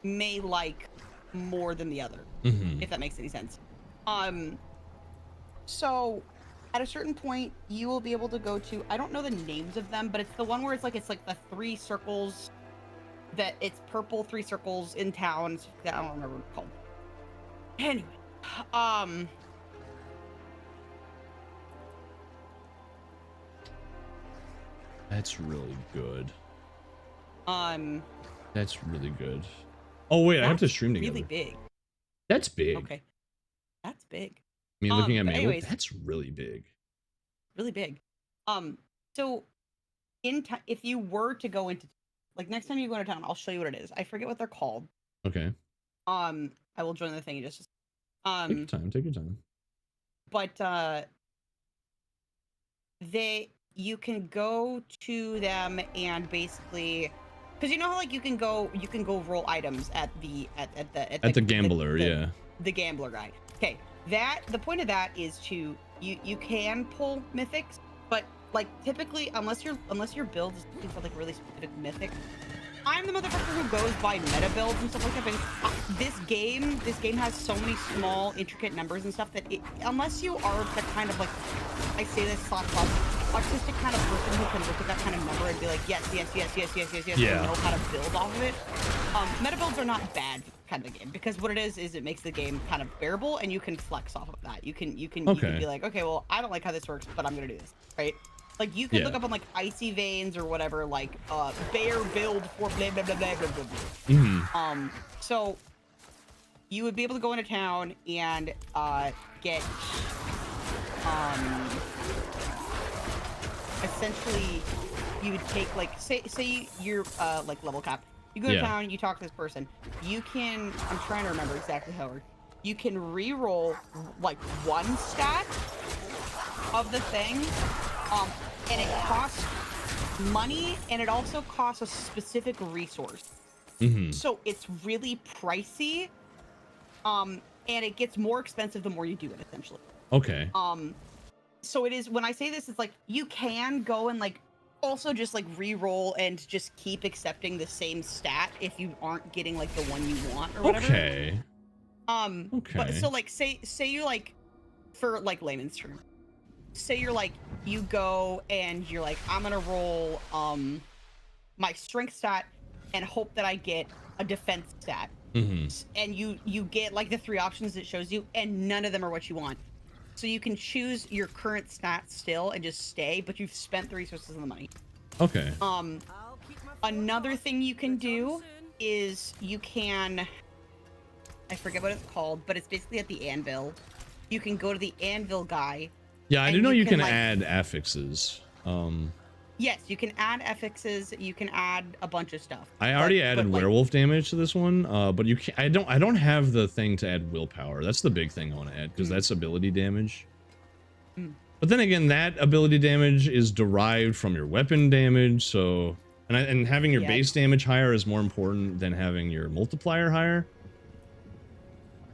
may like more than the other, if that makes any sense. So at a certain point, you will be able to go to, I don't know the names of them, but it's the one where it's like the 3 circles that it's purple 3 circles in town. I don't remember what it's called. Anyway, That's really good. That's really good. Oh wait, I have to stream together. really big. That's big. Okay. That's big. I mean, looking at me, anyways, that's really big. really big. So if you were to go into, like, next time you go into town, I'll show you what it is. I forget what they're called. Okay. I will join the thing in just a Take your time. But you can go to them and basically, because you know how like you can go roll items at the gambler, yeah. The gambler guy. Okay, the point of that is to you can pull mythics, but like typically unless your build is looking for like really specific mythic. I'm the motherfucker who goes by meta builds and stuff like that, but this game has so many small, intricate numbers and stuff that unless you are the kind of like, I say this autistic kind of person who can look at that kind of number and be like, yes, Yeah. and know how to build off of it. Meta builds are not bad kind of game, because what it is it makes the game kind of bearable and you can flex off of that. You can be like, okay, well, I don't like how this works, but I'm gonna do this, right? Like you could look up on like Icy Veins or whatever, like bear build for blah blah blah blah blah blah. So you would be able to go into town and get essentially you would take like say you're like level cap. You go to town, you talk to this person. You can, I'm trying to remember exactly how it works. You can re-roll like 1 stat of the thing. And it costs money, and it also costs a specific resource. So it's really pricey. And it gets more expensive the more you do it, essentially. Okay. So it is, when I say this, it's like you can go and like also just like re-roll and just keep accepting the same stat if you aren't getting like the one you want or whatever. Okay. Okay. But so like say you like, for like layman's term, say you're like, you go and you're like, I'm gonna roll my strength stat and hope that I get a defense stat. And you get like the 3 options it shows you, and none of them are what you want. So you can choose your current stat still and just stay, but you've spent the resources and the money. Okay. Another thing you can do is you can, I forget what it's called, but it's basically at the anvil. You can go to the anvil guy. Yeah, I do know you can like, add affixes. Yes, you can add affixes. You can add a bunch of stuff. I already added like, werewolf damage to this one, but you can, I don't have the thing to add willpower. That's the big thing I want to add, because that's ability damage. But then again, that ability damage is derived from your weapon damage, so and having your base damage higher is more important than having your multiplier higher.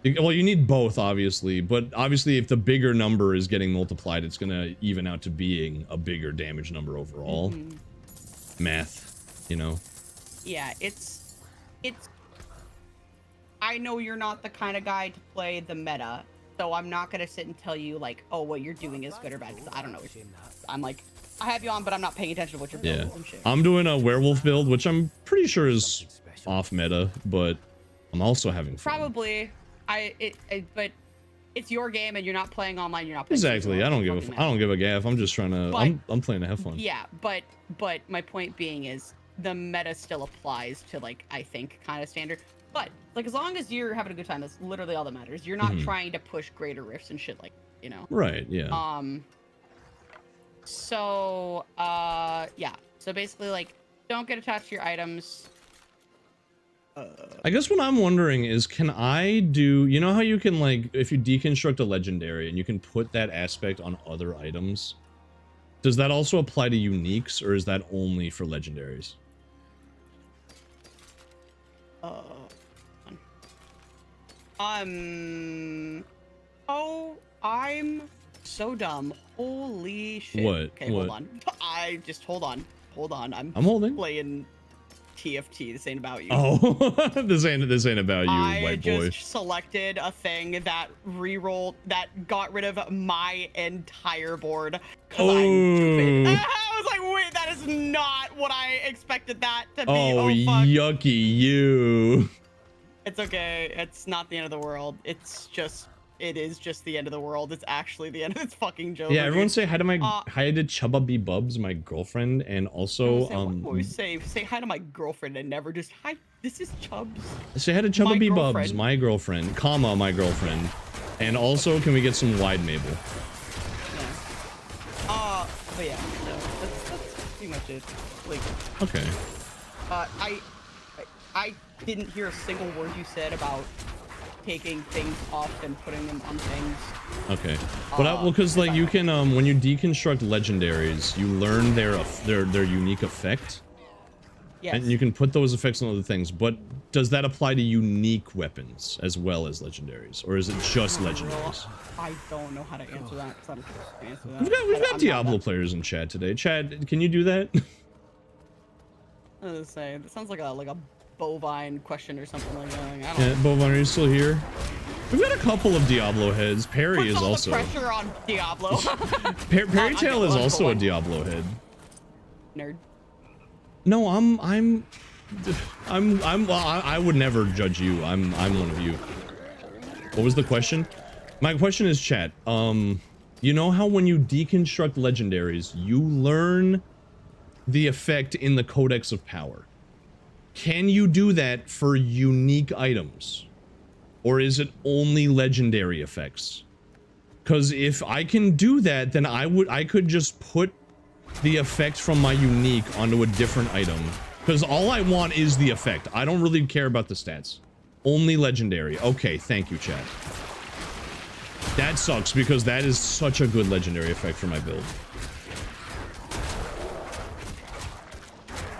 Well, you need both, obviously, but obviously if the bigger number is getting multiplied, it's gonna even out to being a bigger damage number overall. Math, you know? Yeah, it's I know you're not the kind of guy to play the meta, so I'm not gonna sit and tell you like, oh, what you're doing is good or bad, because I don't know what you're doing. I'm like, I have you on, but I'm not paying attention to what you're building and shit. I'm doing a werewolf build, which I'm pretty sure is off meta, but I'm also having fun. Probably. But it's your game and you're not playing online. You're not playing exactly. I don't give a gaff. I'm just trying to. I'm playing to have fun. Yeah, but my point being is the meta still applies to like, I think, kind of standard. But like, as long as you're having a good time, that's literally all that matters. You're not trying to push greater rifts and shit, like, you know. Right. Yeah. So yeah. So basically, like, don't get attached to your items. I guess what I'm wondering is, can I do, you know how you can, like, if you deconstruct a legendary and you can put that aspect on other items, does that also apply to uniques, or is that only for legendaries? Oh, I'm so dumb. Holy shit. What? Okay, what? hold on. Hold on. I'm holding. Playing TFT. This ain't about you. Oh, this ain't about you, white boy. I just selected a thing that got rid of my entire board. Oh. I'm stupid. I was like, wait, that is not what I expected that to be. Oh, fuck. yucky you. It's okay. It's not the end of the world. It is just the end of the world. It's actually the end of this fucking joke. Yeah, everyone say hi to my hi to Chubba B Bubs, my girlfriend, and also say hi to my girlfriend and never just hi. This is Chubbs. Say hi to Chubba B Bubs, my girlfriend, comma my girlfriend, and also can we get some wide Mabel? Yeah. But yeah, no, that's pretty much it. Like. Okay. I didn't hear a single word you said about taking things off and putting them on things. Okay. But well, because like you can when you deconstruct legendaries, you learn their unique effect. Yes. And you can put those effects on other things. But does that apply to unique weapons as well as legendaries, or is it just legendaries? I don't know how to answer that. I don't know how to answer that. We've got Diablo players in chat today. Chad, can you do that? I was gonna say, that sounds like a bovine question or something like that. I don't Yeah, Bovine, are you still here? We've got a couple of Diablo heads. Perry is also. Puts all the pressure on Diablo. Perry Tail is also a Diablo head. Nerd. No, well, I would never judge you. I'm one of you. What was the question? My question is, chat. You know how when you deconstruct legendaries, you learn the effect in the Codex of Power. Can you do that for unique items? Or is it only legendary effects? Because if I can do that, then I could just put the effect from my unique onto a different item. Because all I want is the effect. I don't really care about the stats. Only legendary. Okay, thank you, chat. That sucks because that is such a good legendary effect for my build.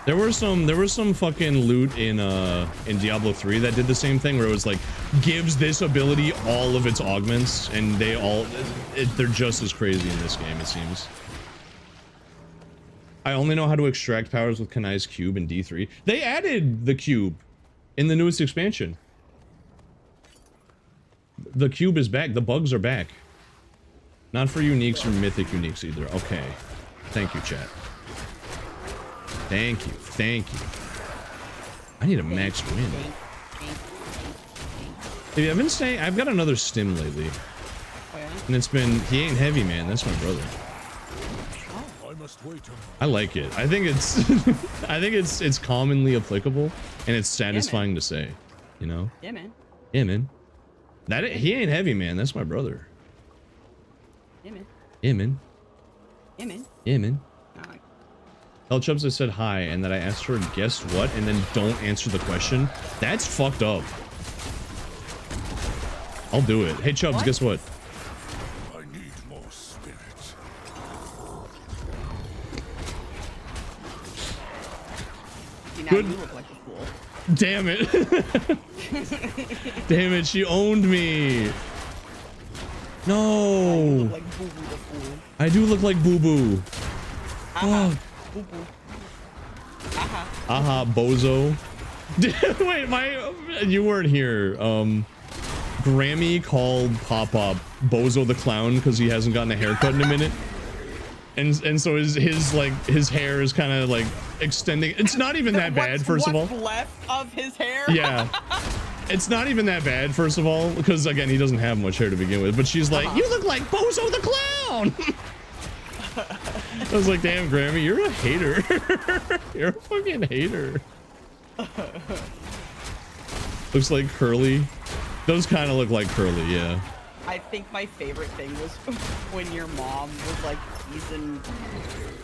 There was some fucking loot in Diablo 3 that did the same thing, where it was like gives this ability all of its augments, and they're just as crazy in this game, it seems. I only know how to extract powers with Kanai's cube in D3. They added the cube in the newest expansion. The cube is back. The bugs are back. Not for uniques or mythic uniques either. Okay. Thank you, chat. Thank you. Thank you. I need a max win. If you haven't saying, I've got another stim lately. And it's been, he ain't heavy, man. That's my brother. I like it. I think it's I think it's commonly applicable, and it's satisfying to say, you know? Yeah, man. Yeah, man. He ain't heavy, man. That's my brother. Yeah, man. Yeah, man. Yeah, man. Yeah, man. Alright. Tell Chubbs I said hi and that I asked her guess what and then don't answer the question. That's fucked up. I'll do it. Hey Chubbs, guess what? I need more spirit. See, now Good. you look like a fool. Damn it. Damn it, she owned me. No. Like Boo Boo the fool. I do look like Boo Boo. Aha. Oh. Boo Boo. Aha. Aha, bozo. Wait, you weren't here. Grammy called Pop-Up Bozo the Clown because he hasn't gotten a haircut in a minute. And so his hair is kind of like extending. It's not even that bad, first of all. What's left of his hair? Yeah. It's not even that bad, first of all, because again, he doesn't have much hair to begin with. But she's like, you look like Bozo the Clown. I was like, damn, Grammy, you're a hater. You're a fucking hater. Looks like Curly. Those kind of look like Curly, yeah. I think my favorite thing was when your mom was like teasing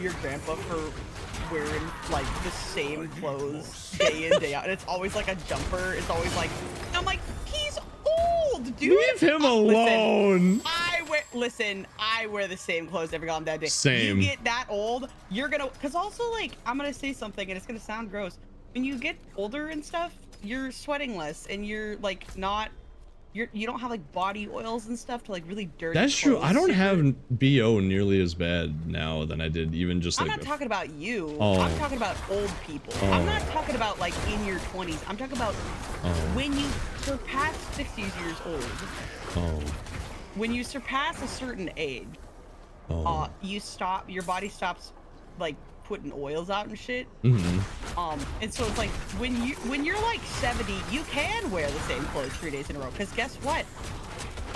your grandpa for wearing like the same clothes day in, day out. And it's always like a jumper. It's always like, I'm like, he's old, dude. Leave him alone. Listen, I wear the same clothes every goddamn day. Same. You get that old, you're gonna, cause also like, I'm gonna say something and it's gonna sound gross. When you get older and stuff, you're sweating less and you're like not, you don't have like body oils and stuff to like really dirty. That's true. I don't clothes. have BO nearly as bad now than I did even just I'm like. not talking about you. Oh. I'm talking about old people. Oh. I'm not talking about like in your 20s. I'm talking about when you surpass 60 years old. Oh. When you surpass a certain age, you stop. Your body stops like putting oils out and shit. And so it's like when you're like 70, you can wear the same clothes 3 days in a row. Because guess what?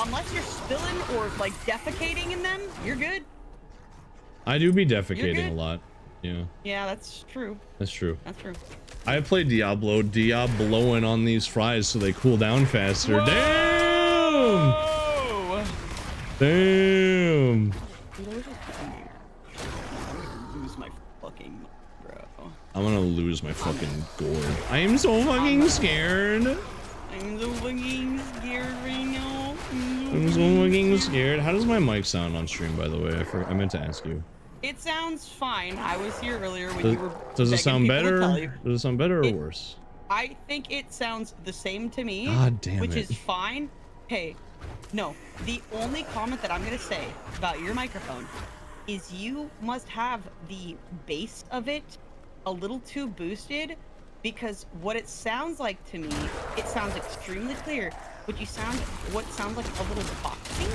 Unless you're spilling or like defecating in them, you're good. I do be defecating a lot. Yeah. Yeah, that's true. That's true. That's true. I played Diabloing on these fries so they cool down faster. Whoa! Damn! Damn! I'm gonna lose my fucking gourd. I am so fucking scared. I'm so fucking scared right now. I'm so fucking scared. How does my mic sound on stream, by the way? I meant to ask you. It sounds fine. I was here earlier when you were. Does it sound begging people to tell better? you. Does it sound better or worse? I think it sounds the same to me. God damn which it. is fine. Hey, no. The only comment that I'm gonna say about your microphone is you must have the bass of it a little too boosted, because what it sounds like to me, it sounds extremely clear, but what sounds like a little boxy,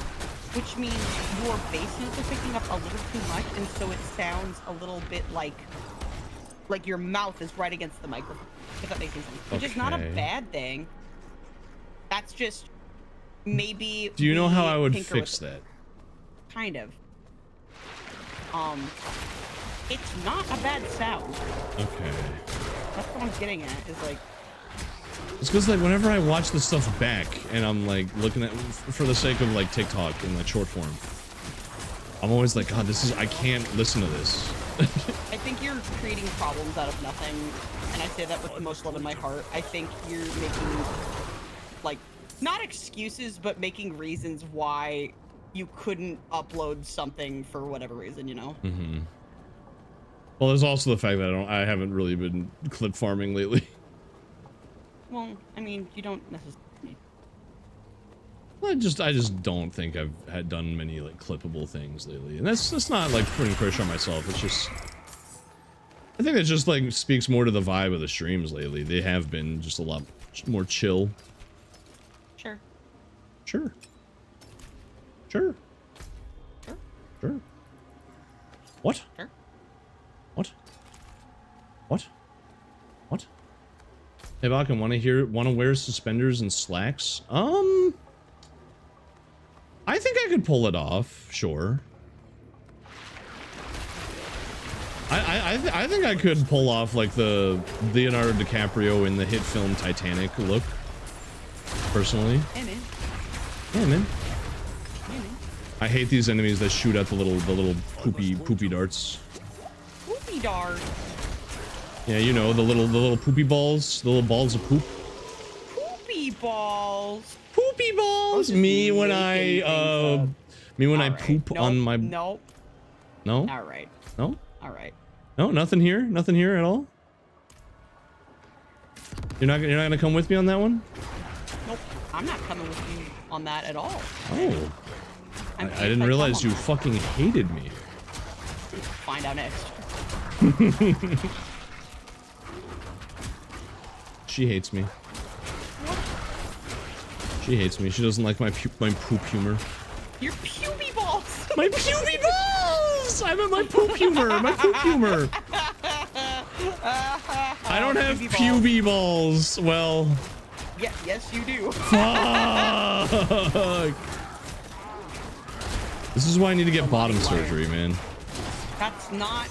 which means your bass notes are picking up a little too much, and so it sounds a little bit like your mouth is right against the microphone, if that makes any sense. Which is not a bad thing. That's just maybe. Do you know how I would fix that? Kind of. It's not a bad sound. Okay. That's what I'm getting at, is like... It's because like whenever I watch this stuff back and I'm like looking at for the sake of like TikTok in like short form, I'm always like, God, I can't listen to this. I think you're creating problems out of nothing, and I say that with the most love in my heart. I think you're making, like, not excuses, but making reasons why you couldn't upload something for whatever reason, you know? Well, there's also the fact that I haven't really been clip farming lately. Well, I mean, you don't necessarily. I just don't think I've had done many like clippable things lately, and that's not like putting pressure on myself. It's just, I think it just like speaks more to the vibe of the streams lately. They have been just a lot more chill. Sure. Sure. Sure. Sure. Sure. What? Sure. What? What? What? Hey, Bakken, want to wear suspenders and slacks? I think I could pull it off, sure. I think I could pull off like the Leonardo DiCaprio in the hit film Titanic look. Personally. Hey, man. Yeah, man. Hey, man. I hate these enemies that shoot out the little poopy darts. Poopy dart. Yeah, you know, the little poopy balls, the little balls of poop. Poopy balls. Poopy balls. Me when I poop Nope. on my. Nope. No. All right. No. All right. No, nothing here. Nothing here at all. You're not gonna come with me on that one. Nope. I'm not coming with you on that at all. Oh. I didn't realize you fucking hated me. Find out next. She hates me. She hates me. She doesn't like my poop humor. Your puby balls. My puby balls! I'm at my poop humor. My poop humor. I don't have puby balls. Well. Yeah, yes, you do. Fuck. This is why I need to get bottom surgery, man. That's not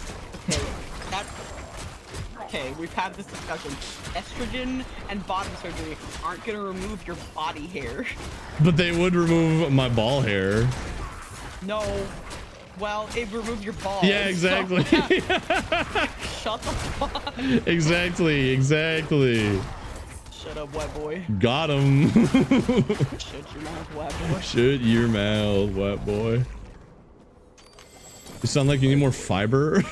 okay. That's okay. We've had this discussion. Estrogen and bottom surgery aren't gonna remove your body hair. But they would remove my ball hair. No. Well, it would remove your balls. Yeah, exactly. So, yeah. Shut the fuck. Exactly. Shut up, white boy. Got him. Shut your mouth, white boy. Shut your mouth, white boy. You sound like you need more fiber.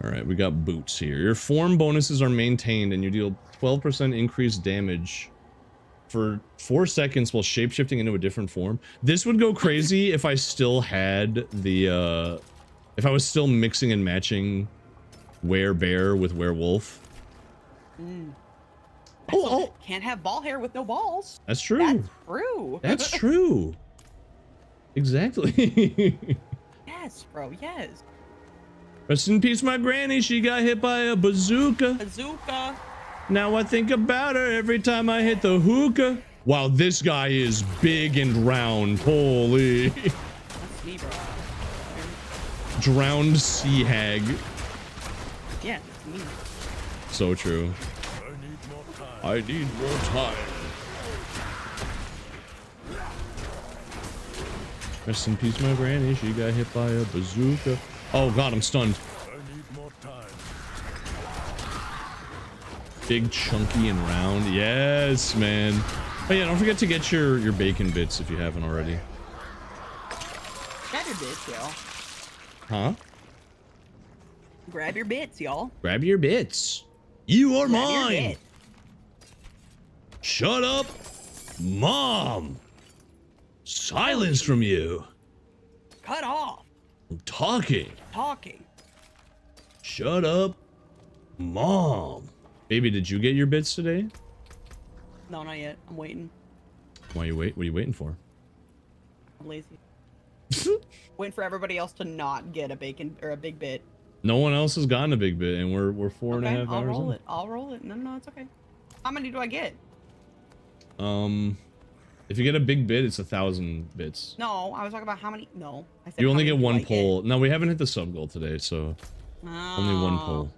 All right, we got boots here. Your form bonuses are maintained and you deal 12% increased damage for 4 seconds while shapeshifting into a different form. This would go crazy if I still had the, if I was still mixing and matching werebear with werewolf. Oh, can't have ball hair with no balls. That's true. That's true. That's true. Exactly. Yes, bro. Yes. Rest in peace, my granny. She got hit by a bazooka. Bazooka. Now I think about her every time I hit the hookah. Wow, this guy is big and round. Holy. That's me, bro. Drowned sea hag. Yeah, that's me. So true. I need more time. Rest in peace, my granny. She got hit by a bazooka. Oh god, I'm stunned. Big, chunky, and round. Yes, man. Oh yeah, don't forget to get your bacon bits if you haven't already. Grab your bits, y'all. Huh? Grab your bits, y'all. Grab your bits. You are Grab your mine. bit. Shut up, Mom. Silence from you. Cut off. I'm talking. Talking. Shut up, Mom. Baby, did you get your bits today? No, not yet. I'm waiting. Why you wait? What are you waiting for? I'm lazy. Waiting for everybody else to not get a bacon or a big bit. No one else has gotten a big bit, and we're 4.5 I'll hours roll in. it. I'll roll it. No, it's okay. How many do I get? If you get a big bit, it's 1,000 bits. No, I was talking about how many. No, I said You how only many get do one I pull. No, we haven't hit the sub goal today, so only one pull.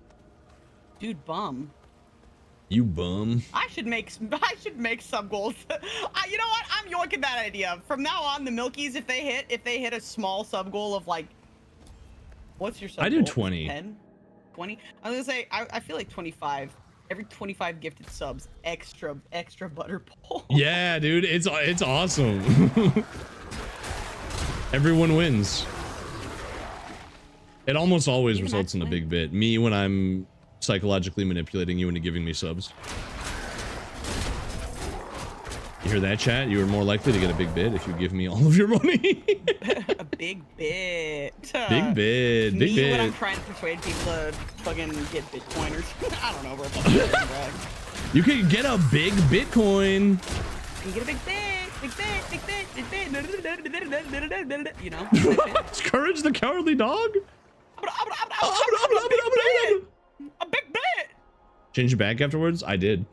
Dude, bum. You bum. I should make sub goals. You know what? I'm yoinking that idea. From now on, the Milkies, if they hit a small sub goal of like, what's your sub I do goal? 20. 10? 20? I was gonna say I feel like 25. Every 25 gifted subs, extra butter pull. Yeah, dude, it's awesome. Everyone wins. It almost always Even results in a actually. big bit. Me when I'm psychologically manipulating you into giving me subs. You hear that, chat? You are more likely to get a big bid if you give me all of your money. A big bit. Big bid. Me Big when I'm bid. trying to persuade people to fucking get Bitcoiners. I don't know, bro. You can get a big Bitcoin. You get a big bit, big bit, big bit, big bit. You know? It's Courage the Cowardly Dog? A big bit. Change it back afterwards? I did.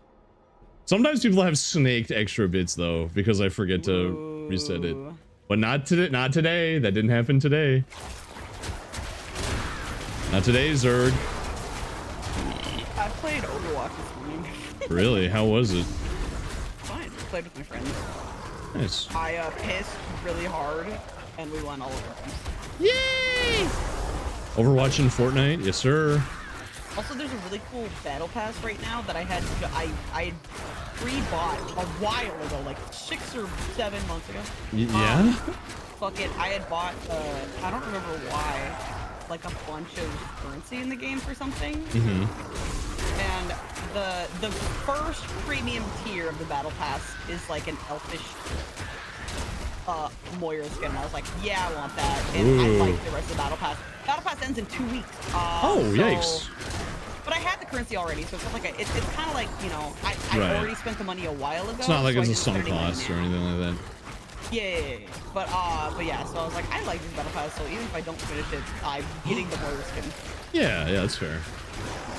Sometimes people have snaked extra bits though, because I forget to reset it. But not today. Not today. That didn't happen today. Not today, Zerg. I played Overwatch this morning. Really? How was it? Fine. Played with my friends. Nice. I pissed really hard, and we won all of our games. Yay! Overwatch in Fortnite? Yes, sir. Also, there's a really cool battle pass right now that I had pre-bought a while ago, like 6 or 7 months ago. Yeah? Fuck it, I had bought, I don't remember why, like a bunch of currency in the game for something. Mm-hmm. And the first premium tier of the battle pass is like an elfish Moira skin. And I was like, yeah, I want that. And I like the rest of the battle pass. Battle pass ends in 2 weeks. Yikes. But I had the currency already, so it's not like it's kind of like, you know, I Right. already spent the money a while ago. It's not like so it's I a didn't sunk spend any money cost or now. anything like that. Yeah. But yeah, so I was like, I like this battle pass, so even if I don't finish it, I'm getting the Moira skin. Yeah, that's fair.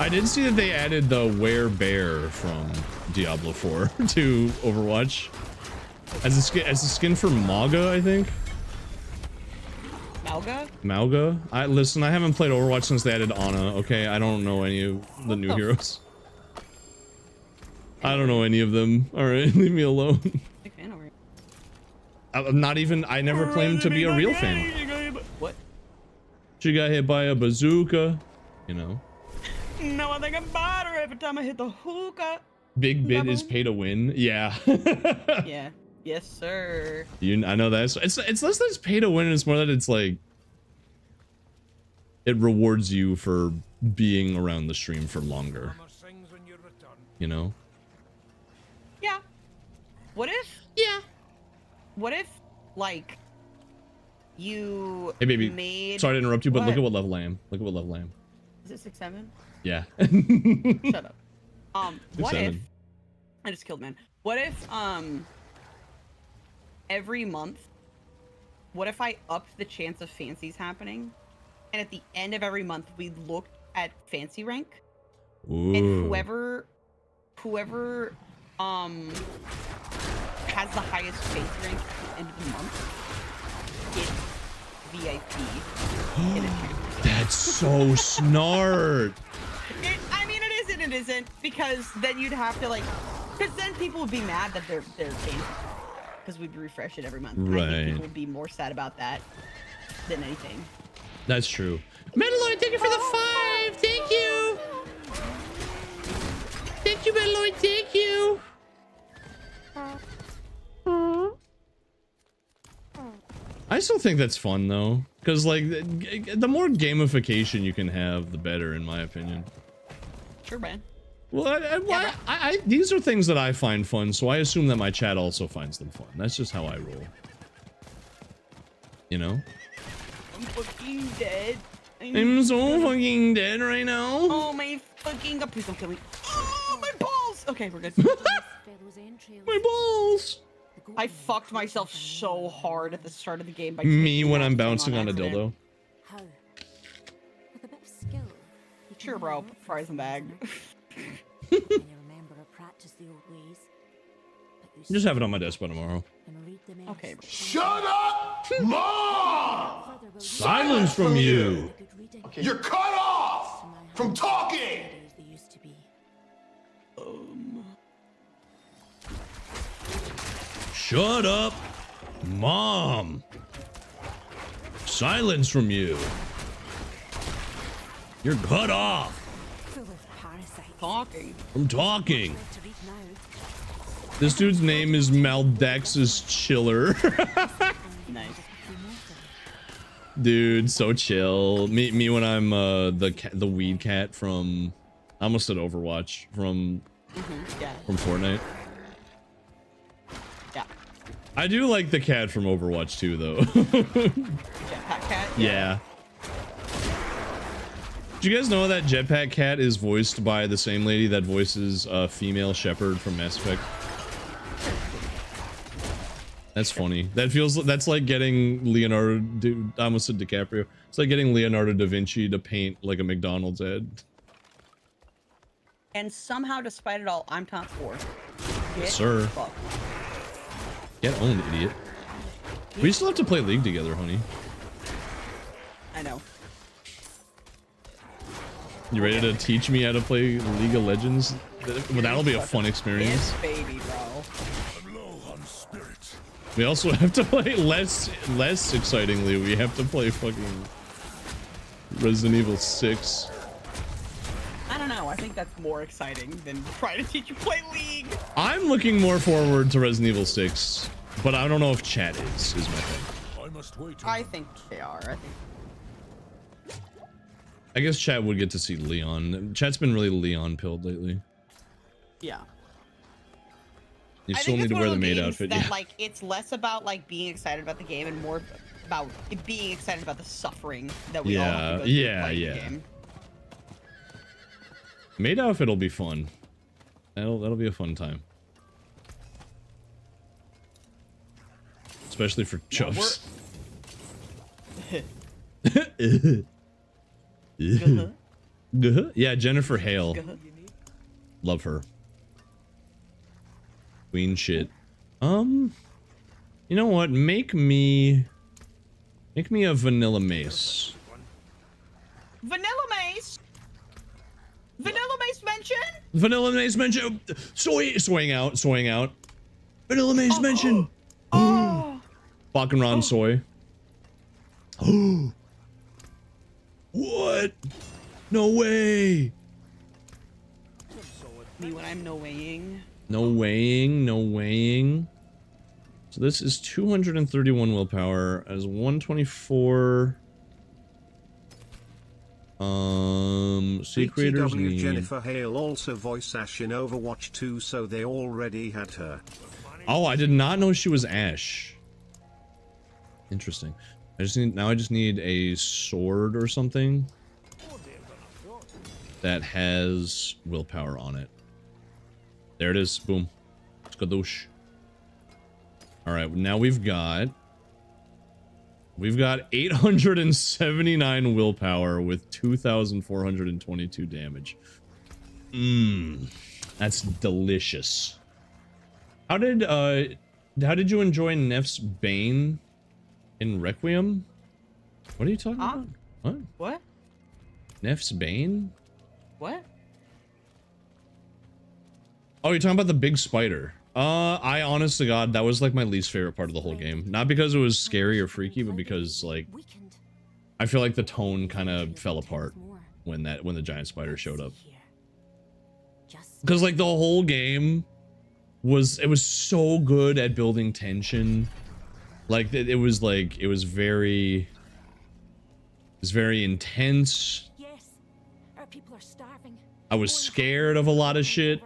I did see that they added the Werebear from Diablo 4 to Overwatch. As a skin for Mauga, I think. Mauga? Mauga? Listen, I haven't played Overwatch since they added Ana, okay? I don't know any of the new heroes. I don't know any of them. Alright, leave me alone. Big fan over here. I'm not even, I never claimed to be a real fan. What? She got hit by a bazooka, you know. No, I think I'm better every time I hit the hookah. Big bid is pay to win. Yeah. Yeah. Yes, sir. I know that. It's less that it's pay to win, it's more that it's like it rewards you for being around the stream for longer. You know? Yeah. What if? Yeah. What if, like, you Hey baby, made... sorry to interrupt you, but look What? at what level I am. Look at what level I am. Is it 6'7"? Yeah. Shut up. What if... 6'7". I just killed man. What if, every month, what if I upped the chance of fancies happening, and at the end of every month we looked at fancy rank, and whoever has the highest fancy rank at the end of the month gets VIP in a champion. That's so smart. I mean, it is and it isn't, because then you'd have to, like, because then people would be mad that they're fancy. Because we'd refresh it every month. And I think Right. people would be more sad about that than anything. That's true. Mandalorian, thank you for the 5. Thank you. Thank you, Mandalorian. Thank you. I still think that's fun though, because like the more gamification you can have, the better, in my opinion. Sure, man. Well, these are things that I find fun, so I assume that my chat also finds them fun. That's just how I roll. You know? I'm fucking dead. I'm so fucking dead right now. Oh my fucking god, please don't kill me. Oh, my balls! Okay, we're good. My balls! I fucked myself so hard at the start of the game by Me when I'm kicking bouncing on a accident. dildo. How? With a bit of skill. You Sure, can bro. learn Fries and bag. When you remember or practice the old ways. But you Just have it on my desk by tomorrow. and read them in Okay, bro. Shut up, Mom! further will Silence from you! good reading. You're cut off from talking! As they used to be. Shut up, Mom! Silence from you! You're cut off Full of parasites. Talking. from talking. Where to read now. This dude's name is Maldexus Chiller. Nice. Dude, so chill. Me when I'm the weed cat from, I almost said Overwatch, from Yeah. from Fortnite. Yeah. I do like the cat from Overwatch too, though. Jetpack cat. Yeah. Do you guys know that Jetpack Cat is voiced by the same lady that voices female Shepard from Mass Effect? That's funny. That's like getting Leonardo, I almost said DiCaprio. It's like getting Leonardo da Vinci to paint like a McDonald's ad. And somehow, despite it all, I'm top 4. Yes, sir. Fuck. Get owned, idiot. We still have to play League together, honey. I know. You ready to teach me how to play League of Legends? Well, that'll be a fun experience. Yes, baby, bro. We also have to play less excitingly. We have to play fucking Resident Evil 6. I don't know. I think that's more exciting than trying to teach you play League. I'm looking more forward to Resident Evil 6, but I don't know if chat is my thing. I think they are. I guess chat would get to see Leon. Chat's been really Leon pilled lately. Yeah. You I still think need it's to one wear of the those maid games outfit. that, Yeah. like, it's less about like being excited about the game and more about it being excited about the suffering that we all have to go through playing the game. Maid outfit will be fun. That'll be a fun time. Especially for Chubbs. Yeah, Jennifer Hale. Love her. Queen shit. You know what? Make me a vanilla mace. Vanilla Mace. Vanilla Mace mention. Vanilla mace mention. Swaying out. Vanilla mace mention. Oh. Bakuran soy. What? No way. Me when I'm no weighing. No weighing. So this is 231 willpower as 124. Sea creators BTW need. Jennifer Hale also voice Ash in Overwatch 2, so they already had her. Oh, I did not know she was Ash. Interesting. I just need a sword or something that has willpower on it. There it is. Boom. Skadoosh. All right, now we've got 879 willpower with 2,422 damage. That's delicious. How did you enjoy Neff's Bane in Requiem? What are you talking about? What? What? Neff's Bane? What? Oh, you're talking about the big spider. I honest to God, that was like my least favorite part of the whole game. Not because it was scary or freaky, but because like I feel like the tone kind of fell apart when the giant spider showed up. Because like the whole game was so good at building tension. Like it was very intense. Yes, our people are starving. I was scared of a lot of shit.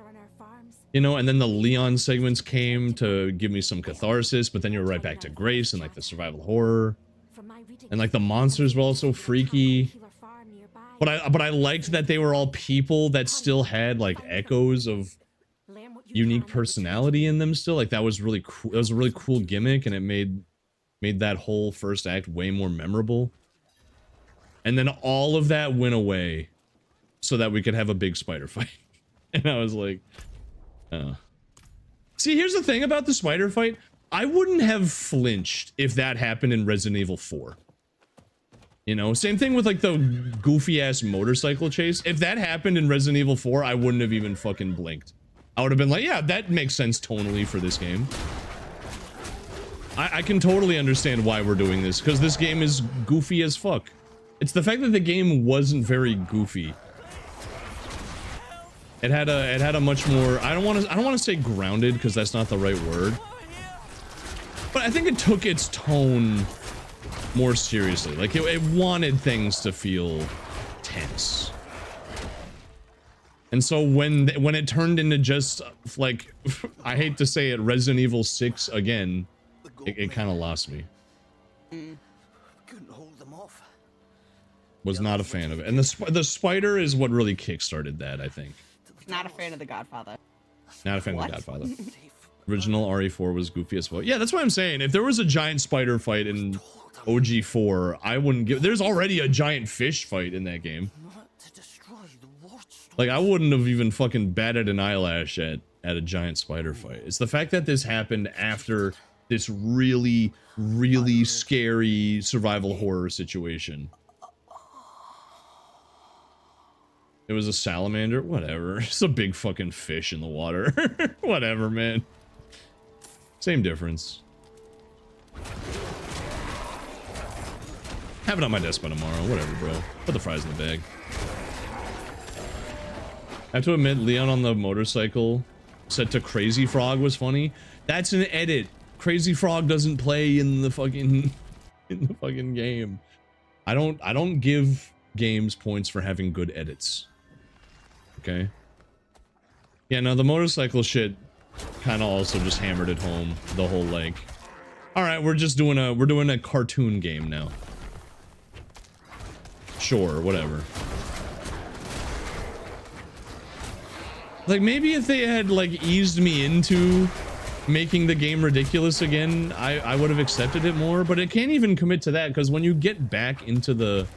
You know, and then the Leon segments came to give me some catharsis, but then you're right back to Grace and like the survival horror. And like the monsters were also freaky. But I liked that they were all people that still had like echoes of unique personality in them still. Like that was really cool. It was a really cool gimmick, and it made that whole first act way more memorable. And then all of that went away so that we could have a big spider fight. And I was like, see, here's the thing about the spider fight. I wouldn't have flinched if that happened in Resident Evil 4. You know, same thing with like the goofy ass motorcycle chase. If that happened in Resident Evil 4, I wouldn't have even fucking blinked. I would have been like, yeah, that makes sense tonally for this game. I can totally understand why we're doing this, because this game is goofy as fuck. It's the fact that the game wasn't very goofy. It had a much more, I don't want to say grounded, because that's not the right word. But I think it took its tone more seriously. Like it wanted things to feel tense. And so when it turned into just like, I hate to say it, Resident Evil 6 again, it kind of lost me. Couldn't hold them off. Was not a fan of it. And the spider is what really kickstarted that, I think. Not a fan of The Godfather. Not a fan What? of The Godfather. Original RE4 was goofy as well. Yeah, that's what I'm saying. If there was a giant spider fight in OG4, I wouldn't give... There's already a giant fish fight in that game. Like, I wouldn't have even fucking batted an eyelash at a giant spider fight. It's the fact that this happened after this really, really scary survival horror situation. It was a salamander? Whatever. It's a big fucking fish in the water. Whatever, man. Same difference. Have it on my desk by tomorrow. Whatever, bro. Put the fries in the bag. I have to admit, Leon on the motorcycle set to Crazy Frog was funny. That's an edit. Crazy Frog doesn't play in the fucking game. I don't give games points for having good edits. Okay. Yeah, no, the motorcycle shit kind of also just hammered it home. The whole like, all right, we're doing a cartoon game now. Sure, whatever. Like, maybe if they had, like, eased me into making the game ridiculous again, I would have accepted it more, but it can't even commit to that, because when you get back into the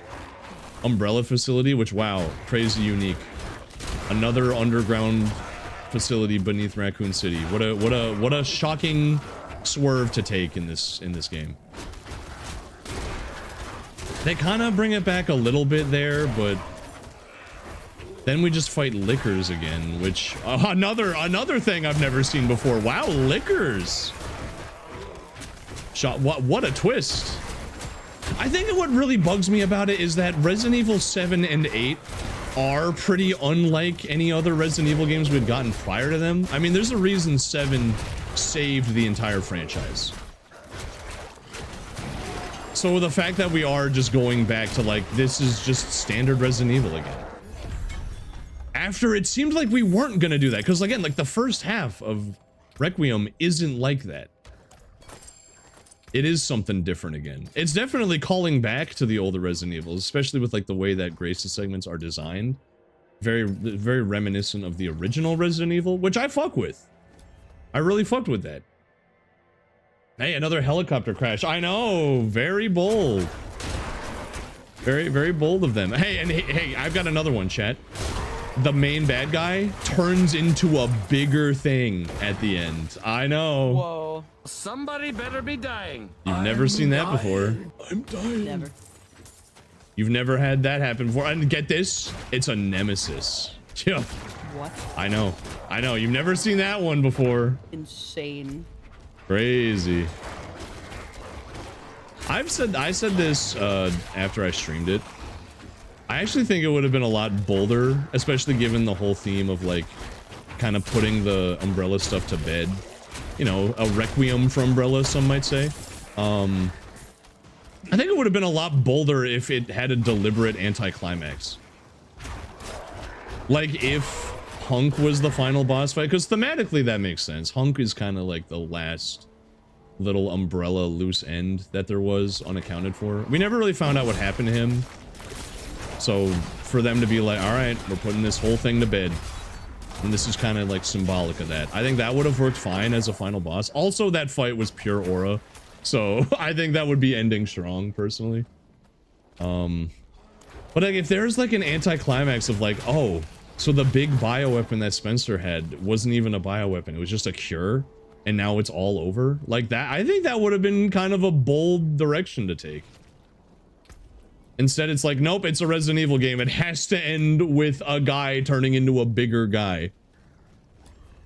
Umbrella facility, which, wow, crazy unique. Another underground facility beneath Raccoon City. What a shocking swerve to take in this game. They kind of bring it back a little bit there, but then we just fight Lickers again, which another thing I've never seen before. Wow, Lickers. What a twist. I think what really bugs me about it is that Resident Evil 7 and 8 are pretty unlike any other Resident Evil games we'd gotten prior to them. I mean, there's a reason 7 saved the entire franchise. So the fact that we are just going back to like, this is just standard Resident Evil again. After it seemed like we weren't gonna do that, because again, like the first half of Requiem isn't like that. It is something different again. It's definitely calling back to the older Resident Evils, especially with like the way that Grace's segments are designed. Very, very reminiscent of the original Resident Evil, which I fuck with. I really fucked with that. Hey, another helicopter crash. I know, very bold. Very, very bold of them. Hey, and hey, I've got another one, chat. The main bad guy turns into a bigger thing at the end. I know. Whoa. Somebody better be dying. You've never seen that before. I'm dying. Never. You've never had that happen before. And get this, it's a nemesis. Yeah. What? I know. I know. You've never seen that one before. Insane. Crazy. I said this after I streamed it. I actually think it would have been a lot bolder, especially given the whole theme of like kind of putting the Umbrella stuff to bed. You know, a requiem for Umbrella, some might say. I think it would have been a lot bolder if it had a deliberate anticlimax. Like if Hunk was the final boss fight, because thematically that makes sense. Hunk is kind of like the last little Umbrella loose end that there was unaccounted for. We never really found out what happened to him. So for them to be like, all right, we're putting this whole thing to bed. And this is kind of like symbolic of that. I think that would have worked fine as a final boss. Also, that fight was pure aura. So I think that would be ending strong, personally. But like, if there's like an anticlimax of like, oh, so the big bioweapon that Spencer had wasn't even a bioweapon. It was just a cure. And now it's all over. Like that, I think that would have been kind of a bold direction to take. Instead, it's like, nope, it's a Resident Evil game. It has to end with a guy turning into a bigger guy.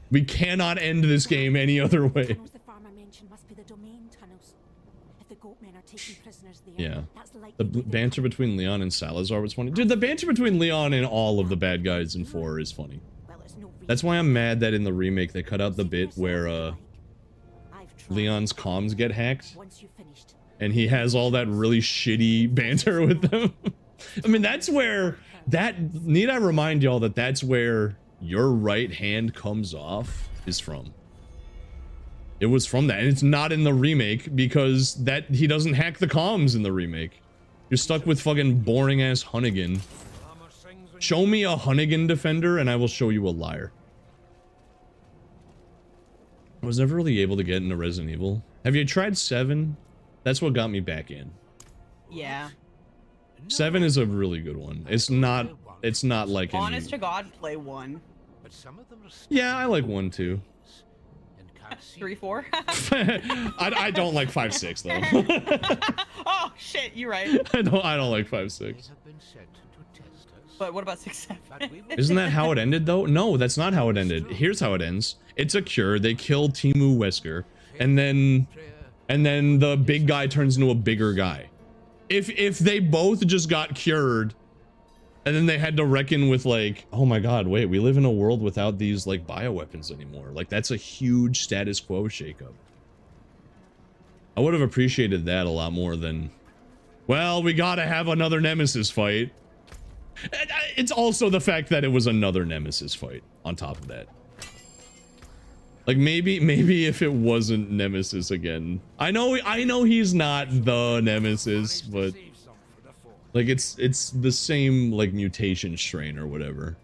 We cannot end this game any other way. The farmer mentioned must be the domain tunnels. If the goatmen are taking prisoners there, Yeah. that's The likely banter between Leon and Salazar was funny. Dude, the banter between Leon and all of the bad guys in 4 is funny. That's why I'm mad that in the remake they cut out the bit where Leon's comms get hacked. and he has all that really shitty banter with them. I mean, that's where need I remind y'all that that's where your right hand comes off is from. It was from that, and it's not in the remake because that he doesn't hack the comms in the remake. You're stuck with fucking boring ass Hunnigan. Show me a Hunnigan defender and I will show you a liar. I was never really able to get into Resident Evil. Have you tried 7? That's what got me back in. Yeah. 7 is a really good one. It's not like any... Honest to God, play 1. Yeah, I like 1 too. 3, 4. I don't like 5, 6 though. Oh shit, you're right. I don't like 5, 6. But what about 6, 7? Isn't that how it ended though? No, that's not how it ended. Here's how it ends. It's a cure. They kill Timu Wesker, and then the big guy turns into a bigger guy. If they both just got cured, and then they had to reckon with like, oh my god, wait, we live in a world without these like bioweapons anymore. Like that's a huge status quo shakeup. I would have appreciated that a lot more than, well, we gotta have another Nemesis fight. It's also the fact that it was another Nemesis fight on top of that. Like maybe if it wasn't Nemesis again. I know he's not the Nemesis, but like it's the same like mutation strain or whatever.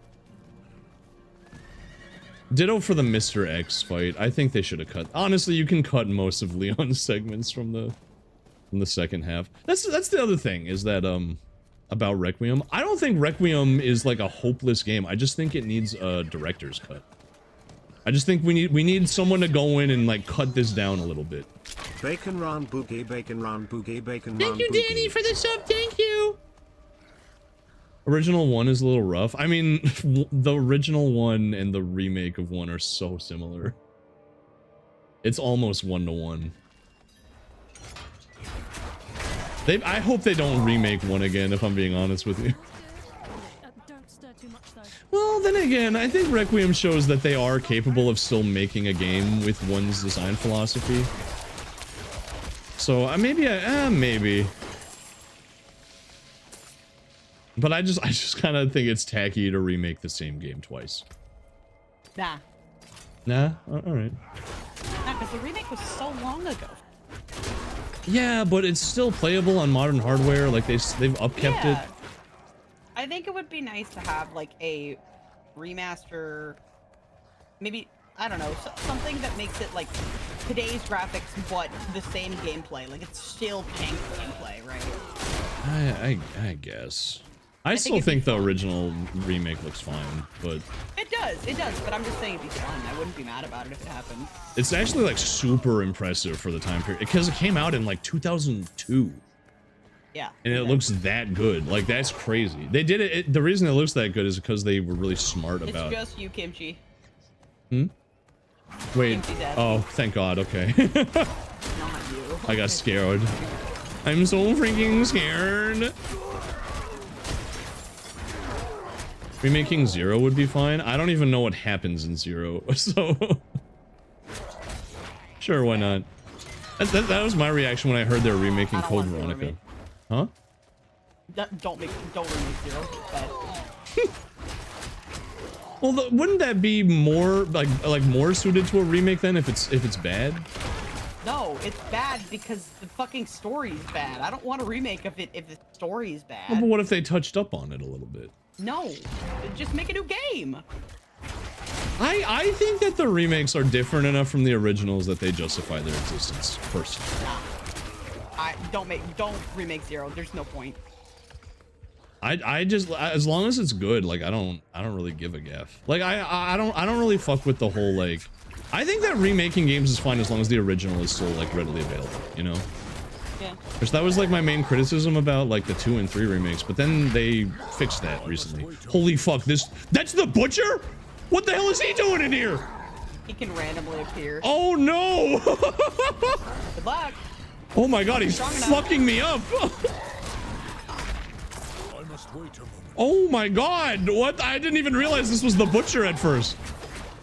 Ditto for the Mr. X fight. I think they should have cut. Honestly, you can cut most of Leon's segments from the second half. That's the other thing is that about Requiem. I don't think Requiem is like a hopeless game. I just think it needs a director's cut. I just think we need someone to go in and like cut this down a little bit. Bacon round boogie, bacon round boogie, bacon Thank round you, boogie. Danny, for the sub. Thank you. Original 1 is a little rough. I mean, the original 1 and the remake of 1 are so similar. It's almost 1-to-1. I hope they don't remake 1 again, if I'm being honest with you. Don't stir too much, though. Well, then again, I think Requiem shows that they are capable of still making a game with 1's design philosophy. So maybe. But I just kind of think it's tacky to remake the same game twice. Nah. Nah? All right. Nah, because the remake was so long ago. Yeah, but it's still playable on modern hardware. Like they've upkept it. I think it would be nice to have like a remaster, maybe, I don't know, something that makes it like today's graphics but the same gameplay. Like it's still tank gameplay, right? I guess. I still think the original remake looks fine, but It does, but I'm just saying it'd be fun. I wouldn't be mad about it if it happened. it's actually like super impressive for the time period because it came out in like 2002. Yeah. And it looks that good. Like that's crazy. They did it. The reason it looks that good is because they were really smart It's about. just you, Kimchi. Hmm? Wait. Kimchi dead. Oh, thank God. Okay. Not you. I got scared. I'm so freaking scared. Remaking 0 would be fine. I don't even know what happens in 0, so sure, why not? That was my reaction when I heard they were remaking Code Veronica. Huh? Don't remake 0. It's bad. Well, wouldn't that be more like more suited to a remake then if it's bad? No, it's bad because the fucking story's bad. I don't want a remake of it if the story's bad. Well, but what if they touched up on it a little bit? No, just make a new game. I think that the remakes are different enough from the originals that they justify their existence. Personally, Don't remake 0. There's no point. I just, as long as it's good, like I don't really give a gaff. Like I don't really fuck with the whole like. I think that remaking games is fine as long as the original is still like readily available, you know? Yeah. Which that was like my main criticism about like the 2 and 3 remakes, but then they fixed that recently. Holy fuck, that's the Butcher? What the hell is he doing in here? He can randomly appear. Oh no! Good luck. Oh my god, he's fucking me up! Oh my god, what? I didn't even realize this was the Butcher at first.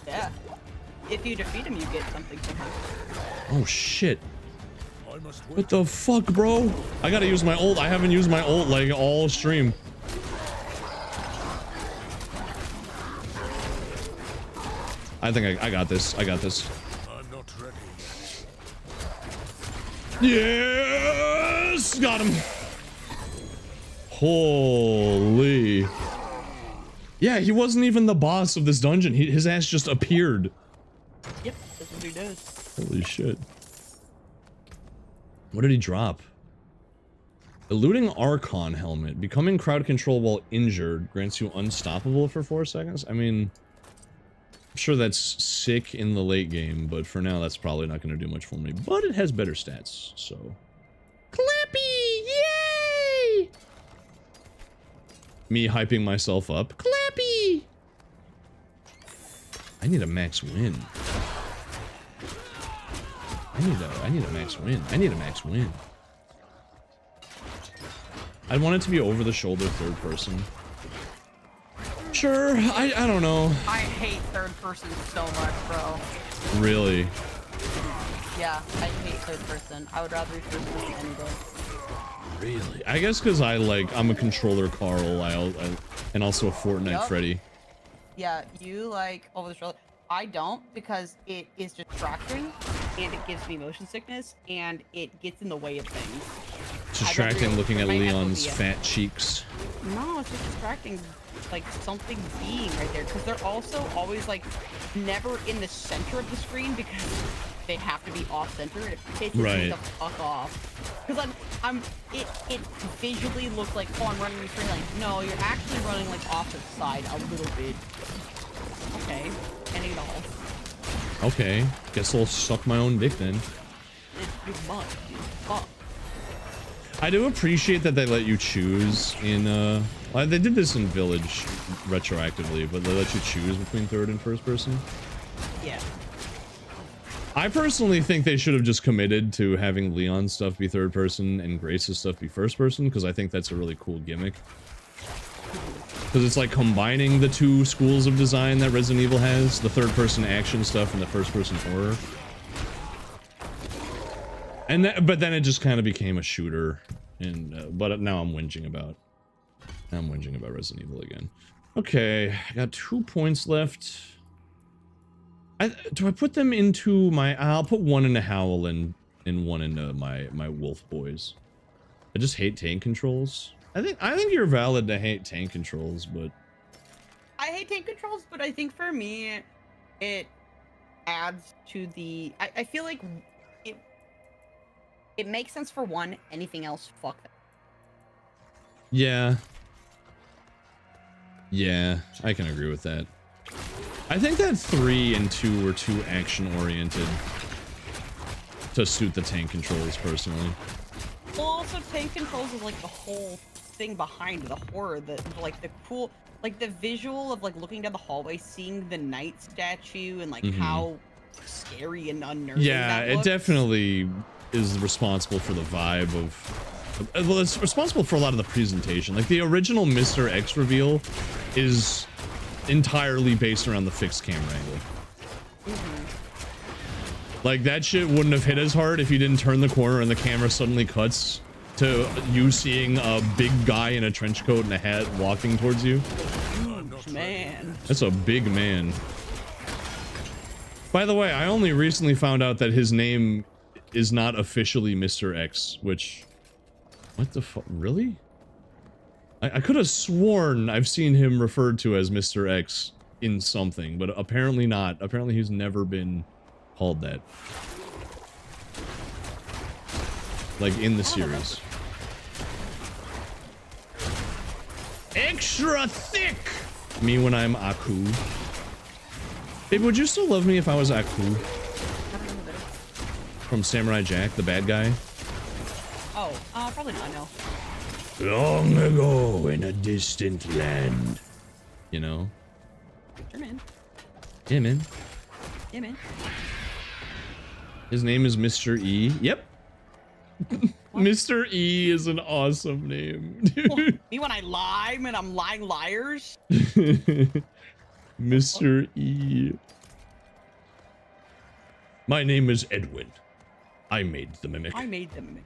Yeah. If you defeat him, you get something from him. Oh shit. What the fuck, bro? I gotta use my ult. I haven't used my ult like all stream. I think I got this. I got this. I'm not ready. Yes! Got him. Holy. Yeah, he wasn't even the boss of this dungeon. His ass just appeared. Yep, that's what he does. Holy shit. What did he drop? Eluding Archon helmet. Becoming crowd control while injured grants you unstoppable for 4 seconds. I mean, I'm sure that's sick in the late game, but for now that's probably not going to do much for me. But it has better stats, so. Clappy! Yay! Me hyping myself up. Clappy! I need a max win. I need a max win. I need a max win. I want it to be over the shoulder third person. Sure, I don't know. I hate third person so much, bro. Really? Yeah, I hate third person. I would rather be first person any day. Really? I guess because I'm a controller Carl, and also a Fortnite Yup. Freddy. Yeah, you like over the shoulder. I don't, because it is distracting and it gives me motion sickness and it gets in the way of things. It's distracting looking at my Leon's FOBia. fat cheeks. No, it's just distracting, like something being right there, because they're also always like never in the center of the screen because they have to be off center. It pisses me Right. the fuck off. Because it visually looks like, oh, I'm running the screen. Like, no, you're actually running like off to the side a little bit. Okay, any doll. Okay, guess I'll suck my own dick then. You must. Fuck. I do appreciate that they let you choose in, well, they did this in Village retroactively, but they let you choose between third and first person. Yeah. I personally think they should have just committed to having Leon's stuff be third person and Grace's stuff be first person, because I think that's a really cool gimmick. Because it's like combining the two schools of design that Resident Evil has, the third person action stuff and the first person horror. And but then it just kind of became a shooter, and but now I'm whinging about Resident Evil again. Okay, I got 2 points left. Do I put them into my? I'll put one into Howl and one into my Wolf Boys. I just hate tank controls. I think you're valid to hate tank controls, but I hate tank controls, but I think for me, it adds to the. I feel like it makes sense for one. Anything else, fuck that. yeah, I can agree with that. I think that 3 and 2 were too action oriented to suit the tank controls personally. Well, also tank controls is like the whole thing behind the horror, like the cool, like the visual of like looking down the hallway, seeing the knight statue, and like how scary and unnerving. Yeah, that it looks. definitely is responsible for the vibe of. Well, it's responsible for a lot of the presentation. Like the original Mr. X reveal is entirely based around the fixed camera angle. Like that shit wouldn't have hit as hard if you didn't turn the corner and the camera suddenly cuts to you seeing a big guy in a trench coat and a hat walking towards you. Man. That's a big man. By the way, I only recently found out that his name is not officially Mr. X, which... What the fuck? Really? I could have sworn I've seen him referred to as Mr. X in something, but apparently not. Apparently he's never been called that. Like in the series. Extra thick! Me when I'm Aku. Babe, would you still love me if I was Aku? From Samurai Jack, the bad guy? Oh, probably not, no. Long ago in a distant land. You know? Sure, man. Yeah, man. Yeah, man. His name is Mr. E. Yep. Mr. E is an awesome name, dude. Me when I lie, man, I'm lying liars. Mr. E. My name is Edwin. I made the mimic. I made the mimic.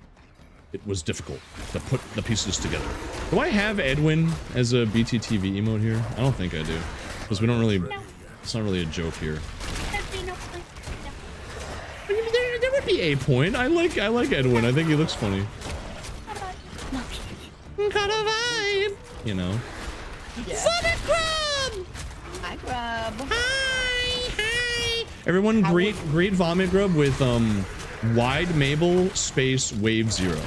It was difficult to put the pieces together. Do I have Edwin as a BTTV emote here? I don't think I do. Because we don't really... It's not really a joke here. There would be a point. I like Edwin. I think he looks funny. Got a vibe. You know. Yeah. Vomit Grub! Hi, Grub. Hi! Everyone greet Vomit Grub with wide Mabel space wave 0.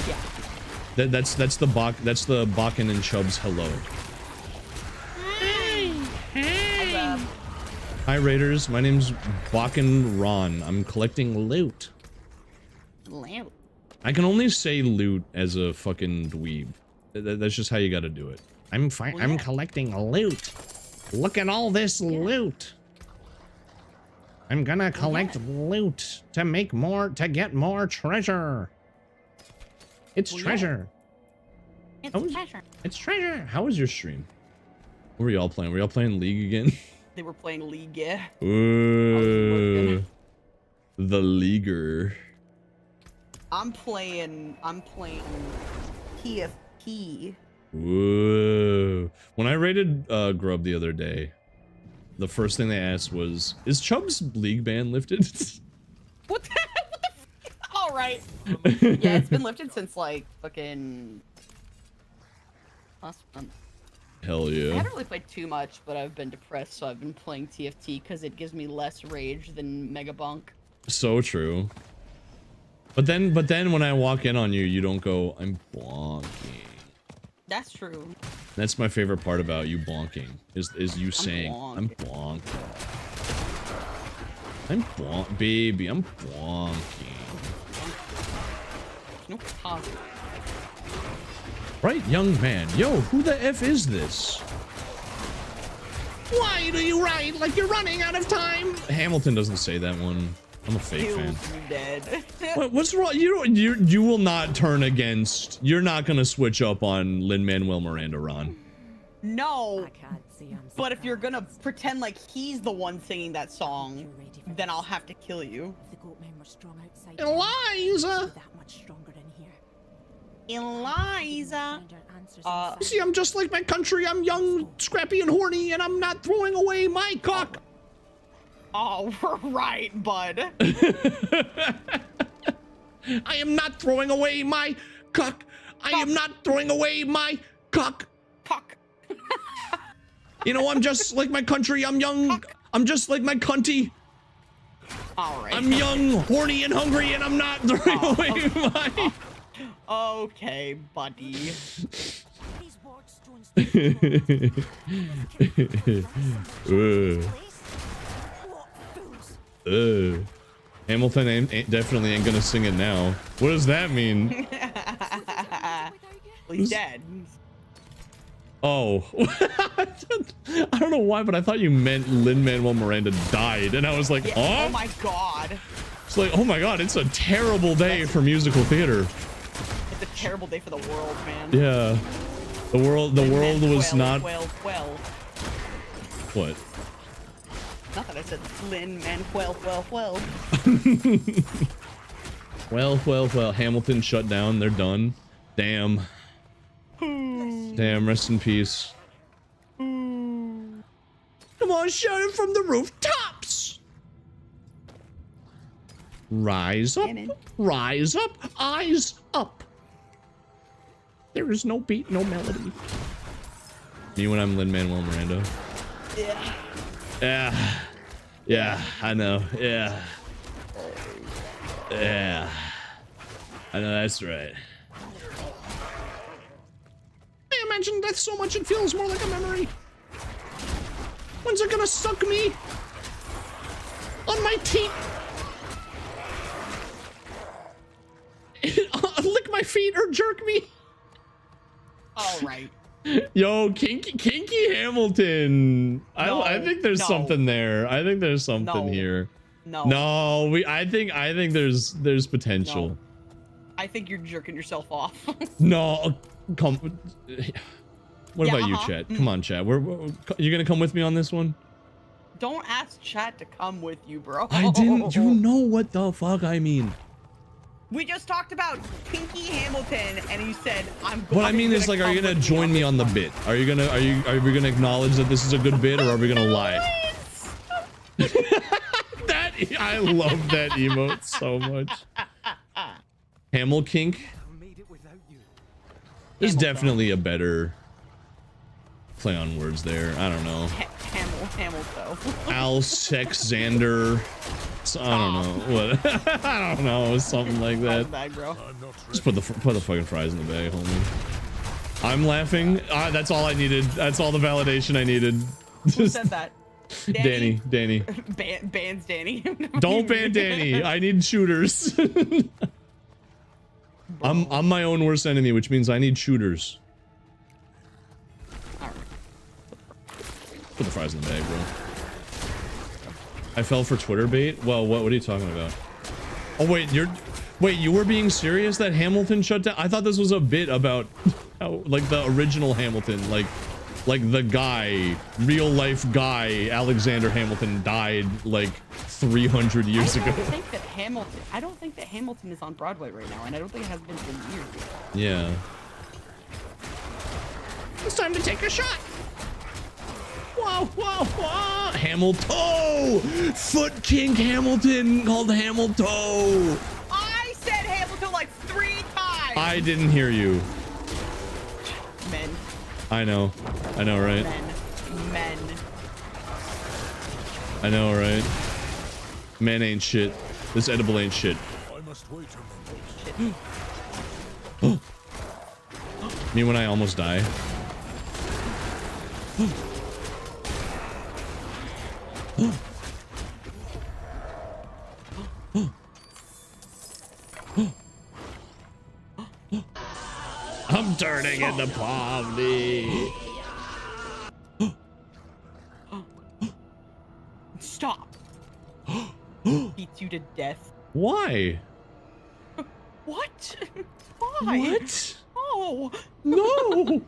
Yeah. That's the Bakken and Chubbs hello. Hi, Grub. Hi Raiders, my name's Bakken Ron. I'm collecting loot. Lamp. I can only say loot as a fucking dweeb. That's just how you gotta do it. I'm fine. Well, I'm yeah. collecting loot. Look at all this loot. I'm gonna collect loot to make more, to get more treasure. It's treasure. It's How was- treasure. It's treasure. How was your stream? What were y'all playing? Were y'all playing League again? They were playing League, yeah. Ooh, the Leaguer. I'm playing TFT. Whoa. When I raided Grub the other day, the first thing they asked was, is Chubb's League ban lifted? What the All right. Yeah, it's been lifted since like fucking last month. Hell I yeah. haven't really played too much, but I've been depressed, so I've been playing TFT because it gives me less rage than Megabunk. So true. But then when I walk in on you, you don't go, I'm bonking. That's true. That's my favorite part about you bonking, is you saying, I'm bonking. Baby, I'm bonking. No positive. Right, young man. Yo, who the F is this? Why do you ride like you're running out of time? Hamilton doesn't say that one. I'm a fake fan. Kills you dead. What's wrong? You will not turn against. You're not gonna switch up on Lin-Manuel Miranda, Ron. No. But if you're gonna pretend like he's the one singing that song, then I'll have to kill you. Eliza! Eliza. See, I'm just like my country. I'm young, scrappy, and horny, and I'm not throwing away my cock. Oh, right, bud. I am not throwing away my cock. I am not throwing away my cock. Cock. You know, I'm just like my country. I'm young. Cock. I'm just like my cunty. All right. I'm young, horny, and hungry, and I'm not throwing away my... Okay, buddy. Hamilton definitely ain't gonna sing it now. What does that mean? Well, he's dead. Oh. I don't know why, but I thought you meant Lin-Manuel Miranda died, and I was like, Yeah, oh? Oh my god. It's like, oh my god, it's a terrible day for musical theater. It's a terrible day for the world, man. Yeah. The world was not... What? Nothing, I said Lin-Manuel, well. Well, Hamilton shut down, they're done. Damn. Damn, rest in peace. Come on, shout it from the rooftops. Rise up, rise up, eyes up. There is no beat, no melody. Me when I'm Lin-Manuel Miranda. Yeah. Yeah, I know. Yeah. I know, that's right. I imagine death so much it feels more like a memory. When's it gonna suck me? On my teeth? Lick my feet or jerk me? All right. Yo, kinky Hamilton. I think there's something there. I think there's something here. No, I think there's potential. No. I think you're jerking yourself off. No, come. What about you, Chat? Come on, Chat. You're gonna come with me on this one? Don't ask chat to come with you, bro. I didn't. You know what the fuck I mean. We just talked about Pinky Hamilton, and you said I'm. What I mean is, like, are you gonna join me on the bit? Are we gonna acknowledge that this is a good bit, or are we gonna lie? That I love that emote so much. Hamel Kink. There's definitely a better play on words there. I don't know. Hamilton. Alexander. I don't know what. I don't know, something like that. Bag, bro. Just put the fucking fries in the bag, homie. I'm laughing. That's all I needed. That's all the validation I needed. Who said that? Danny. Bans Danny. Don't ban Danny. I need shooters. I'm my own worst enemy, which means I need shooters. Put the fries in the bag, bro. I fell for Twitter bait. Well, what are you talking about? Oh wait, you were being serious that Hamilton shut down? I thought this was a bit about how, like, the original Hamilton, like the guy, real life guy, Alexander Hamilton died like 300 years ago. I don't think that Hamilton is on Broadway right now, and I don't think it has been for years. Yeah. It's time to take a shot. Whoa, whoa, whoa! Hamilton! Foot King Hamilton called Hamilton. I said Hamilton like 3 times. I didn't hear you. Men. I know, right? Men. I know, right? Men ain't shit. This edible ain't shit. I must wait a moment. Me when I almost die. I'm turning into poverty. Stop. Beats you to death. Why? What? Why? What? Oh. No.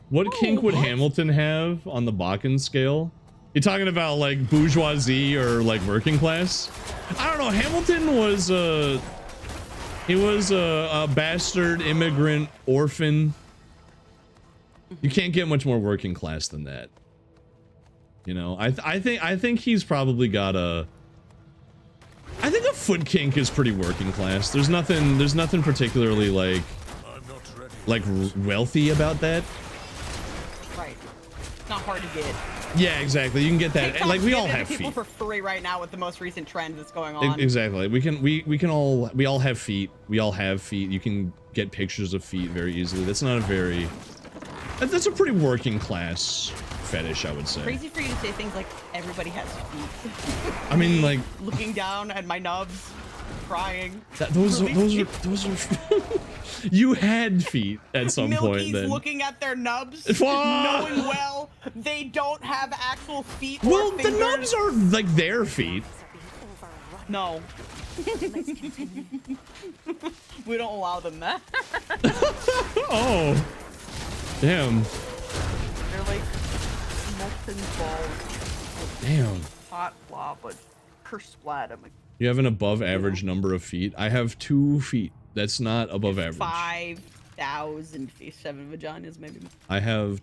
What kink would Hamilton have on the Bakken scale? You talking about like bourgeoisie or like working class? I don't know. Hamilton was a bastard immigrant orphan. You can't get much more working class than that. You know, I think he's probably got a. I think a foot kink is pretty working class. There's nothing particularly like wealthy about that. Right. It's not hard to get. Yeah, exactly. You can get that. TikTok's like we all giving have people feet. for free right now with the most recent trend that's going on. Exactly. We all have feet. We all have feet. You can get pictures of feet very easily. That's not a very. That's a pretty working class fetish, I would say. Crazy for you to say things like everybody has feet. I mean, like looking down at my nubs, crying. Those are. You had feet at some point. Milky's Then looking at their nubs, knowing well they don't have actual feet. Well, or the fingers. nubs are like their feet. No. We don't allow them that. Oh. Damn. They're like molten balls. Damn. Hot lava. Kersplat. You have an above average number of feet. I have 2 feet. That's not above average. 5,000 feet. 7 vaginas, maybe. I have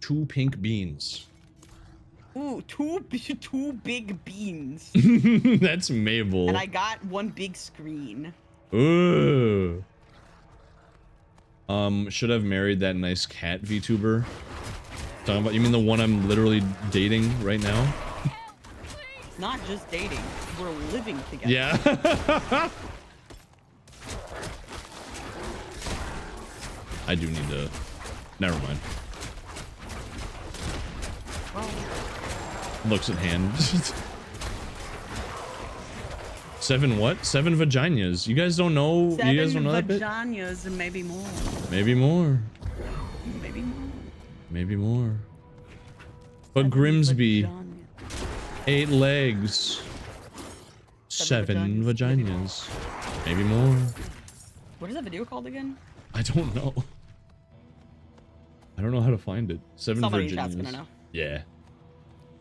2 pink beans. Ooh, two big beans. That's Mabel. And I got 1 big screen. Ooh. Should have married that nice cat VTuber. Talking about, you mean the one I'm literally dating right now? Not just dating, we're living together. Yeah. I do need to. Never mind. Looks at hand. 7 what? 7 vaginas. You guys don't know? 7 you guys don't know that bit? vaginas and maybe more. Maybe more. Maybe more. Maybe more. But Grimsby. 8 legs. 7 vaginas. Maybe more. What is that video called again? I don't know. I don't know how to find it. 7 Somebody in Virginias. chat's gonna know. Yeah.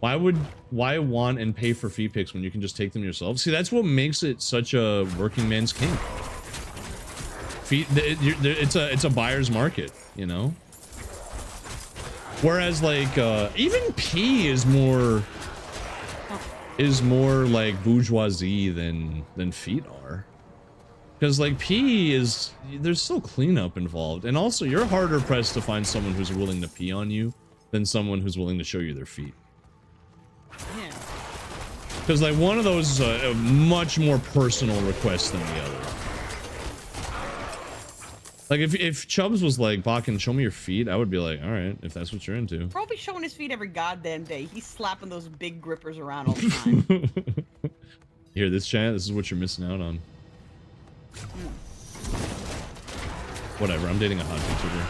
Why want and pay for feet pics when you can just take them yourself? See, that's what makes it such a working man's kink. Feet, it's a buyer's market, you know? Whereas like even pee is more like bourgeoisie than feet are. Because like pee is, there's still cleanup involved, and also you're harder pressed to find someone who's willing to pee on you than someone who's willing to show you their feet. Yeah. Because like one of those is a much more personal request than the other. Like if Chubbs was like, Bakken, show me your feet, I would be like, all right, if that's what you're into. Bro be showing his feet every goddamn day. He's slapping those big grippers around all the time. Here, this chat, this is what you're missing out on. Whatever, I'm dating a hot YouTuber.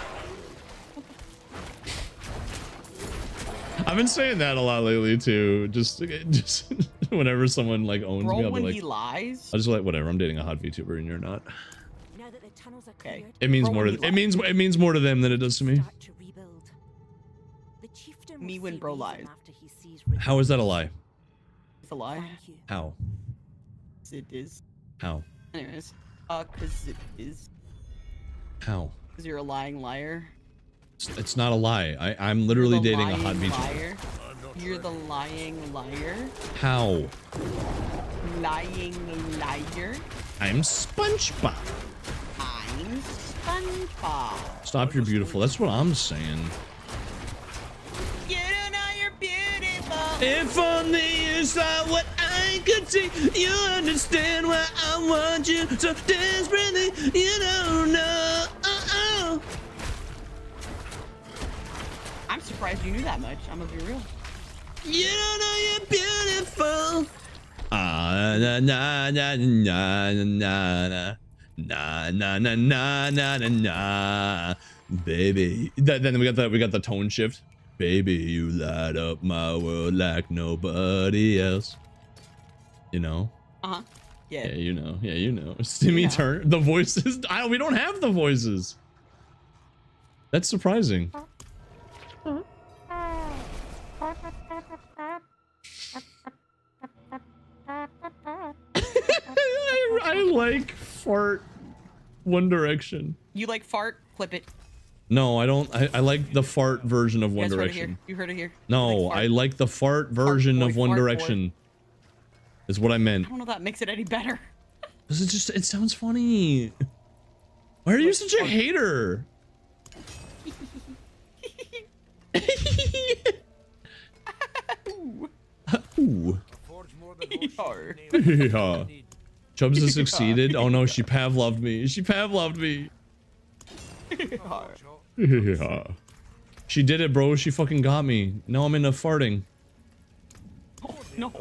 I've been saying that a lot lately too. Just whenever someone like owns Bro, me, I'll be when like, he lies. I'll just be like, whatever, I'm dating a hot VTuber and you're not. Now that the tunnels are Okay. cleared, It means Bro, more when to he it means more to them than it does to me. start to rebuild. The chieftain will Me when see bro reason lies. after he sees How is that a lie? It's a lie. Thank you. How? It is. How? Anyways, cause it is. How? Cause you're a lying liar. It's not a lie. I'm literally You're the dating a hot lying VTuber. liar. You're the lying liar. How? Lying liar. I'm SpongeBob. I'm SpongeBob. Stop, you're beautiful. That's what I'm saying. You don't know you're beautiful. If only you saw what I could see, you understand why I want you so desperately. You don't know. I'm surprised you knew that much. I'm gonna be real. You don't know you're beautiful. Ah, na na na na na na na na na na na na, baby. Then we got the tone shift. Baby, you light up my world like nobody else. You know. Uh-huh. Yeah. Yeah, you know. Yeah, you know. Stimmy Yeah. Turner. The voices. We don't have the voices. That's surprising. I like fart One Direction. You like fart? Clip it. No, I don't. I like the fart version of You One guys heard it here. Direction. You heard it here. No, You I like the fart version boy, of One fart boy. Direction. Is what I meant. I don't know if that makes it any better. Cause it sounds funny. Why are you such a hater? Ooh. Yeah. Chubbs has succeeded. Oh no, she Pavloved me. She Pavloved me. Yeah. She did it, bro. She fucking got me. Now I'm into farting. Oh, no.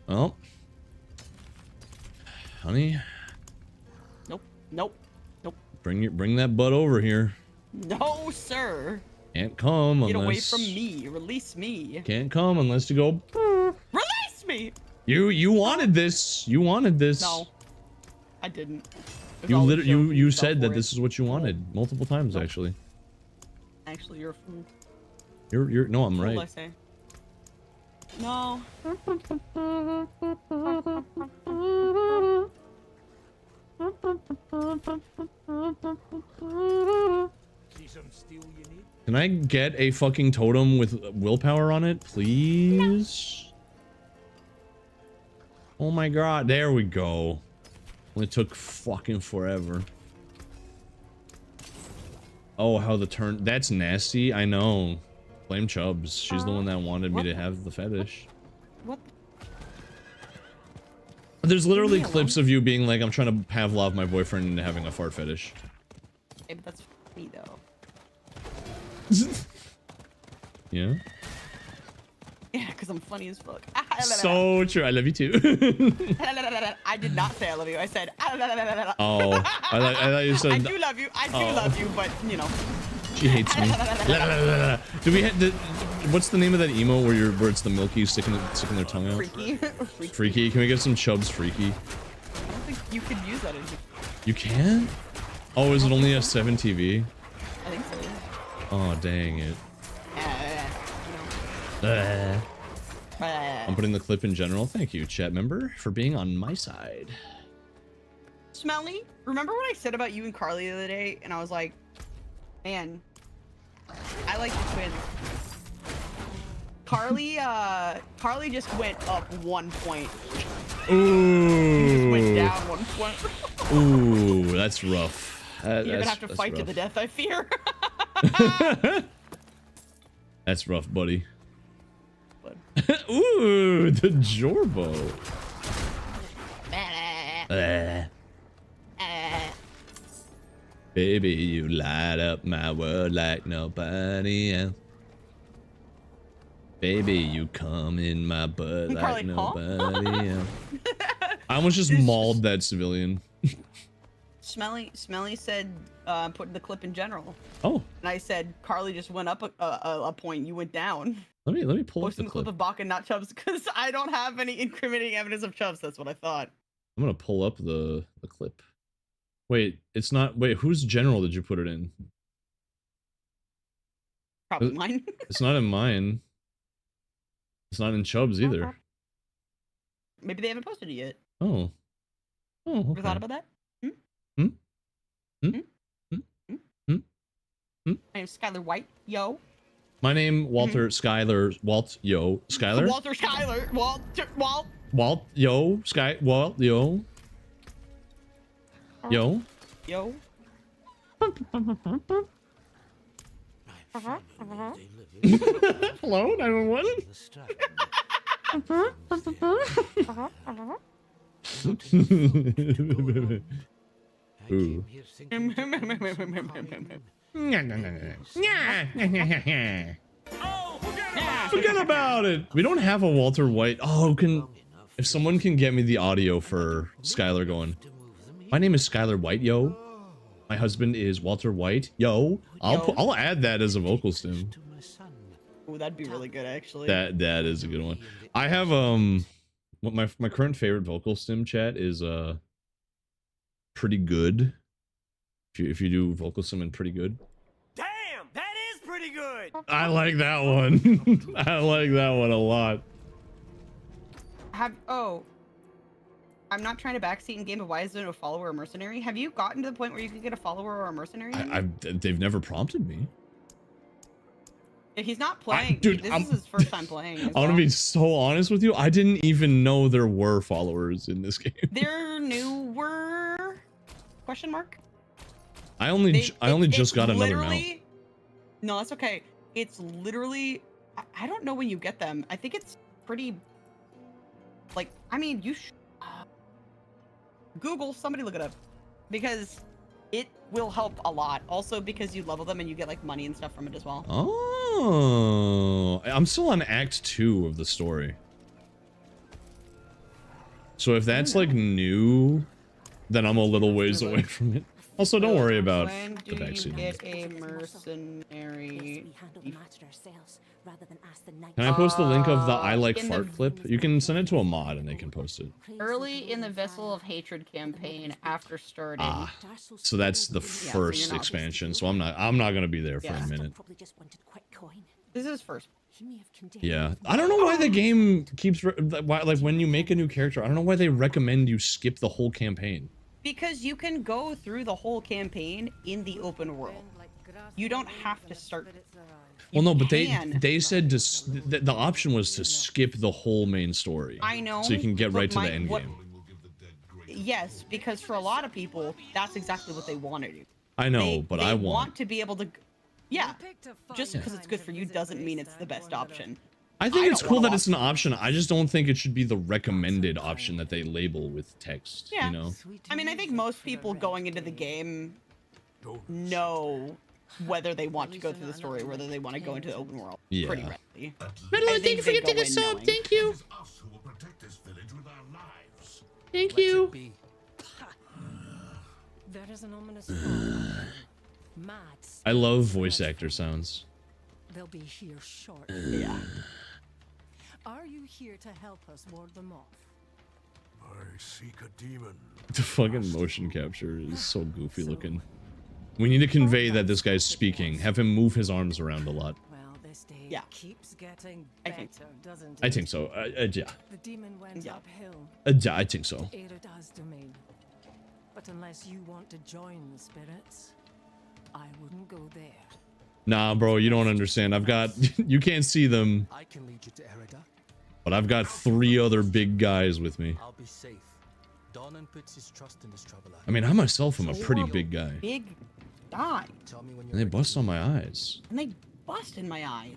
Well. Honey, Nope. Nope. Nope. bring that butt over here. No, sir. Can't come Get away unless from me. Release me. Can't come unless you go. Release me. You wanted this. You wanted this. No, I didn't. It was You all a literally joke. you fell said for that it. this is what you wanted multiple times actually. Actually, you're a fool. You're no, I'm What did I right. say? No. Can I get a fucking totem with willpower on it, please? Oh my god, there we go. Only took fucking forever. Oh, how the turn. That's nasty. I know. Blame Chubbs. She's the one that wanted me to have the fetish. What? There's literally Leave me clips of you being like, I'm trying to Pavlov my boyfriend into having a fart fetish. Hey, but that's me though. Yeah? Yeah, because I'm funny as fuck. So true. I love you too. I did not say I love you. I said. Oh, I thought you said. I do love you. I do love you, but you know. She hates me. Do we have what's the name of that emo where it's the milky sticking their tongue out? Freaky. Freaky. Can we get some Chubbs freaky? I don't think you could use that. You can? Oh, is it only a 7 TV? I think so. Oh, dang it. I'm putting the clip in general. Thank you, chat member, for being on my side. Smelly, remember what I said about you and Carly the other day? And I was like, man, I like the twins. Carly just went up 1 point. Ooh. You just went down 1 point. Ooh, that's rough. You're gonna have to fight to rough. the death, I fear. That's rough, buddy. Ooh, the Jorbo. Baby, you light up my world like nobody else. Baby, you come in my butt like nobody else. I almost just mauled that civilian. Smelly said, put the clip in general. Oh. And I said, Carly just went up a point, you went down. Let me pull up Posting the the clip of Baka, not Chubbs, because I don't have any incriminating evidence of Chubbs. That's what I thought. I'm gonna pull up the clip. Wait, it's not. Wait, whose general did you put it in? Probably mine. It's not in mine. It's not in Chubbs either. Maybe they haven't posted it yet. Oh. Oh. Ever Okay. thought about that? I am Skylar White. Yo. My name Walter Skylar Walt Yo Skylar Walter Skylar Walt. Walt Yo Sky Walt Yo Yo. Yo. Hello, 911. Ooh. Forget about it. We don't have a Walter White. Oh, if someone can get me the audio for Skylar going. My name is Skylar White, yo. My husband is Walter White, yo. I'll add that as a vocal stim. Oh, that'd be really good, actually. That is a good one. I have what my current favorite vocal stim chat is Pretty Good. If you do vocal stim and Pretty Good. Damn, that is pretty good. I like that one. I like that one a lot. I'm not trying to backseat in game, but why is there no follower or mercenary? Have you gotten to the point where you can get a follower or a mercenary? They've never prompted me. If he's not playing, Dude, this is his first time playing. I want to be so honest with you. I didn't even know there were followers in this game. They're newer? Question mark? I only just got another mount. No, that's okay. It's literally, I don't know when you get them. I think it's pretty, like, I mean, you should Google, somebody look it up, because it will help a lot. Also because you level them and you get like money and stuff from it as well. Oh, I'm still on Act 2 of the story. So if that's like new, then I'm a little ways away from it. Also, don't worry about When the do you vaccine. get a mercenary? Can I post the link of the I Like in Fart the- clip? You can send it to a mod and they can post it. Early in the Vessel of Hatred campaign after starting. Ah, so that's the so first you're not- expansion. So I'm not gonna be there for Yeah. a minute. This is first. Yeah, I don't know why the game keeps like when you make a new character. I don't know why they recommend you skip the whole campaign. Because you can go through the whole campaign in the open world. You don't have to start. Well, no, but can. they said the option was to skip the whole main story. I know. So you can get but right to the my- end what- game. Yes, because for a lot of people, that's exactly what they want to do. I know, but I They want. to be able to. Yeah, just because it's good for you doesn't mean it's the best option. I think it's don't cool wanna that it's an option. I just don't think it should be the recommended option that they label with text. Yeah. You know. I mean, I think most people going into the game know whether they want to go through the story, whether they want to go into the open world. Yeah. Pretty readily. Madeline, I thank you think for they getting go a in sub. knowing. Thank you. Thank you. There is an ominous I love voice actor sounds. They'll be here shortly. Yeah. Are you here to help us ward them off? I seek a demon. The fucking motion capture is so goofy looking. We need to convey that this guy's speaking. Have him move his arms around a lot. Well, this day Yeah. keeps getting I better, think doesn't it? I think so. Yeah. The demon went Yeah. uphill. Yeah, I think so. to Erida's domain. But unless you want to join the spirits, I wouldn't go there. Nah, bro, you don't understand. I've got you can't see them, I can lead you to Erida. but I've got 3 other big guys with me. I'll be safe. Donan puts his trust in this traveler. I mean, I myself am a pretty big guy. big guy. Tell me when you're And they ready. bust on my eyes. And they bust in my eye.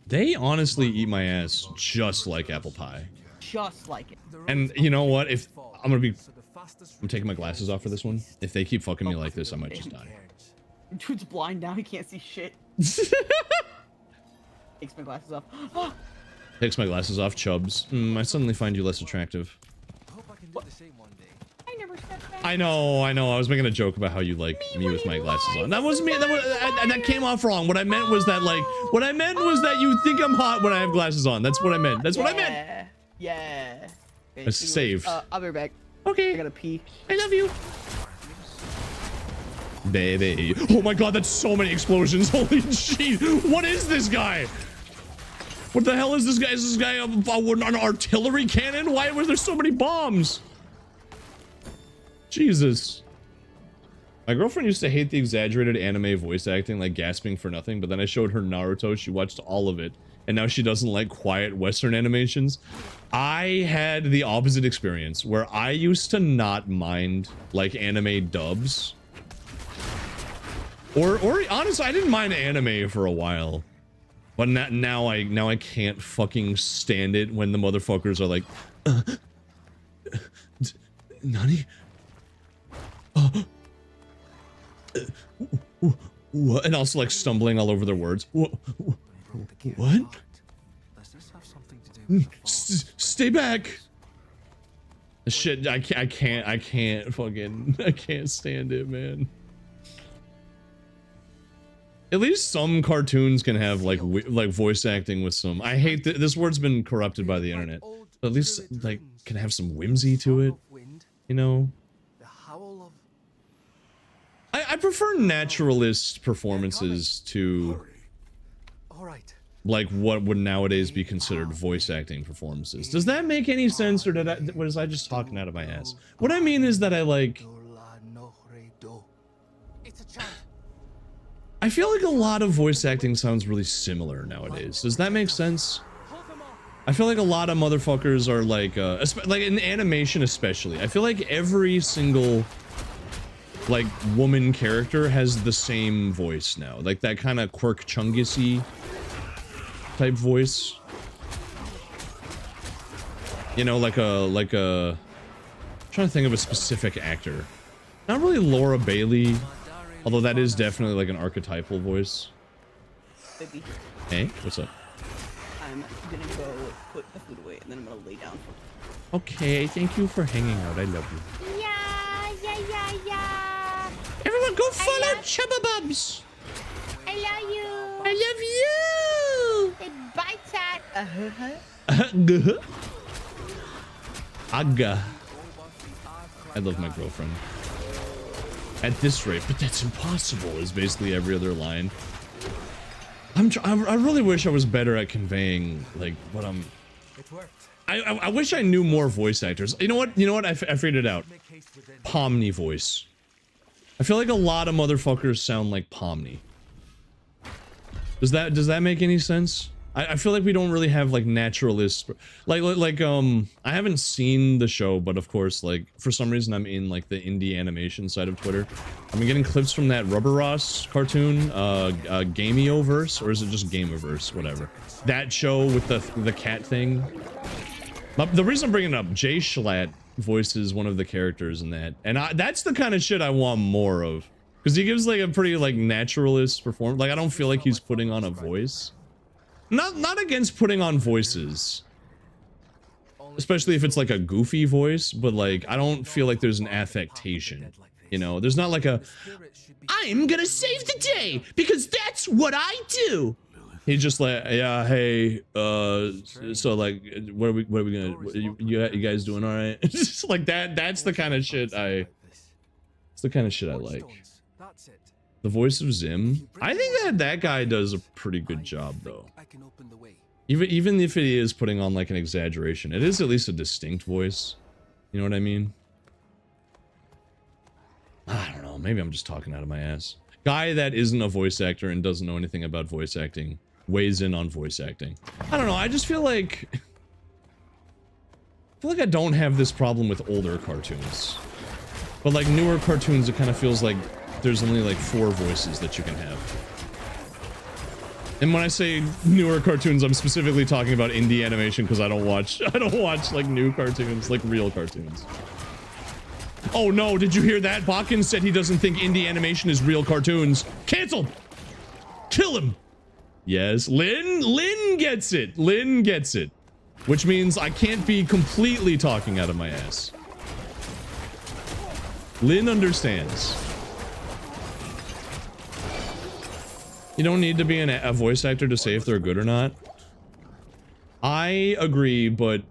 They honestly eat my ass just like apple pie. Just like it. And you know what? If I'm taking my glasses off for this one. If they keep fucking me like this, I might just die. Dude's blind now. He can't see shit. Takes my glasses off. Takes my glasses off, Chubbs. I suddenly find you less attractive. Hope I can do the same one day. I never said that. I know. I was making a joke about how you like me with my glasses on. That wasn't me. That came off wrong. What I meant was that you think I'm hot when I have glasses on. That's what I meant. That's what I meant. Yeah. It's saved. I'll be right back. Okay. I gotta pee. I love you. Baby. Oh my god, that's so many explosions. Holy shit. What is this guy? What the hell is this guy? Is this guy an artillery cannon? Why were there so many bombs? Jesus. My girlfriend used to hate the exaggerated anime voice acting, like gasping for nothing, but then I showed her Naruto. She watched all of it, and now she doesn't like quiet Western animations. I had the opposite experience, where I used to not mind, like, anime dubs. Or honestly, I didn't mind anime for a while. But now I can't fucking stand it when the motherfuckers are like, Nani? What? And also like stumbling all over their words. What? Stay back. Shit, I can't stand it, man. At least some cartoons can have like voice acting with some. I hate that this word's been corrupted by the internet. But at least like can have some whimsy to it, you know. I prefer naturalist performances to like what would nowadays be considered voice acting performances. Does that make any sense, or was I just talking out of my ass? What I mean is that I feel like a lot of voice acting sounds really similar nowadays. Does that make sense? I feel like a lot of motherfuckers are like in animation especially. I feel like every single like woman character has the same voice now. Like that kind of Quirk Chungus-y type voice. You know, like a I'm trying to think of a specific actor. Not really Laura Bailey. Although that is definitely like an archetypal voice. Baby. Hey, what's up? I'm gonna go put the food away and then I'm gonna lay down. Okay, thank you for hanging out. I love you. Yeah. Everyone go follow Chubba Bubs. I love you. I love you. Say bye, chat. Aga. I love my girlfriend. At this rate, but that's impossible, is basically every other line. I really wish I was better at conveying, like, what I'm... It worked. I wish I knew more voice actors. You know what? I figured it out. Pomni voice. I feel like a lot of motherfuckers sound like Pomni. Does that make any sense? I feel like we don't really have like naturalists, like I haven't seen the show, but of course, like for some reason I'm in like the indie animation side of Twitter. I've been getting clips from that Rubber Ross cartoon, Gameoverse, or is it just Gameoverse, whatever. That show with the cat thing. But the reason I'm bringing it up, Jay Schlatt voices one of the characters in that, and that's the kind of shit I want more of, because he gives like a pretty like naturalist performance. Like I don't feel like he's putting on a voice. Not against putting on voices, especially if it's like a goofy voice, but like I don't feel like there's an affectation, you know. There's not like a I'm gonna save the day because that's what I do. He's just like, yeah, hey, so like, what are we gonna? You guys doing all right? It's just like that. That's the kind of shit I. It's the kind of shit I like. That's it. The voice of Zim. I think that guy does a pretty good job though. Even if it is putting on like an exaggeration, it is at least a distinct voice. You know what I mean? I don't know. Maybe I'm just talking out of my ass. Guy that isn't a voice actor and doesn't know anything about voice acting weighs in on voice acting. I don't know. I just feel like I don't have this problem with older cartoons, but like newer cartoons, it kind of feels like there's only like 4 voices that you can have. And when I say newer cartoons, I'm specifically talking about indie animation because I don't watch like new cartoons, like real cartoons. Oh no, did you hear that? Bakken said he doesn't think indie animation is real cartoons. Cancelled! Kill him! Yes, Lynn gets it. Lynn gets it. Which means I can't be completely talking out of my ass. Lynn understands. You don't need to be a voice actor to say if they're good or not. I agree, but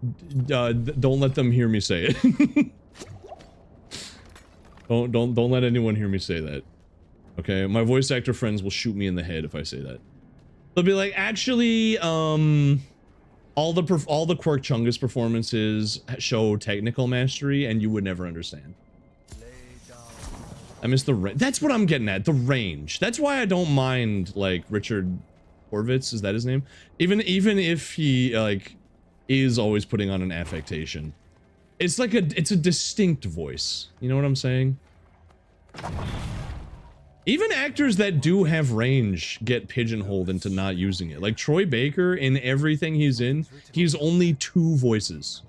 don't let them hear me say it. don't let anyone hear me say that. Okay, my voice actor friends will shoot me in the head if I say that. They'll be like, actually, all the Quirk Chungus performances show technical mastery, and you would never understand. I miss the range. That's what I'm getting at. The range. That's why I don't mind like Richard Horvitz. Is that his name? Even if he like is always putting on an affectation. It's like it's a distinct voice. You know what I'm saying? Even actors that do have range get pigeonholed into not using it. Like Troy Baker, in everything he's in, he's only 2 voices.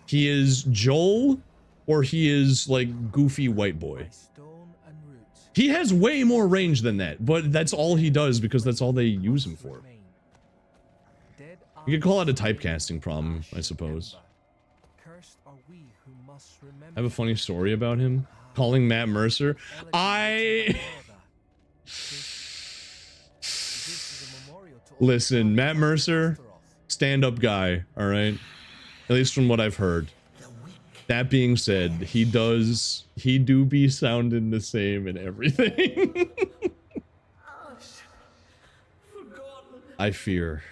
He is Joel, or he is like goofy white boy. He has way more range than that, but that's all he does because that's all they use him for. You could call it a typecasting problem, I suppose. I have a funny story about him. Calling Matt Mercer. Listen, Matt Mercer, stand-up guy, alright? At least from what I've heard. That being said, he do be sounding the same and everything. I fear.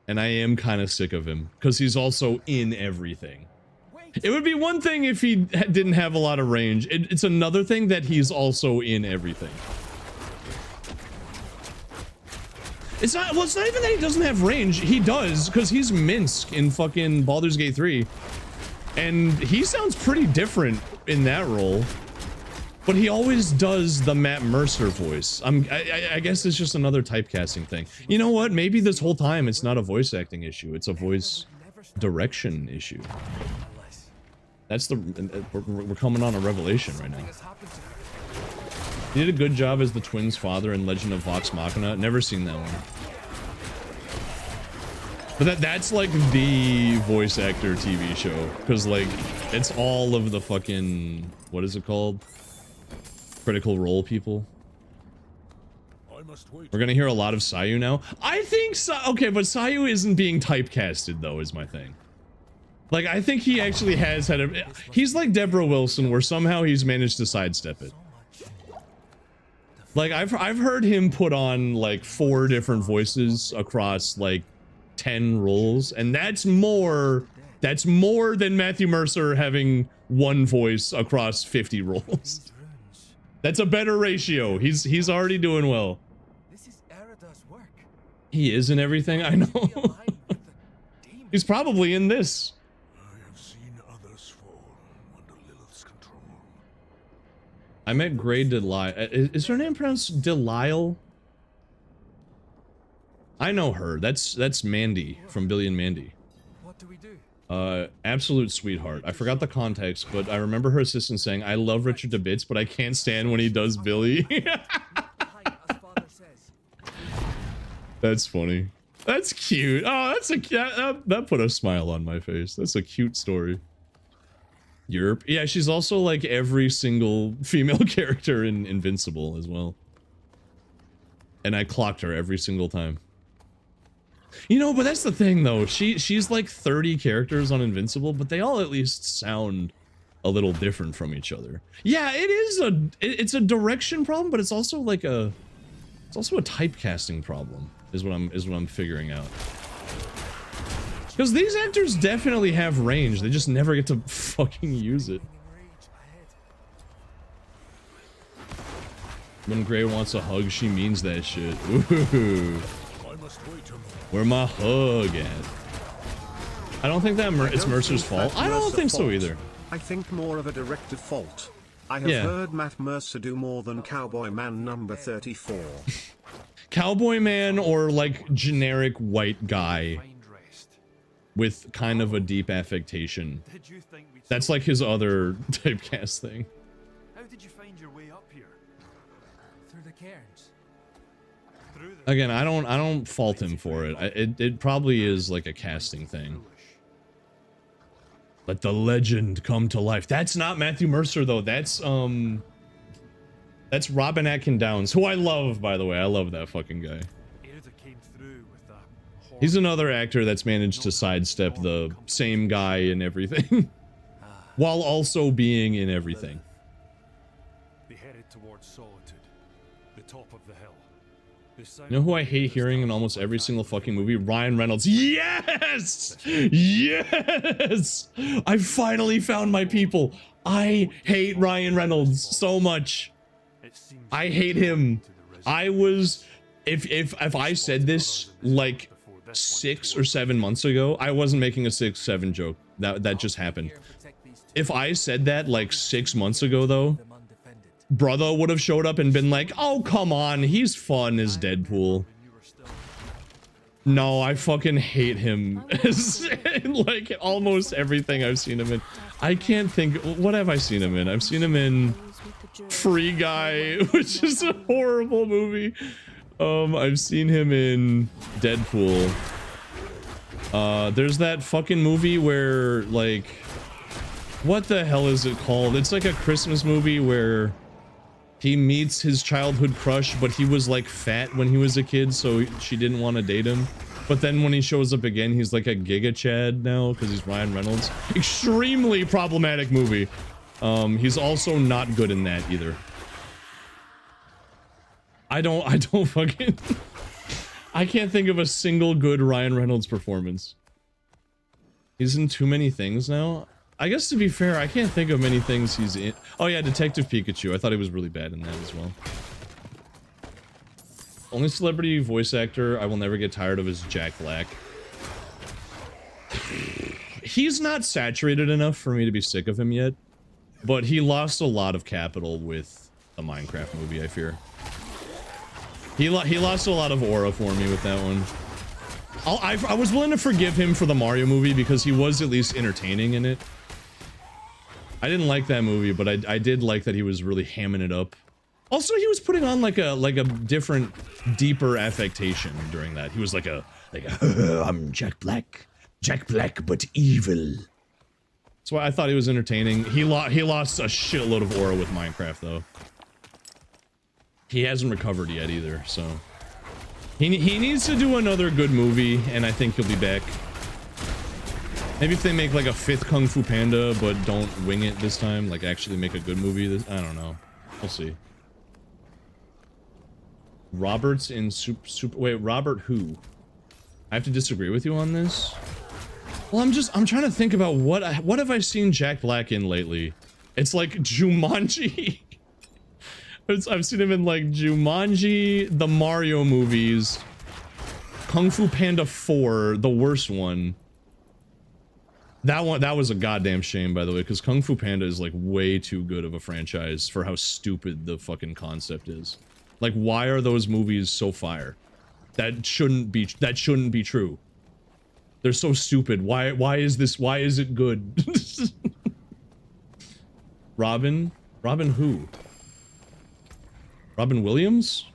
And I am kind of sick of him, because he's also in everything. It would be one thing if he didn't have a lot of range. It's another thing that he's also in everything. It's not even that he doesn't have range. He does, because he's Minsk in fucking Baldur's Gate 3. And he sounds pretty different in that role. But he always does the Matt Mercer voice. I guess it's just another typecasting thing. You know what? Maybe this whole time it's not a voice acting issue. It's a voice direction issue. That's we're coming on a revelation right now. He did a good job as the twins' father in Legend of Vox Machina. Never seen that one. But that's like the voice actor TV show, because like it's all of the fucking, what is it called? Critical Role people. We're gonna hear a lot of Sayu now. I think okay, but Sayu isn't being typecasted though, is my thing. Like I think he actually has had a. He's like Deborah Wilson, where somehow he's managed to sidestep it. Like I've heard him put on like 4 different voices across like 10 roles, and that's more than Matthew Mercer having 1 voice across 50 roles. That's a better ratio. He's already doing well. He is in everything, I know. He's probably in this. I met Grey Delisle. Is her name pronounced Delisle? I know her. That's Mandy from Billy and Mandy. What do we do? Absolute sweetheart. I forgot the context, but I remember her assistant saying, "I love Richard to bits, but I can't stand when he does Billy." That's funny. That's cute. Oh, that's that put a smile on my face. That's a cute story. Europe. Yeah, she's also like every single female character in Invincible as well. And I clocked her every single time. You know, but that's the thing though. She's like 30 characters on Invincible, but they all at least sound a little different from each other. Yeah, it's a direction problem, but it's also like a typecasting problem is what I'm figuring out. Because these actors definitely have range, they just never get to fucking use it. When Gray wants a hug, she means that shit. Ooh. Where my hug at? I don't think that it's Mercer's fault. I don't think so either. I think more of a directive fault. I have heard Matt Mercer do more than Cowboy Man number 34. Cowboy Man or like generic white guy with kind of a deep affectation. That's like his other typecast thing. How did you find your way up here? Through the cairns. Again, I don't fault him for it. It probably is like a casting thing. Let the legend come to life. That's not Matthew Mercer though. That's Robin Atkin Downs, who I love, by the way. I love that fucking guy. He's another actor that's managed to sidestep the same guy in everything while also being in everything. They headed towards Solitude, the top of the hill. You know who I hate hearing in almost every single fucking movie? Ryan Reynolds. Yes! Yes! I finally found my people. I hate Ryan Reynolds so much. I hate him. I was... If I said this, like, 6 or 7 months ago, I wasn't making a 6-7 joke. That just happened. If I said that, like, 6 months ago, though, brother would have showed up and been like, oh, come on, he's fun as Deadpool. No, I fucking hate him. Like, almost everything I've seen him in. I can't think... What have I seen him in? I've seen him in Free Guy, which is a horrible movie. I've seen him in Deadpool. There's that fucking movie where, like... What the hell is it called? It's like a Christmas movie where... he meets his childhood crush, but he was like fat when he was a kid, so she didn't want to date him. But then when he shows up again, he's like a Giga Chad now because he's Ryan Reynolds. Extremely problematic movie. He's also not good in that either. I don't fucking... I can't think of a single good Ryan Reynolds performance. He's in too many things now. I guess to be fair, I can't think of many things he's in. Oh yeah, Detective Pikachu. I thought he was really bad in that as well. Only celebrity voice actor I will never get tired of is Jack Black. He's not saturated enough for me to be sick of him yet, but he lost a lot of capital with the Minecraft movie, I fear. He lost a lot of aura for me with that one. I was willing to forgive him for the Mario movie because he was at least entertaining in it. I didn't like that movie, but I did like that he was really hamming it up. Also, he was putting on like a different, deeper affectation during that. He was like I'm Jack Black, but evil. So I thought he was entertaining. He lost a shitload of aura with Minecraft though. He hasn't recovered yet either, so he needs to do another good movie, and I think he'll be back. Maybe if they make like a 5th Kung Fu Panda, but don't wing it this time, like actually make a good movie. I don't know. We'll see. Robert's in wait, Robert who? I have to disagree with you on this. Well, I'm trying to think about what have I seen Jack Black in lately? It's like Jumanji. I've seen him in like Jumanji, the Mario movies, Kung Fu Panda 4, the worst one. That was a goddamn shame, by the way, because Kung Fu Panda is like way too good of a franchise for how stupid the fucking concept is. Like, why are those movies so fire? That shouldn't be true. They're so stupid. Why is it good? Robin who? Robin Williams?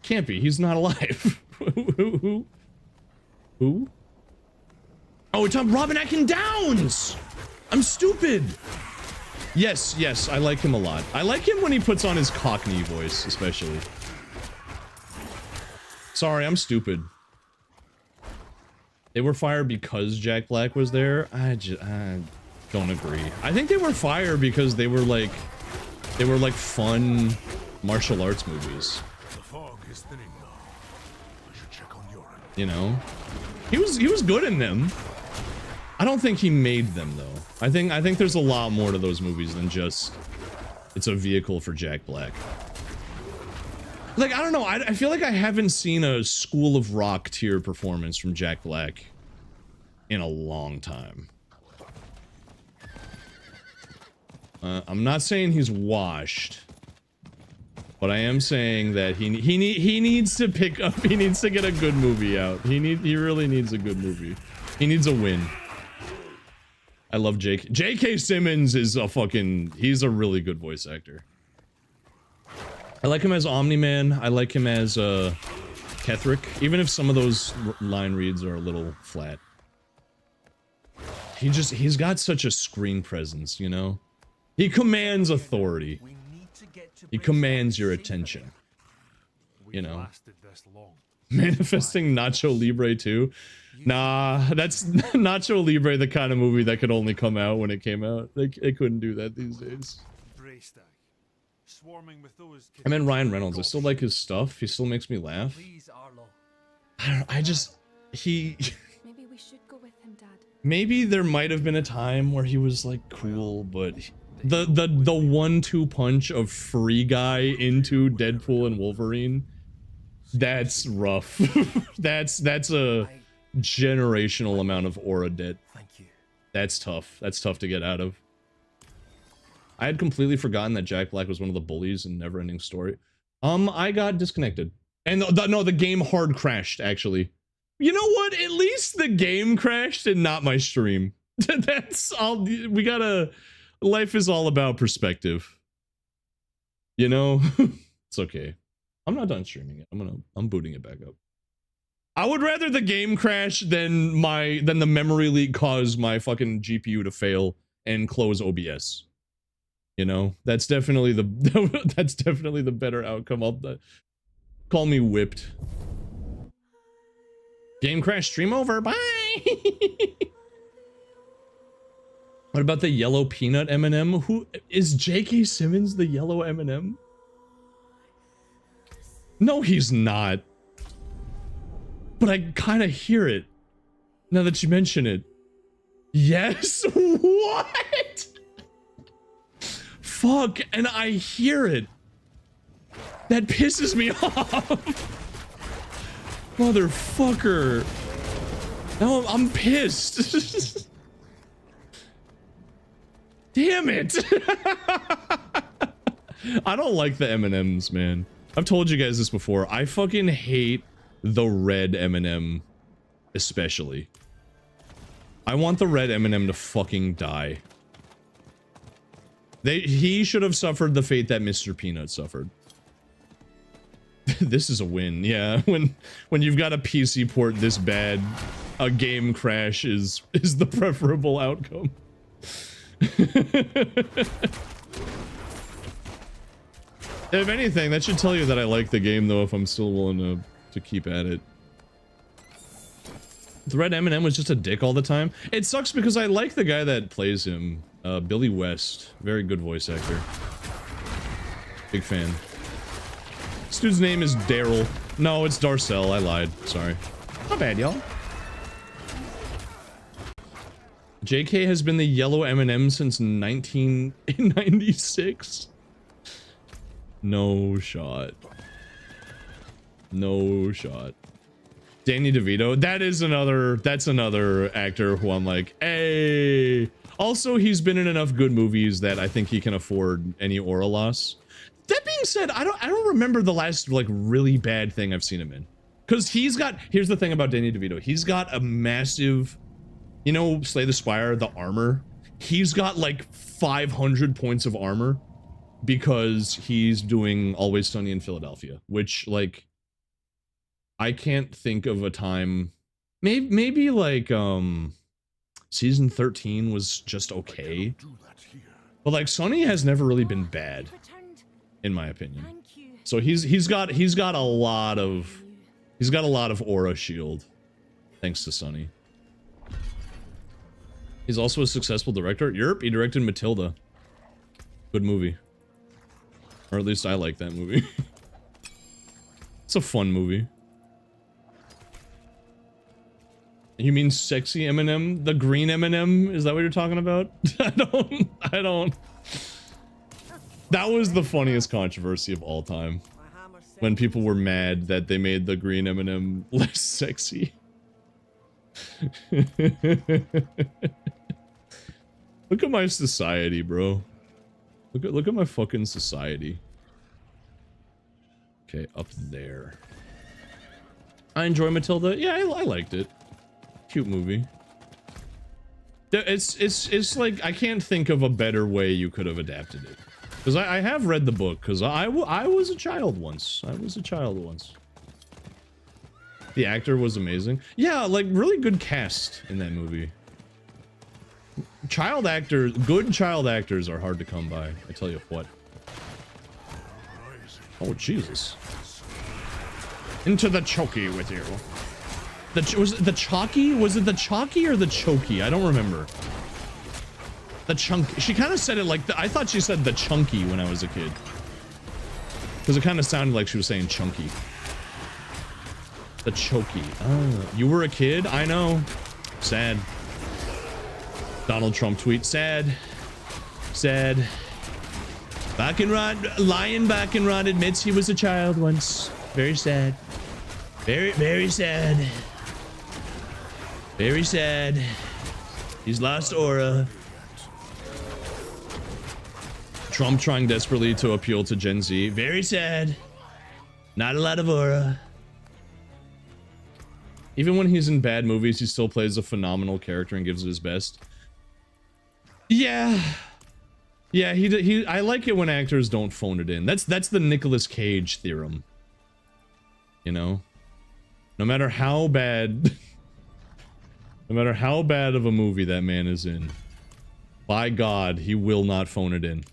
Can't be. He's not alive. Who? Oh, it's Robin Atkin Downs! I'm stupid! Yes, I like him a lot. I like him when he puts on his Cockney voice, especially. Sorry, I'm stupid. They were fired because Jack Black was there? don't agree. I think they were fire because they were like fun martial arts movies. The fog is thinning now. I should check on your end. You know, he was good in them. I don't think he made them though. I think there's a lot more to those movies than just it's a vehicle for Jack Black. Like, I don't know. I feel like I haven't seen a School of Rock tier performance from Jack Black in a long time. I'm not saying he's washed, but I am saying that he needs to pick up. He needs to get a good movie out. He really needs a good movie. He needs a win. I love J.K. Simmons is a fucking. He's a really good voice actor. I like him as Omni-Man. I like him as Ketherick, even if some of those line reads are a little flat. He's got such a screen presence, you know? He commands authority. He commands your attention. You know? Manifesting Nacho Libre 2? Nah, that's Nacho Libre, the kind of movie that could only come out when it came out. They couldn't do that these days. I mean, Ryan Reynolds. I still like his stuff. He still makes me laugh. I just he. Maybe we should go with him, Dad. Maybe there might have been a time where he was like cool, but the 1-2 punch of Free Guy into Deadpool and Wolverine, that's rough. that's a generational amount of aura debt. That's tough. That's tough to get out of. I had completely forgotten that Jack Black was one of the bullies in Neverending Story. I got disconnected. And the game hard crashed, actually. You know what? At least the game crashed and not my stream. That's all. We gotta. Life is all about perspective. You know? It's okay. I'm not done streaming it. I'm booting it back up. I would rather the game crash than the memory leak cause my fucking GPU to fail and close OBS. You know, that's definitely the better outcome. Call me whipped. Game crash, stream over. Bye. What about the yellow peanut M&M? Who is J.K. Simmons? The yellow M&M? No, he's not. But I kind of hear it now that you mention it. Yes. What? Fuck, and I hear it. That pisses me off. Motherfucker. Now I'm pissed. Damn it. I don't like the M&Ms, man. I've told you guys this before. I fucking hate the red M&M, especially. I want the red M&M to fucking die. He should have suffered the fate that Mr. Peanut suffered. This is a win, yeah. When you've got a PC port this bad, a game crash is the preferable outcome. If anything, that should tell you that I like the game, though, if I'm still willing to keep at it. The red M&M was just a dick all the time. It sucks because I like the guy that plays him. Billy West. Very good voice actor. Big fan. This dude's name is Daryl. No, it's Darcel. I lied. Sorry. Not bad, y'all. JK has been the yellow M&M since 1996. No shot. No shot. Danny DeVito. That's another actor who I'm like, hey. Also, he's been in enough good movies that I think he can afford any aura loss. That being said, I don't remember the last like really bad thing I've seen him in. Cause here's the thing about Danny DeVito. He's got a massive, you know, Slay the Spire, the armor. He's got like 500 points of armor because he's doing Always Sunny in Philadelphia, which like I can't think of a time. Maybe like season 13 was just okay, but like Sunny has never really been bad, in my opinion. So he's got a lot of aura shield, thanks to Sunny. He's also a successful director. Yerp, he directed Matilda. Good movie. Or at least I like that movie. It's a fun movie. You mean sexy Eminem? The green Eminem? Is that what you're talking about? I don't. That was the funniest controversy of all time. When people were mad that they made the green Eminem less sexy. Look at my society, bro. Look at my fucking society. Okay, up there. I enjoy Matilda. Yeah, I liked it. Cute movie. It's like I can't think of a better way you could have adapted it. Because I have read the book, because I was a child once. The actor was amazing. Yeah, like really good cast in that movie. Child actors, good child actors are hard to come by. I tell you what. Oh Jesus! Into the chokey with you. Was it the chalky? Was it the chalky or the chokey? I don't remember. The chunky. She kind of said it like I thought she said the chunky when I was a kid. Because it kind of sounded like she was saying chunky. The chokey. Oh, you were a kid? I know. Sad. Donald Trump tweet. Sad. Sad. Lion Backenrod admits he was a child once. Very sad. Very, very sad. Very sad. He's lost aura. Trump trying desperately to appeal to Gen Z. Very sad. Not a lot of aura. Even when he's in bad movies, he still plays a phenomenal character and gives it his best. Yeah. Yeah, I like it when actors don't phone it in. That's the Nicolas Cage theorem. You know? No matter how bad no matter how bad of a movie that man is in, by God, he will not phone it in.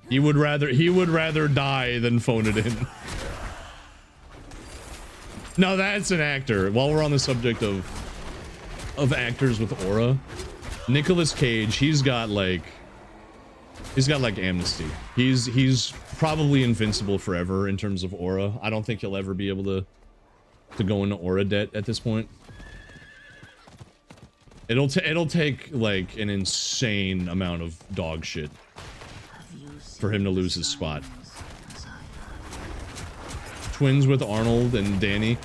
He would rather die than phone it in. No, that's an actor. While we're on the subject of actors with aura, Nicolas Cage, he's got like amnesty. He's probably invincible forever in terms of aura. I don't think he'll ever be able to go into aura debt at this point. It'll take like an insane amount of dog shit for him to lose his spot. Twins with Arnold and Danny.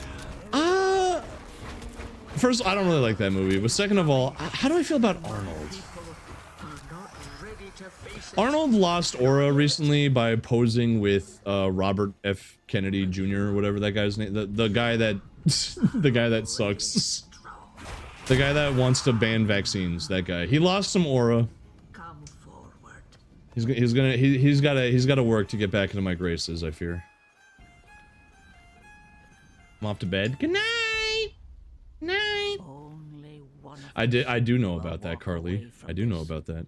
First, I don't really like that movie, but second of all, how do I feel about Arnold? Arnold lost aura recently by posing with Robert F. Kennedy Jr. or whatever that guy's name. The guy that the guy that sucks. The guy that wants to ban vaccines. That guy. He lost some aura. He's got to work to get back into my graces, I fear. I'm off to bed. Good night. Night. I do know about that, Carly. I do know about that.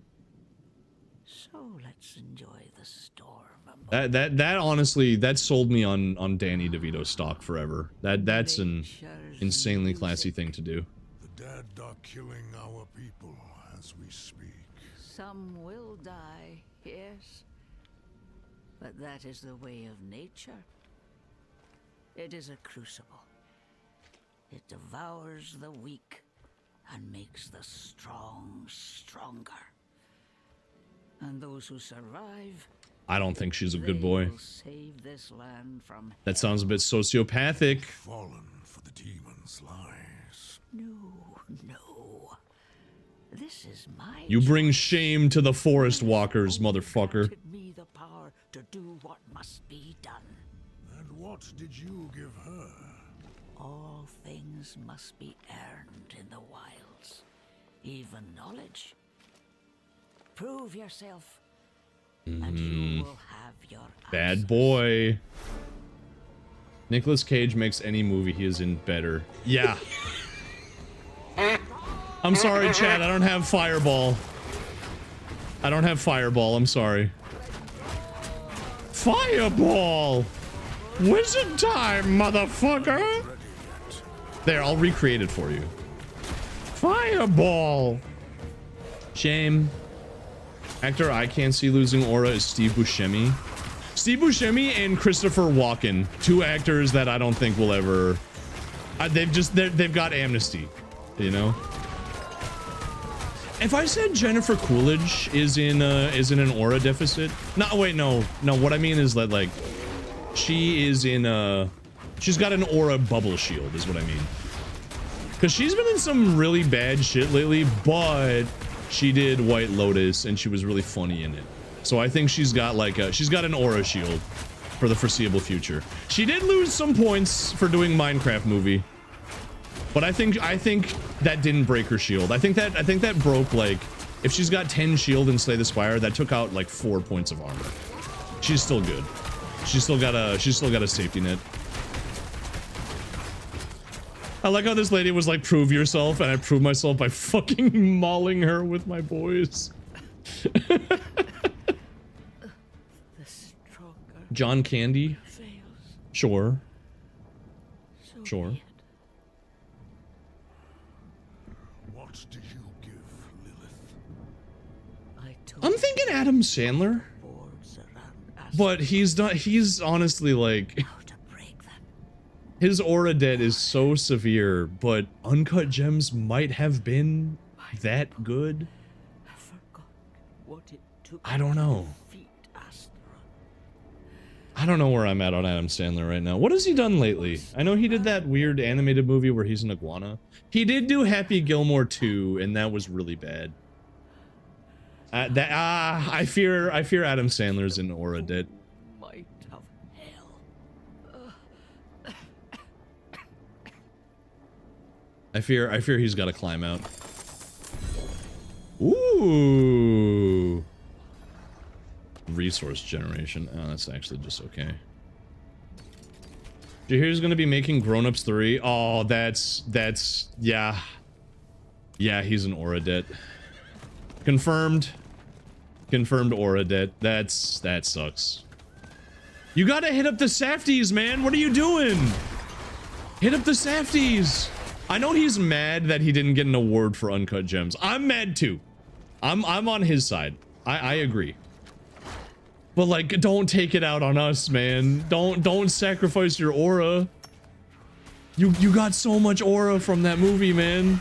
So let's enjoy the storm. That honestly, that sold me on Danny DeVito stock forever. That's an insanely classy thing to do. The dead are killing our people as we speak. Some will die, yes. But that is the way of nature. It is a crucible. It devours the weak and makes the strong stronger. And those who survive, I don't think she's a good boy. Save this land from that sounds a bit sociopathic. Fallen for the demon's lies. No. This is my You bring shame to the forest walkers, motherfucker. me the power to do what must be done. And what did you give her? All things must be earned in the wilds, even knowledge. Prove yourself, and you will have your Bad answers. boy. Nicolas Cage makes any movie he is in better. Yeah. I'm sorry, Chad. I don't have Fireball. I'm sorry. Fireball! Wizard time, motherfucker! There, I'll recreate it for you. Fireball! Shame. Actor I can't see losing aura is Steve Buscemi. Steve Buscemi and Christopher Walken, two actors that I don't think will ever. They've got amnesty, you know. If I said Jennifer Coolidge is in an aura deficit, no, wait, no. What I mean is that like she is in she's got an aura bubble shield, is what I mean. Because she's been in some really bad shit lately, but she did White Lotus and she was really funny in it. So I think she's got like she's got an aura shield for the foreseeable future. She did lose some points for doing Minecraft movie, but I think that didn't break her shield. I think that broke, like, if she's got 10 shield in Slay the Spire, that took out like 4 points of armor. She's still good. She's still got a safety net. I like how this lady was like, prove yourself, and I proved myself by fucking mauling her with my boys. John Candy? Sure. Sure. What do you give, Lilith? I'm thinking Adam Sandler. But he's honestly like, his aura debt is so severe, but Uncut Gems might have been that good. I don't know. I don't know where I'm at on Adam Sandler right now. What has he done lately? I know he did that weird animated movie where he's an iguana. He did do Happy Gilmore 2, and that was really bad. I fear Adam Sandler's in aura debt. I fear he's got to climb out. Ooh. Resource generation. Oh, that's actually just okay. Do you hear he's gonna be making Grown Ups 3? Oh, that's yeah. Yeah, he's an aura debt. Confirmed. Confirmed aura debt. That sucks. You gotta hit up the Safties, man. What are you doing? Hit up the Safties. I know he's mad that he didn't get an award for Uncut Gems. I'm mad too. I'm on his side. I agree. But like, don't take it out on us, man. Don't sacrifice your aura. You got so much aura from that movie, man.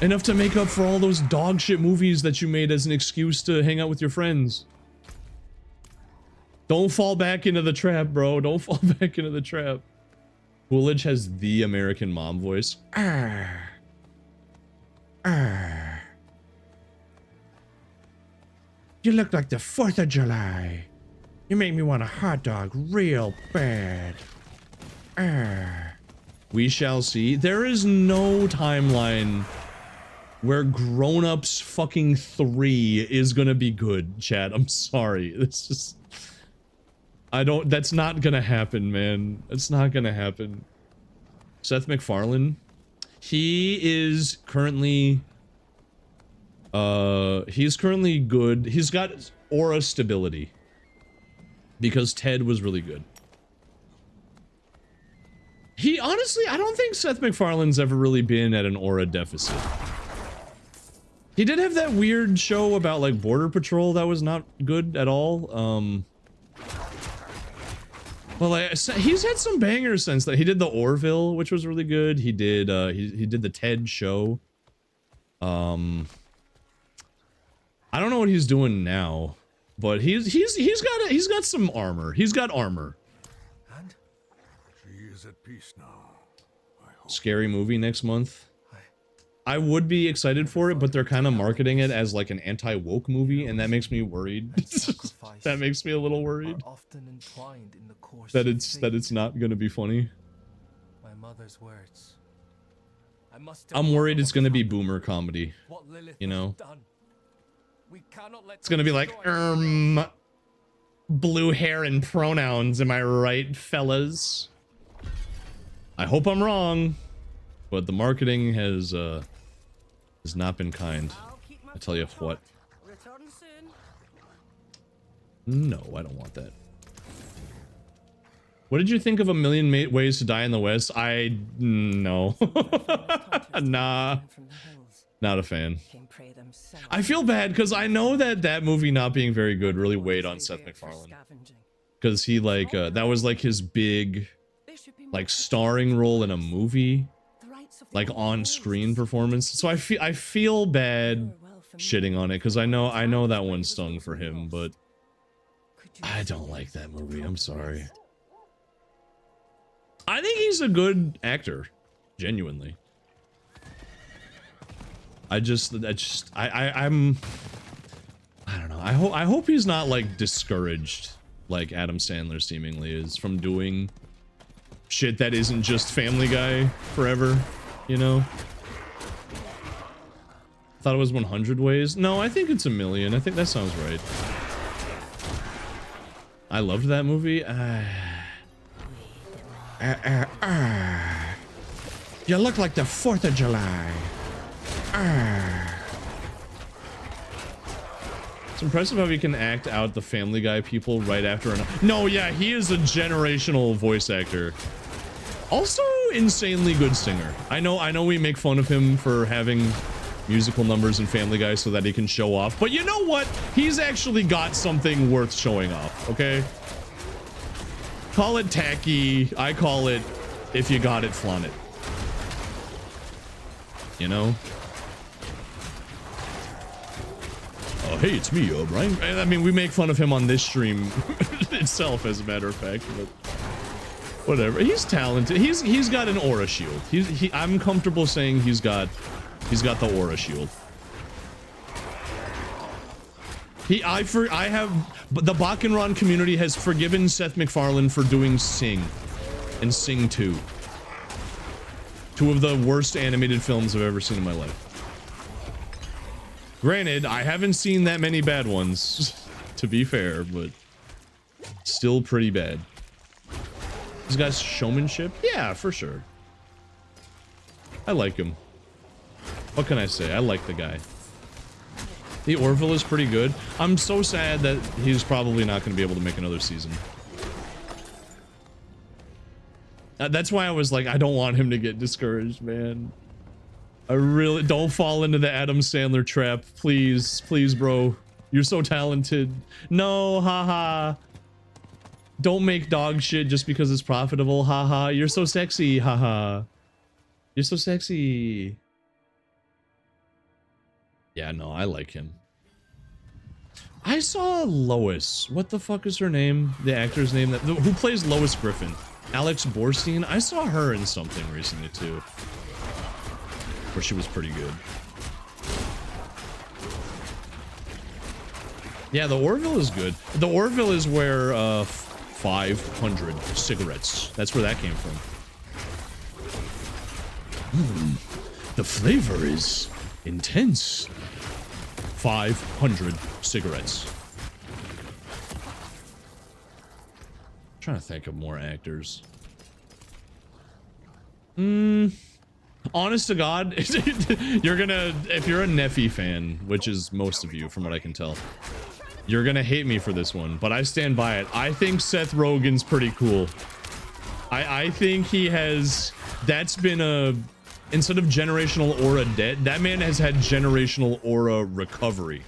Enough to make up for all those dog shit movies that you made as an excuse to hang out with your friends. Don't fall back into the trap, bro. Don't fall back into the trap. Coolidge has the American mom voice. You look like the 4th of July. You make me want a hot dog real bad. We shall see. There is no timeline where Grown Ups fucking 3 is gonna be good, chat. I'm sorry. This is... that's not gonna happen, man. It's not gonna happen. Seth MacFarlane. He is currently... he's currently good. He's got aura stability. Because Ted was really good. He, honestly, I don't think Seth MacFarlane's ever really been at an aura deficit. He did have that weird show about, like, Border Patrol that was not good at all. Well, like, he's had some bangers since that. He did the Orville, which was really good. He did, he did the Ted show. I don't know what he's doing now, but he's got some armor. He's got armor. And she is at peace now. Scary movie next month. I would be excited for it, but they're kind of marketing it as like an anti-woke movie, and that makes me worried. That makes me a little worried. That it's not gonna be funny. My mother's words. I'm worried it's gonna be boomer comedy. You know? It's gonna be like, blue hair and pronouns, am I right, fellas? I hope I'm wrong, but the marketing has not been kind. I tell you what. No, I don't want that. What did you think of A Million Ways to Die in the West? No. Nah. Not a fan. I feel bad because I know that that movie not being very good really weighed on Seth MacFarlane. Because he like, that was like his big, like starring role in a movie, like on-screen performance. So I feel bad shitting on it because I know that one stung for him, but I don't like that movie. I'm sorry. I think he's a good actor, genuinely. I don't know. I hope he's not like discouraged like Adam Sandler seemingly is from doing shit that isn't just Family Guy forever, you know? Thought it was 100 ways. No, I think it's 1,000,000. I think that sounds right. I loved that movie. You look like the 4th of July. It's impressive how he can act out the Family Guy people right after no, yeah, he is a generational voice actor. Also insanely good singer. I know we make fun of him for having musical numbers in Family Guy so that he can show off, but you know what? He's actually got something worth showing off, okay? Call it tacky. I call it, if you got it, flaunt it. You know? Oh, hey, it's me, Brian. I mean, we make fun of him on this stream itself, as a matter of fact, but whatever. He's talented. He's got an aura shield. I'm comfortable saying he's got the aura shield. But the Bakenran community has forgiven Seth MacFarlane for doing Sing and Sing 2. Two of the worst animated films I've ever seen in my life. Granted, I haven't seen that many bad ones, to be fair, but still pretty bad. This guy's showmanship? Yeah, for sure. I like him. What can I say? I like the guy. The Orville is pretty good. I'm so sad that he's probably not going to be able to make another season. That's why I was like, I don't want him to get discouraged, man. I really don't fall into the Adam Sandler trap. Please, please, bro. You're so talented. No, haha. Don't make dog shit just because it's profitable. Haha. You're so sexy. Haha. You're so sexy. Yeah, no, I like him. I saw Lois. What the fuck is her name? The actor's name who plays Lois Griffin. Alex Borstein. I saw her in something recently too, where she was pretty good. Yeah, the Orville is good. The Orville is where 500 cigarettes. That's where that came from. The flavor is intense. 500 cigarettes. I'm trying to think of more actors. Honest to God, you're gonna, if you're a Neffy fan, which is most of you from what I can tell, you're gonna hate me for this one, but I stand by it. I think Seth Rogen's pretty cool. I think he has, that's been a, instead of generational aura dead, that man has had generational aura recovery.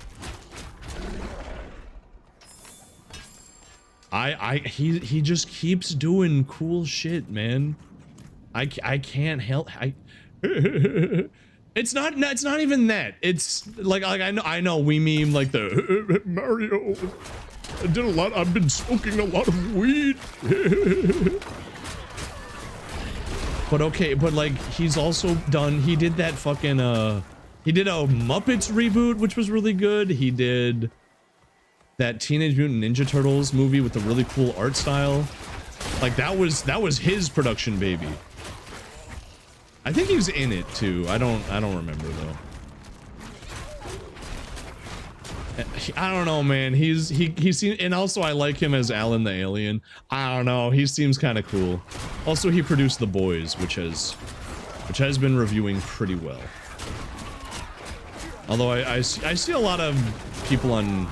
He just keeps doing cool shit, man. I can't help. It's not even that. It's like I know we meme like the Mario. I did a lot. I've been smoking a lot of weed. But okay, but like he's also done. He did that fucking he did a Muppets reboot, which was really good. He did that Teenage Mutant Ninja Turtles movie with a really cool art style. Like that was his production baby. I think he was in it too. I don't remember though. I don't know, man. He seems, and also I like him as Alan the Alien. I don't know. He seems kind of cool. Also, he produced The Boys, which has been reviewing pretty well. Although I see a lot of people on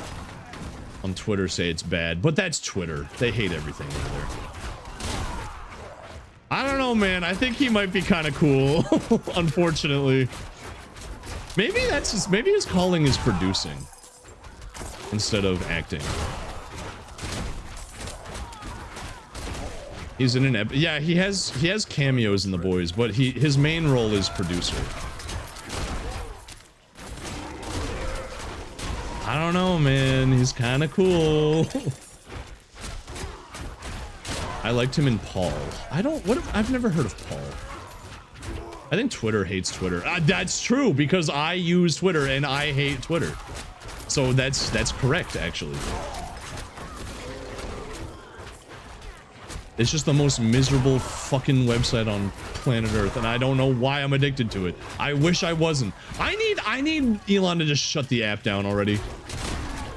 Twitter say it's bad, but that's Twitter. They hate everything over there. I don't know, man. I think he might be kind of cool, unfortunately. Maybe maybe his calling is producing instead of acting. He's in an yeah, he has cameos in The Boys, but his main role is producer. I don't know, man. He's kind of cool. I liked him in Paul. I've never heard of Paul. I think Twitter hates Twitter. That's true, because I use Twitter and I hate Twitter. So that's correct, actually. It's just the most miserable fucking website on planet Earth, and I don't know why I'm addicted to it. I wish I wasn't. I need Elon to just shut the app down already.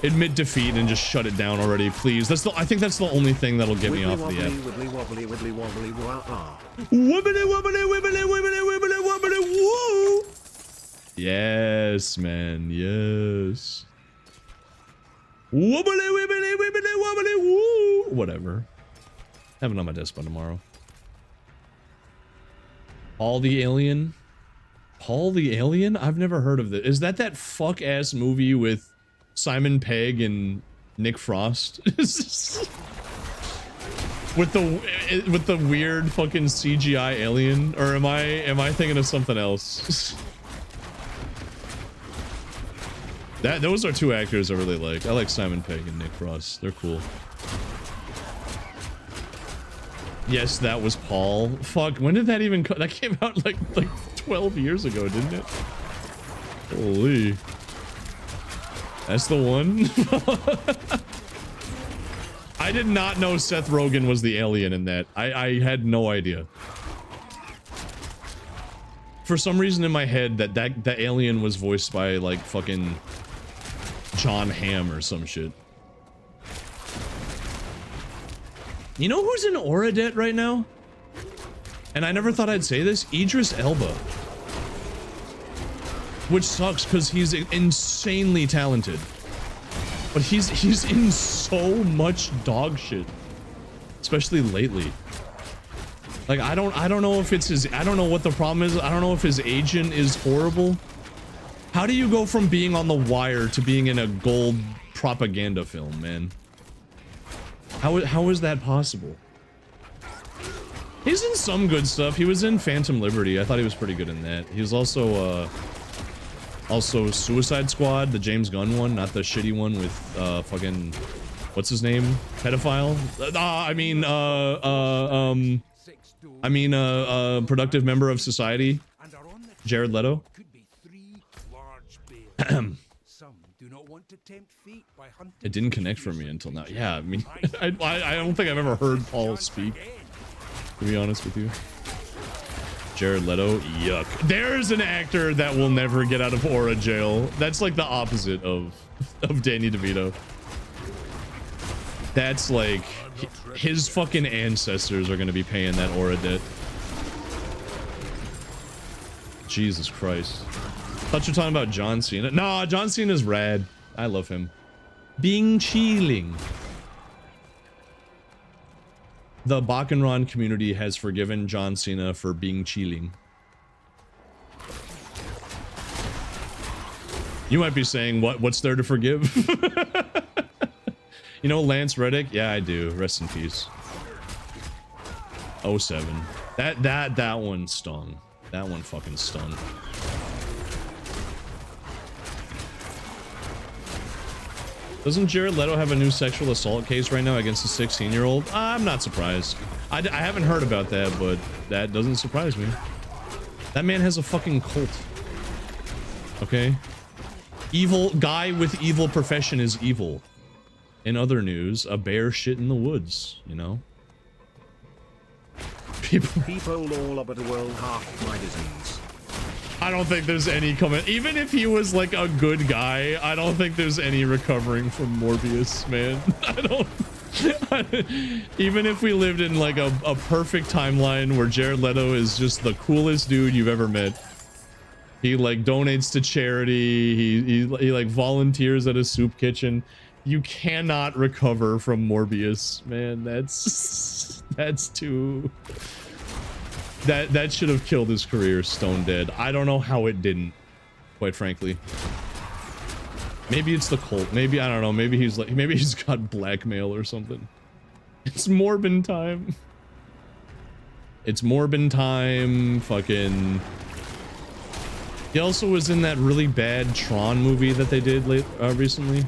Admit defeat and just shut it down already, please. I think that's the only thing that'll get me off the app. Wibbly wobbly, wibbly wobbly, wah-ah. Wibbly wobbly, wibbly wobbly, wibbly wobbly, woo! Yes, man, yes. Wobbly wibbly wibbly wobbly, woo! Whatever. Have it on my desk by tomorrow. Paul the Alien? Paul the Alien? I've never heard of this. Is that fuck ass movie with Simon Pegg and Nick Frost? with the weird fucking CGI alien? Or am I thinking of something else? Those are two actors I really like. I like Simon Pegg and Nick Frost. They're cool. Yes, that was Paul. Fuck, when did that even come? That came out like 12 years ago, didn't it? Holy. That's the one? I did not know Seth Rogen was the alien in that. I had no idea. For some reason in my head, that alien was voiced by like fucking John Hamm or some shit. You know who's in Oradet right now? And I never thought I'd say this. Idris Elba. Which sucks because he's insanely talented. But he's in so much dog shit. Especially lately. Like I don't know if it's his, I don't know what the problem is. I don't know if his agent is horrible. How do you go from being on The Wire to being in a gold propaganda film, man? How is that possible? He's in some good stuff. He was in Phantom Liberty. I thought he was pretty good in that. He was also Suicide Squad, the James Gunn one, not the shitty one with fucking what's his name? Pedophile? Productive member of society. Jared Leto. It didn't connect for me until now. Yeah, I mean, I don't think I've ever heard Paul speak, to be honest with you. Jared Leto, yuck. There's an actor that will never get out of Aura jail. That's like the opposite of Danny DeVito. That's like his fucking ancestors are gonna be paying that Aura debt. Jesus Christ. Thought you were talking about John Cena. Nah, John Cena's rad. I love him. Being chilling. The Bakenran community has forgiven John Cena for being chilling. You might be saying, what's there to forgive? You know Lance Reddick? Yeah, I do. Rest in peace. 07. That one stung. That one fucking stung. Doesn't Jared Leto have a new sexual assault case right now against a 16-year-old? I'm not surprised. I haven't heard about that, but that doesn't surprise me. That man has a fucking cult. Okay? Evil guy with evil profession is evil. In other news, a bear shit in the woods, you know? People all over the world half my disease. I don't think there's any comment. Even if he was like a good guy, I don't think there's any recovering from Morbius, man. Even if we lived in like a perfect timeline where Jared Leto is just the coolest dude you've ever met. He like donates to charity. He like volunteers at a soup kitchen. You cannot recover from Morbius, man. That's too... That should have killed his career stone dead. I don't know how it didn't. quite frankly. Maybe it's the cult. Maybe, I don't know. Maybe he's like, maybe he's got blackmail or something. It's Morbin time. It's Morbin time. Fucking. He also was in that really bad Tron movie that they did recently.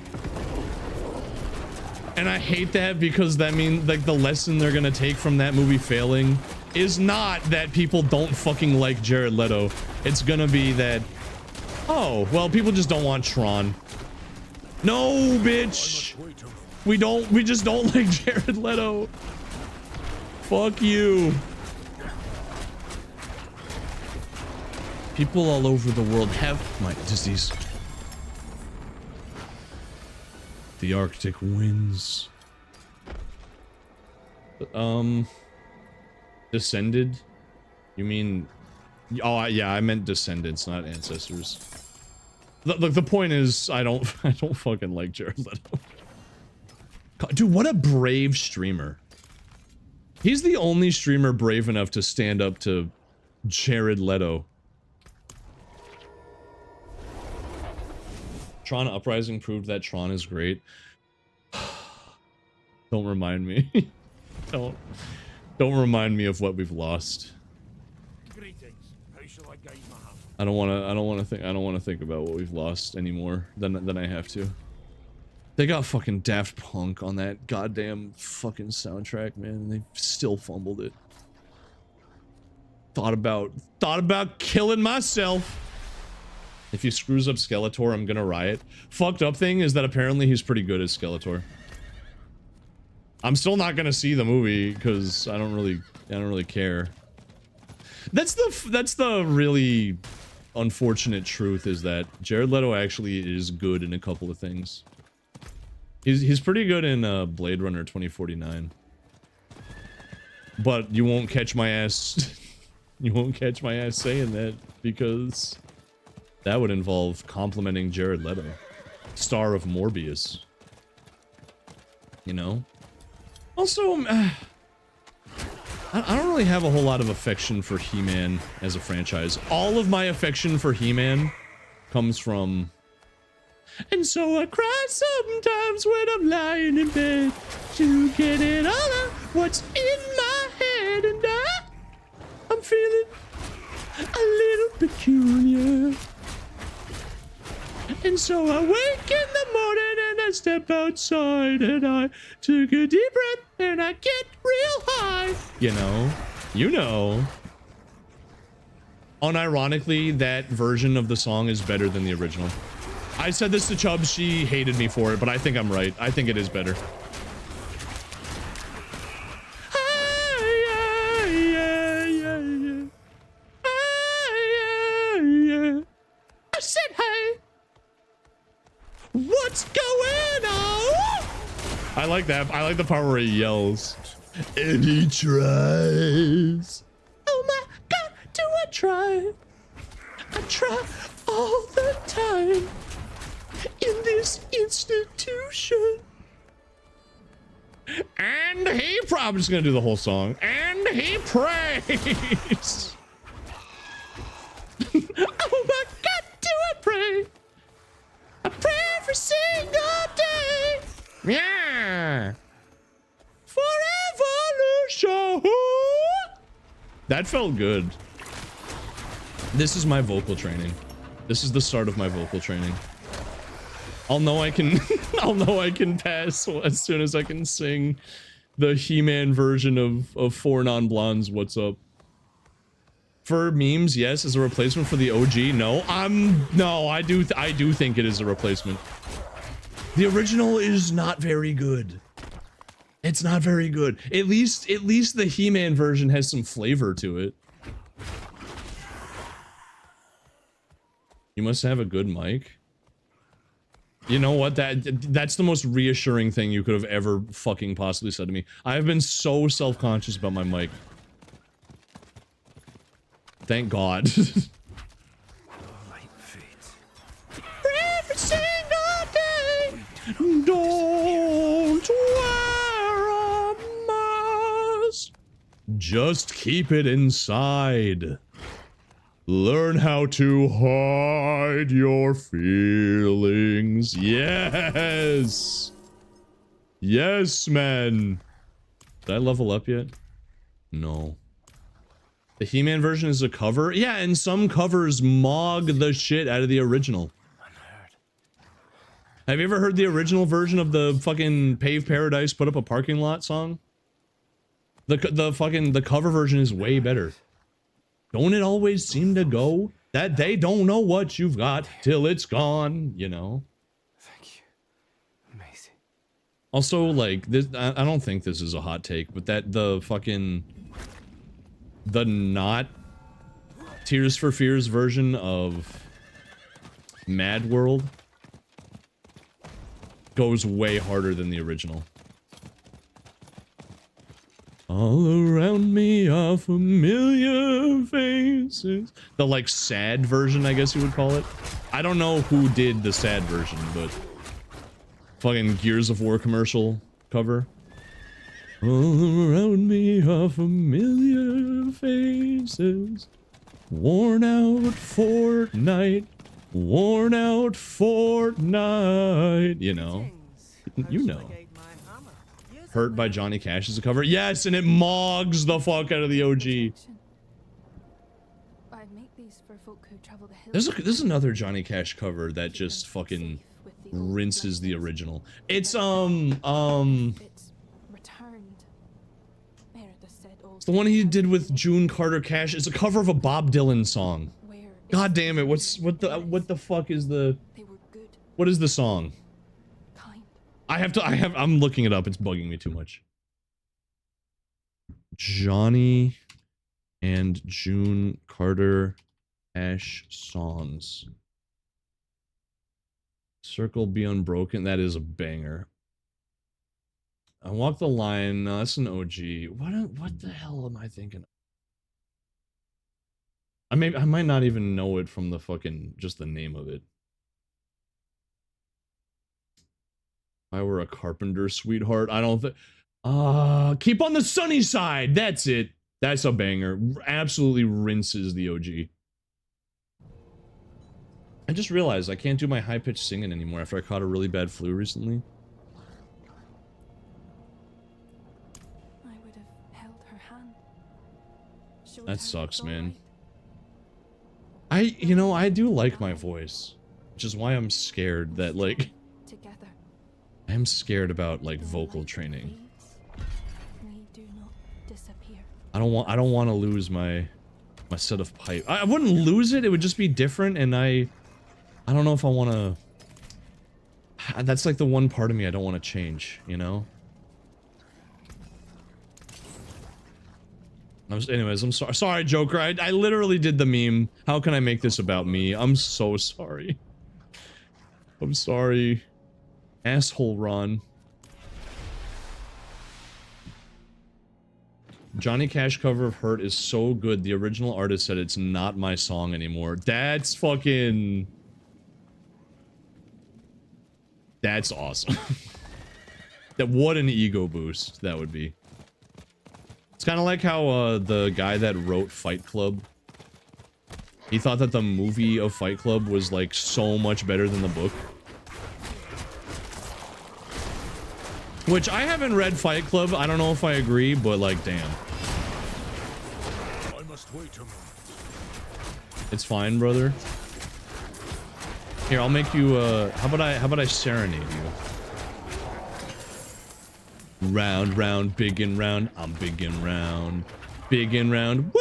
And I hate that because that means like the lesson they're gonna take from that movie failing is not that people don't fucking like Jared Leto. It's gonna be that, oh, well, people just don't want Tron. No, bitch. We just don't like Jared Leto. Fuck you. People all over the world have my disease. The Arctic winds. Descended? You mean... Oh, yeah, I meant descendants, not ancestors. Look, the point is, I don't fucking like Jared Leto. Dude, what a brave streamer. He's the only streamer brave enough to stand up to Jared Leto. Tron Uprising proved that Tron is great. Don't remind me. Don't remind me of what we've lost. I don't want to think about what we've lost anymore than I have to. They got fucking Daft Punk on that goddamn fucking soundtrack, man, and they still fumbled it. Thought about killing myself. If he screws up Skeletor, I'm gonna riot. Fucked up thing is that apparently he's pretty good as Skeletor. I'm still not gonna see the movie because I don't really care. That's the really unfortunate truth, is that Jared Leto actually is good in a couple of things. He's pretty good in Blade Runner 2049. But you won't catch my ass you won't catch my ass saying that, because that would involve complimenting Jared Leto, star of Morbius. You know? Also, I don't really have a whole lot of affection for He-Man as a franchise. All of my affection for He-Man comes from... And so I cry sometimes when I'm lying in bed to get it all out what's in my head, and I'm feeling a little peculiar. And so I wake in the morning and I step outside and I took a deep breath and I get real high. You know. Unironically, that version of the song is better than the original. I said this to Chubbs, she hated me for it, but I think I'm right. I think it is better. I said hey. What's going on? I like that. I like the part where he yells. And he tries. Oh my god, do I try? I try all the time in this institution. And he probably just gonna do the whole song. And he prays. Oh my god, do I pray? I pray every single day. Yeah. For evolution. That felt good. This is my vocal training. This is the start of my vocal training. I'll know I can I can pass as soon as I can sing the He-Man version of Four Non-Blondes What's Up. For memes, yes. As a replacement for the OG, no. I do think it is a replacement. The original is not very good. It's not very good. At least the He-Man version has some flavor to it. You must have a good mic. You know what? That's the most reassuring thing you could have ever fucking possibly said to me. I have been so self-conscious about my mic. Thank God. Every single day, don't wear a mask. Just keep it inside. Learn how to hide your feelings. Yes. Yes, man. Did I level up yet? No. The He-Man version is a cover? Yeah, and some covers mog the shit out of the original. Have you ever heard the original version of the fucking Pave Paradise Put Up a Parking Lot song? The cover version is way better. Don't it always seem to go that they don't know what you've got till it's gone, you know? Thank you. Amazing. Also, like, this, I don't think this is a hot take, but the not Tears for Fears version of Mad World goes way harder than the original. All around me are familiar faces. The, like, sad version, I guess you would call it. I don't know who did the sad version, but fucking Gears of War commercial cover. All around me are familiar faces. Worn out Fortnite. Worn out Fortnite. You know. You know. Hurt by Johnny Cash is a cover. Yes, and it mogs the fuck out of the OG. There's another Johnny Cash cover that just fucking rinses the original. It's the one he did with June Carter Cash. It's a cover of a Bob Dylan song. God damn it! What the fuck is the? What is the song? I'm looking it up. It's bugging me too much. Johnny and June Carter Cash songs. Circle Be Unbroken. That is a banger. I Walk the Line. No, that's an OG. What the hell am I thinking? I might not even know it from the fucking just the name of it. If I Were a Carpenter, Sweetheart. I don't think. Keep on the Sunny Side. That's it. That's a banger. Absolutely rinses the OG. I just realized I can't do my high-pitched singing anymore after I caught a really bad flu recently. I would have held her hand. That sucks, man. I do like my voice, which is why I'm scared that, like, Together. I'm scared about, like, vocal training. We do not disappear. I don't want to lose my set of pipe. I wouldn't lose it. It would just be different, and I don't know if I want to. That's like the one part of me I don't want to change, you know? Anyways, I'm sorry. Sorry, Joker. I literally did the meme. How can I make this about me? I'm so sorry. I'm sorry. Asshole Ron. Johnny Cash cover of Hurt is so good. The original artist said it's not my song anymore. That's fucking... That's awesome. What an ego boost that would be. It's kind of like how the guy that wrote Fight Club, he thought that the movie of Fight Club was like so much better than the book. Which I haven't read Fight Club. I don't know if I agree, but like, damn. I must wait a moment. It's fine, brother. Here, I'll make you how about I serenade you? Round, round, big and round. I'm big and round. Big and round. Woo!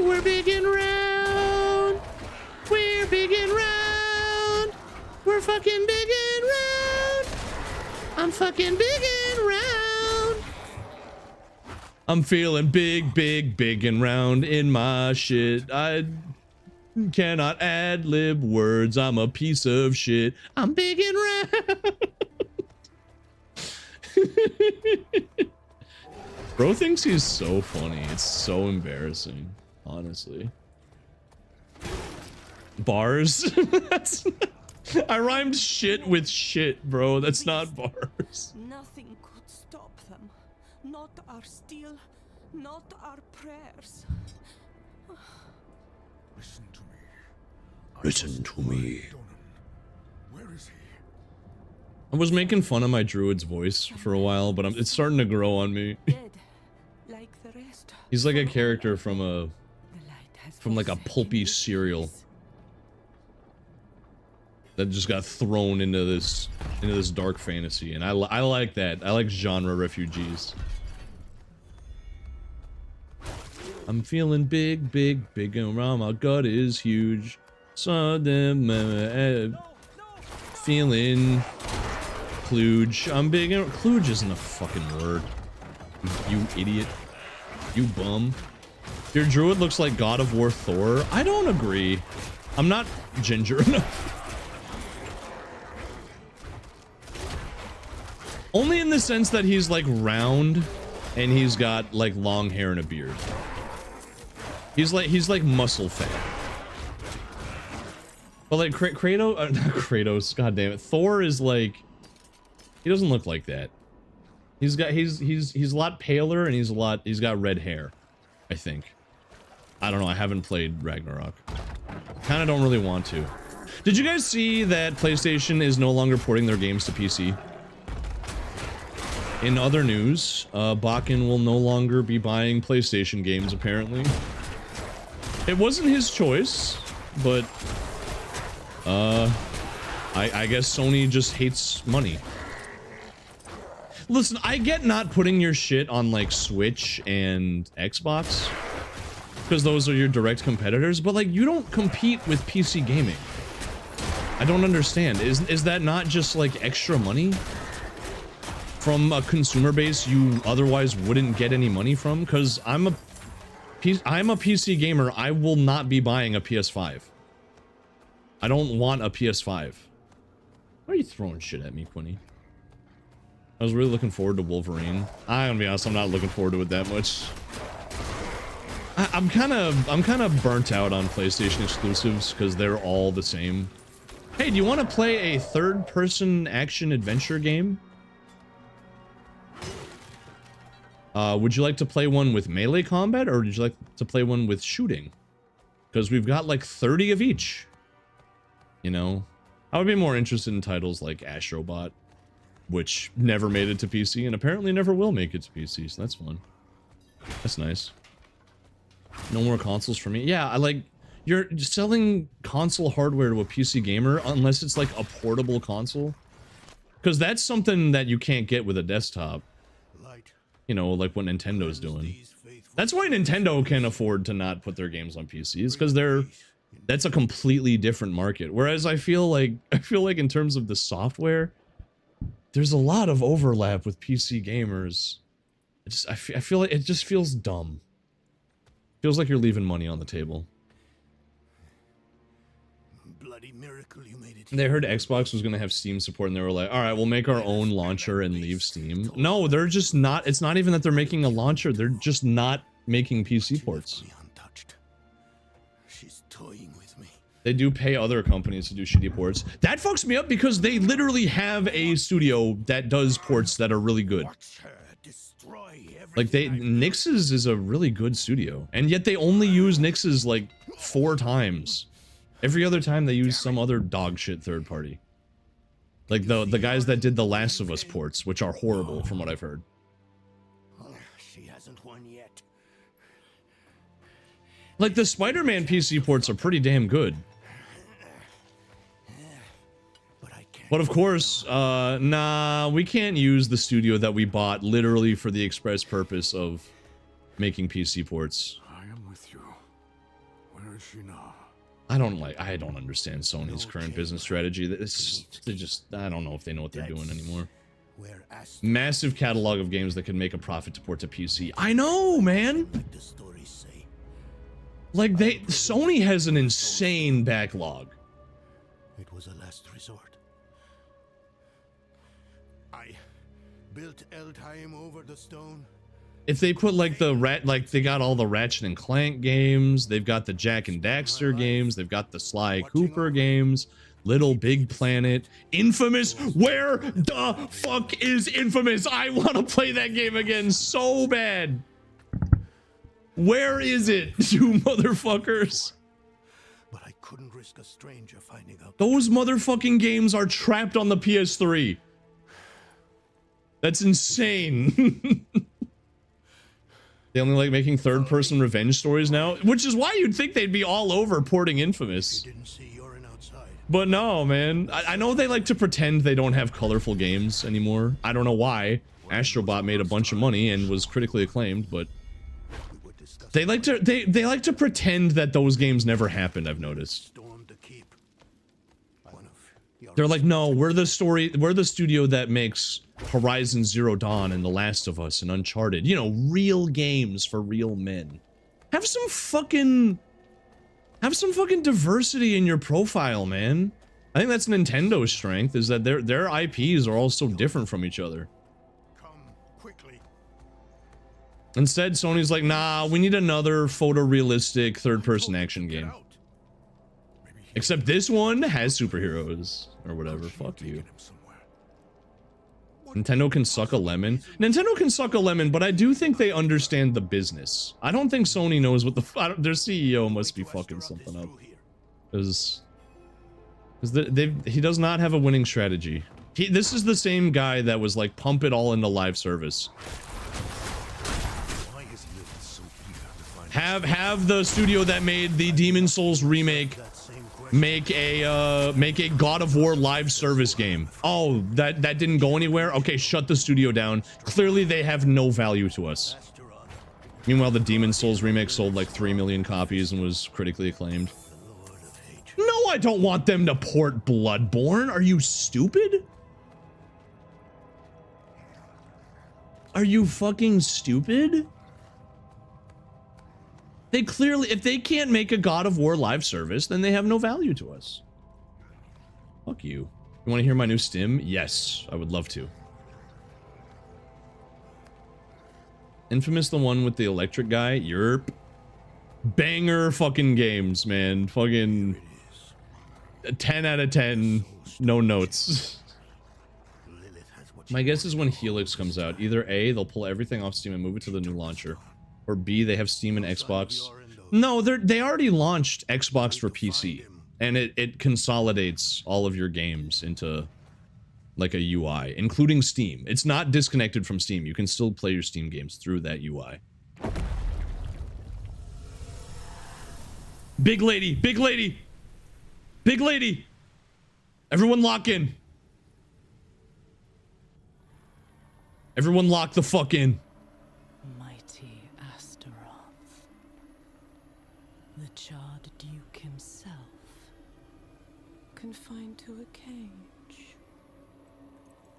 We're big and round. We're big and round. We're fucking big and round. I'm fucking big and round. I'm feeling big, big, big and round in my shit. I cannot ad-lib words. I'm a piece of shit. I'm big and round. Bro thinks he's so funny. It's so embarrassing, honestly. Bars? I rhymed shit with shit, bro. That's not bars. Nothing could stop them. Not our steel, not our prayers. Listen to me. Where is he? I was making fun of my druid's voice for a while, but it's starting to grow on me. Like the rest. He's like a character from like a pulpy cereal that just got thrown into this dark fantasy, and I like that. I like genre refugees. I'm feeling big, and my gut is huge. So them feeling kludge. I'm big and kludge isn't a fucking word. You idiot. You bum. Your druid looks like God of War Thor. I don't agree. I'm not ginger enough. Only in the sense that he's like round and he's got like long hair and a beard. He's like muscle fat. But like Kratos, not Kratos, god damn it. Thor is like, he doesn't look like that. He's a lot paler and he's got red hair, I think. I don't know, I haven't played Ragnarok. Kind of don't really want to. Did you guys see that PlayStation is no longer porting their games to PC? In other news, Bakken will no longer be buying PlayStation games, apparently. It wasn't his choice, but I guess Sony just hates money. Listen, I get not putting your shit on like Switch and Xbox because those are your direct competitors, but like you don't compete with PC gaming. I don't understand. Is that not just like extra money from a consumer base you otherwise wouldn't get any money from? Because I'm a PC gamer. I will not be buying a PS5. I don't want a PS5. Why are you throwing shit at me, Quinny? I was really looking forward to Wolverine. I'm gonna be honest, I'm not looking forward to it that much. I'm kind of burnt out on PlayStation exclusives because they're all the same. Hey, do you want to play a third-person action-adventure game? Would you like to play one with melee combat, or would you like to play one with shooting? Because we've got like 30 of each. You know? I would be more interested in titles like Astrobot, which never made it to PC and apparently never will make it to PC, so that's fun. That's nice. No more consoles for me. Yeah, I like... You're selling console hardware to a PC gamer unless it's like a portable console. Because that's something that you can't get with a desktop. You know, like what Nintendo's doing. That's why Nintendo can afford to not put their games on PCs, because that's a completely different market. Whereas I feel like in terms of the software, there's a lot of overlap with PC gamers. I feel like it just feels dumb. Feels like you're leaving money on the table. Bloody miracle you made it. They heard Xbox was going to have Steam support and they were like, all right, we'll make our own launcher and leave Steam. No, they're just not. It's not even that they're making a launcher. They're just not making PC ports. She's toying with me. They do pay other companies to do shitty ports. That fucks me up because they literally have a studio that does ports that are really good. Like Nix's is a really good studio, and yet they only use Nix's like 4 times. Every other time they use some other dog shit third party. Like the guys that did the Last of Us ports, which are horrible from what I've heard. She hasn't won yet. Like the Spider-Man PC ports are pretty damn good. But of course, nah, we can't use the studio that we bought literally for the express purpose of making PC ports. I am with you. Where is she now? I don't understand Sony's current business strategy. I don't know if they know what they're doing anymore. Massive catalog of games that can make a profit to port to PC. I know, man! Like Sony has an insane backlog. It was a last resort. I built Eldheim over the stone. If they put like they got all the Ratchet and Clank games, they've got the Jack and Daxter games, they've got the Sly Cooper games, Little Big Planet, Infamous. Where the fuck is Infamous? I want to play that game again so bad. Where is it, you motherfuckers? couldn't risk a stranger finding out. Those motherfucking games are trapped on the PS3. That's insane. They only like making third-person revenge stories now, which is why you'd think they'd be all over porting Infamous. Didn't see urine outside. But no, man. I know they like to pretend they don't have colorful games anymore. I don't know why. Astrobot made a bunch of money and was critically acclaimed, but they like to pretend that those games never happened, I've noticed. They're like, no, we're the studio that makes Horizon Zero Dawn and The Last of Us and Uncharted. You know, real games for real men. Have some fucking diversity in your profile, man. I think that's Nintendo's strength, is that their IPs are all so different from each other. Instead, Sony's like, nah, we need another photorealistic third-person action game. Except this one has superheroes, or whatever. Fuck you. Nintendo can suck a lemon. Nintendo can suck a lemon, but I do think they understand the business. I don't think Sony knows what their CEO must be fucking something up. Because he does not have a winning strategy. This is the same guy that was like, pump it all into live service. Have the studio that made the Demon Souls remake make a God of War live service game. Oh, that didn't go anywhere? Okay, shut the studio down. Clearly they have no value to us. Meanwhile, the Demon Souls remake sold like 3 million copies and was critically acclaimed. No, I don't want them to port Bloodborne. Are you stupid? Are you fucking stupid? They clearly, if they can't make a God of War live service, then they have no value to us. Fuck you. You want to hear my new stim? Yes, I would love to. Infamous, the one with the electric guy? Yerp. Banger fucking games, man. Fucking 10 out of 10. No notes. My guess is when Helix comes out, either A, they'll pull everything off Steam and move it to the new launcher, or B, they have Steam and Xbox. No, they already launched Xbox for PC, and it consolidates all of your games into like a UI, including Steam. It's not disconnected from Steam. You can still play your Steam games through that UI. Big lady, big lady, big lady. Everyone lock in. Everyone lock the fuck in. Mighty Astaroth, the Charred Duke himself, confined to a cage.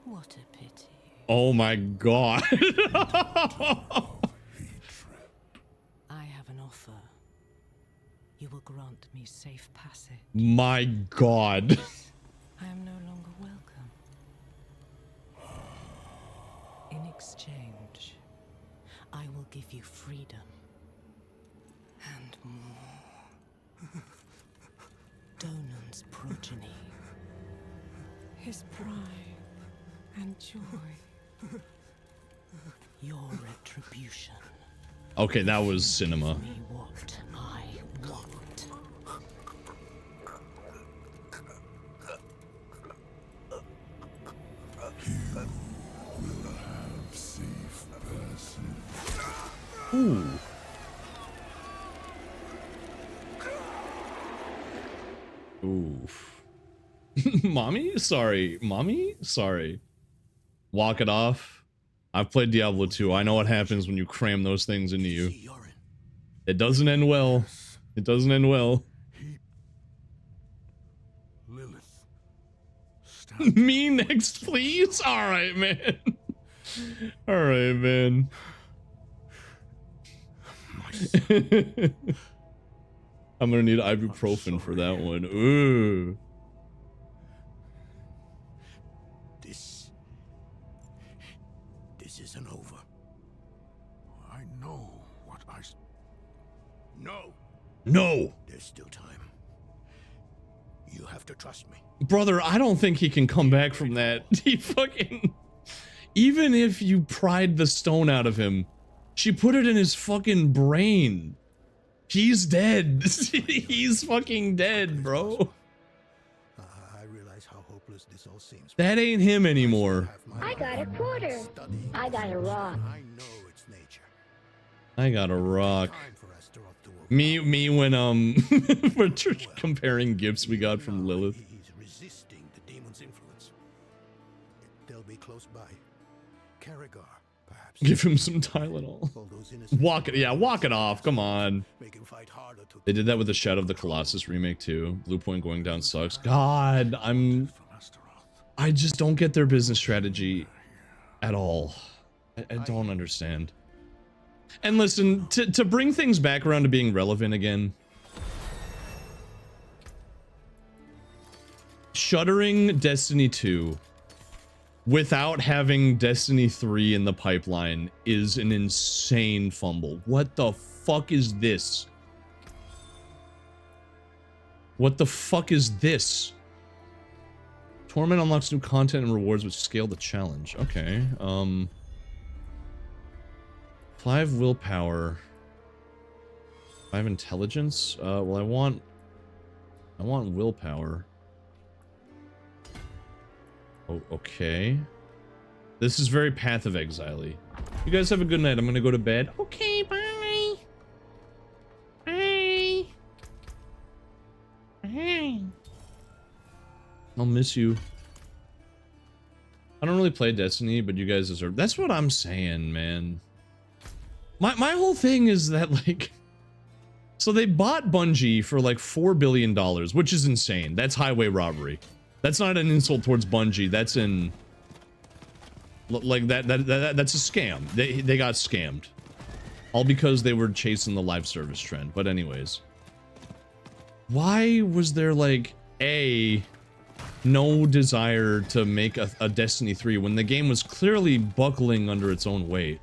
What a pity. Oh my god. I have an offer. You will grant me safe passage. My god. I am no longer welcome. In exchange, I will give you freedom and more. Donan's progeny, his pride and joy, your retribution. Okay, that was cinema. Give me what I want. Ooh. Oof. Mommy? Sorry. Mommy? Sorry. Walk it off. I've played Diablo 2. I know what happens when you cram those things into you. It doesn't end well. It doesn't end well. Me next, please? Alright, man. Alright, man. I'm gonna need ibuprofen for that one. Ooh. This isn't over. I know what I... No. No. There's still time. You have to trust me. Brother, I don't think he can come back from that. He fucking... Even if you pried the stone out of him, she put it in his fucking brain. He's dead. He's fucking dead, bro. I realize how hopeless this all seems. That ain't him anymore. I got a quarter. I got a rock. I know it's nature. I got a rock. Time for us to rock the world. Me when we're comparing gifts we got from Lilith. He's resisting the demon's influence. They'll be close by. Karagar, perhaps. Give him some Tylenol. All those innocent Walk it, yeah, walk it off. Come on. make him fight harder to They did that with the Shadow of the Colossus remake too. Blue Point going down sucks. God, I just don't get their business strategy at all. I don't understand. And listen, to bring things back around to being relevant again. Shuttering Destiny 2 without having Destiny 3 in the pipeline is an insane fumble. What the fuck is this? What the fuck is this? Torment unlocks new content and rewards which scale the challenge. Okay. 5 willpower. 5 intelligence. Well, I want willpower. Oh, okay. This is very Path of Exile-y. You guys have a good night. I'm gonna go to bed. Okay, bye. Bye. Bye. I'll miss you. I don't really play Destiny, but you guys deserve. That's what I'm saying, man. My whole thing is that, like, so they bought Bungie for like $4 billion, which is insane. That's highway robbery. That's not an insult towards Bungie. That's in like that's a scam. They got scammed. All because they were chasing the live service trend. But anyways, why was there like no desire to make a Destiny 3 when the game was clearly buckling under its own weight?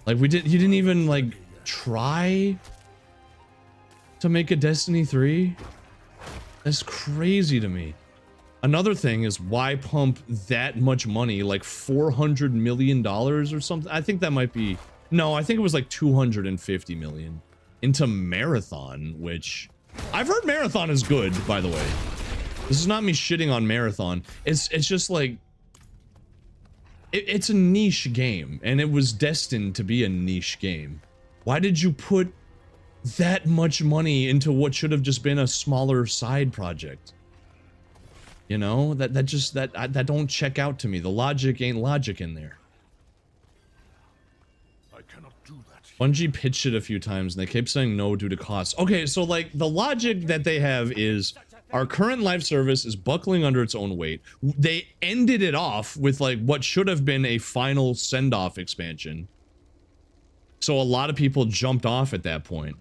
Like you didn't even like try to make a Destiny 3? That's crazy to me. Another thing is, why pump that much money, like $400 million or something? I think that might be, no, I think it was like 250 million into Marathon, which I've heard Marathon is good, by the way. This is not me shitting on Marathon. It's just like, it's a niche game, and it was destined to be a niche game. Why did you put that much money into what should have just been a smaller side project? You know, that don't check out to me. The logic ain't logic in there. I cannot do that. Bungie pitched it a few times and they kept saying no due to costs. Okay, so like the logic that they have is our current live service is buckling under its own weight. They ended it off with like what should have been a final send-off expansion. So a lot of people jumped off at that point.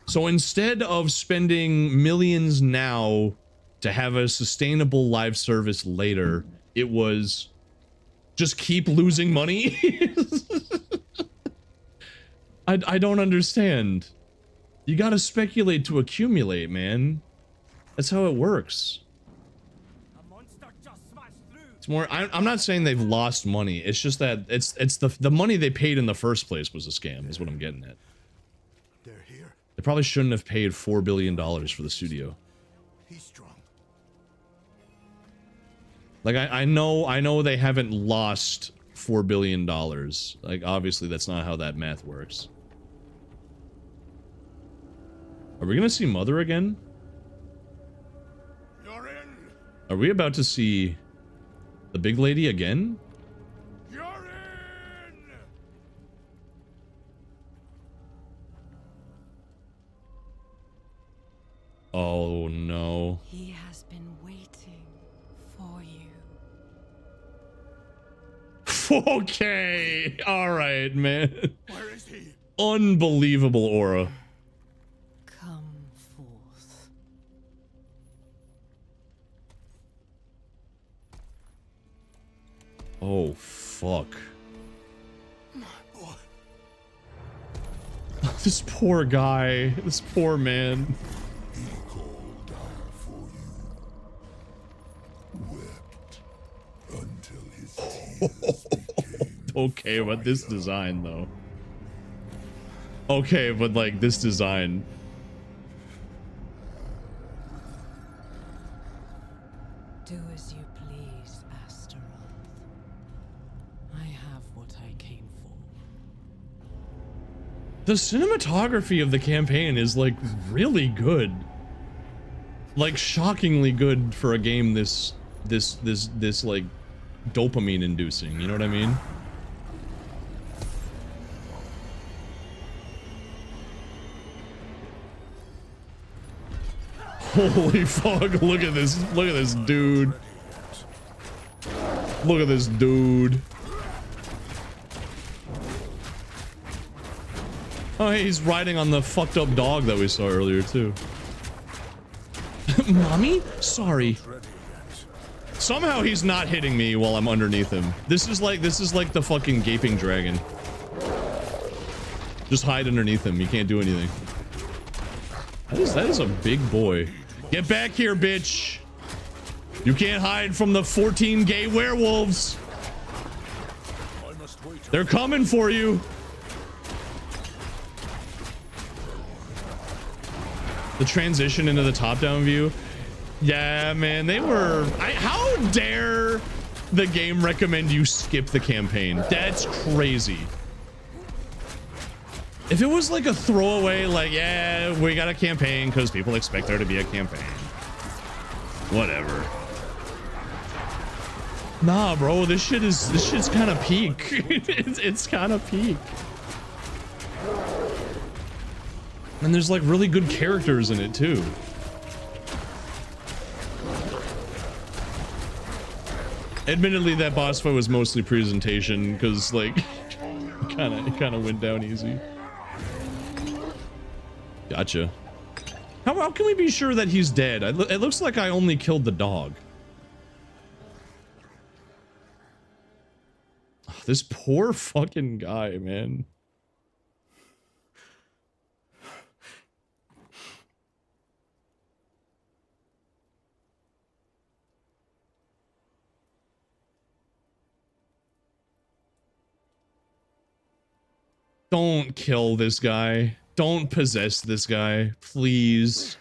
So instead of spending millions now to have a sustainable live service later, it was just keep losing money. I don't understand. You gotta speculate to accumulate, man. That's how it works. It's more, I'm not saying they've lost money. It's just that it's the money they paid in the first place was a scam, is what I'm getting at. They're here. They probably shouldn't have paid $4 billion for the studio. He's strong. Like I know they haven't lost $4 billion. Like obviously that's not how that math works. Are we gonna see Mother again? You're in. Are we about to see the big lady again? You're in. Oh no. He has been waiting for you. Okay. All right, man. Where is he? Unbelievable aura. Come forth. Oh fuck. This poor guy. This poor man. Until his Okay, but this design though. Okay, but like this design. Do as you please, Astaroth. I have what I came for. The cinematography of the campaign is like really good. Like shockingly good for a game this like dopamine inducing, you know what I mean? Holy fuck, look at this dude. Look at this dude. Oh, hey, he's riding on the fucked up dog that we saw earlier too. Mommy? Sorry. Somehow he's not hitting me while I'm underneath him. This is like the fucking gaping dragon. Just hide underneath him. You can't do anything. That is a big boy. Get back here, bitch. You can't hide from the 14 gay werewolves. They're coming for you. The transition into the top-down view. Yeah, man, they were... how dare the game recommend you skip the campaign? That's crazy. If it was like a throwaway, like, yeah, we got a campaign because people expect there to be a campaign. Whatever. Nah, bro, this shit's kind of peak. it's kind of peak. And there's like really good characters in it too. Admittedly, that boss fight was mostly presentation because like it kind of went down easy. Gotcha. How can we be sure that he's dead? It looks like I only killed the dog. Oh, this poor fucking guy, man. Don't kill this guy. Don't possess this guy, please.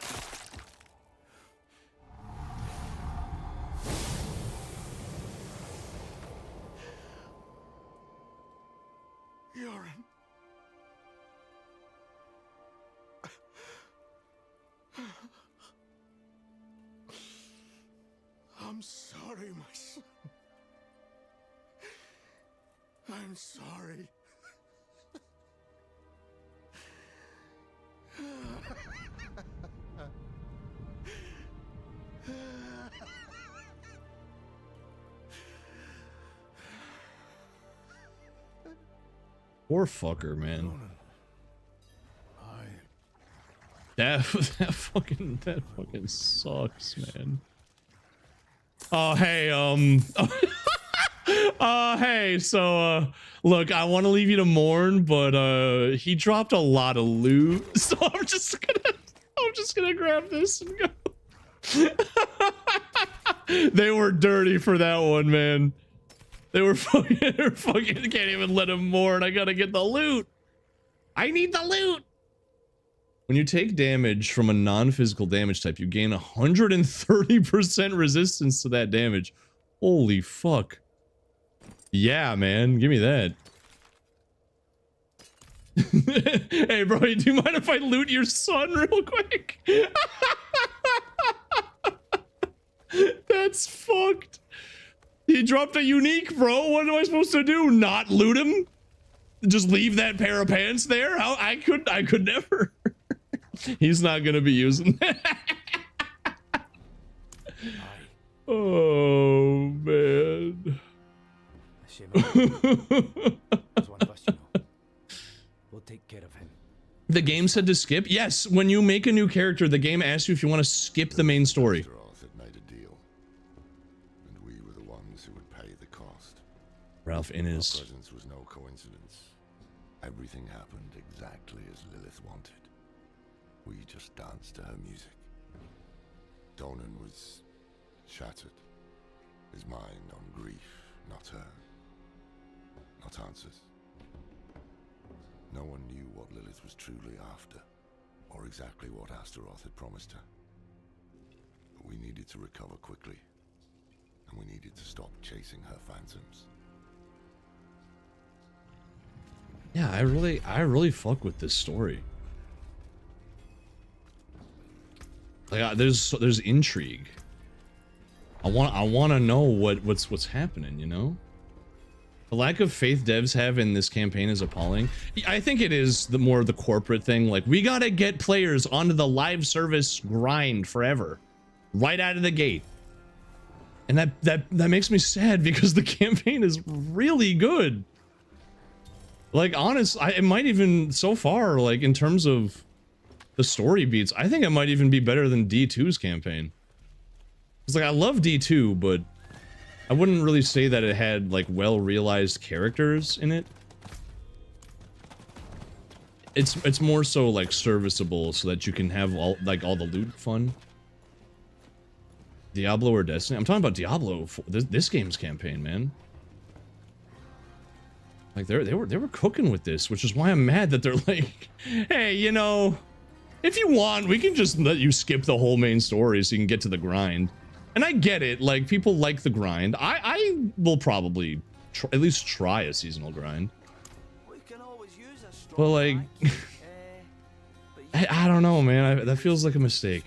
I'm sorry, my son. I'm sorry. Poor fucker, man. That fucking sucks, man. Oh, hey, hey, so, look, I want to leave you to mourn, but, he dropped a lot of loot, so I'm just gonna grab this and go. They were dirty for that one, man. They were fucking can't even let him mourn. I gotta get the loot. I need the loot. When you take damage from a non-physical damage type, you gain 130% resistance to that damage. Holy fuck. Yeah, man. Give me that. Hey, bro, do you mind if I loot your son real quick? That's fucked. He dropped a unique, bro. What am I supposed to do? Not loot him? Just leave that pair of pants there? How I could never. He's not gonna be using that. Oh man. We'll take care of him. The game said to skip? Yes, when you make a new character, the game asks you if you want to skip the main story. Ralph Innes. Our presence was no coincidence. Everything happened exactly as Lilith wanted. We just danced to her music. Donan was shattered. His mind on grief, not her. Not answers. No one knew what Lilith was truly after, or exactly what Astaroth had promised her. But we needed to recover quickly, and we needed to stop chasing her phantoms. Yeah, I really fuck with this story. Like, there's intrigue. I want to know what's happening, you know? The lack of faith devs have in this campaign is appalling. I think it is the more the corporate thing. Like, we gotta get players onto the live service grind forever, right out of the gate. And that makes me sad because the campaign is really good. Like, honest, it might even, so far, like, in terms of the story beats, I think it might even be better than D2's campaign. It's like, I love D2, but I wouldn't really say that it had, like, well-realized characters in it. It's more so, like, serviceable so that you can have all the loot fun. Diablo or Destiny? I'm talking about Diablo, this game's campaign, man. Like, they were cooking with this, which is why I'm mad that they're like, hey, you know, if you want, we can just let you skip the whole main story so you can get to the grind. And I get it, like, people like the grind. I will probably at least try a seasonal grind. But, like, I don't know, man. That feels like a mistake.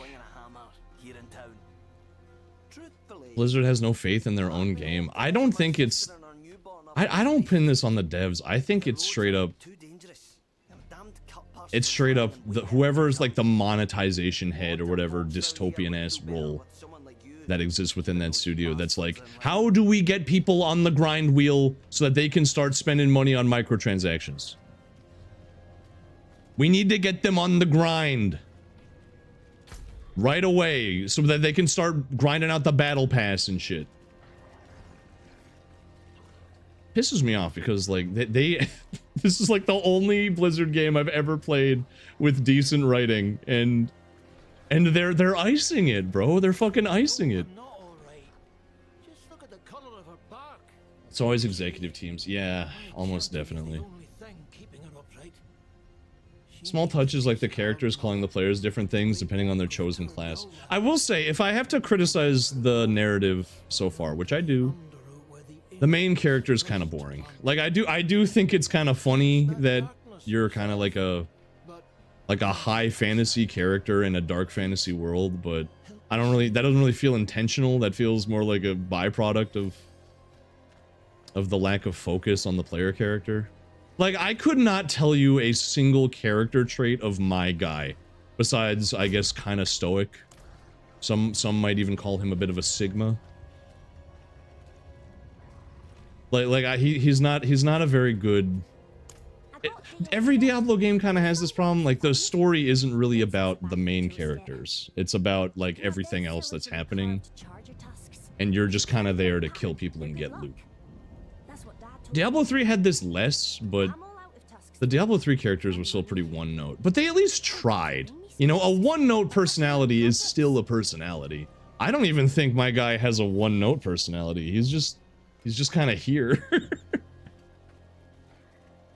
Blizzard has no faith in their own game. I don't think it's... I don't pin this on the devs. I think it's straight up... It's straight up whoever's, like, the monetization head or whatever dystopian-ass role that exists within that studio that's like, how do we get people on the grind wheel so that they can start spending money on microtransactions? We need to get them on the grind right away so that they can start grinding out the battle pass and shit. Pisses me off because, like, they this is like the only Blizzard game I've ever played with decent writing, and they're icing it, bro. They're fucking icing it. It's always executive teams. Yeah, almost definitely. Small touches like the characters calling the players different things depending on their chosen class. I will say, if I have to criticize the narrative so far, which I do, the main character is kind of boring. Like, I do think it's kind of funny that you're kind of like a high fantasy character in a dark fantasy world, but that doesn't really feel intentional. That feels more like a byproduct of the lack of focus on the player character. Like, I could not tell you a single character trait of my guy, besides, I guess, kind of stoic. Some might even call him a bit of a Sigma. He's not a very good... Every Diablo game kind of has this problem. Like, the story isn't really about the main characters. It's about, like, everything else that's happening. And you're just kind of there to kill people and get loot. Diablo 3 had this less, but the Diablo 3 characters were still pretty one-note. But they at least tried. You know, a one-note personality is still a personality. I don't even think my guy has a one-note personality. He's just kind of here.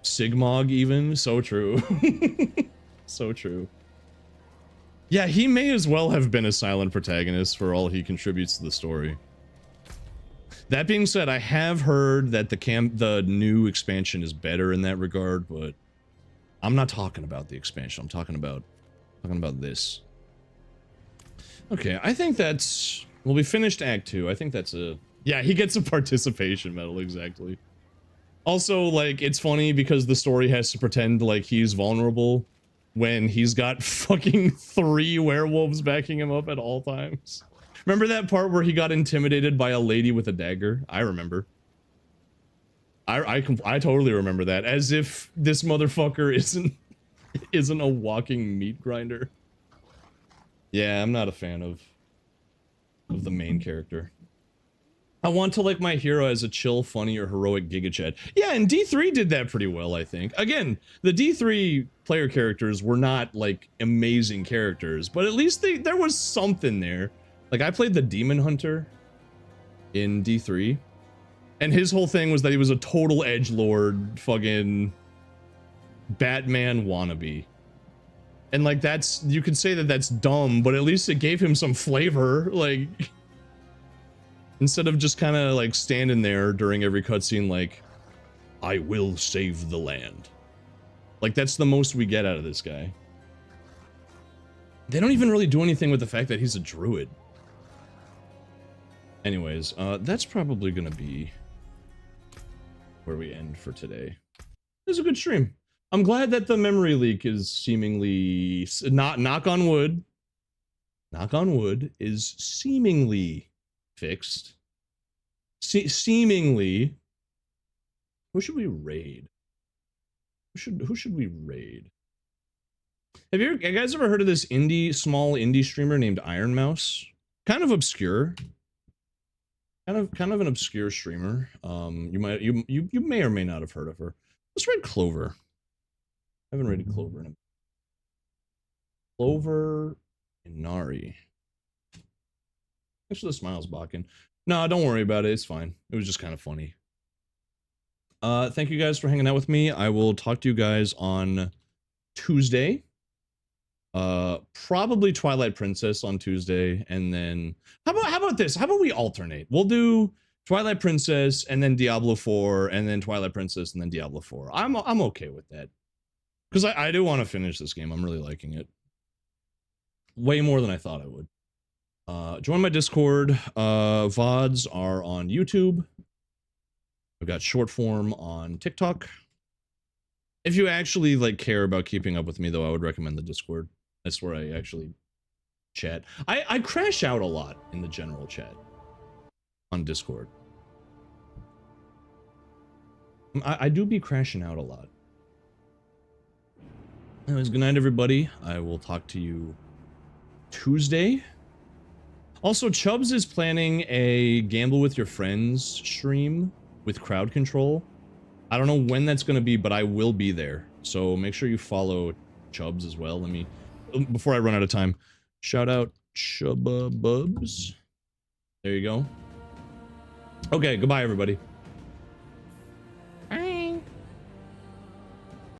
Sigmog even, so true. So true. Yeah, he may as well have been a silent protagonist for all he contributes to the story. That being said, I have heard that the new expansion is better in that regard, but I'm not talking about the expansion. I'm talking about this. Okay, I think that's... Well, we finished Act 2. I think that's a... Yeah, he gets a participation medal, exactly. Also, like, it's funny because the story has to pretend like he's vulnerable when he's got fucking 3 werewolves backing him up at all times. Remember that part where he got intimidated by a lady with a dagger? I remember. I totally remember that. As if this motherfucker isn't a walking meat grinder. Yeah, I'm not a fan of the main character. I want to like my hero as a chill, funny, or heroic Giga Chad. Yeah, and D3 did that pretty well, I think. Again, the D3 player characters were not, like, amazing characters, but at least there was something there. Like, I played the Demon Hunter in D3, and his whole thing was that he was a total edgelord, fucking Batman wannabe. And like that's, you could say that that's dumb, but at least it gave him some flavor. Like, instead of just kind of like standing there during every cutscene like, I will save the land. Like, that's the most we get out of this guy. They don't even really do anything with the fact that he's a druid. Anyways, that's probably gonna be where we end for today. It was a good stream. I'm glad that the memory leak is seemingly knock on wood, is seemingly fixed. Seemingly. Who should we raid? Who should we raid? Have you guys ever heard of this small indie streamer named Iron Mouse? Kind of obscure. Kind of an obscure streamer. You may or may not have heard of her. Let's raid Clover. I haven't raided Clover in a Clover Inari. Thanks for the smiles, Bakken. No, don't worry about it. It's fine. It was just kind of funny. Thank you guys for hanging out with me. I will talk to you guys on Tuesday. Probably Twilight Princess on Tuesday, and then how about this? How about we alternate? We'll do Twilight Princess and then Diablo 4, and then Twilight Princess and then Diablo 4. I'm okay with that. Because I do want to finish this game. I'm really liking it. Way more than I thought I would. Join my Discord. VODs are on YouTube. I've got short form on TikTok. If you actually like care about keeping up with me, though, I would recommend the Discord. That's where I actually chat. I crash out a lot in the general chat on Discord. I do be crashing out a lot. Anyways, good night, everybody. I will talk to you Tuesday. Also, Chubbs is planning a Gamble with Your Friends stream with crowd control. I don't know when that's going to be, but I will be there. So make sure you follow Chubbs as well. Let me, before I run out of time, shout out Chubba Bubs. There you go. Okay, goodbye, everybody.